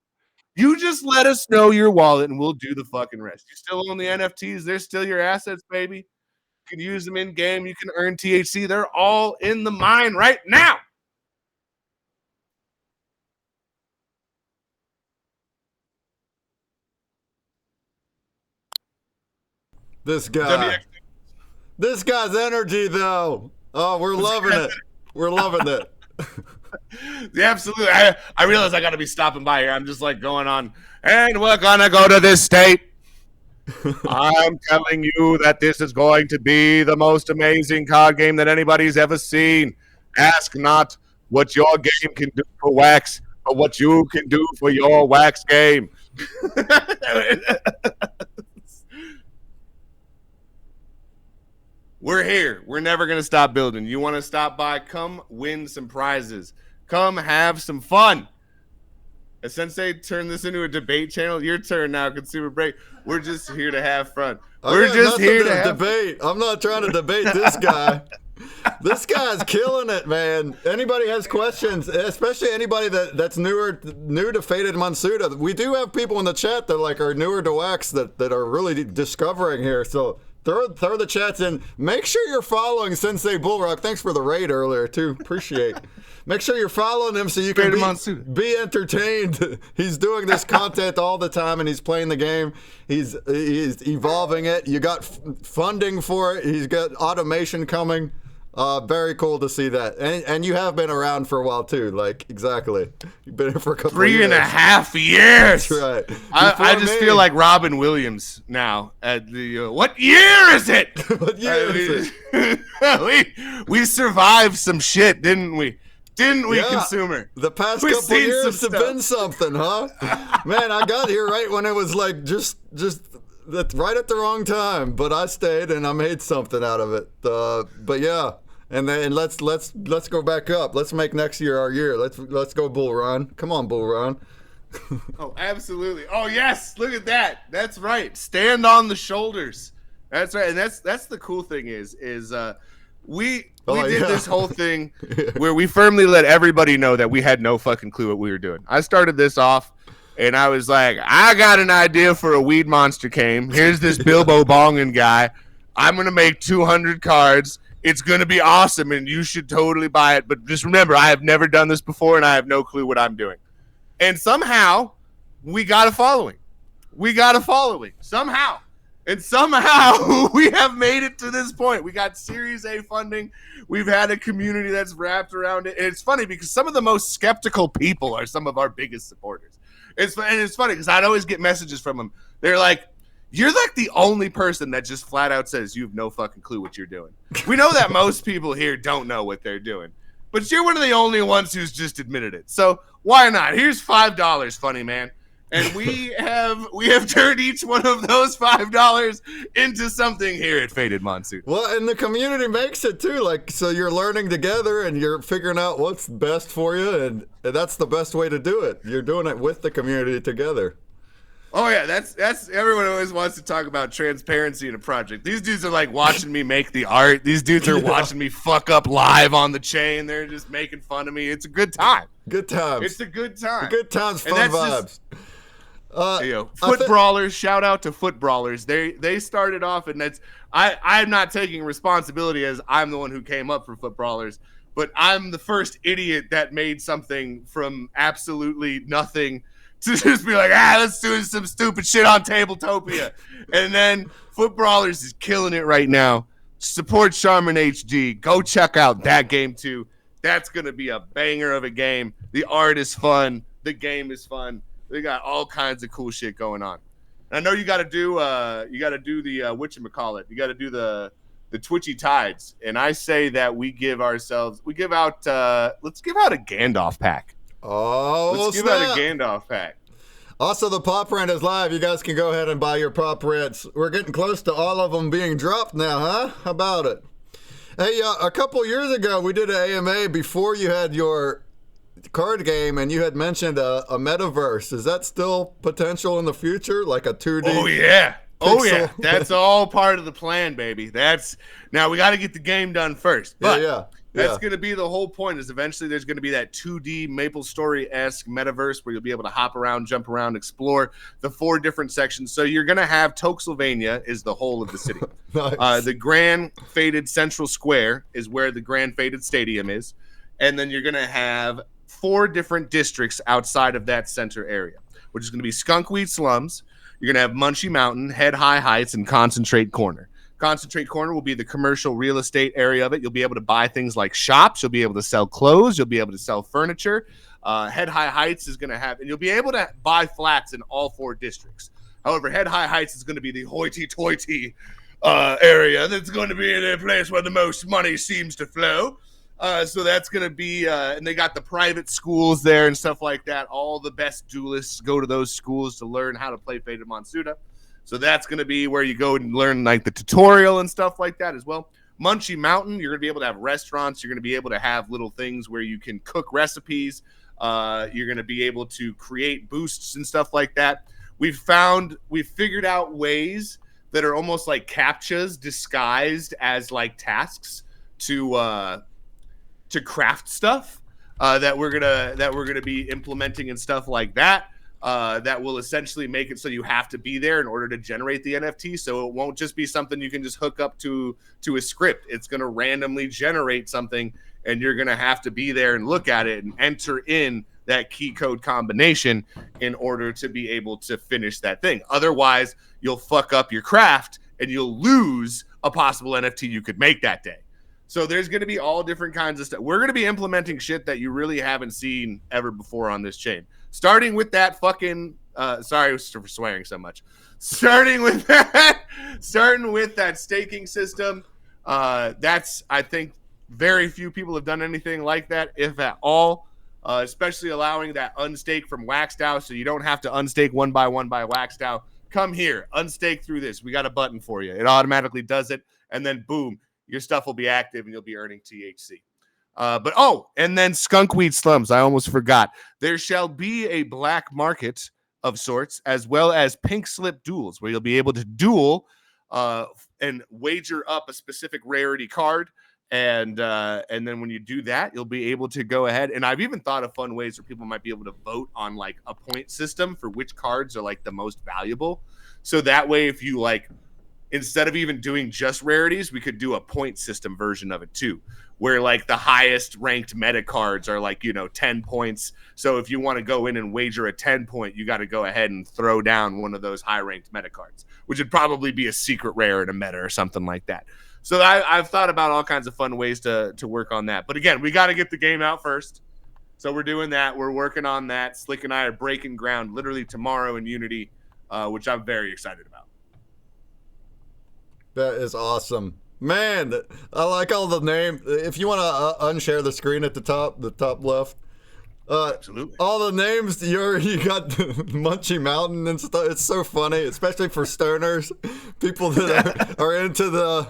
You just let us know your wallet and we'll do the fucking rest. You still own the NFTs. They're still your assets, baby. You can use them in game. You can earn THC. They're all in the mine right now. This guy. This guy's energy, though. Oh, we're loving it. We're loving it. Yeah, absolutely. I realize I got to be stopping by here. I'm just like going on, and we're gonna go to this state. I'm telling you that this is going to be the most amazing card game that anybody's ever seen. Ask not what your game can do for Wax, but what you can do for your Wax game. We're here. We're never going to stop building. You want to stop by? Come win some prizes. Come have some fun. As Sensei turned this into a debate channel, your turn now, Consumer Break. We're just here to have fun. We're just here to debate. I'm not trying to debate this guy. This guy's killing it, man. Anybody has questions, especially anybody that's new to Faded Monsuta. We do have people in the chat that like are newer to Wax that are really discovering here. So throw the chats in. Make sure you're following Sensei Bullrock. Thanks for the raid earlier too. Appreciate. Make sure you're following him so you can be entertained. He's doing this content all the time, and he's playing the game. He's evolving it. You got funding for it. He's got automation coming. Very cool to see that. And you have been around for a while too. Like exactly, you've been here for a couple. 3.5 years. That's right. I just feel like Robin Williams now. At the what year is it? What year is it? we survived some shit, didn't we? Didn't we, Consumer? The past couple years have been something, huh? Man, I got here right when it was like just right at the wrong time, but I stayed and I made something out of it. But yeah, and then let's go back up. Let's make next year our year. Let's go Bull Run. Come on, Bull Run. Oh, absolutely. Oh yes, look at that. That's right. Stand on the shoulders. That's right. And that's the cool thing is we did this whole thing where we firmly let everybody know that we had no fucking clue what we were doing. I started this off and I was like, I got an idea for a weed monster game. Here's this Bilbo Bongin guy. I'm going to make 200 cards. It's going to be awesome and you should totally buy it. But just remember, I have never done this before and I have no clue what I'm doing. And somehow we got a following. Somehow. And somehow we have made it to this point. We got Series A funding. We've had a community that's wrapped around it. And it's funny because some of the most skeptical people are some of our biggest supporters. It's funny because I'd always get messages from them. They're like, you're like the only person that just flat out says you have no fucking clue what you're doing. We know that most people here don't know what they're doing. But you're one of the only ones who's just admitted it. So why not? Here's $5, funny man. And we have turned each one of those $5 into something here at Faded Monsuta. Well, and the community makes it too. Like, so you're learning together and you're figuring out what's best for you, and that's the best way to do it. You're doing it with the community together. Oh yeah, that's everyone always wants to talk about transparency in a project. These dudes are like watching me make the art. These dudes are watching me fuck up live on the chain. They're just making fun of me. It's a good time. Good times. It's a good time. Good times, fun vibes. Foot Brawlers, shout out to Foot Brawlers. They started off, and I'm not taking responsibility as I'm the one who came up for Foot Brawlers, but I'm the first idiot that made something from absolutely nothing to just be like, let's do some stupid shit on Tabletopia. And then Foot Brawlers is killing it right now. Support Charmin HD. Go check out that game too. That's gonna be a banger of a game. The art is fun. The game is fun. They got all kinds of cool shit going on. And I know you got to do the whatchamacallit. You got to do the Twitchy Tides. And I say that let's give out a Gandalf pack. Oh, let's give out a Gandalf pack. Also, the pop rent is live. You guys can go ahead and buy your pop rents. We're getting close to all of them being dropped now, huh? How about it? Hey, a couple years ago, we did an AMA before you had your card game, and you had mentioned a metaverse. Is that still potential in the future, like a 2D? Oh yeah, pixel? That's all part of the plan, baby. Now we got to get the game done first. But that's going to be the whole point. Is eventually there's going to be that 2D MapleStory-esque metaverse where you'll be able to hop around, jump around, explore the 4 different sections. So you're going to have Toxylvania is the whole of the city. Nice. The Grand Faded Central Square is where the Grand Faded Stadium is, and then you're going to have 4 different districts outside of that center area, which is going to be Skunkweed Slums. You're going to have Munchie Mountain, Head High Heights, and Concentrate Corner. Concentrate corner will be the commercial real estate area of it. You'll be able to buy things like shops. You'll be able to sell clothes. You'll be able to sell furniture. Head High Heights is going to have, and you'll be able to buy flats in all 4 districts. However, Head High Heights is going to be the hoity-toity area that's going to be in a place where the most money seems to flow. So that's going to be, and they got the private schools there and stuff like that. All the best duelists go to those schools to learn how to play Fate of Monsuta. So that's going to be where you go and learn like the tutorial and stuff like that as well. Munchie Mountain, you're going to be able to have restaurants. You're going to be able to have little things where you can cook recipes. You're going to be able to create boosts and stuff like that. We've figured out ways that are almost like captchas disguised as like tasks to craft stuff that we're gonna be implementing and stuff like that. That will essentially make it so you have to be there in order to generate the NFT. So it won't just be something you can just hook up to a script. It's gonna randomly generate something, and you're gonna have to be there and look at it and enter in that key code combination in order to be able to finish that thing. Otherwise, you'll fuck up your craft and you'll lose a possible NFT you could make that day. So there's going to be all different kinds of stuff. We're going to be implementing shit that you really haven't seen ever before on this chain. Starting with that fucking sorry for swearing so much. Starting with that staking system. That's, I think, very few people have done anything like that, if at all. Especially allowing that unstake from WaxDAO, so you don't have to unstake one by WaxDAO. Come here, unstake through this. We got a button for you. It automatically does it, and then boom, your stuff will be active and you'll be earning THC. And then skunkweed slums. I almost forgot. There shall be a black market of sorts, as well as pink slip duels, where you'll be able to duel and wager up a specific rarity card. And then when you do that, you'll be able to go ahead. And I've even thought of fun ways where people might be able to vote on like a point system for which cards are like the most valuable. So that way, if you like, instead of even doing just rarities, we could do a point system version of it too, where like the highest ranked meta cards are like, 10 points. So if you want to go in and wager a 10 point, you got to go ahead and throw down one of those high ranked meta cards, which would probably be a secret rare in a meta or something like that. So I've thought about all kinds of fun ways to work on that. But again, we got to get the game out first. So we're doing that. We're working on that. Slick and I are breaking ground literally tomorrow in Unity, which I'm very excited about. That is awesome. Man, I like all the names. If you want to unshare the screen at the top left. Absolutely. All the names you got Munchie Mountain and stuff. It's so funny, especially for stoners, people that are into the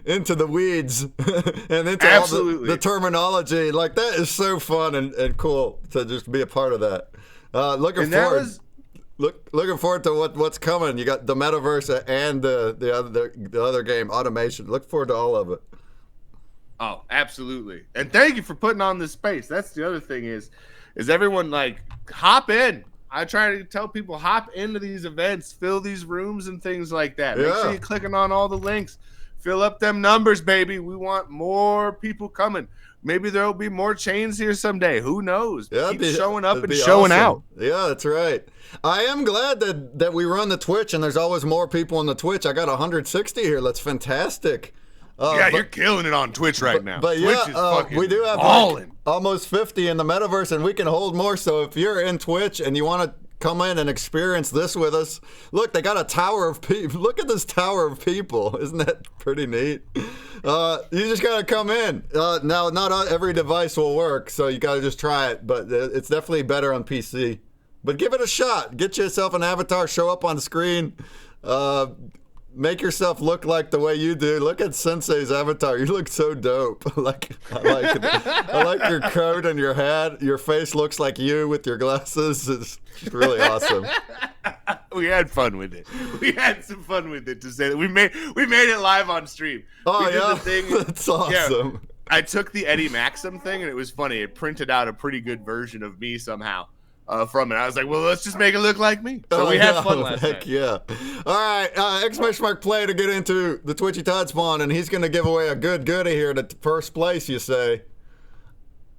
into the weeds and into Absolutely. all the terminology. Like that is so fun and cool to just be a part of that. Looking forward to what's coming. You got the Metaverse and the other game, Automation. Look forward to all of it. Oh, absolutely. And thank you for putting on this space. That's the other thing is everyone like hop in. I try to tell people hop into these events, fill these rooms and things like that. Make sure you're clicking on all the links. Fill up them numbers, baby. We want more people coming. Maybe there'll be more chains here someday. Who knows? Yeah, keep showing up and showing out. Yeah, that's right. I am glad that we run the Twitch and there's always more people on the Twitch. I got 160 here. That's fantastic. You're killing it on Twitch right now. But Twitch is fucking we do have like almost 50 in the Metaverse, and we can hold more. So if you're in Twitch and you want to come in and experience this with us, look, they got a tower of people. Look at this tower of people. Isn't that pretty neat? You just got to come in. Now, not every device will work, so you got to just try it. But it's definitely better on PC. But give it a shot. Get yourself an avatar, show up on the screen. Make yourself look like the way you do. Look at Sensei's avatar. You look so dope. I like your coat and your hat. Your face looks like you with your glasses. It's really awesome. We had fun with it. We had some fun with it, to say that we made it live on stream. Oh yeah, that's awesome. Yeah, I took the Eddie Maxim thing and it was funny. It printed out a pretty good version of me somehow. From it. I was like, well, let's just make it look like me. So we had fun last night. Yeah. All right. !Mark play to get into the Twitchy Todd spawn, and he's going to give away a good goodie here to first place, you say.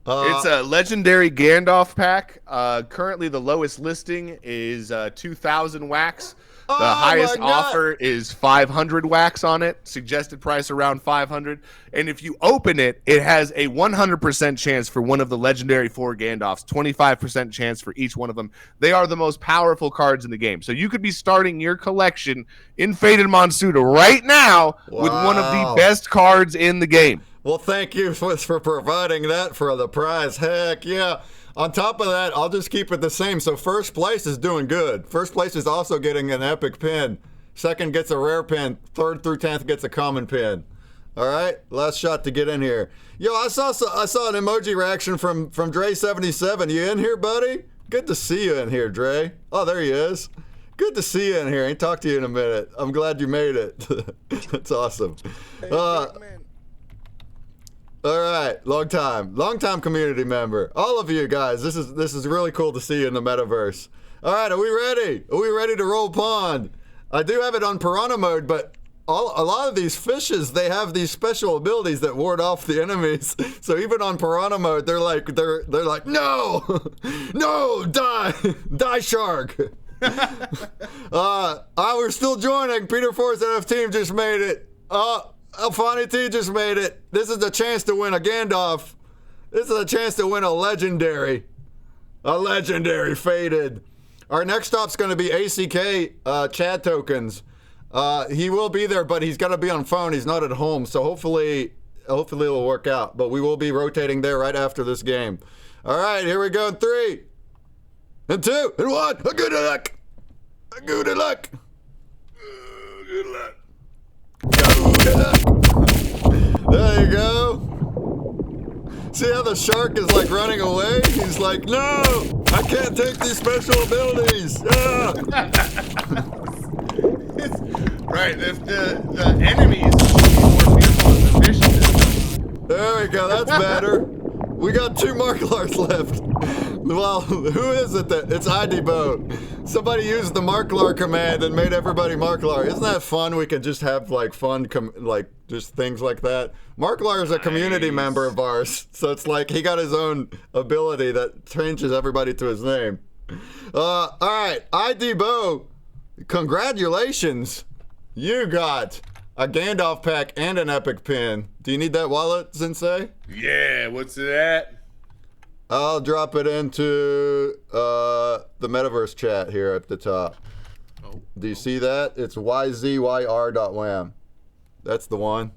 It's a legendary Gandalf pack. Currently, the lowest listing is 2,000 wax. The highest offer is 500 wax on it. Suggested price around 500. And if you open it, it has a 100% chance for one of the legendary 4 Gandalfs. 25% chance for each one of them. They are the most powerful cards in the game. So you could be starting your collection in Faded Monsuta right now with one of the best cards in the game. Well, thank you for providing that for the prize. Heck yeah. On top of that, I'll just keep it the same. So first place is doing good. First place is also getting an epic pin. Second gets a rare pin. Third through 10th gets a common pin. All right, last shot to get in here. Yo, I saw an emoji reaction from Dre77. You in here, buddy? Good to see you in here, Dre. Oh, there he is. Good to see you in here. I ain't talked to you in a minute. I'm glad you made it. That's awesome. All right, long time community member. All of you guys, this is really cool to see you in the metaverse. All right, are we ready? Are we ready to roll pond? I do have it on piranha mode, but a lot of these fishes, they have these special abilities that ward off the enemies. So even on piranha mode, they're like, no, no, die shark. We're still joining. Peter Force NF team just made it. Alfani T just made it. This is the chance to win a Gandalf. This is a chance to win a legendary faded. Our next stop's going to be ACK Chad tokens. He will be there, but he's got to be on phone. He's not at home, so hopefully it'll work out. But we will be rotating there right after this game. All right, here we go in 3 and 2 and 1. Good luck. Good luck. Good luck. There you go. See how the shark is like running away? He's like, no, I can't take these special abilities. Right, if the enemies are more fearful of the fish. There we go, that's better. We got 2 Marklars left. Well, who is it that? It's IDBO. Somebody used the Marklar command and made everybody Marklar. Isn't that fun? We could just have like fun, just things like that. Marklar is a community member of ours, so it's like he got his own ability that changes everybody to his name. All right, IDBO, congratulations. You got a Gandalf pack and an epic pin. Do you need that wallet, Sensei? Yeah, what's it at? I'll drop it into the metaverse chat here at the top. Do you see that? It's yzyr.wham. That's the one.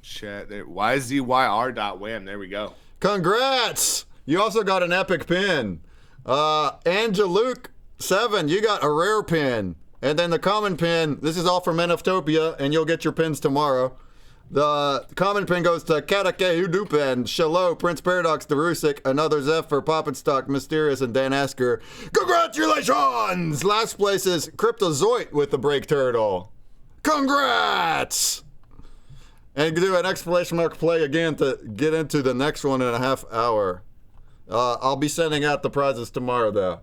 Chat there. yzyr.wham. There we go. Congrats! You also got an epic pin. Angeluke7, you got a rare pin. And then the common pin, this is all from NFTOPIA, and you'll get your pins tomorrow. The common pin goes to Katake Udupen, Shallow, Prince Paradox, Darusik, Another Zephyr, Poppinstock, Mysterious, and Dan Asker. Congratulations! Last place is Cryptozoit with the Break Turtle. Congrats! And do an exclamation mark play again to get into the next 1.5 hours. I'll be sending out the prizes tomorrow, though.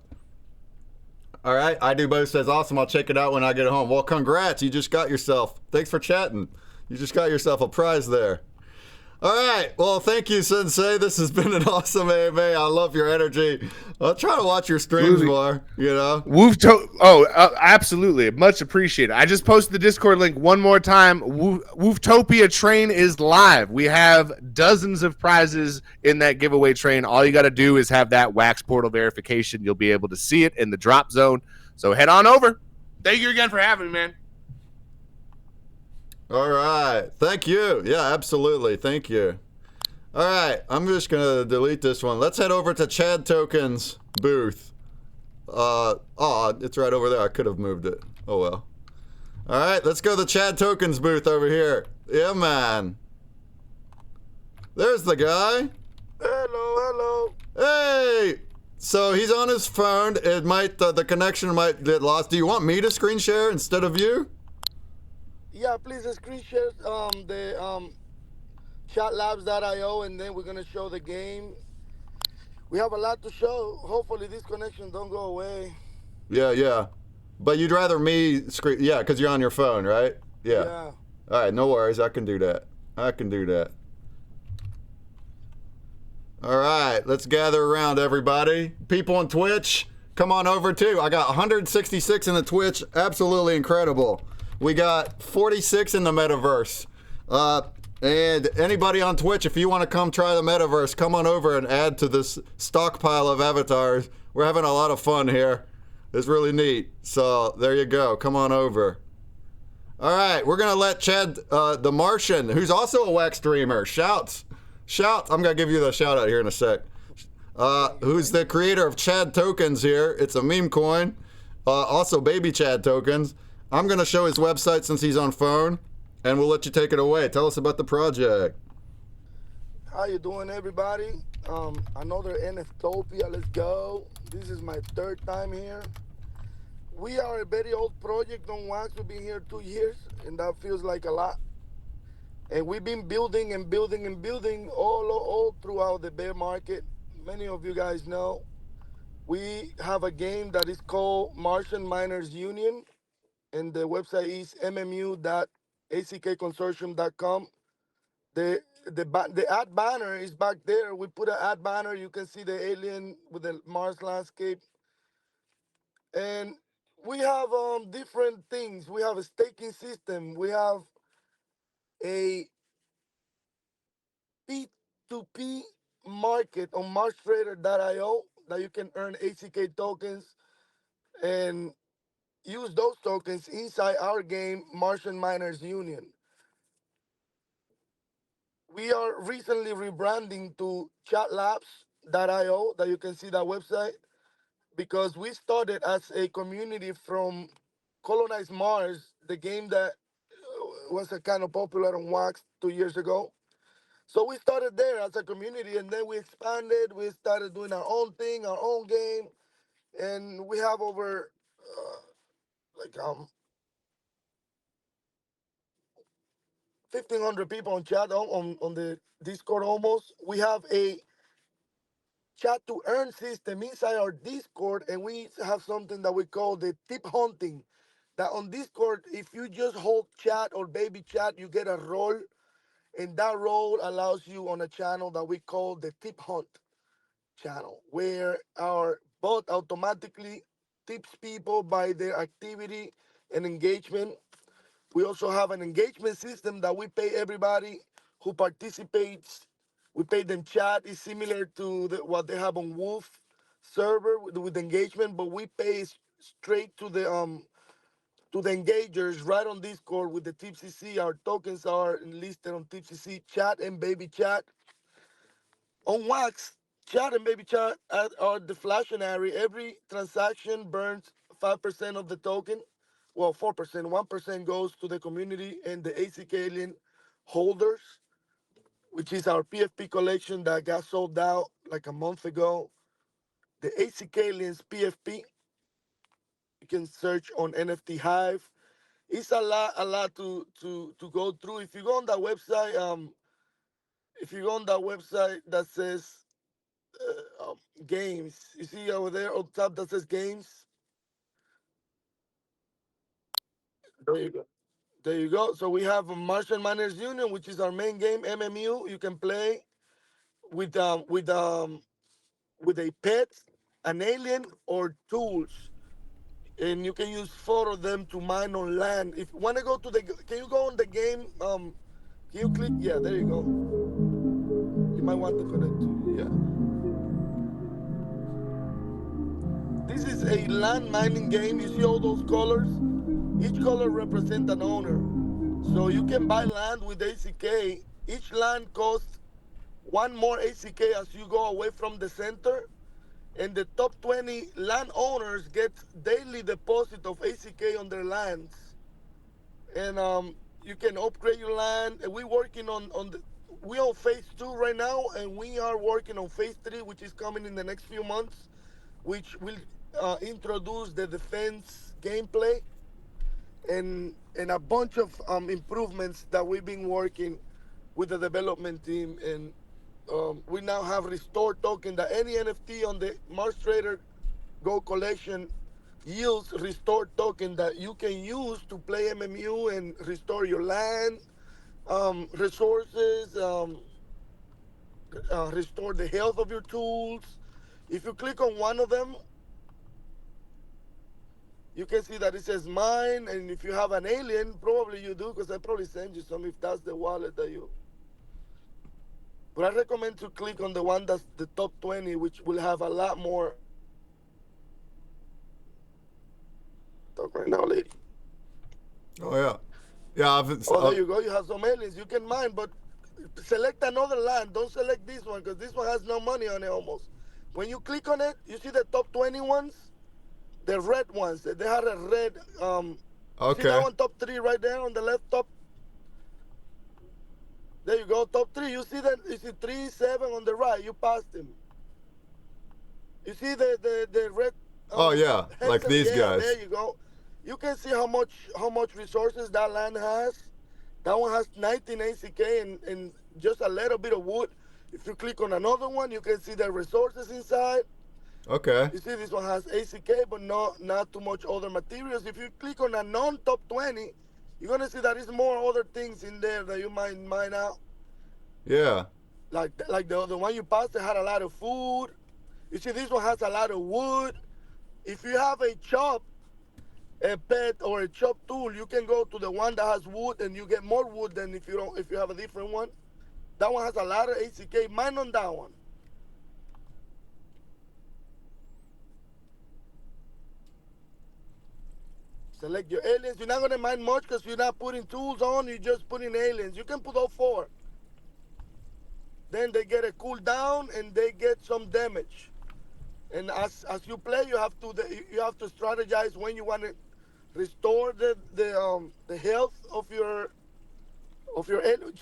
All right, IDBO says, awesome, I'll check it out when I get home. Well, congrats, you just got yourself, thanks for chatting. You just got yourself a prize there. All right, well, thank you, Sensei. This has been an awesome AMA. I love your energy. I'll try to watch your streams more, you know. Absolutely. Much appreciated. I just posted the Discord link one more time. WUFTOPIA train is live. We have dozens of prizes in that giveaway train. All you got to do is have that Wax Portal verification. You'll be able to see it in the drop zone. So head on over. Thank you again for having me, man. All right. Thank you. Yeah, absolutely. Thank you. All right. I'm just going to delete this one. Let's head over to Chad Token's booth. It's right over there. I could have moved it. Oh, well. All right. Let's go to Chad Token's booth over here. Yeah, man. There's the guy. Hello. Hey. So he's on his phone. It might, the connection might get lost. Do you want me to screen share instead of you? Yeah, please screen share the chatlabs.io, and then we're gonna show the game. We have a lot to show. Hopefully this connection don't go away. Yeah. But you'd rather me screen, yeah, because you're on your phone, right? Yeah. All right, no worries. I can do that. All right, let's gather around, everybody. People on Twitch, come on over too. I got 166 in the Twitch. Absolutely incredible. We got 46 in the Metaverse. And anybody on Twitch, if you want to come try the Metaverse, come on over and add to this stockpile of avatars. We're having a lot of fun here. It's really neat. So there you go. Come on over. All right, we're going to let Chad, the Martian, who's also a Wax streamer, shouts. I'm going to give you the shout out here in a sec. Who's the creator of Chad tokens here. It's a meme coin. Also baby Chad tokens. I'm going to show his website since he's on phone, and we'll let you take it away. Tell us about the project. How you doing, everybody? Another NFTOPIA, let's go. This is my third time here. We are a very old project on Wax. We've been here 2 years, and that feels like a lot. And we've been building and building and building all throughout the bear market. Many of you guys know. We have a game that is called Martian Miners Union, and the website is mmu.ackconsortium.com. The ad banner is back there. We put an ad banner. You can see the alien with the Mars landscape. And we have different things. We have a staking system. We have a P2P market on MarsTrader.io that you can earn ACK tokens and use those tokens inside our game, Martian Miners Union. We are recently rebranding to chatlabs.io, that you can see that website, because we started as a community from Colonize Mars, the game that was a kind of popular on Wax 2 years ago. So we started there as a community, and then we expanded. We started doing our own thing, our own game, and we have over 1,500 people on chat on the Discord almost. We have a chat to earn system inside our Discord, and we have something that we call the tip hunting. That on Discord, if you just hold chat or baby chat, you get a role, and that role allows you on a channel that we call the tip hunt channel, where our bot automatically tips people by their activity and engagement. We also have an engagement system that we pay everybody who participates. We pay them chat. It's similar to what they have on WUFF server with engagement, but we pay straight to the engagers right on Discord with the TipCC. Our tokens are listed on TipCC chat and baby chat. On Wax, chat and baby chat are deflationary. Every transaction burns 5% of the token. Well, 4%. 1% goes to the community and the ACK alien holders, which is our PFP collection that got sold out like a month ago. The ACK aliens PFP, you can search on NFThive. It's a lot to go through. If you go on that website, that says games, you see over there on top that says games. There you go. There you go. So we have a Martian Miners Union, which is our main game, MMU. You can play with a pet, an alien, or tools, and you can use 4 of them to mine on land. If you want to go to can you go on the game? Can you click? Yeah, there you go. You might want to connect to This is a land mining game. You see all those colors? Each color represents an owner. So you can buy land with ACK. Each land costs 1 more ACK as you go away from the center. And the top 20 landowners get daily deposit of ACK on their lands. And you can upgrade your land. And we're working we're on phase 2 right now, and we are working on phase 3, which is coming in the next few months, which will introduce the defense gameplay and a bunch of improvements that we've been working with the development team. And we now have restore token that any NFT on the Mars Trader Go collection yields restore token that you can use to play MMU and restore your land, resources, restore the health of your tools. If you click on one of them, You can see that it says mine, and if you have an alien, probably you do, because I probably send you some if that's the wallet that you. But I recommend to click on the one that's the top 20, which will have a lot more. Talk right now, lady. Oh yeah, yeah. Oh, there you go. You have some aliens. You can mine, but select another land. Don't select this one because this one has no money on it almost. When you click on it, you see the top 20 ones, the red ones. They had a red. Okay. See that one top 3 right there on the left top. There you go, top 3. You see that? You see 3, 7 on the right. You passed him. You see the red. Oh yeah, like these guys. There you go. You can see how much resources that land has. That one has 19 ACK and just a little bit of wood. If you click on another one, you can see the resources inside. Okay. You see this one has ACK, but not too much other materials. If you click on a non-top 20, you're gonna see that there's more other things in there that you might mine out. Yeah. Like the one you passed, it had a lot of food. You see this one has a lot of wood. If you have a chop, a pet or a chop tool, you can go to the one that has wood and you get more wood than if you have a different one. That one has a lot of ACK. Mine on that one. Select your aliens. You're not gonna mine much because you're not putting tools on. You're just putting aliens. You can put all 4. Then they get a cooldown and they get some damage. And as you play, you have to strategize when you want to restore the health of your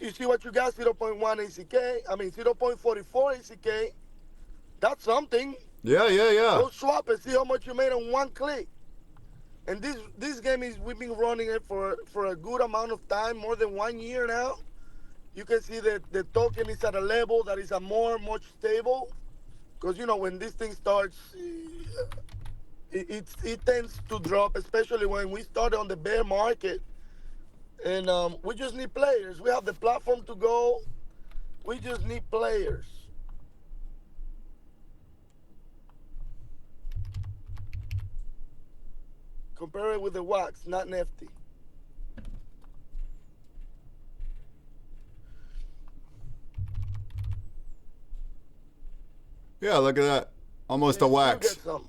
you see what you got, 0.1 ACK. I mean 0.44 ACK. That's something. Yeah. Go swap and see how much you made on one click. And this game we've been running it for a good amount of time, more than 1 year now. You can see that the token is at a level that is much stable. Because when this thing starts, it tends to drop, especially when we started on the bear market. And we just need players. We have the platform to go. We just need players. Compare it with the Wax, not Nifty. Yeah, look at that. Almost a wax. Get some.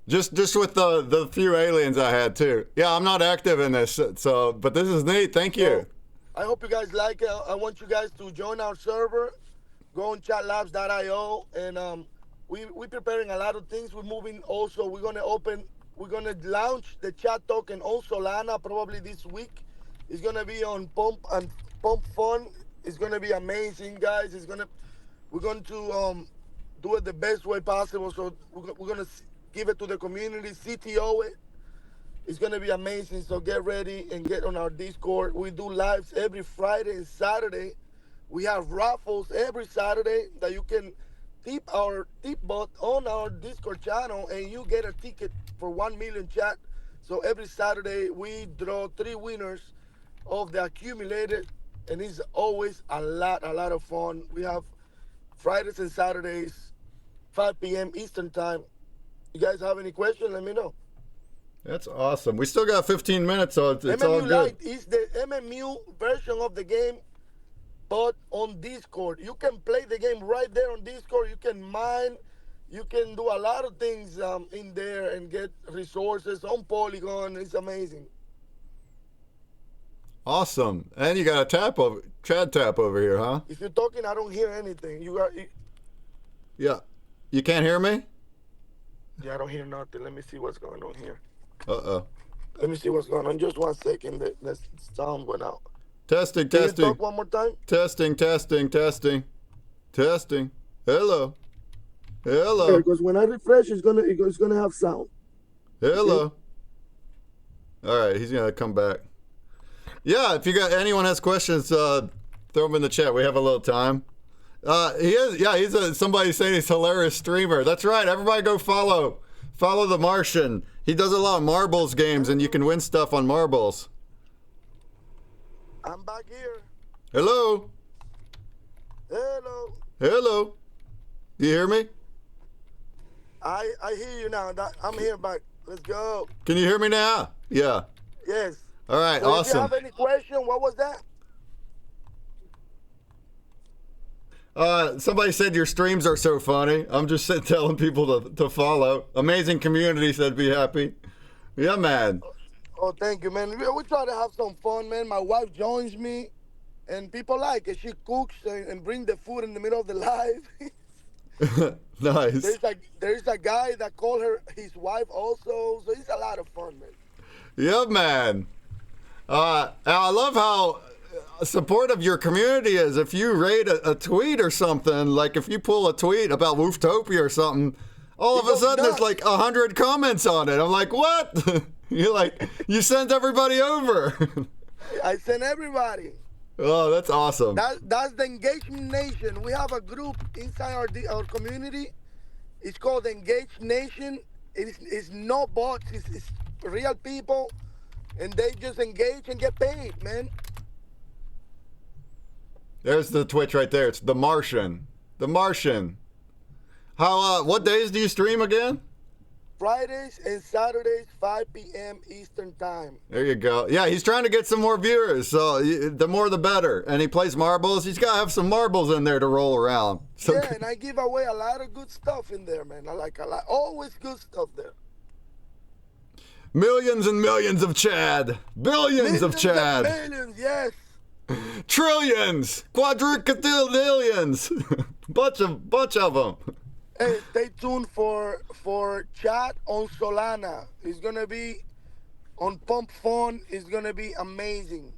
Just with the few aliens I had too. Yeah, I'm not active in this, but this is neat. Thank you. I hope you guys like it. I want you guys to join our server. Go on chatlabs.io, and we're preparing a lot of things. We're moving also. We're gonna launch the chat token on Solana probably this week. It's gonna be on Pump Fun. It's gonna be amazing, guys. We're going to do it the best way possible. So we're gonna give it to the community, CTO it. It's gonna be amazing. So get ready and get on our Discord. We do lives every Friday and Saturday. We have raffles every Saturday that you can tip bot on our Discord channel, and you get a ticket for 1 million chat. So every Saturday we draw 3 winners of the accumulated, and it's always a lot of fun. We have Fridays and Saturdays, 5 p.m. Eastern time. You guys have any questions? Let me know. That's awesome. We still got 15 minutes, so it's all good. Lite is the MMU version of the game, but on Discord. You can play the game right there on Discord. You can mine. You can do a lot of things in there and get resources on Polygon. It's amazing. Awesome. And you got a chat tap over here, huh? If you're talking, I don't hear anything. Yeah. You can't hear me? Yeah, I don't hear nothing. Let me see what's going on here. Uh-oh. Let me see what's going on. Just 1 second. The sound went out. Testing. Can you talk one more time? Testing. Hello. Yeah, because when I refresh, it's gonna have sound. Hello. All right, he's gonna come back. Yeah, if anyone has questions, throw them in the chat. We have a little time. He's somebody saying he's a hilarious streamer. That's right. Everybody go follow the Martian. He does a lot of marbles games, and you can win stuff on marbles. I'm back here. Hello. Hello. Do you hear me? I hear you now. I'm here back. Let's go. Can you hear me now? Yeah. Yes. All right, So If awesome. you have any question, what was that? Somebody said your streams are so funny. I'm just telling people to follow. Amazing community said be happy. Yeah, man. Oh, thank you, man. We try to have some fun, man. My wife joins me, and people like it. She cooks and bring the food in the middle of the live. Nice. There's a guy that called her his wife also, so it's a lot of fun, man. Yeah, man. I love how supportive your community is. If you rate a tweet or something, like if you pull a tweet about WUFTOPIA or something, all of a sudden there's like 100 comments on it. I'm like, what? You're like, you sent everybody over. I send everybody. Oh, that's awesome. That's the Engagement Nation. We have a group inside our community. It's called the Engaged Nation. It's no bots. It's real people, and they just engage and get paid, man. There's the Twitch right there. It's The Martian. The Martian. How? What days do you stream again? Fridays and Saturdays, 5 p.m. Eastern Time. There you go. Yeah, he's trying to get some more viewers, so the more the better. And he plays marbles. He's got to have some marbles in there to roll around. So, Yeah, and I give away a lot of good stuff in there, man. I like a lot. Always good stuff there. millions and millions of Chad. Billions of Chad. Millions, yes. Trillions. Quadrillions. bunch of them. Hey, stay tuned for chat on Solana. It's gonna be on Pump Fun. It's gonna be amazing.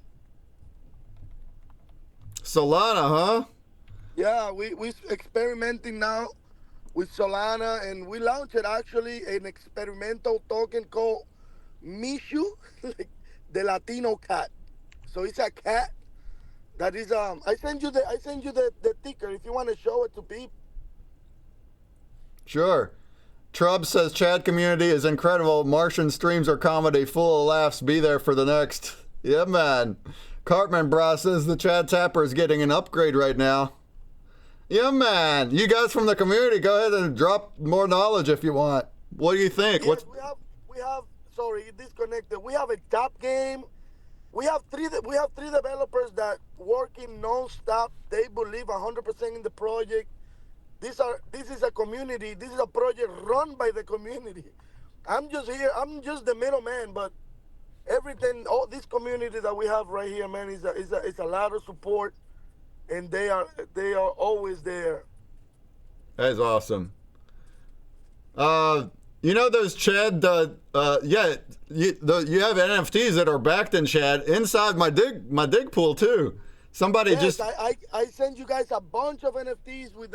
Solana, huh? Yeah, we experimenting now with Solana, and we launched actually an experimental token called Mishu, like the Latino cat. So it's a cat that is I send you the ticker if you want to show it to people. Sure. Trub says Chad community is incredible. Martian streams are comedy, full of laughs. Be there for the next. Yeah, man. Cartman Bra says the Chad Tapper is getting an upgrade right now. Yeah, man. You guys from the community, go ahead and drop more knowledge if you want. What do you think? Yes, we have. Sorry, disconnected. We have a top game. We have three developers that working non-stop. They believe 100% in the project. This is a community. This is a project run by the community. I'm just here. I'm just the middleman, but everything, all this community that we have right here, man, is a lot of support, and they are always there. That is awesome. You know those Chad, you have NFTs that are backed in Chad inside my dig pool too. Somebody yes, just I send you guys a bunch of NFTs with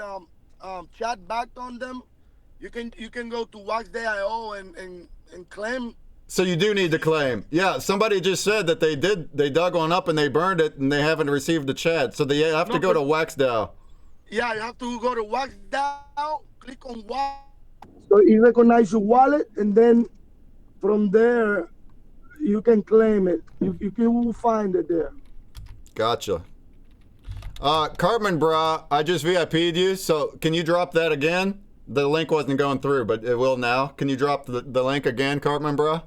Chad backed on them. You can go to Wax.io and claim. So you do need to claim. Yeah, somebody just said that they dug one up and they burned it and they haven't received the Chad. So they have to go to Wax.io. Yeah, you have to go to Wax.io, click on Wax. So it recognizes your wallet, and then from there you can claim it. You can find it there. Gotcha. Cartman Bra, I just VIP'd you, so can you drop that again? The link wasn't going through, but it will now. Can you drop the link again, Cartman Bra?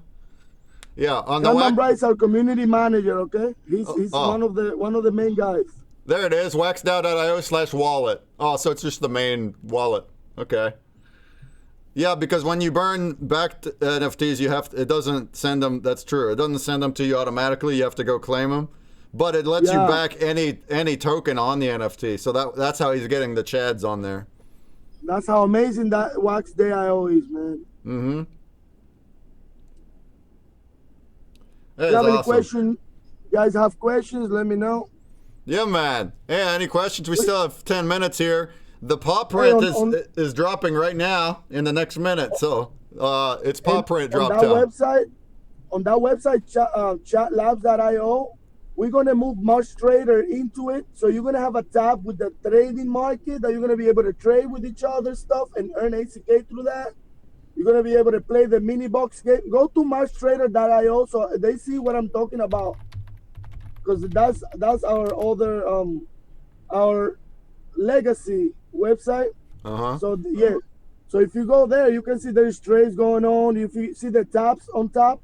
Yeah, on the Cartman Bra is our community manager, okay? He's one of the main guys. There it is, waxdow.io/wallet. Oh, so it's just the main wallet. Okay. Yeah, because when you burn back NFTs, it doesn't send them. That's true. It doesn't send them to you automatically. You have to go claim them. But it lets you back any token on the NFT. So that's how he's getting the Chads on there. That's how amazing that Wax.io is, man. Mm-hmm. If you have any questions, you guys have questions, let me know. Yeah, man. Hey, any questions? We still have 10 minutes here. The paw print is dropping right now in the next minute. So it's paw print drop time. On that website, chatlabs.io, we're going to move much trader into it. So you're going to have a tab with the trading market that you're going to be able to trade with each other stuff and earn ACK through that. You're going to be able to play the mini box game. Go to marchtrader.io so they see what I'm talking about. Because that's our other, our legacy website. Uh-huh. So, yeah. So if you go there, you can see there's trades going on. If you see the tabs on top,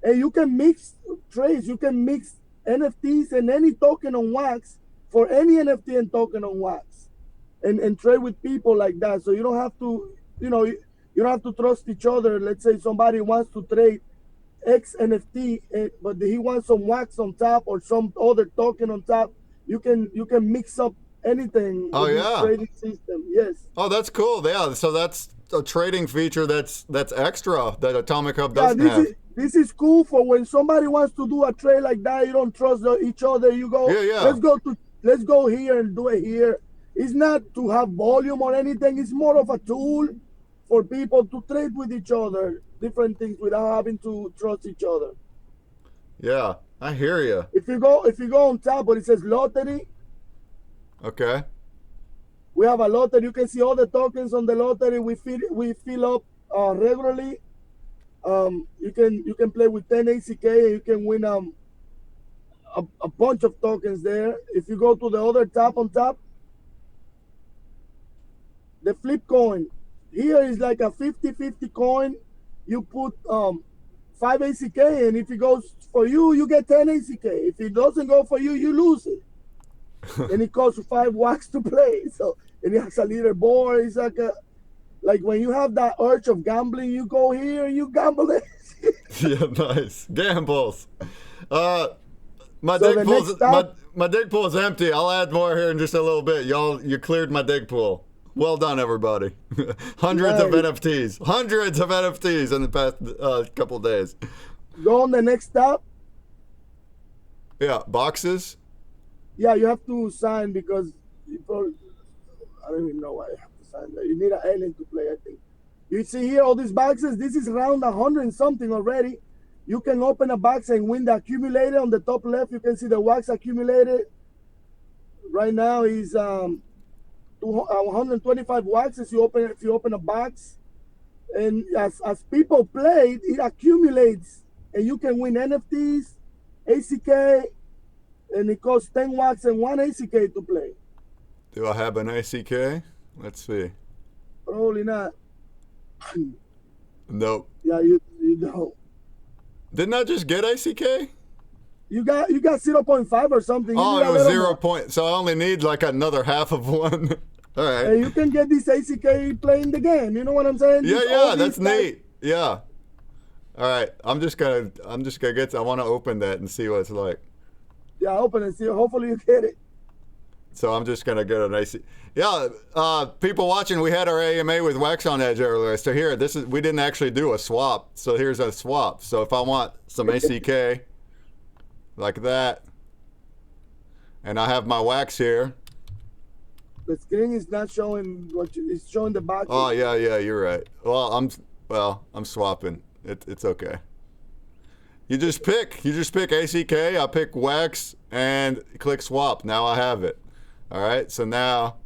and you can mix trades. You can mix NFTs and any token on Wax for any NFT and token on Wax, and trade with people like that. So you don't have to, you don't have to trust each other. Let's say somebody wants to trade X NFT, but he wants some Wax on top or some other token on top. You can mix up anything. Oh, with this yeah. trading system. Yes. Oh, that's cool. Yeah, so that's a trading feature that's extra that Atomic Hub doesn't have. This is cool for when somebody wants to do a trade like that. You don't trust each other. You go, let's go here and do it here. It's not to have volume or anything. It's more of a tool for people to trade with each other, different things without having to trust each other. Yeah, I hear you. If you go on top where it says lottery, okay, we have a lottery. You can see all the tokens on the lottery. We fill up regularly. You can play with 10 ACK and you can win a bunch of tokens there. If you go to the other tab on top, the flip coin. Here is like a 50-50 coin. You put 5 ACK, and if it goes for you, you get 10 ACK. If it doesn't go for you, you lose it. And it costs you 5 wax to play. So, and it has a leaderboard. It's like when you have that urge of gambling, you go here and you gamble it. Yeah, nice. Gambles. My dig pool is empty. I'll add more here in just a little bit. You cleared my dig pool. Well done, everybody. Hundreds of NFTs in the past couple of days. Go on the next tab. Yeah, boxes. Yeah, you have to sign because people, I don't even know why you have to sign that. You need an alien to play, I think. You see here all these boxes. This is around 100 and something already. You can open a box and win the accumulated. On the top left, you can see the wax accumulated. Right now is 125 waxes. If you open a box, and as people play, it accumulates, and you can win NFTs, ACK, and it costs 10 wax and 1 ACK to play. Do I have an ACK? Let's see. Probably not. Nope. Yeah, you don't. Didn't I just get ACK? You got 0.5 or something. Oh, it was 0 point. So I only need like another half of one. All right. And you can get this ACK playing the game. You know what I'm saying? Yeah, that's neat. Yeah. All right. I'm just gonna get. I want to open that and see what it's like. Yeah, open and see. Hopefully you get it. So I'm just gonna get an AC. Yeah, people watching, we had our AMA with WaxOnEdge earlier. So here, we didn't actually do a swap. So here's a swap. So if I want some ACK, like that, and I have my wax here. The screen is not showing it's showing the box. Oh yeah, you're right. Well, I'm swapping. It's okay. You just pick ACK. I pick wax and click swap. Now I have it. All right. So now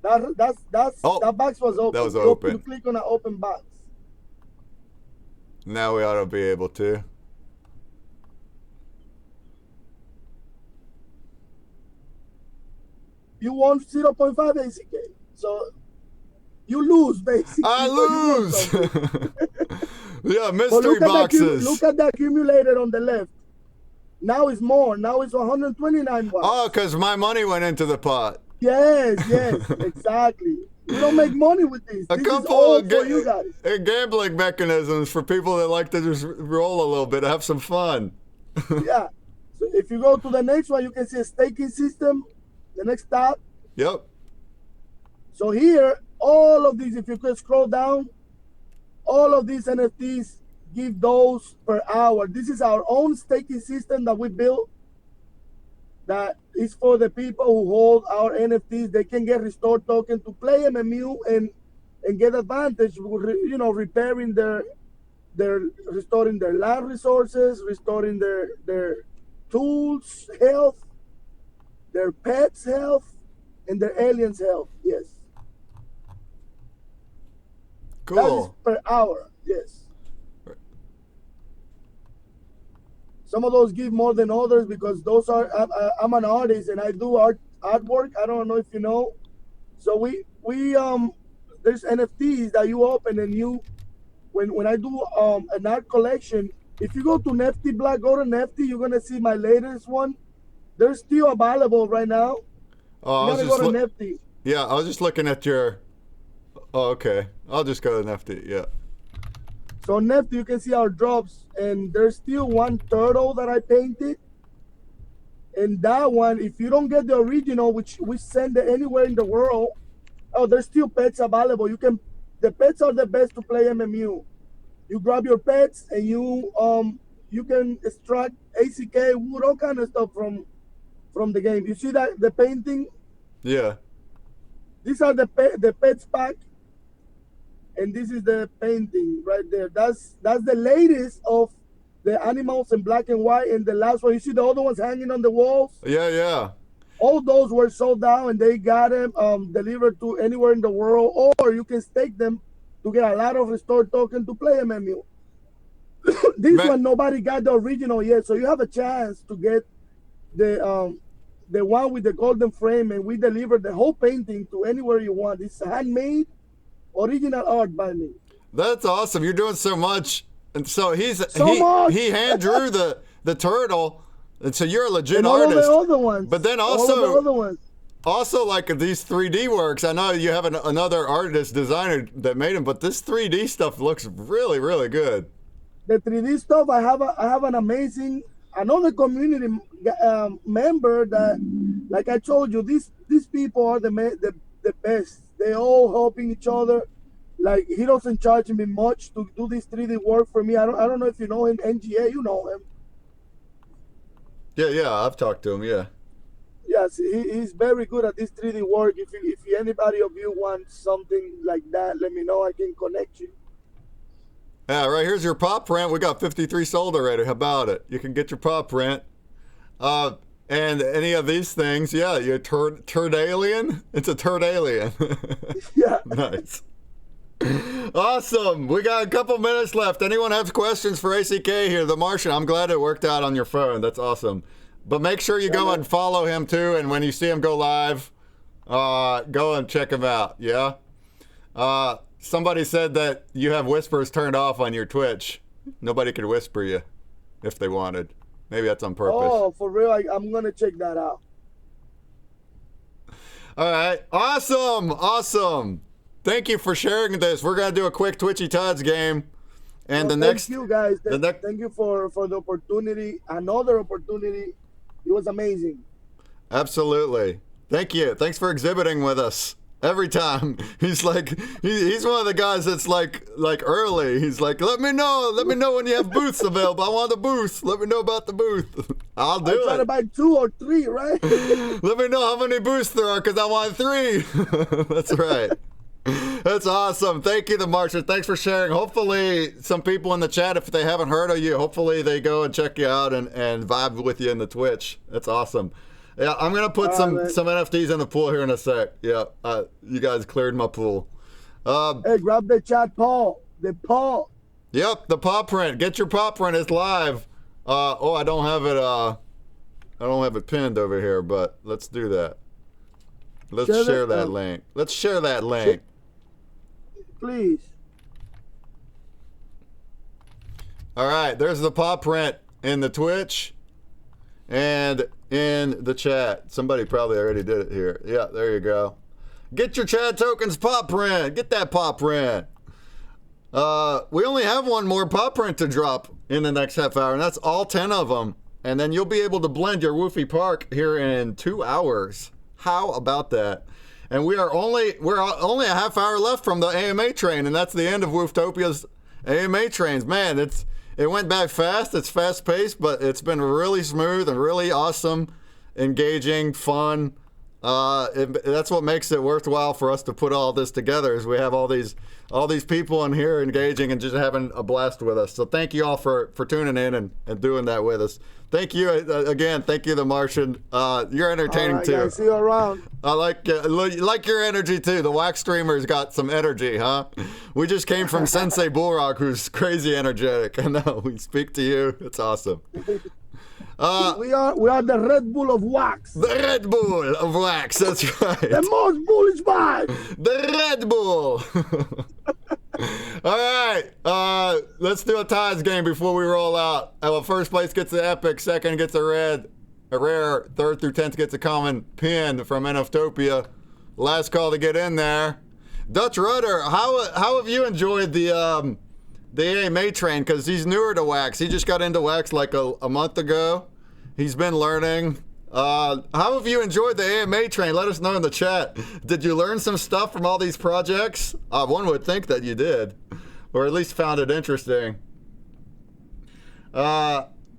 that box was open. That was open. You click on an open box. Now we ought to be able to. You won 0.5 ACK. So you lose, basically. I lose. Yeah, mystery boxes. Look at the accumulated on the left. Now it's more. Now it's 129 watts. Oh, because my money went into the pot. Yes, exactly. You don't make money with this. A couple of gambling mechanisms for people that like to just roll a little bit, have some fun. Yeah. So if you go to the next one, you can see a staking system. The next tab. Yep. So here, all of these, if you could scroll down, all of these NFTs give those per hour. This is our own staking system that we built. That is for the people who hold our NFTs. They can get restored token to play MMU and get advantage. Repairing restoring their land resources, restoring their tools, health, their pets' health, and their aliens' health. Yes. Cool. That is per hour. Yes. Some of those give more than others because those are. I'm an artist and I do artwork. I don't know if you know. So we there's NFTs that you open and you, when I do an art collection, if you go to NFTBlock, go to Nifty, you're gonna see my latest one. They're still available right now. Oh, You gotta go to Nifty. Yeah, I was just looking at your. Oh, okay. I'll just go to Nifty. Yeah. So on Nifty, you can see our drops, and there's still one turtle that I painted. And that one, if you don't get the original, which we send it anywhere in the world, oh, there's still pets available. The pets are the best to play MMU. You grab your pets and you can extract ACK, wood, all kind of stuff from the game. You see that the painting? Yeah. These are the pets pack, and this is the painting right there. That's the latest of the animals in black and white, and the last one. You see the other ones hanging on the walls? Yeah. All those were sold out, and they got them delivered to anywhere in the world, or you can stake them to get a lot of restored token to play MMU. This one, nobody got the original yet, so you have a chance to get the one with the golden frame, and we delivered the whole painting to anywhere you want. It's handmade, original art by me. That's awesome. You're doing so much. And so he hand drew the turtle, and so you're a legit and all artist. All the other ones. But then also like these 3D works. I know you have another artist designer that made them, but this 3D stuff looks really, really good. The 3D stuff, I have an amazing another community member that, like I told you, these people are the best. They all helping each other. Like, he doesn't charge me much to do this 3D work for me. I don't know if you know him, NGA, you know him. Yeah, I've talked to him, yeah. Yes, he's very good at this 3D work. If anybody of you wants something like that, let me know. I can connect you. Yeah, right, here's your pop print. We got 53 sold already. How about it? You can get your pop print. And any of these things, yeah, your turd alien? It's a turd alien. Yeah. Nice. Awesome. We got a couple minutes left. Anyone have questions for ACK here, the Martian? I'm glad it worked out on your phone. That's awesome. But make sure you go and follow him too, and when you see him go live, go and check him out, yeah? Somebody said that you have whispers turned off on your Twitch. Nobody could whisper you if they wanted. Maybe that's on purpose. Oh, for real? I'm going to check that out. All right. Awesome. Thank you for sharing this. We're going to do a quick Twitchy Tods game. And thank you, guys. Thank you for the opportunity. Another opportunity. It was amazing. Absolutely. Thank you. Thanks for exhibiting with us. Every time he's like, he's one of the guys that's like early. He's like, let me know when you have booths available. I want the booth. Let me know about the booth. I'll do it. Try to buy 2 or 3, right? Let me know how many booths there are, because I want 3. That's right. That's awesome. Thank you, the Martian. Thanks for sharing. Hopefully, some people in the chat, if they haven't heard of you, hopefully they go and check you out and vibe with you in the Twitch. That's awesome. Yeah, I'm gonna put some NFTs in the pool here in a sec. Yeah, you guys cleared my pool. Hey, grab the chat, Paul. The paw. Yep, the paw print. Get your paw print. It's live. Oh, I don't have it. I don't have it pinned over here, but let's do that. Let's share that link. Let's share that link. Please. All right, there's the paw print in the Twitch and in the chat. Somebody probably already did it here. Yeah, there you go. Get your chat tokens paw print. Get that paw print. We only have one more paw print to drop in the next half hour, and that's all 10 of them. And then you'll be able to blend your WUFFI Park here in 2 hours. How about that? And we're only a half hour left from the AMA train, and that's the end of WUFTOPIA's AMA trains. Man, it went back fast. It's fast paced, but it's been really smooth and really awesome, engaging, fun. That's what makes it worthwhile for us to put all this together. Is we have all these people in here engaging and just having a blast with us. So thank you all for tuning in and doing that with us. Thank you again. Thank you, the Martian. You're entertaining right, too. Guys, see you around. I like your energy too. The Wax streamer's got some energy, huh? We just came from Sensei Bullrock, who's crazy energetic. I know. We speak to you. It's awesome. We are the Red Bull of wax. The Red Bull of wax, that's right. The most bullish vibe. The Red Bull. All right, let's do a ties game before we roll out. First place gets the epic, second gets a rare, third through 10th gets a common pin from NFTOPIA. Last call to get in there. Dutch Rudder, how have you enjoyed the AMA train? Because he's newer to wax. He just got into wax like a month ago. He's been learning. How have you enjoyed the AMA train? Let us know in the chat. Did you learn some stuff from all these projects? One would think that you did, or at least found it interesting.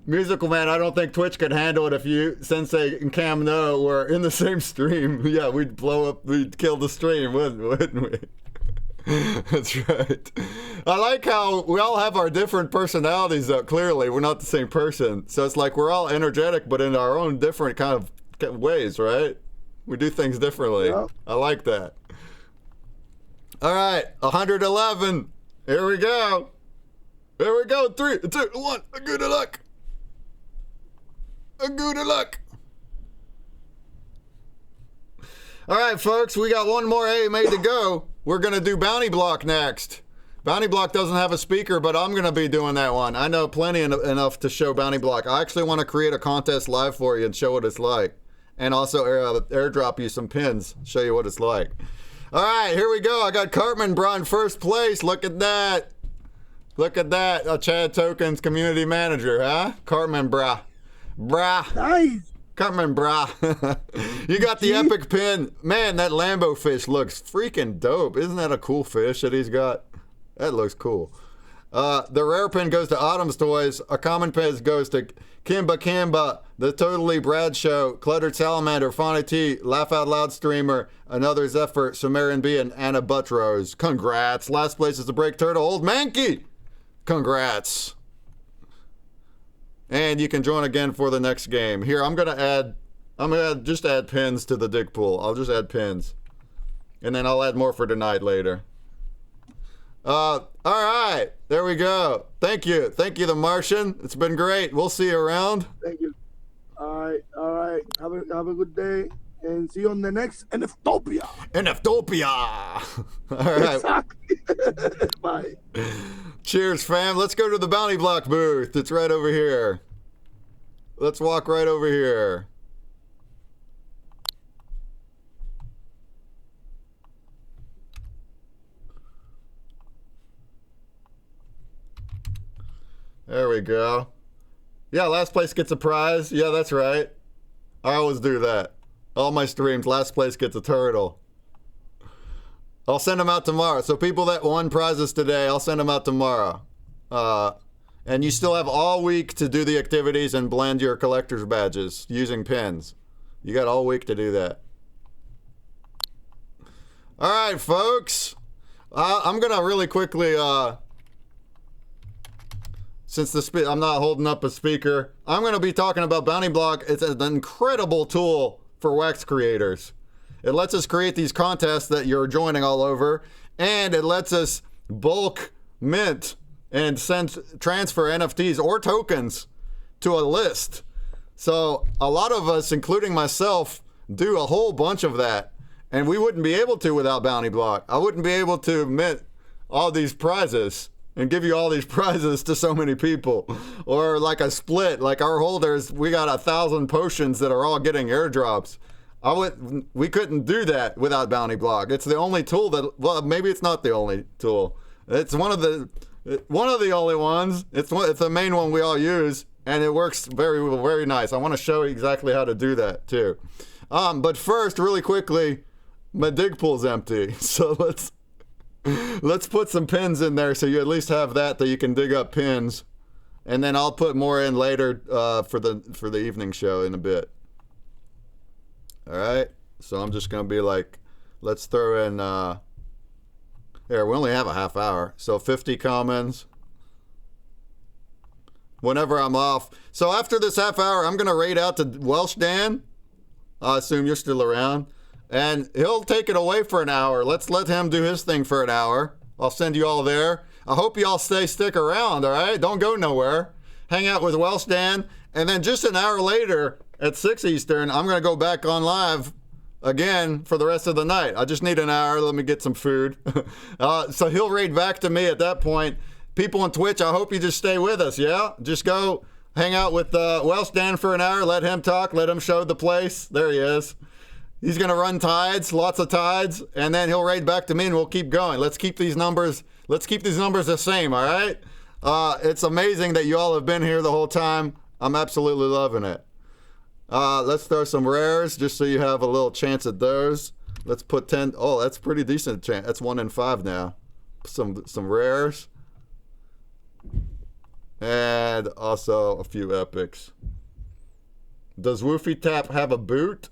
Musical Man, I don't think Twitch could handle it if you, Sensei and Cam No were in the same stream. Yeah, we'd blow up, we'd kill the stream, wouldn't we? That's right. I like how we all have our different personalities, though. Clearly, we're not the same person. So it's like we're all energetic, but in our own different kind of ways, right? We do things differently. Yeah. I like that. All right, 111. Here we go. Here we go. 3, 2, 1. Good luck. Good luck. All right, folks, we got one more AMA to go. We're going to do Bountyblok next. Bountyblok doesn't have a speaker, but I'm going to be doing that one. I know plenty enough to show Bountyblok. I actually want to create a contest live for you and show what it's like. And also airdrop you some pins, show you what it's like. All right, here we go. I got Cartman Bra in first place. Look at that. Look at that. Chad Tokens community manager, huh? Cartman Bra. Nice. Cartman Bra. You got the epic pin. Man, that Lambo fish looks freaking dope. Isn't that a cool fish that he's got? That looks cool. The rare pin goes to Autumn's Toys. A common pin goes to Kimba, the Totally Brad Show, Cluttered Salamander, Fonny T, Laugh Out Loud Streamer, Another Zephyr, Sumerian Bee, and Anna Buttrose. Congrats. Last place is the Break Turtle, Old Mankey. Congrats. And you can join again for the next game. Here, I'm gonna just add pins to the dig pool. I'll just add pins. And then I'll add more for tonight later. All right, there we go. Thank you, The Martian. It's been great. We'll see you around. Thank you. All right. Have a good day, and see you on the next NFTOPIA. NFTOPIA. All right. Exactly. Bye. Cheers, fam. Let's go to the Bountyblok booth. It's right over here. Let's walk right over here. There we go. Yeah, last place gets a prize. Yeah, that's right. I always do that. All my streams, last place gets a turtle. I'll send them out tomorrow. So people that won prizes today, I'll send them out tomorrow. And you still have all week to do the activities and blend your collector's badges using pins. You got all week to do that. All right, folks. I'm going to really quickly... Since I'm not holding up a speaker, I'm going to be talking about Bountyblok. It's an incredible tool for wax creators. It lets us create these contests that you're joining all over, and it lets us bulk mint and transfer NFTs or tokens to a list. So a lot of us, including myself, do a whole bunch of that, and we wouldn't be able to without Bountyblok. I wouldn't be able to mint all these prizes and give you all these prizes to so many people. Or like a split, like our holders, we got 1,000 potions that are all getting airdrops. We couldn't do that without Bountyblok. It's the only tool that, well, maybe it's not the only tool. It's one of the only ones. It's the main one we all use, and it works very, very nice. I want to show you exactly how to do that too. But first, really quickly, my dig pool's empty. So let's put some pins in there so you at least have that you can dig up pins, and then I'll put more in later for the evening show in a bit. All right, so I'm just gonna be like, let's throw in here, we only have a half hour, so 50 commons whenever I'm off. So after this half hour, I'm gonna raid out to Welsh Dan. I assume you're still around. And he'll take it away for an hour. Let's let him do his thing for an hour. I'll send you all there. I hope you all stick around, all right? Don't go nowhere. Hang out with Welsh Dan, And then just an hour later at 6 Eastern, I'm going to go back on live again for the rest of the night. I just need an hour. Let me get some food. So he'll raid back to me at that point. People on Twitch, I hope you just stay with us, yeah? Just go hang out with Wellstan for an hour. Let him talk. Let him show the place. There he is. He's going to run tides, lots of tides, and then he'll raid back to me and we'll keep going. Let's keep these numbers the same, all right? It's amazing that you all have been here the whole time. I'm absolutely loving it. Let's throw some rares just so you have a little chance at those. Let's put 10. Oh, that's pretty decent chance. That's 1 in 5 now. Some rares. And also a few epics. Does WUFFI Tap have a boot?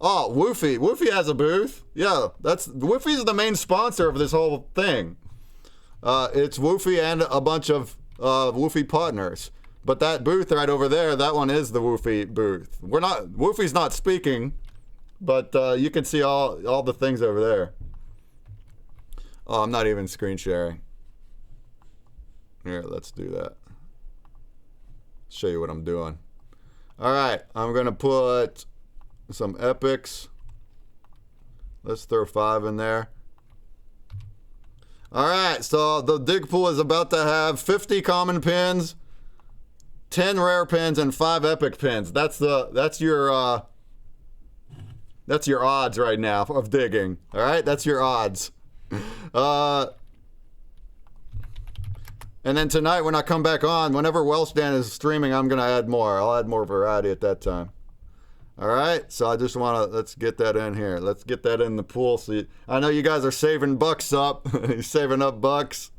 Oh, WUFFI. WUFFI has a booth. Yeah, WUFFI is the main sponsor of this whole thing. It's WUFFI and a bunch of WUFFI partners. But that booth right over there, that one is the WUFFI booth. WUFFI's not speaking, but you can see all the things over there. Oh, I'm not even screen sharing. Here, let's do that. Show you what I'm doing. All right, I'm gonna put some epics. Let's throw 5 in there. All right, so the dig pool is about to have 50 common pins, 10 rare pins, and 5 epic pins. That's your odds right now of digging. All right, that's your odds. And then tonight when I come back on, whenever Wellstan is streaming, I'm gonna add more. I'll add more variety at that time. All right, so I just let's get that in here. Let's get that in the pool. So I know you guys are saving bucks up. You're saving up bucks.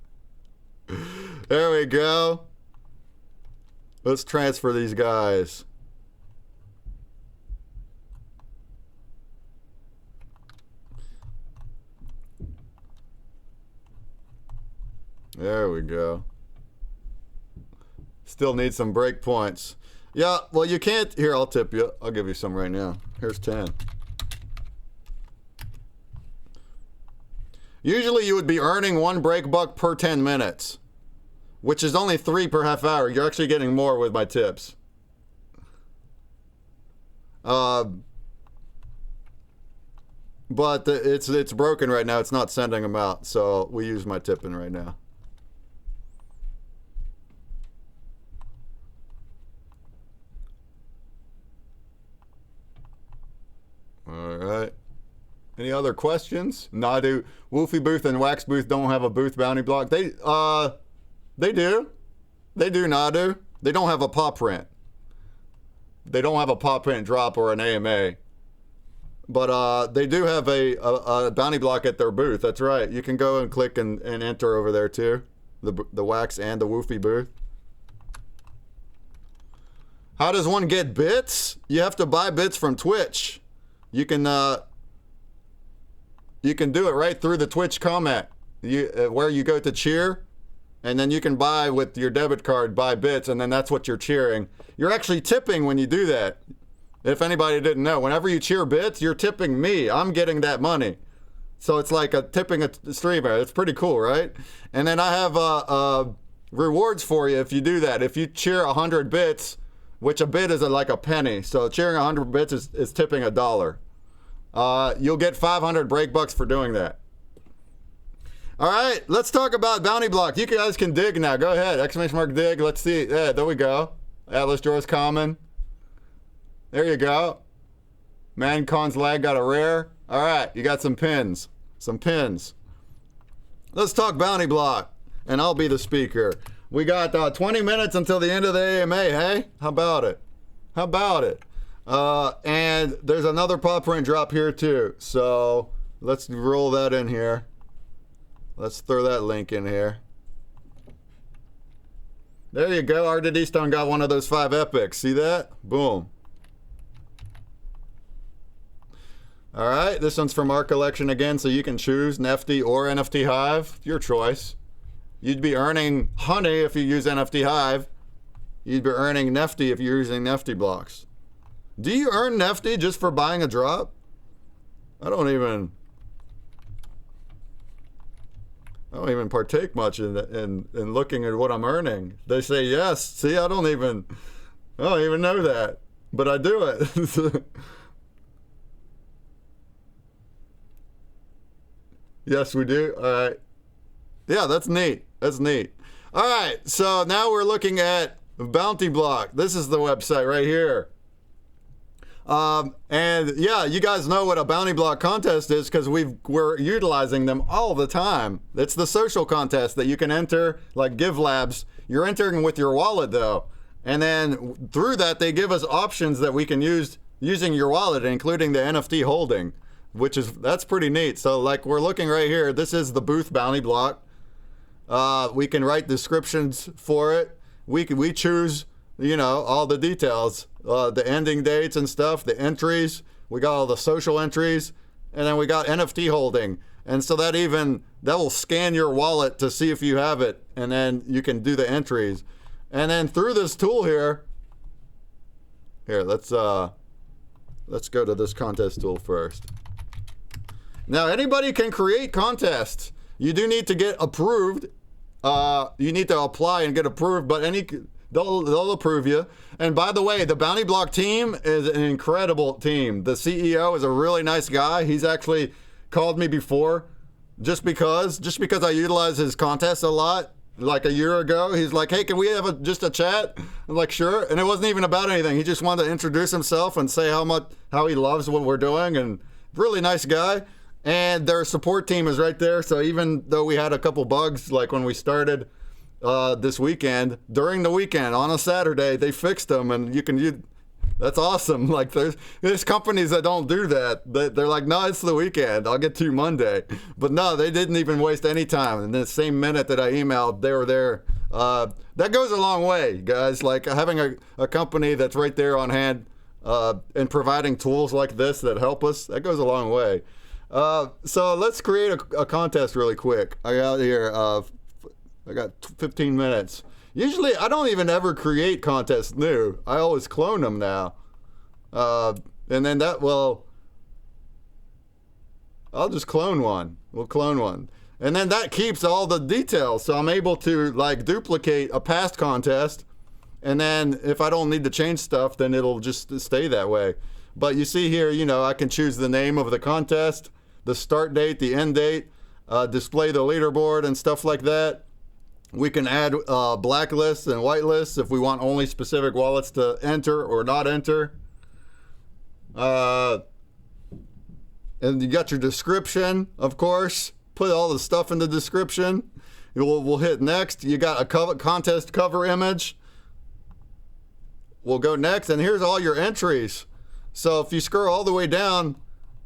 There we go. Let's transfer these guys. There we go. Still need some breakpoints. Yeah, well, you can't. Here, I'll tip you. I'll give you some right now. Here's 10. Usually you would be earning 1 break buck per 10 minutes, which is only 3 per half hour. You're actually getting more with my tips. But it's broken right now. It's not sending them out, so we use my tipping right now. All right. Any other questions? Nadu, WUFFI booth and Wax booth don't have a booth Bountyblok. They do. They do, Nadu. They don't have a paw print. They don't have a paw print drop or an AMA. But they do have a Bountyblok at their booth. That's right. You can go and click and enter over there too. The Wax and the WUFFI booth. How does one get bits? You have to buy bits from Twitch. You can do it right through the Twitch comment. Where you go to cheer, and then you can buy with your debit card, buy bits, and then that's what you're cheering. You're actually tipping when you do that. If anybody didn't know, whenever you cheer bits, you're tipping me. I'm getting that money. So it's like tipping a streamer. It's pretty cool, right? And then I have rewards for you if you do that. If you cheer 100 bits, which a bit is like a penny. So cheering 100 bits is tipping $1. You'll get 500 break bucks for doing that. All right, let's talk about Bountyblok. You guys can dig now. Go ahead, ! dig. Let's see. Yeah, there we go. Atlas Drawers common. There you go. Mancon's lag got a rare. All right, you got some pins. Some pins. Let's talk Bountyblok, and I'll be the speaker. We got 20 minutes until the end of the AMA, hey? How about it? How about it? And there's another paw print drop here too. So let's roll that in here. Let's throw that link in here. There you go. RDD Stone got one of those 5 epics. See that? Boom. All right, this one's from our collection again, so you can choose NFT or NFThive. Your choice. You'd be earning honey if you use NFThive. You'd be earning Nefty if you're using Nefty blocks. Do you earn Nefty just for buying a drop? I don't even partake much in looking at what I'm earning. They say yes. See, I don't even I don't even know that, but I do it. Yes, we do. All right. Yeah, that's neat. That's neat. All right, so now we're looking at Bountyblok. This is the website right here. And yeah, you guys know what a Bountyblok contest is because we're utilizing them all the time. It's the social contest that you can enter, like Give Labs. You're entering with your wallet though. And then through that, they give us options that we can use using your wallet, including the NFT holding, that's pretty neat. So like we're looking right here, this is the booth Bountyblok. We can write descriptions for it. We choose, you know, all the details, the ending dates and stuff, the entries. We got all the social entries, and then we got NFT holding. And so that will scan your wallet to see if you have it, and then you can do the entries. And then through this tool here, let's go to this contest tool first. Now anybody can create contests. You do need to get approved. You need to apply and get approved, but they'll approve you. And by the way, the Bountyblok team is an incredible team. The CEO is a really nice guy. He's actually called me before just because I utilize his contests a lot. Like a year ago, he's like, hey, can we have just a chat? I'm like, sure. And it wasn't even about anything. He just wanted to introduce himself and say how he loves what we're doing, and really nice guy. And their support team is right there. So even though we had a couple bugs, like when we started this weekend, during the weekend on a Saturday, they fixed them, and that's awesome. Like there's companies that don't do that. They're like, no, it's the weekend. I'll get to you Monday. But no, they didn't even waste any time. And the same minute that I emailed, they were there. That goes a long way, guys. Like having a company that's right there on hand and providing tools like this that help us, that goes a long way. So let's create a contest really quick. I got here, I got 15 minutes. Usually I don't even ever create contests new. I always clone them now. And then I'll just clone one. We'll clone one. And then that keeps all the details. So I'm able to like duplicate a past contest. And then if I don't need to change stuff, then it'll just stay that way. But you see here, you know, I can choose the name of the contest, the start date, the end date, display the leaderboard and stuff like that. We can add blacklists and whitelists if we want only specific wallets to enter or not enter. And you got your description, of course. Put all the stuff in the description. We'll hit next. You got a contest cover image. We'll go next, and here's all your entries. So if you scroll all the way down,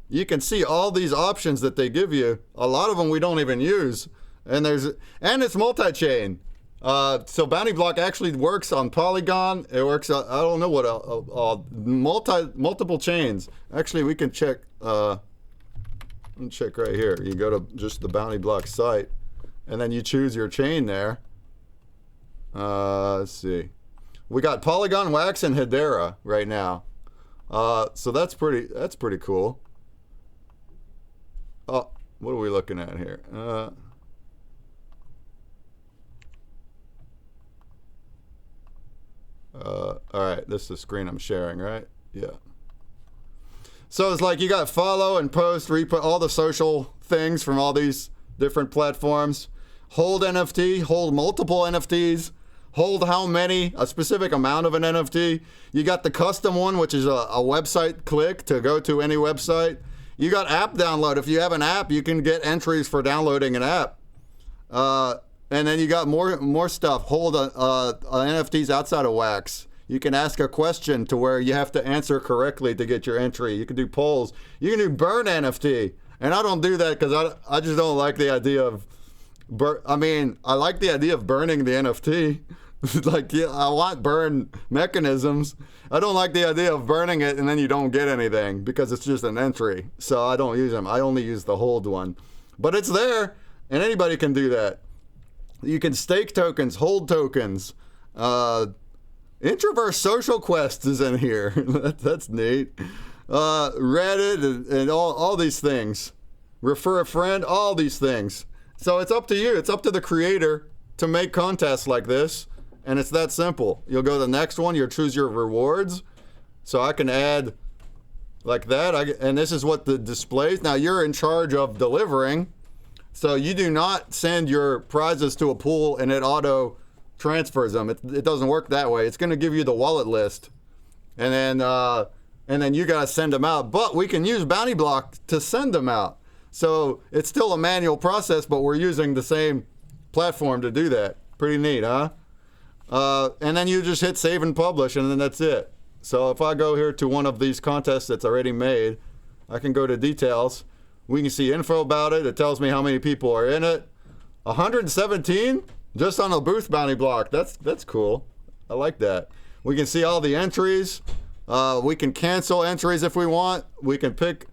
you can see all these options that they give you. A lot of them we don't even use. And it's multi-chain. So Bountyblok actually works on Polygon. It works on, I don't know what else, multiple chains. Actually, we can check. Let me check right here. You go to just the Bountyblok site, and then you choose your chain there. Let's see. We got Polygon, Wax, and Hedera right now. So that's pretty cool. Oh, what are we looking at here? All right, this is the screen I'm sharing, right? Yeah. So it's like you got follow and post, repost, all the social things from all these different platforms. Hold NFT, hold multiple NFTs, hold how many, a specific amount of an NFT. You got the custom one, which is a website click to go to any website. You got app download. If you have an app, you can get entries for downloading an app. And then you got more stuff. Hold NFTs outside of Wax. You can ask a question to where you have to answer correctly to get your entry. You can do polls. You can do burn NFT. And I don't do that because I just don't like the idea of I like the idea of burning the NFT. Like, yeah, I want burn mechanisms. I don't like the idea of burning it and then you don't get anything because it's just an entry. So I don't use them. I only use the hold one. But it's there, and anybody can do that. You can stake tokens, hold tokens. Introverse Social Quest is in here. That's neat. Reddit and all these things. Refer a friend, all these things. So it's up to you. It's up to the creator to make contests like this. and it's that simple. You'll go to the next one, you'll choose your rewards. So I can add like that, and this is what the displays. Now you're in charge of delivering, so you do not send your prizes to a pool and it auto transfers them. It doesn't work that way. It's going to give you the wallet list, and then you got to send them out. But we can use Bountyblok to send them out. So it's still a manual process, but we're using the same platform to do that. Pretty neat, huh? And then you just hit save and publish, and then that's it. So if I go here to one of these contests that's already made, I can go to details. We can see info about it. It tells me how many people are in it. 117 just on a booth Bountyblok. That's cool. I like that. We can see all the entries. We can cancel entries if we want. We can pick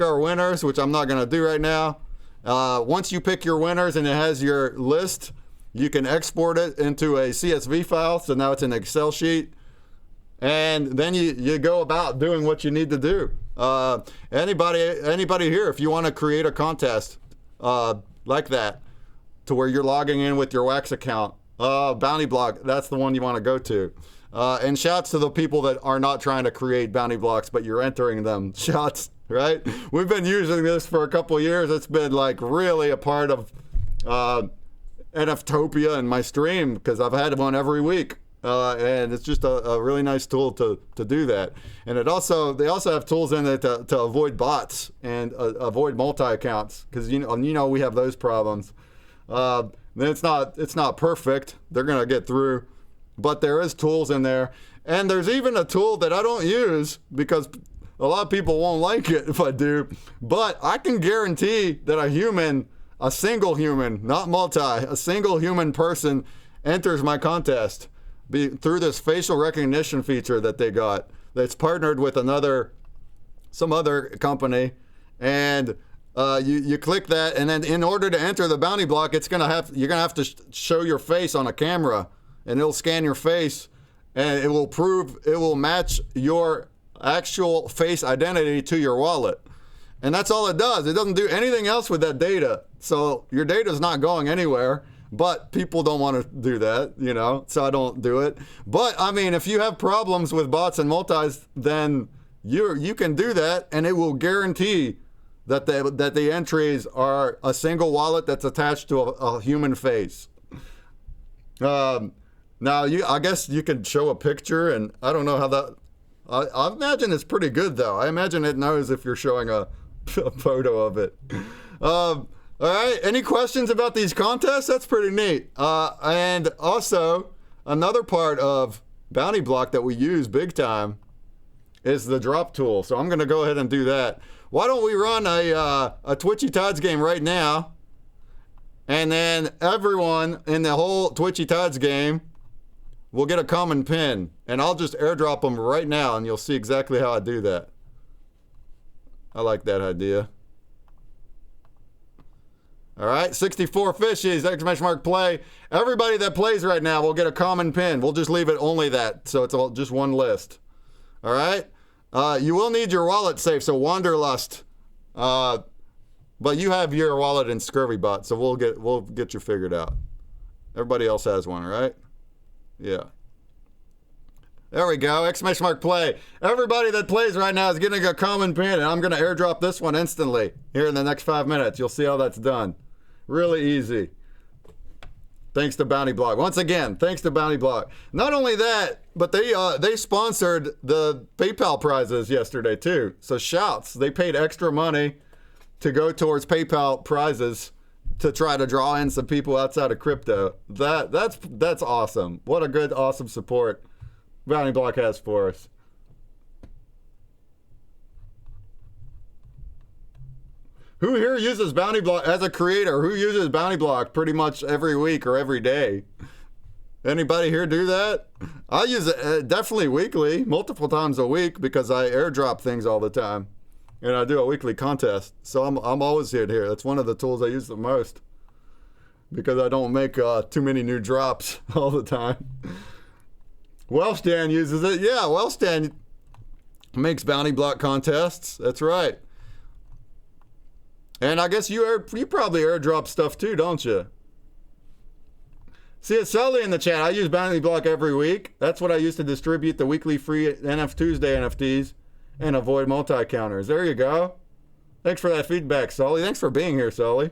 our winners, which I'm not going to do right now. Once you pick your winners and it has your list, you can export it into a CSV file. So now it's an Excel sheet. And then you go about doing what you need to do. Anybody here, if you want to create a contest like that, to where you're logging in with your Wax account, Bountyblok, that's the one you want to go to. And shouts to the people that are not trying to create Bountyblocks, but you're entering them. Shouts, right? We've been using this for a couple of years. It's been like really a part of NFTOPIA and my stream, because I've had one every week. And it's just a really nice tool to do that. And they also have tools in it to avoid bots and avoid multi-accounts, because you know we have those problems. It's not perfect. They're gonna get through, but there is tools in there. And there's even a tool that I don't use because a lot of people won't like it if I do. But I can guarantee that a single human, not multi, a single human person enters my contest through this facial recognition feature that they got, that's partnered with some other company, and you click that, and then in order to enter the Bountyblok, you're gonna have to show your face on a camera, and it'll scan your face, and it will match your actual face identity to your wallet, and that's all it does. It doesn't do anything else with that data, so your data is not going anywhere. But people don't want to do that, so I don't do it. But, I mean, if you have problems with bots and multis, then you can do that, and it will guarantee that the entries are a single wallet that's attached to a human face. Now, I guess you can show a picture, and I don't know how that... I imagine it's pretty good, though. I imagine it knows if you're showing a photo of it. All right, any questions about these contests? That's pretty neat. And also, another part of Bountyblok that we use big time is the drop tool. So I'm going to go ahead and do that. Why don't we run a Twitchy Tides game right now? And then everyone in the whole Twitchy Tides game will get a common pin. And I'll just airdrop them right now, and you'll see exactly how I do that. I like that idea. All right, 64 fishies, exclamation mark play. Everybody that plays right now will get a common pin. We'll just leave it only that, so it's all just one list. All right, you will need your wallet safe, so Wanderlust. But you have your wallet in ScurvyBot, so we'll get you figured out. Everybody else has one, right? Yeah. There we go, exclamation mark play. Everybody that plays right now is getting a common pin, and I'm going to airdrop this one instantly here in the next 5 minutes. You'll see how that's done. Really easy. Thanks to Bountyblok. Once again, thanks to Bountyblok. Not only that, but they sponsored the PayPal prizes yesterday too. So shouts. They paid extra money to go towards PayPal prizes to try to draw in some people outside of crypto. That's awesome. What a good, awesome support Bountyblok has for us. Who here uses Bountyblok as a creator? Who uses Bountyblok pretty much every week or every day? Anybody here do that? I use it definitely weekly, multiple times a week, because I airdrop things all the time, and I do a weekly contest. So I'm always here. That's one of the tools I use the most, because I don't make too many new drops all the time. Wellstan uses it. Yeah, Wellstan makes Bountyblok contests. That's right. And I guess you probably airdrop stuff too, don't you? See, it's Sully in the chat. I use Bountyblok every week. That's what I use to distribute the weekly free NF Tuesday NFTs and avoid multi-counters. There you go. Thanks for that feedback, Sully. Thanks for being here, Sully.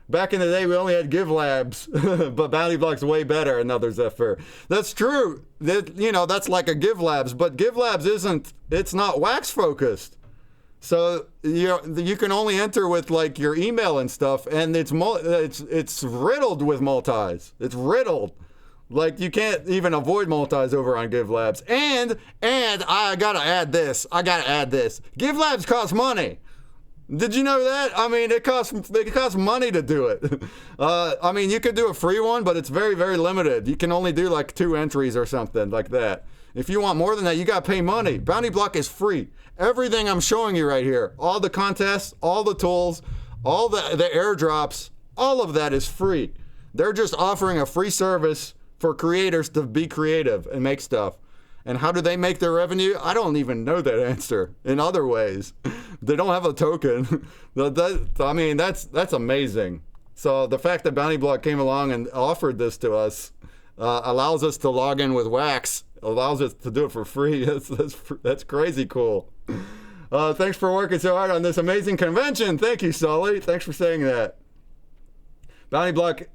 Back in the day, we only had Give Labs, but Bountyblok's way better, another Zephyr. That's true. That, you know, that's like a Give Labs, but Give Labs isn't, it's not wax focused. So you can only enter with like your email and stuff, and it's riddled with multis. It's riddled. Like you can't even avoid multis over on Give Labs. And I gotta add this. Give Labs costs money. Did you know that? I mean, it costs money to do it. I mean, you could do a free one, but it's very, very limited. You can only do like 2 entries or something like that. If you want more than that, you gotta pay money. Bountyblok is free. Everything I'm showing you right here, all the contests, all the tools, all the airdrops, all of that is free. They're just offering a free service for creators to be creative and make stuff. And how do they make their revenue? I don't even know that answer. In other ways, they don't have a token. I mean, that's amazing. So the fact that Bountyblok came along and offered this to us allows us to log in with Wax, allows us to do it for free. That's crazy cool. Thanks for working so hard on this amazing convention. Thank you, Sully. Thanks for saying that. Bountyblok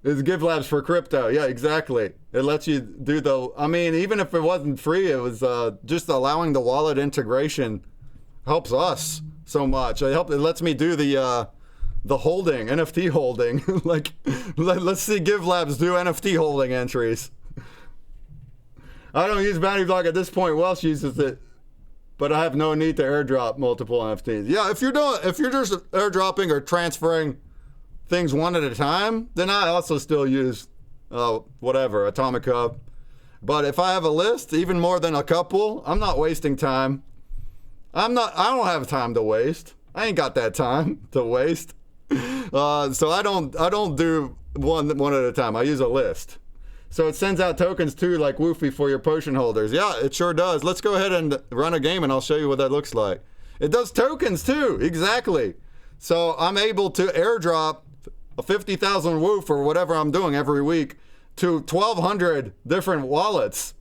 is Give Labs for crypto. Yeah, exactly. It lets you do I mean, even if it wasn't free, it was just allowing the wallet integration helps us so much. It lets me do the holding, NFT holding. Like, let's see Give Labs do NFT holding entries. I don't use Bountyblok at this point. Welsh uses it, but I have no need to airdrop multiple NFTs. Yeah, if you're just airdropping or transferring things one at a time, then I also still use whatever, Atomic Hub. But if I have a list, even more than a couple, I'm not wasting time. I don't have time to waste. I ain't got that time to waste. So I don't do one at a time. I use a list. So it sends out tokens too, like WUFFI for your potion holders. Yeah, it sure does. Let's go ahead and run a game and I'll show you what that looks like. It does tokens too, exactly. So I'm able to airdrop a 50,000 WUF or whatever I'm doing every week to 1,200 different wallets.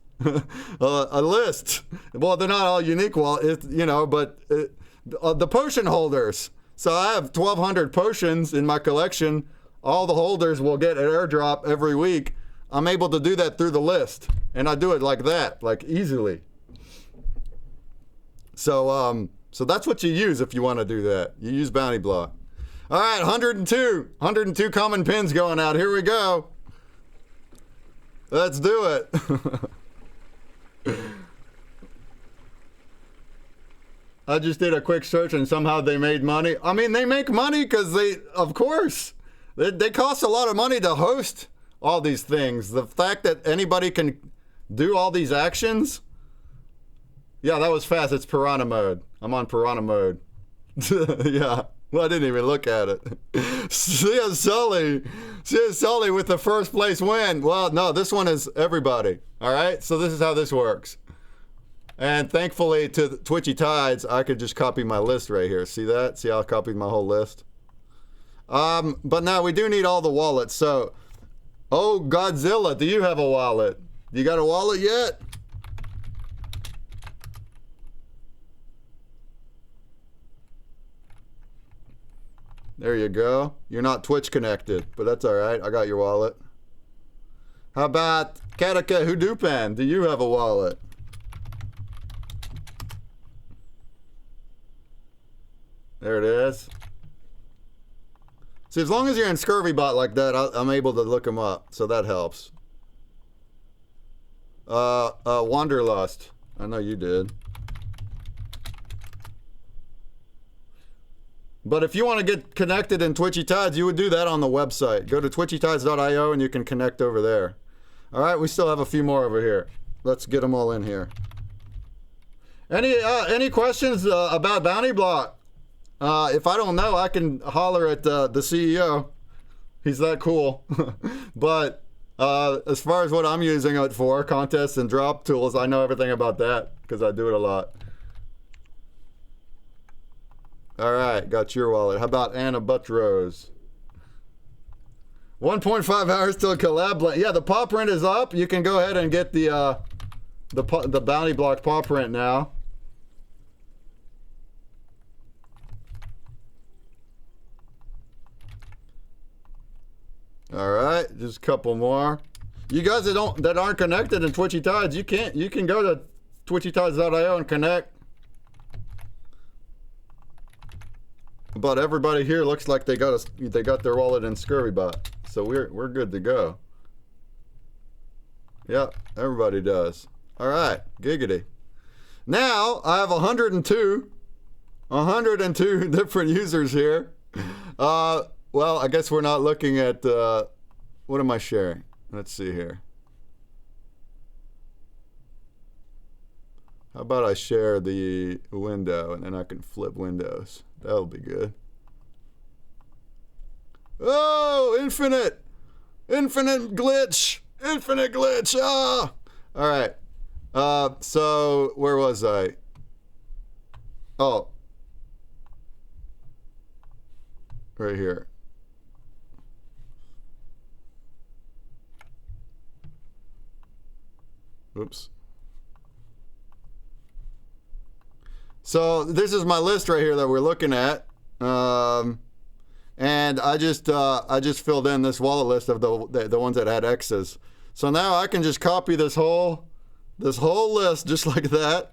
A list. Well, they're not all unique wallets, you know, but the potion holders. So I have 1,200 potions in my collection. All the holders will get an airdrop every week. I'm able to do that through the list, and I do it like that, like easily. So that's what you use if you want to do that. You use Bountyblok. All right, 102 common pins going out. Here we go. Let's do it. I just did a quick search and somehow they made money. I mean, they make money because of course, they cost a lot of money to host all these things. The fact that anybody can do all these actions. Yeah, that was fast. It's Piranha mode. I'm on Piranha mode. Yeah. Well, I didn't even look at it. See Sully with the first place win. Well, no, this one is everybody. All right. So this is how this works. And thankfully to the Twitchy Tides, I could just copy my list right here. See that? See how I copied my whole list? But now we do need all the wallets. So, oh, Godzilla, do you have a wallet? You got a wallet yet? There you go. You're not Twitch connected, but that's all right. I got your wallet. How about Kataka Hudupan? Do you have a wallet? There it is. See, as long as you're in ScurvyBot like that, I'm able to look them up, so that helps. Wanderlust. I know you did. But if you want to get connected in Twitchy Tides, you would do that on the website. Go to twitchytides.io and you can connect over there. All right, we still have a few more over here. Let's get them all in here. Any questions about Bountyblok? If I don't know, I can holler at the CEO. He's that cool. But as far as what I'm using it for, contests and drop tools, I know everything about that because I do it a lot. All right, got your wallet. How about Anna Buttrose? 1.5 hours till collab. Yeah, the paw print is up. You can go ahead and get the Bountyblok paw print now. All right, just a couple more. You guys that aren't connected in Twitchy Tides, you can go to twitchytides.io and connect. But everybody here looks like they got their wallet in ScurryBot, so we're good to go. Yep, everybody does. All right, giggity. Now I have 102 different users here. Well, I guess we're not looking at what am I sharing? Let's see here. How about I share the window and then I can flip windows. That'll be good. Oh, infinite glitch. Ah. All right. So where was I? Oh. Right here. Oops. So this is my list right here that we're looking at, and I just filled in this wallet list of the ones that had X's. So now I can just copy this whole list just like that.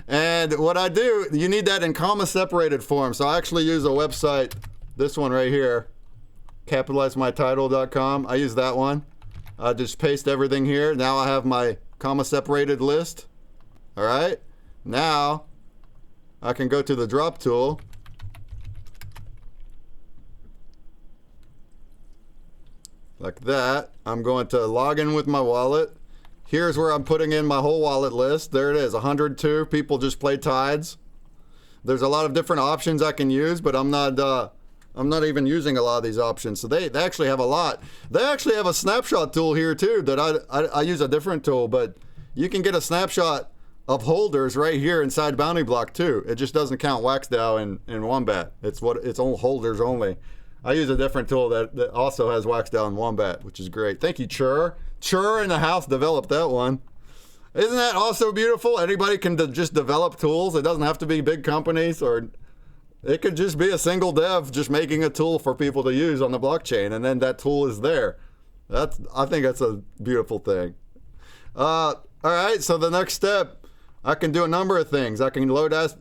And what I do, you need that in comma separated form. So I actually use a website, this one right here, capitalizemytitle.com. I use that one. I just paste everything here. Now I have my comma separated list. All right. Now I can go to the drop tool. Like that. I'm going to log in with my wallet. Here's where I'm putting in my whole wallet list. There it is, 102 people just play Tides. There's a lot of different options I can use, but I'm not even using a lot of these options. So they actually have a lot. They actually have a snapshot tool here too that I use a different tool, but you can get a snapshot of holders right here inside Bountyblok too. It just doesn't count WaxDAO and Wombat. It's all holders only. I use a different tool that also has WaxDAO and Wombat, which is great. Thank you, Chur. Chur in the house developed that one. Isn't that also beautiful? Anybody can just develop tools. It doesn't have to be big companies, or it could just be a single dev just making a tool for people to use on the blockchain, and then that tool is there. I think that's a beautiful thing. All right, so the next step, I can do a number of things. I can load as,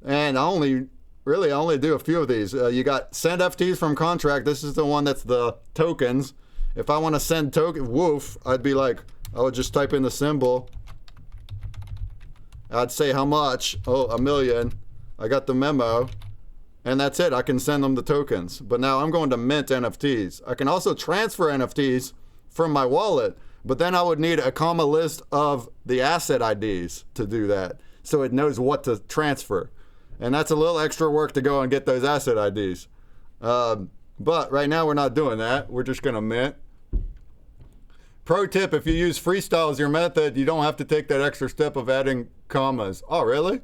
and I only do a few of these. You got send FTs from contract. This is the one that's the tokens. If I want to send token WUF, I would just type in the symbol. I'd say how much. Oh, 1 million. I got the memo. And that's it. I can send them the tokens. But now I'm going to mint NFTs. I can also transfer NFTs from my wallet, but then I would need a comma list of the asset IDs to do that, so it knows what to transfer. And that's a little extra work to go and get those asset IDs. But right now we're not doing that. We're just going to mint. Pro tip, if you use freestyle as your method, you don't have to take that extra step of adding commas. Oh, really?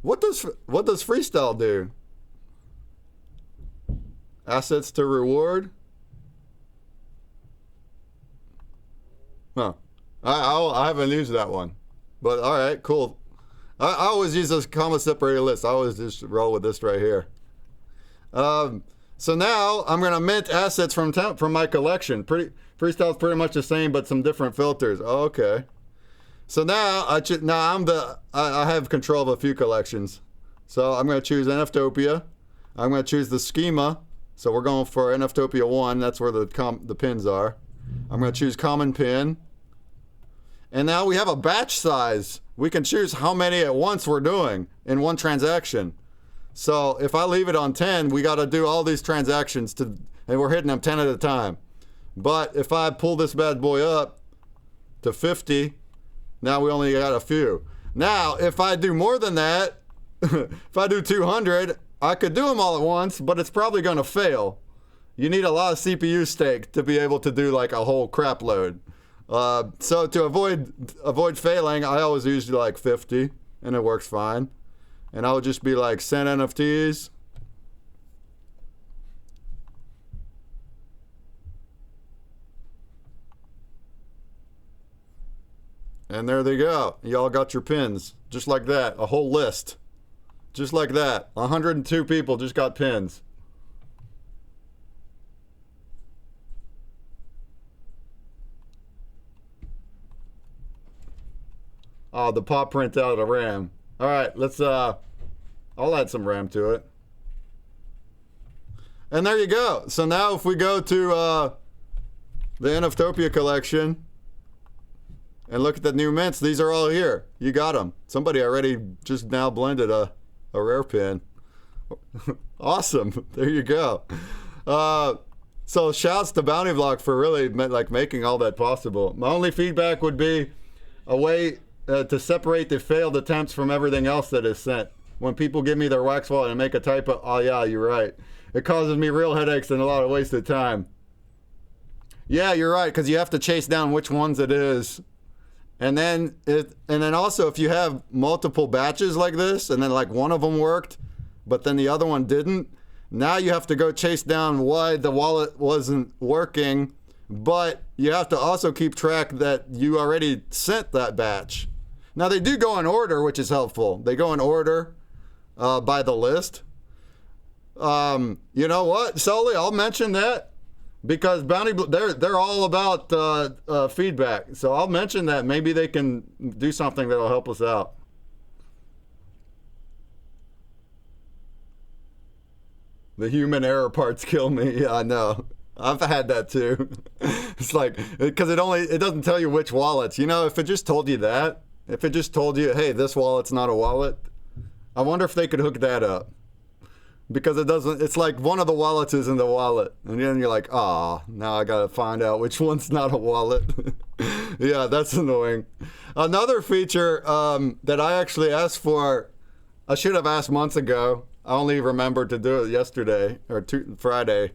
What does freestyle do? Assets to reward? Huh. I haven't used that one. But all right, cool. I always use this comma separated list. I always just roll with this right here. So now I'm going to mint assets from my collection. Freestyle's pretty much the same, but some different filters. Oh, okay. So now I have control of a few collections. So I'm going to choose NFTOPIA. I'm going to choose the schema. So we're going for NFTOPIA 1. That's where the pins are. I'm going to choose common pin. And now we have a batch size. We can choose how many at once we're doing in one transaction. So if I leave it on 10, we got to do all these transactions and we're hitting them 10 at a time. But if I pull this bad boy up to 50, now we only got a few. Now, if I do more than that, if I do 200, I could do them all at once, but it's probably going to fail. You need a lot of CPU stake to be able to do like a whole crap load. So to avoid failing, I always use like 50, and it works fine. And I would just be like, send NFTs. And there they go. Y'all got your pins. Just like that. A whole list. Just like that. 102 people just got pins. Oh, the pop print out of the RAM. All right, let's, I'll add some RAM to it. And there you go. So now if we go to the NFTOPIA collection and look at the new mints, these are all here. You got them. Somebody already just now blended a rare pin. Awesome. There you go. So shouts to Bountyblok for really making all that possible. My only feedback would be a way to separate the failed attempts from everything else that is sent. When people give me their Wax wallet and make a typo, oh yeah, you're right. It causes me real headaches and a lot of wasted time. Yeah, you're right, because you have to chase down which ones it is. And then also if you have multiple batches like this, and then like one of them worked, but then the other one didn't, now you have to go chase down why the wallet wasn't working, but you have to also keep track that you already sent that batch. Now they do go in order, which is helpful. They go in order by the list. You know what, Sully, I'll mention that because they're all about feedback. So I'll mention that. Maybe they can do something that'll help us out. The human error parts kill me. Yeah, I know. I've had that too. It's like, because it doesn't tell you which wallets. You know, if it just told you that, if it just told you, hey, this wallet's not a wallet, I wonder if they could hook that up. Because it doesn't, it's like one of the wallets is in the wallet. And then you're like, ah, now I gotta find out which one's not a wallet. Yeah, that's annoying. Another feature that I actually asked for, I should have asked months ago. I only remembered to do it yesterday, or Friday.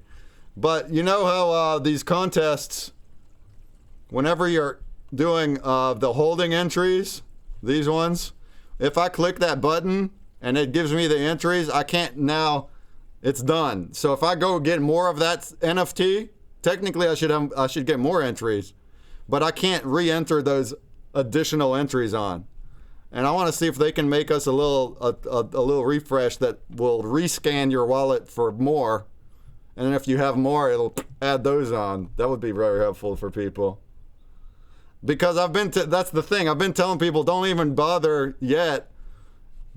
But you know how these contests, whenever you're doing the holding entries, these ones, if I click that button and it gives me the entries, I can't now, it's done. So if I go get more of that NFT, technically I should get more entries, but I can't re-enter those additional entries on. And I want to see if they can make us a little refresh that will rescan your wallet for more. And then if you have more, it'll add those on. That would be very helpful for people. Because that's the thing. I've been telling people don't even bother yet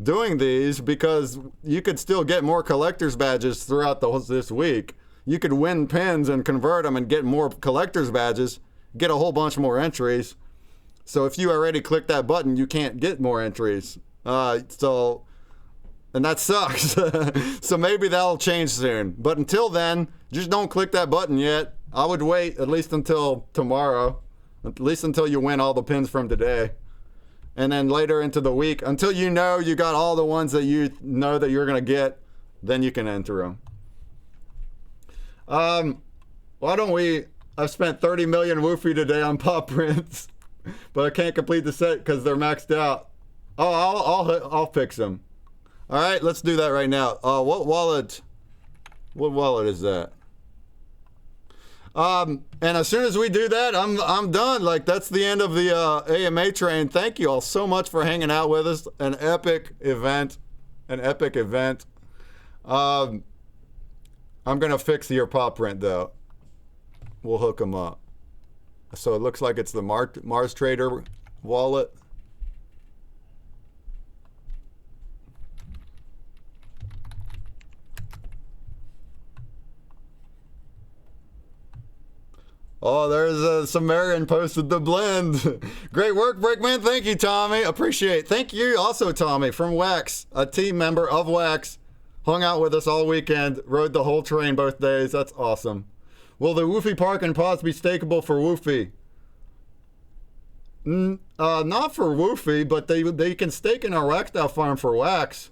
doing these because you could still get more collector's badges throughout this week. You could win pins and convert them and get more collector's badges, get a whole bunch more entries. So if you already click that button, you can't get more entries. And that sucks. So maybe that'll change soon. But until then, just don't click that button yet. I would wait at least until tomorrow, at least until you win all the pins from today. And then later into the week, until you know you got all the ones that you know that you're going to get, then you can enter them. Why don't we, I've spent 30 million WUFFI today on pop prints, but I can't complete the set because they're maxed out. Oh, I'll fix them. All right, let's do that right now. What wallet is that? And as soon as we do that, I'm done. Like, that's the end of the AMA train. Thank you all so much for hanging out with us. An epic event. I'm gonna fix your pop print though. We'll hook them up. So it looks like it's the Mars Trader wallet. Oh, there's Sumerian posted the blend. Great work, Brickman. Thank you, Tommy. Appreciate it. Thank you also, Tommy, from Wax, a team member of Wax. Hung out with us all weekend. Rode the whole train both days. That's awesome. Will the WUFFI Park and pods be stakeable for WUFFI? Not for WUFFI, but they can stake in our Wax farm for Wax.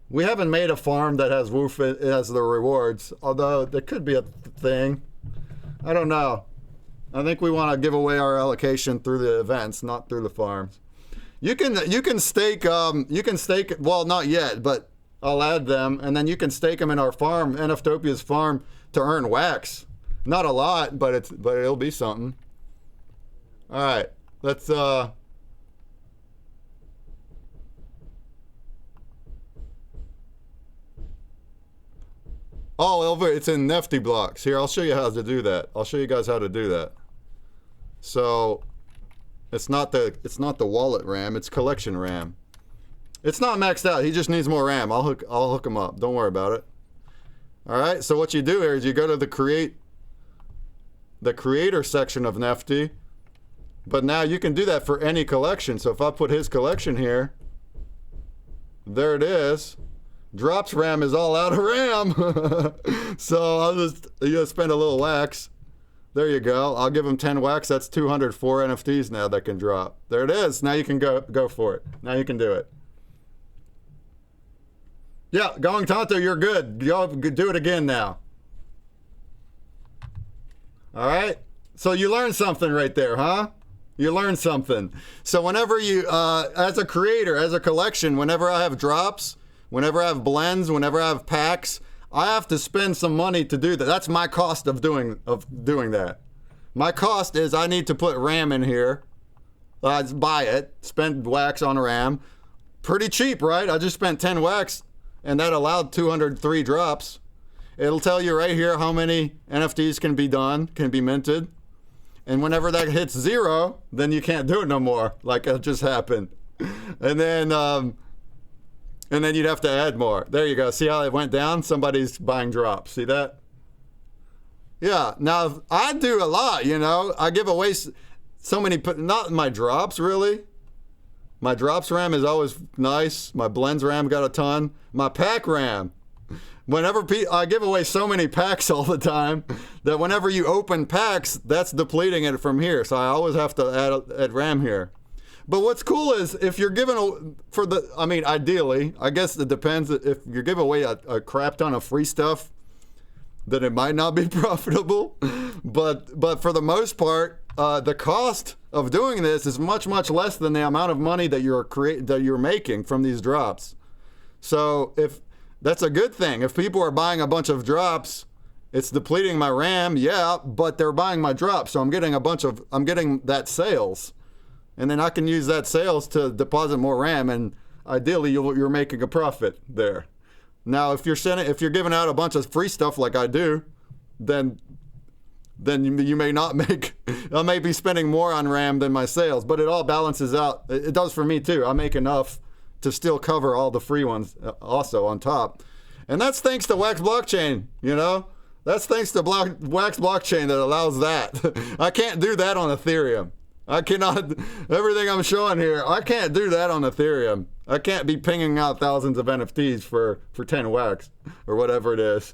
We haven't made a farm that has WUFFI as the rewards, although there could be a thing. I don't know. I think we want to give away our allocation through the events, not through the farms. You can stake well, not yet, but I'll add them, and then you can stake them in our farm, NFTOPIA's farm, to earn Wax. Not a lot, but it'll be something. All right, let's oh, over it's in NFTblocks. Here, I'll show you how to do that. I'll show you guys how to do that. So it's not the wallet RAM, it's collection RAM. It's not maxed out. He just needs more RAM. I'll hook him up. Don't worry about it. All right. So what you do here is you go to the creator section of Nifty. But now you can do that for any collection. So if I put his collection here, there it is. Drops RAM is all out of RAM. So I'll just spend a little wax. There you go. I'll give him 10 wax. That's 204 NFTs now that can drop. There it is. Now you can go for it. Now you can do it. Yeah, Going Tonto, you're good. Y'all do it again now. All right. So you learned something right there, huh? You learned something. So whenever you, as a creator, as a collection, whenever I have drops, whenever I have blends, whenever I have packs, I have to spend some money to do that. That's my cost of doing that. My cost is I need to put RAM in here. Buy it, spend wax on RAM. Pretty cheap, right? I just spent 10 wax, and that allowed 203 drops. It'll tell you right here how many NFTs can be minted. And whenever that hits 0, then you can't do it no more, like it just happened. And then you'd have to add more. There you go. See how it went down? Somebody's buying drops. See that? Yeah. Now, I do a lot, you know. I give away so many, not my drops, really. My drops RAM is always nice. My blends RAM got a ton. My pack RAM. Whenever I give away so many packs all the time that whenever you open packs, that's depleting it from here. So I always have to add RAM here. But what's cool is if you're giving ideally, I guess it depends. If you're giving away a crap ton of free stuff, then it might not be profitable. But for the most part, the cost of doing this is much, much less than the amount of money that you're making from these drops. So that's a good thing. If people are buying a bunch of drops, it's depleting my RAM, yeah, but they're buying my drops, so I'm getting that sales. And then I can use that sales to deposit more RAM, and ideally you're making a profit there. Now, if you're giving out a bunch of free stuff like I do, then you may not make, I may be spending more on RAM than my sales, but it all balances out. It does for me too. I make enough to still cover all the free ones also on top. And that's thanks to Wax Blockchain, you know? That's thanks to Wax Blockchain that allows that. I can't do that on Ethereum. I cannot, everything I'm showing here, I can't do that on Ethereum. I can't be pinging out thousands of NFTs for 10 wax or whatever it is.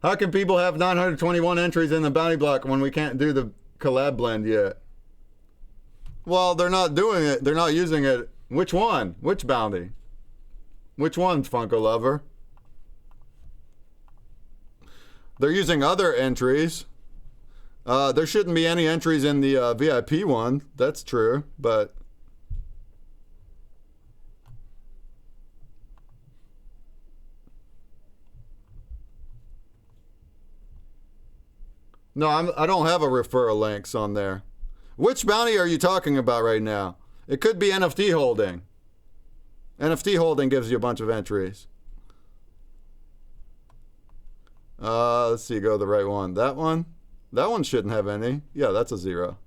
How can people have 921 entries in the Bountyblok when we can't do the collab blend yet? Well, they're not doing it. They're not using it. Which one? Which bounty? Which one, Funko Lover? They're using other entries. There shouldn't be any entries in the VIP one. That's true, but... No, I don't have a referral links on there. Which bounty are you talking about right now? It could be NFT holding. NFT holding gives you a bunch of entries. Let's see, go to the right one. That one? That one shouldn't have any. Yeah, that's a 0.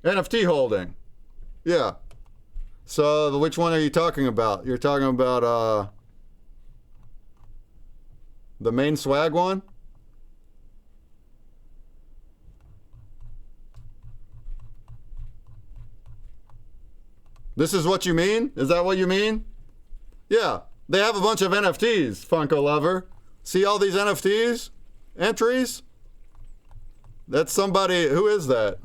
NFT holding. Yeah. So which one are you talking about? You're talking about the main swag one? This is what you mean? Is that what you mean? Yeah. They have a bunch of NFTs, Funko Lover. See all these NFTs? Entries? That's somebody, who is that?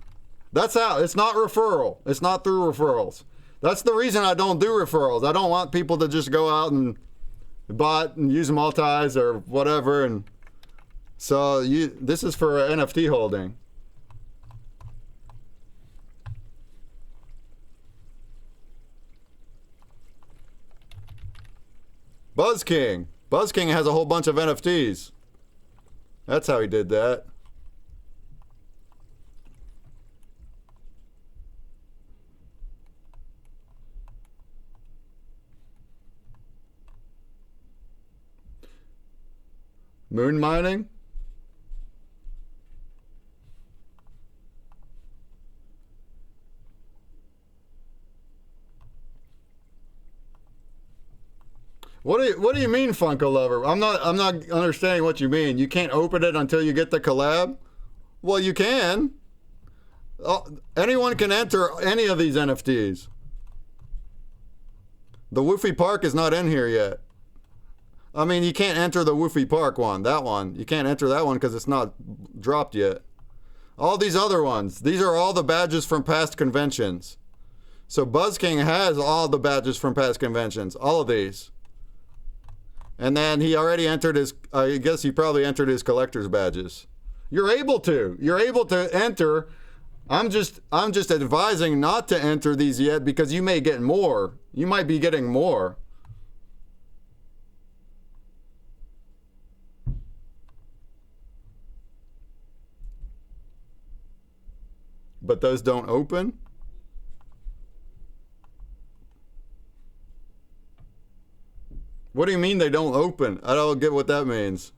That's out. It's not referral. It's not through referrals. That's the reason I don't do referrals. I don't want people to just go out and buy it and use multis or whatever. And so this is for NFT holding. Buzz King. BuzzKing has a whole bunch of NFTs. That's how he did that. Moon mining? What do you mean, Funko Lover? I'm not understanding what you mean. You can't open it until you get the collab? Well, you can. Anyone can enter any of these NFTs. The WUFFI Park is not in here yet. I mean, you can't enter the WUFFI Park one. That one. You can't enter that one because it's not dropped yet. All these other ones. These are all the badges from past conventions. So BuzzKing has all the badges from past conventions. All of these. And then he already entered his, I guess he probably entered his collector's badges. You're able to enter. I'm just advising not to enter these yet because you may get more. You might be getting more. But those don't open? What do you mean they don't open? I don't get what that means.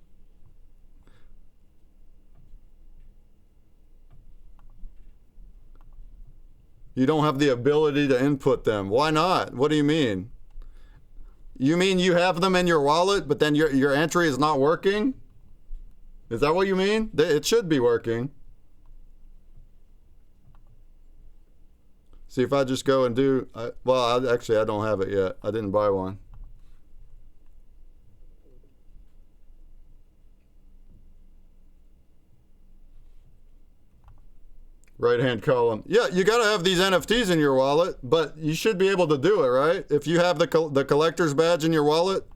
You don't have the ability to input them. Why not? What do you mean? You mean you have them in your wallet, but then your entry is not working? Is that what you mean? It should be working. See if I just go and do, actually I don't have it yet. I didn't buy one. Right hand column. Yeah, you got to have these NFTs in your wallet, but you should be able to do it, right? If you have the collector's badge in your wallet,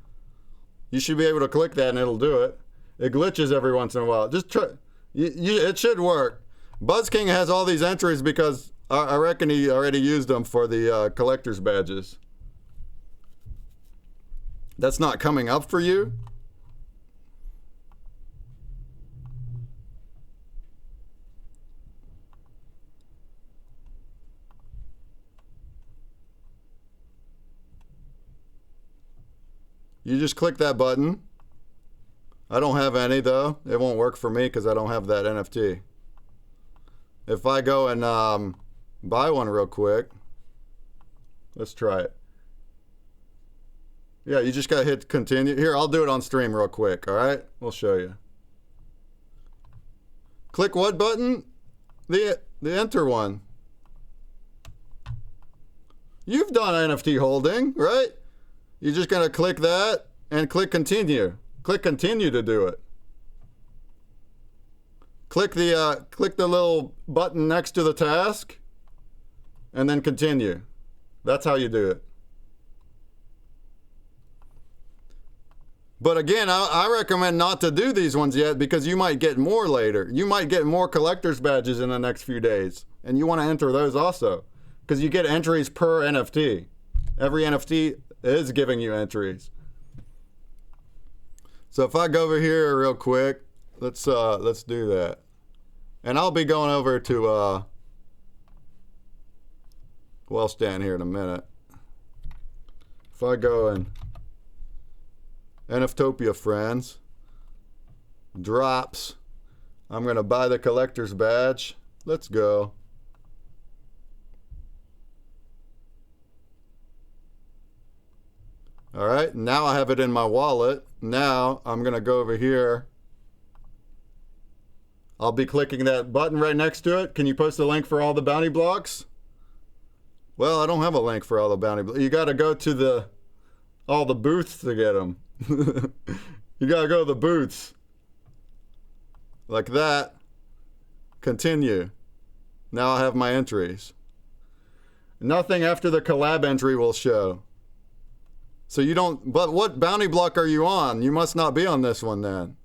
you should be able to click that and it'll do it. It glitches every once in a while. Just try. It should work. BuzzKing has all these entries because I reckon he already used them for the collector's badges. That's not coming up for you? You just click that button. I don't have any though. It won't work for me because I don't have that NFT. If I go and buy one real quick, let's try it. Yeah, you just gotta hit continue. Here, I'll do it on stream real quick, all right? We'll show you. Click what button? The enter one. You've done NFT holding, right? You're just gonna click that and click continue. Click continue to do it. Click the little button next to the task and then continue. That's how you do it. But again, I recommend not to do these ones yet because you might get more later. You might get more collector's badges in the next few days. And you want to enter those also because you get entries per NFT. Every NFT is giving you entries. So if I go over here real quick, let's do that. And I'll be going over to well, stand here in a minute. If I go and NFTOPIA friends, drops, I'm gonna buy the collector's badge. Let's go. All right, now I have it in my wallet. Now I'm gonna go over here. I'll be clicking that button right next to it. Can you post a link for all the bounty blocks? Well, I don't have a link for all the bounty blocks. You gotta go to all the booths to get them. You gotta go to the booths. Like that. Continue. Now I have my entries. Nothing after the collab entry will show. So you don't, but what bounty block are you on? You must not be on this one then.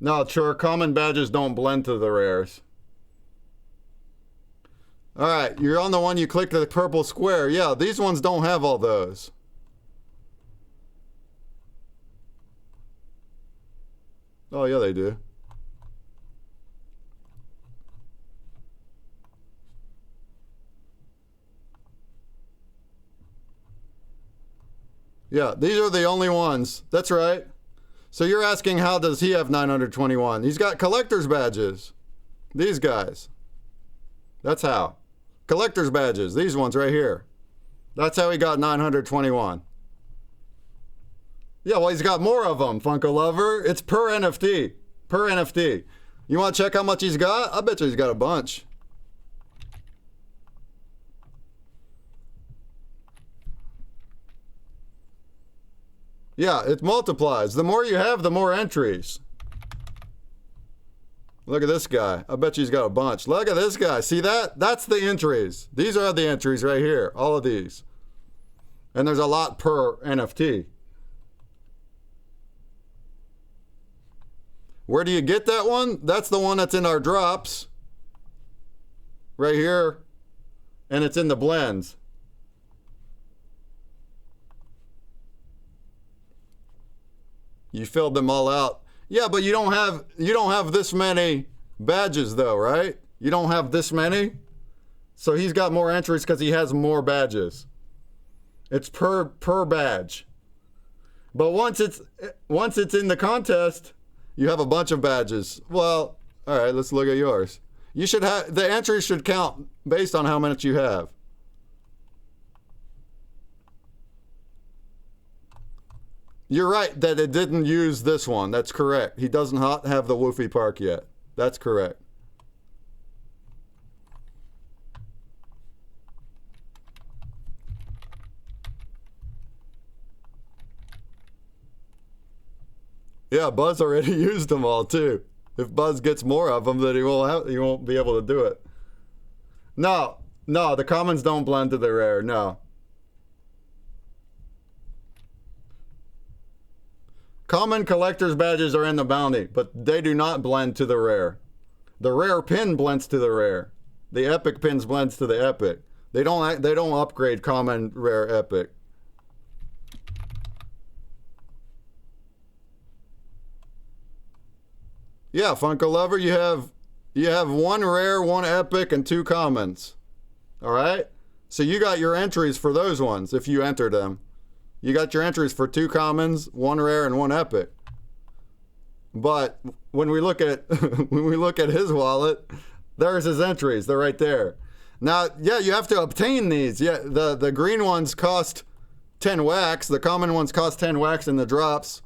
No, sure, common badges don't blend to the rares. All right, you're on the one you clicked the purple square. Yeah, these ones don't have all those. Oh, yeah, they do. Yeah, these are the only ones. That's right. So you're asking how does he have 921? He's got collector's badges. These guys. That's how. Collector's badges. These ones right here. That's how he got 921. Yeah, well, he's got more of them, Funko Lover. It's per NFT. Per NFT. You want to check how much he's got? I bet you he's got a bunch. Yeah, it multiplies. The more you have, the more entries. Look at this guy. I bet you he's got a bunch. Look at this guy. See that? That's the entries. These are the entries right here. All of these. And there's a lot per NFT. Where do you get that one? That's the one that's in our drops. Right here. And it's in the blends. You filled them all out. Yeah, but you don't have this many badges though, right? You don't have this many. So he's got more entries because he has more badges. It's per badge. But once it's in the contest, you have a bunch of badges. Well, all right, let's look at yours. You should have the entries should count based on how much you have. You're right that it didn't use this one. That's correct. He doesn't have the WUFFI Park yet. That's correct. Yeah, Buzz already used them all too. If Buzz gets more of them, then he won't be able to do it. No, the commons don't blend to the rare. No. Common collector's badges are in the bounty, but they do not blend to the rare. The rare pin blends to the rare. The epic pins blends to the epic. They don't upgrade common, rare, epic. Yeah, Funko Lover, you have one rare, one epic, and 2 commons. All right? So you got your entries for those ones if you enter them. You got your entries for 2 commons, 1 rare, and 1 epic. But when we look at his wallet, there's his entries. They're right there. Now, yeah, you have to obtain these. Yeah, the green ones cost 10 wax. The common ones cost 10 wax in the drops.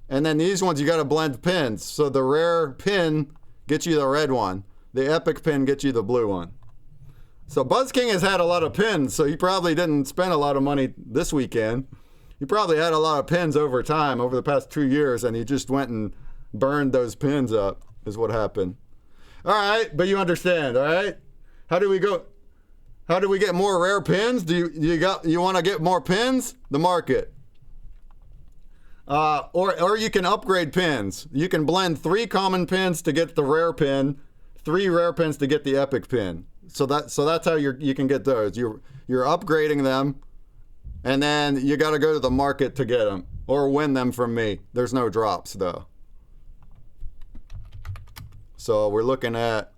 And then these ones you got to blend pins. So the rare pin gets you the red one. The epic pin gets you the blue one. So Buzz King has had a lot of pins, so he probably didn't spend a lot of money this weekend. He probably had a lot of pins over time, over the past 2 years, and he just went and burned those pins up, is what happened. All right, but you understand, all right? How do we go? How do we get more rare pins? You want to get more pins? The market. Or you can upgrade pins. You can blend 3 common pins to get the rare pin, 3 rare pins to get the epic pin. So that's how you can get those. You're upgrading them. And then you got to go to the market to get them or win them from me. There's no drops though. So we're looking at,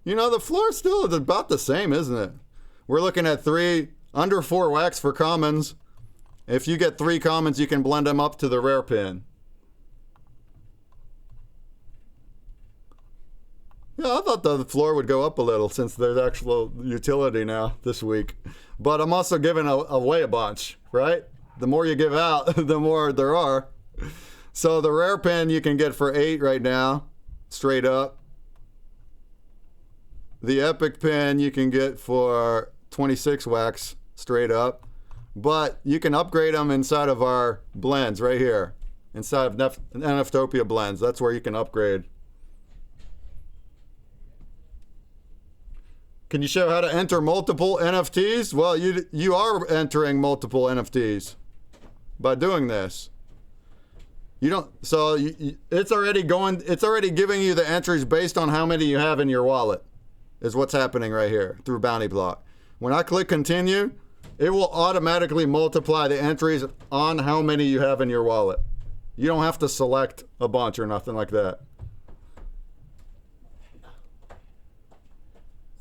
the floor still is about the same, isn't it? We're looking at under 4 wax for commons. If you get 3 commons, you can blend them up to the rare pin. Yeah, I thought the floor would go up a little since there's actual utility now this week. But I'm also giving away a bunch, right? The more you give out, the more there are. So the rare pin you can get for 8 right now, straight up. The epic pin you can get for 26 wax, straight up. But you can upgrade them inside of our blends right here. Inside of NFTOPIA blends. That's where you can upgrade. Can you show how to enter multiple NFTs? Well, you are entering multiple NFTs by doing this. You don't. So it's already going. It's already giving you the entries based on how many you have in your wallet. Is what's happening right here through Bountyblok. When I click continue, it will automatically multiply the entries on how many you have in your wallet. You don't have to select a bunch or nothing like that.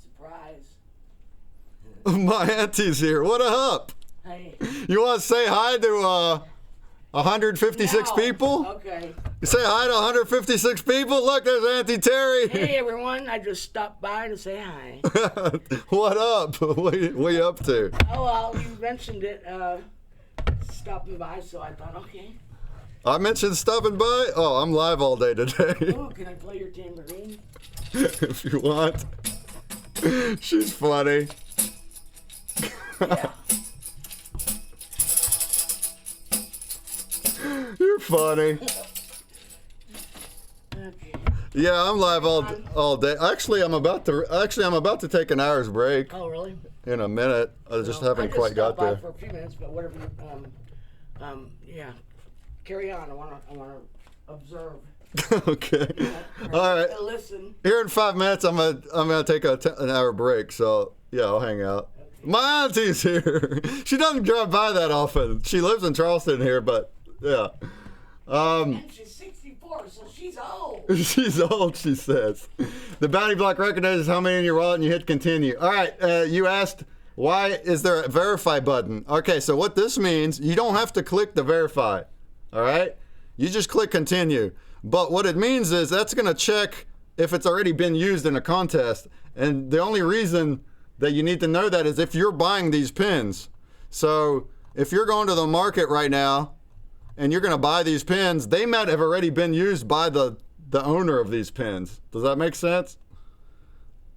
Surprise. My auntie's here. What up? Hey. You want to say hi to 156 No. people? Okay. You say hi to 156 people? Look, there's Auntie Terry. Hey everyone, I just stopped by to say hi. What up? What you up to? Oh well, you mentioned it, stopping by, so I thought, okay. I mentioned stopping by. Oh, I'm live all day today. Oh, can I play your tambourine? If you want. She's funny. Yeah. You're funny. Okay. Yeah, I'm live all day. Actually, I'm about to take an hour's break. Oh really? In a minute. I just haven't quite got stopped by there. for a few minutes, but whatever. Yeah. Carry on. I wanna observe. Okay. All right. Listen. Here in 5 minutes, I'm gonna take an hour break. So yeah, I'll hang out. My auntie's here. She doesn't drive by that often. She lives in Charleston here, but yeah. And she's 64, so she's old. She's old, she says. The Bountyblok recognizes how many in your wallet and you hit continue. All right, you asked why is there a verify button? Okay, so what this means, you don't have to click the verify. All right? You just click continue. But what it means is that's going to check if it's already been used in a contest. And the only reason that you need to know that is if you're buying these pins. So if you're going to the market right now and you're going to buy these pins, they might have already been used by the owner of these pins. Does that make sense?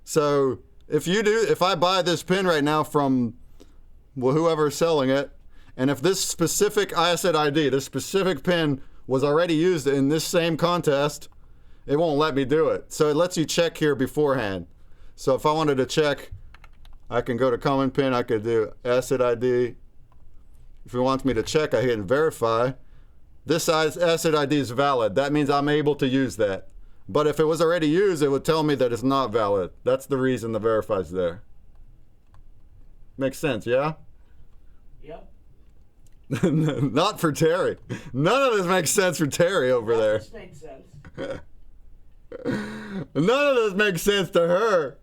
So if I buy this pin right now from whoever's selling it, and if this specific asset ID, this specific pin was already used in this same contest, it won't let me do it. So it lets you check here beforehand. So if I wanted to check, I can go to common pin, I could do asset ID. If it wants me to check, I hit verify. This asset ID is valid. That means I'm able to use that. But if it was already used, it would tell me that it's not valid. That's the reason the verify's there. Makes sense, yeah? Yep. Not for Terry. None of this makes sense for Terry over there. This makes sense. None of this makes sense to her.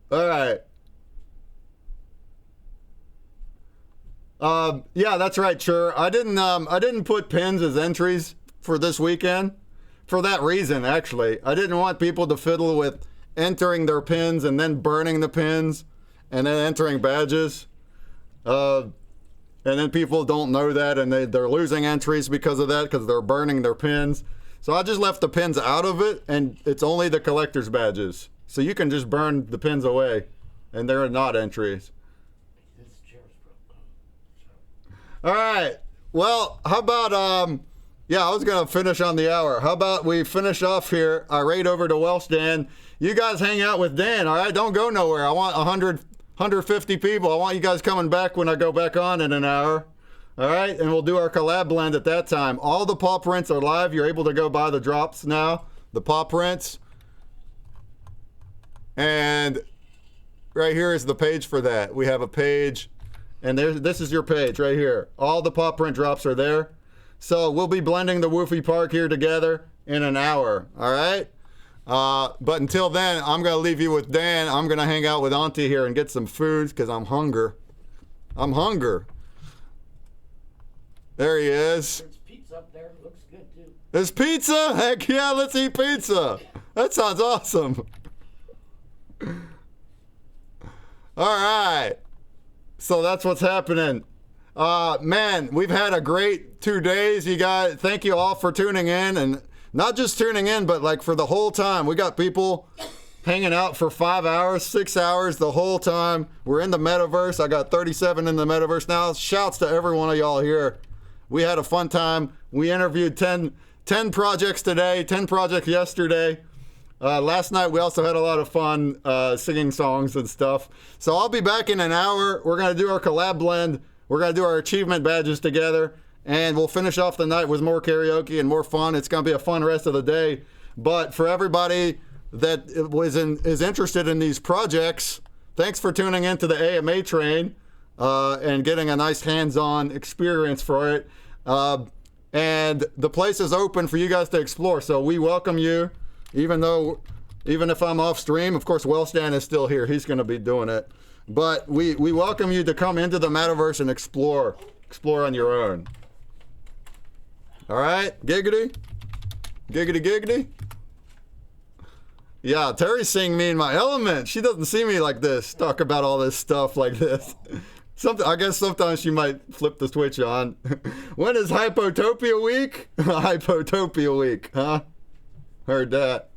All right. Yeah, that's right, sure. I didn't put pins as entries for this weekend for that reason, actually. I didn't want people to fiddle with entering their pins and then burning the pins and then entering badges. And then people don't know that and they're losing entries because of that, because they're burning their pins. So I just left the pins out of it, and it's only the collector's badges. So you can just burn the pins away, and they're not entries. All right. Well, how about, yeah, I was going to finish on the hour. How about we finish off here? I raid over to Welsh Dan. You guys hang out with Dan, all right? Don't go nowhere. I want 150 people. I want you guys coming back when I go back on in an hour. All right? And we'll do our collab blend at that time. All the paw prints are live. You're able to go buy the drops now, the paw prints. And right here is the page for that. We have a page. And this is your page right here. All the paw print drops are there. So we'll be blending the WUFFI Park here together in an hour. All right? But until then, I'm going to leave you with Dan. I'm going to hang out with Auntie here and get some food because I'm hungry. I'm hungry. There he is. There's pizza up there. Looks good, too. There's pizza? Heck yeah, let's eat pizza. That sounds awesome. All right. So that's what's happening. Man, we've had a great 2 days. You guys, thank you all for tuning in, and not just tuning in, but like for the whole time. We got people hanging out for 5 hours, 6 hours the whole time. We're in the metaverse. I got 37 in the metaverse now. Shouts to every one of y'all here. We had a fun time. We interviewed 10 projects today, 10 projects yesterday. Last night we also had a lot of fun singing songs and stuff. So I'll be back in an hour. We're going to do our collab blend. We're going to do our achievement badges together. and we'll finish off the night with more karaoke and more fun. It's going to be a fun rest of the day. But for everybody that is interested in these projects, thanks for tuning into the AMA train and getting a nice hands-on experience for it. And the place is open for you guys to explore, so we welcome you, even if I'm off stream. Of course, Wellstan is still here. He's going to be doing it. But we welcome you to come into the metaverse and explore on your own. All right? Giggity? Giggity, giggity? Yeah, Terry's seeing me in my element. She doesn't see me like this, talk about all this stuff like this. I guess sometimes she might flip the switch on. When is Hypotopia Week? Hypotopia Week, huh? Heard that.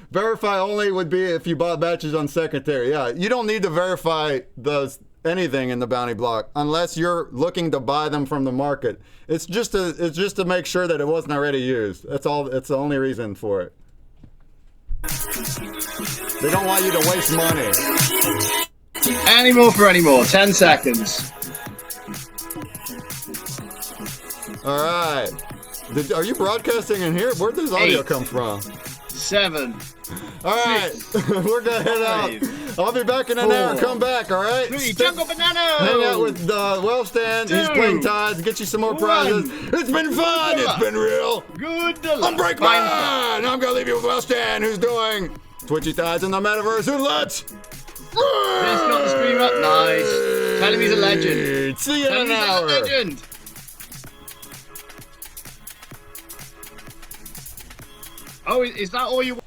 Verify only would be if you bought batches on secondary. Yeah, you don't need to verify anything in the Bountyblok unless you're looking to buy them from the market. It's just to make sure that it wasn't already used. That's all. It's the only reason for it. They don't want you to waste money. Any more. 10 seconds. All right. Are you broadcasting in here? Where'd this audio come from? 7. All right. We're going to head out. I'll be back in an hour. Come back, all right? 3. Jungle Banana! Hang out with Wellstan. He's playing Tides. Get you some more prizes. It's been fun. It's been real. Good. Unbreak mine. I'm going to leave you with Wellstan, who's doing Twitchy Tides in the Metaverse. Who let's? Vince got the stream up. Nice. Tell him he's a legend. See you in an hour. Legend. Oh, is that all you want?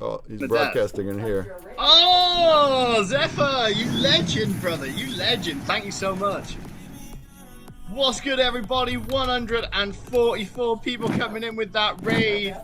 Oh, he's broadcasting in here. Oh, Zephyr, you legend, brother. You legend. Thank you so much. What's good, everybody? 144 people coming in with that raid.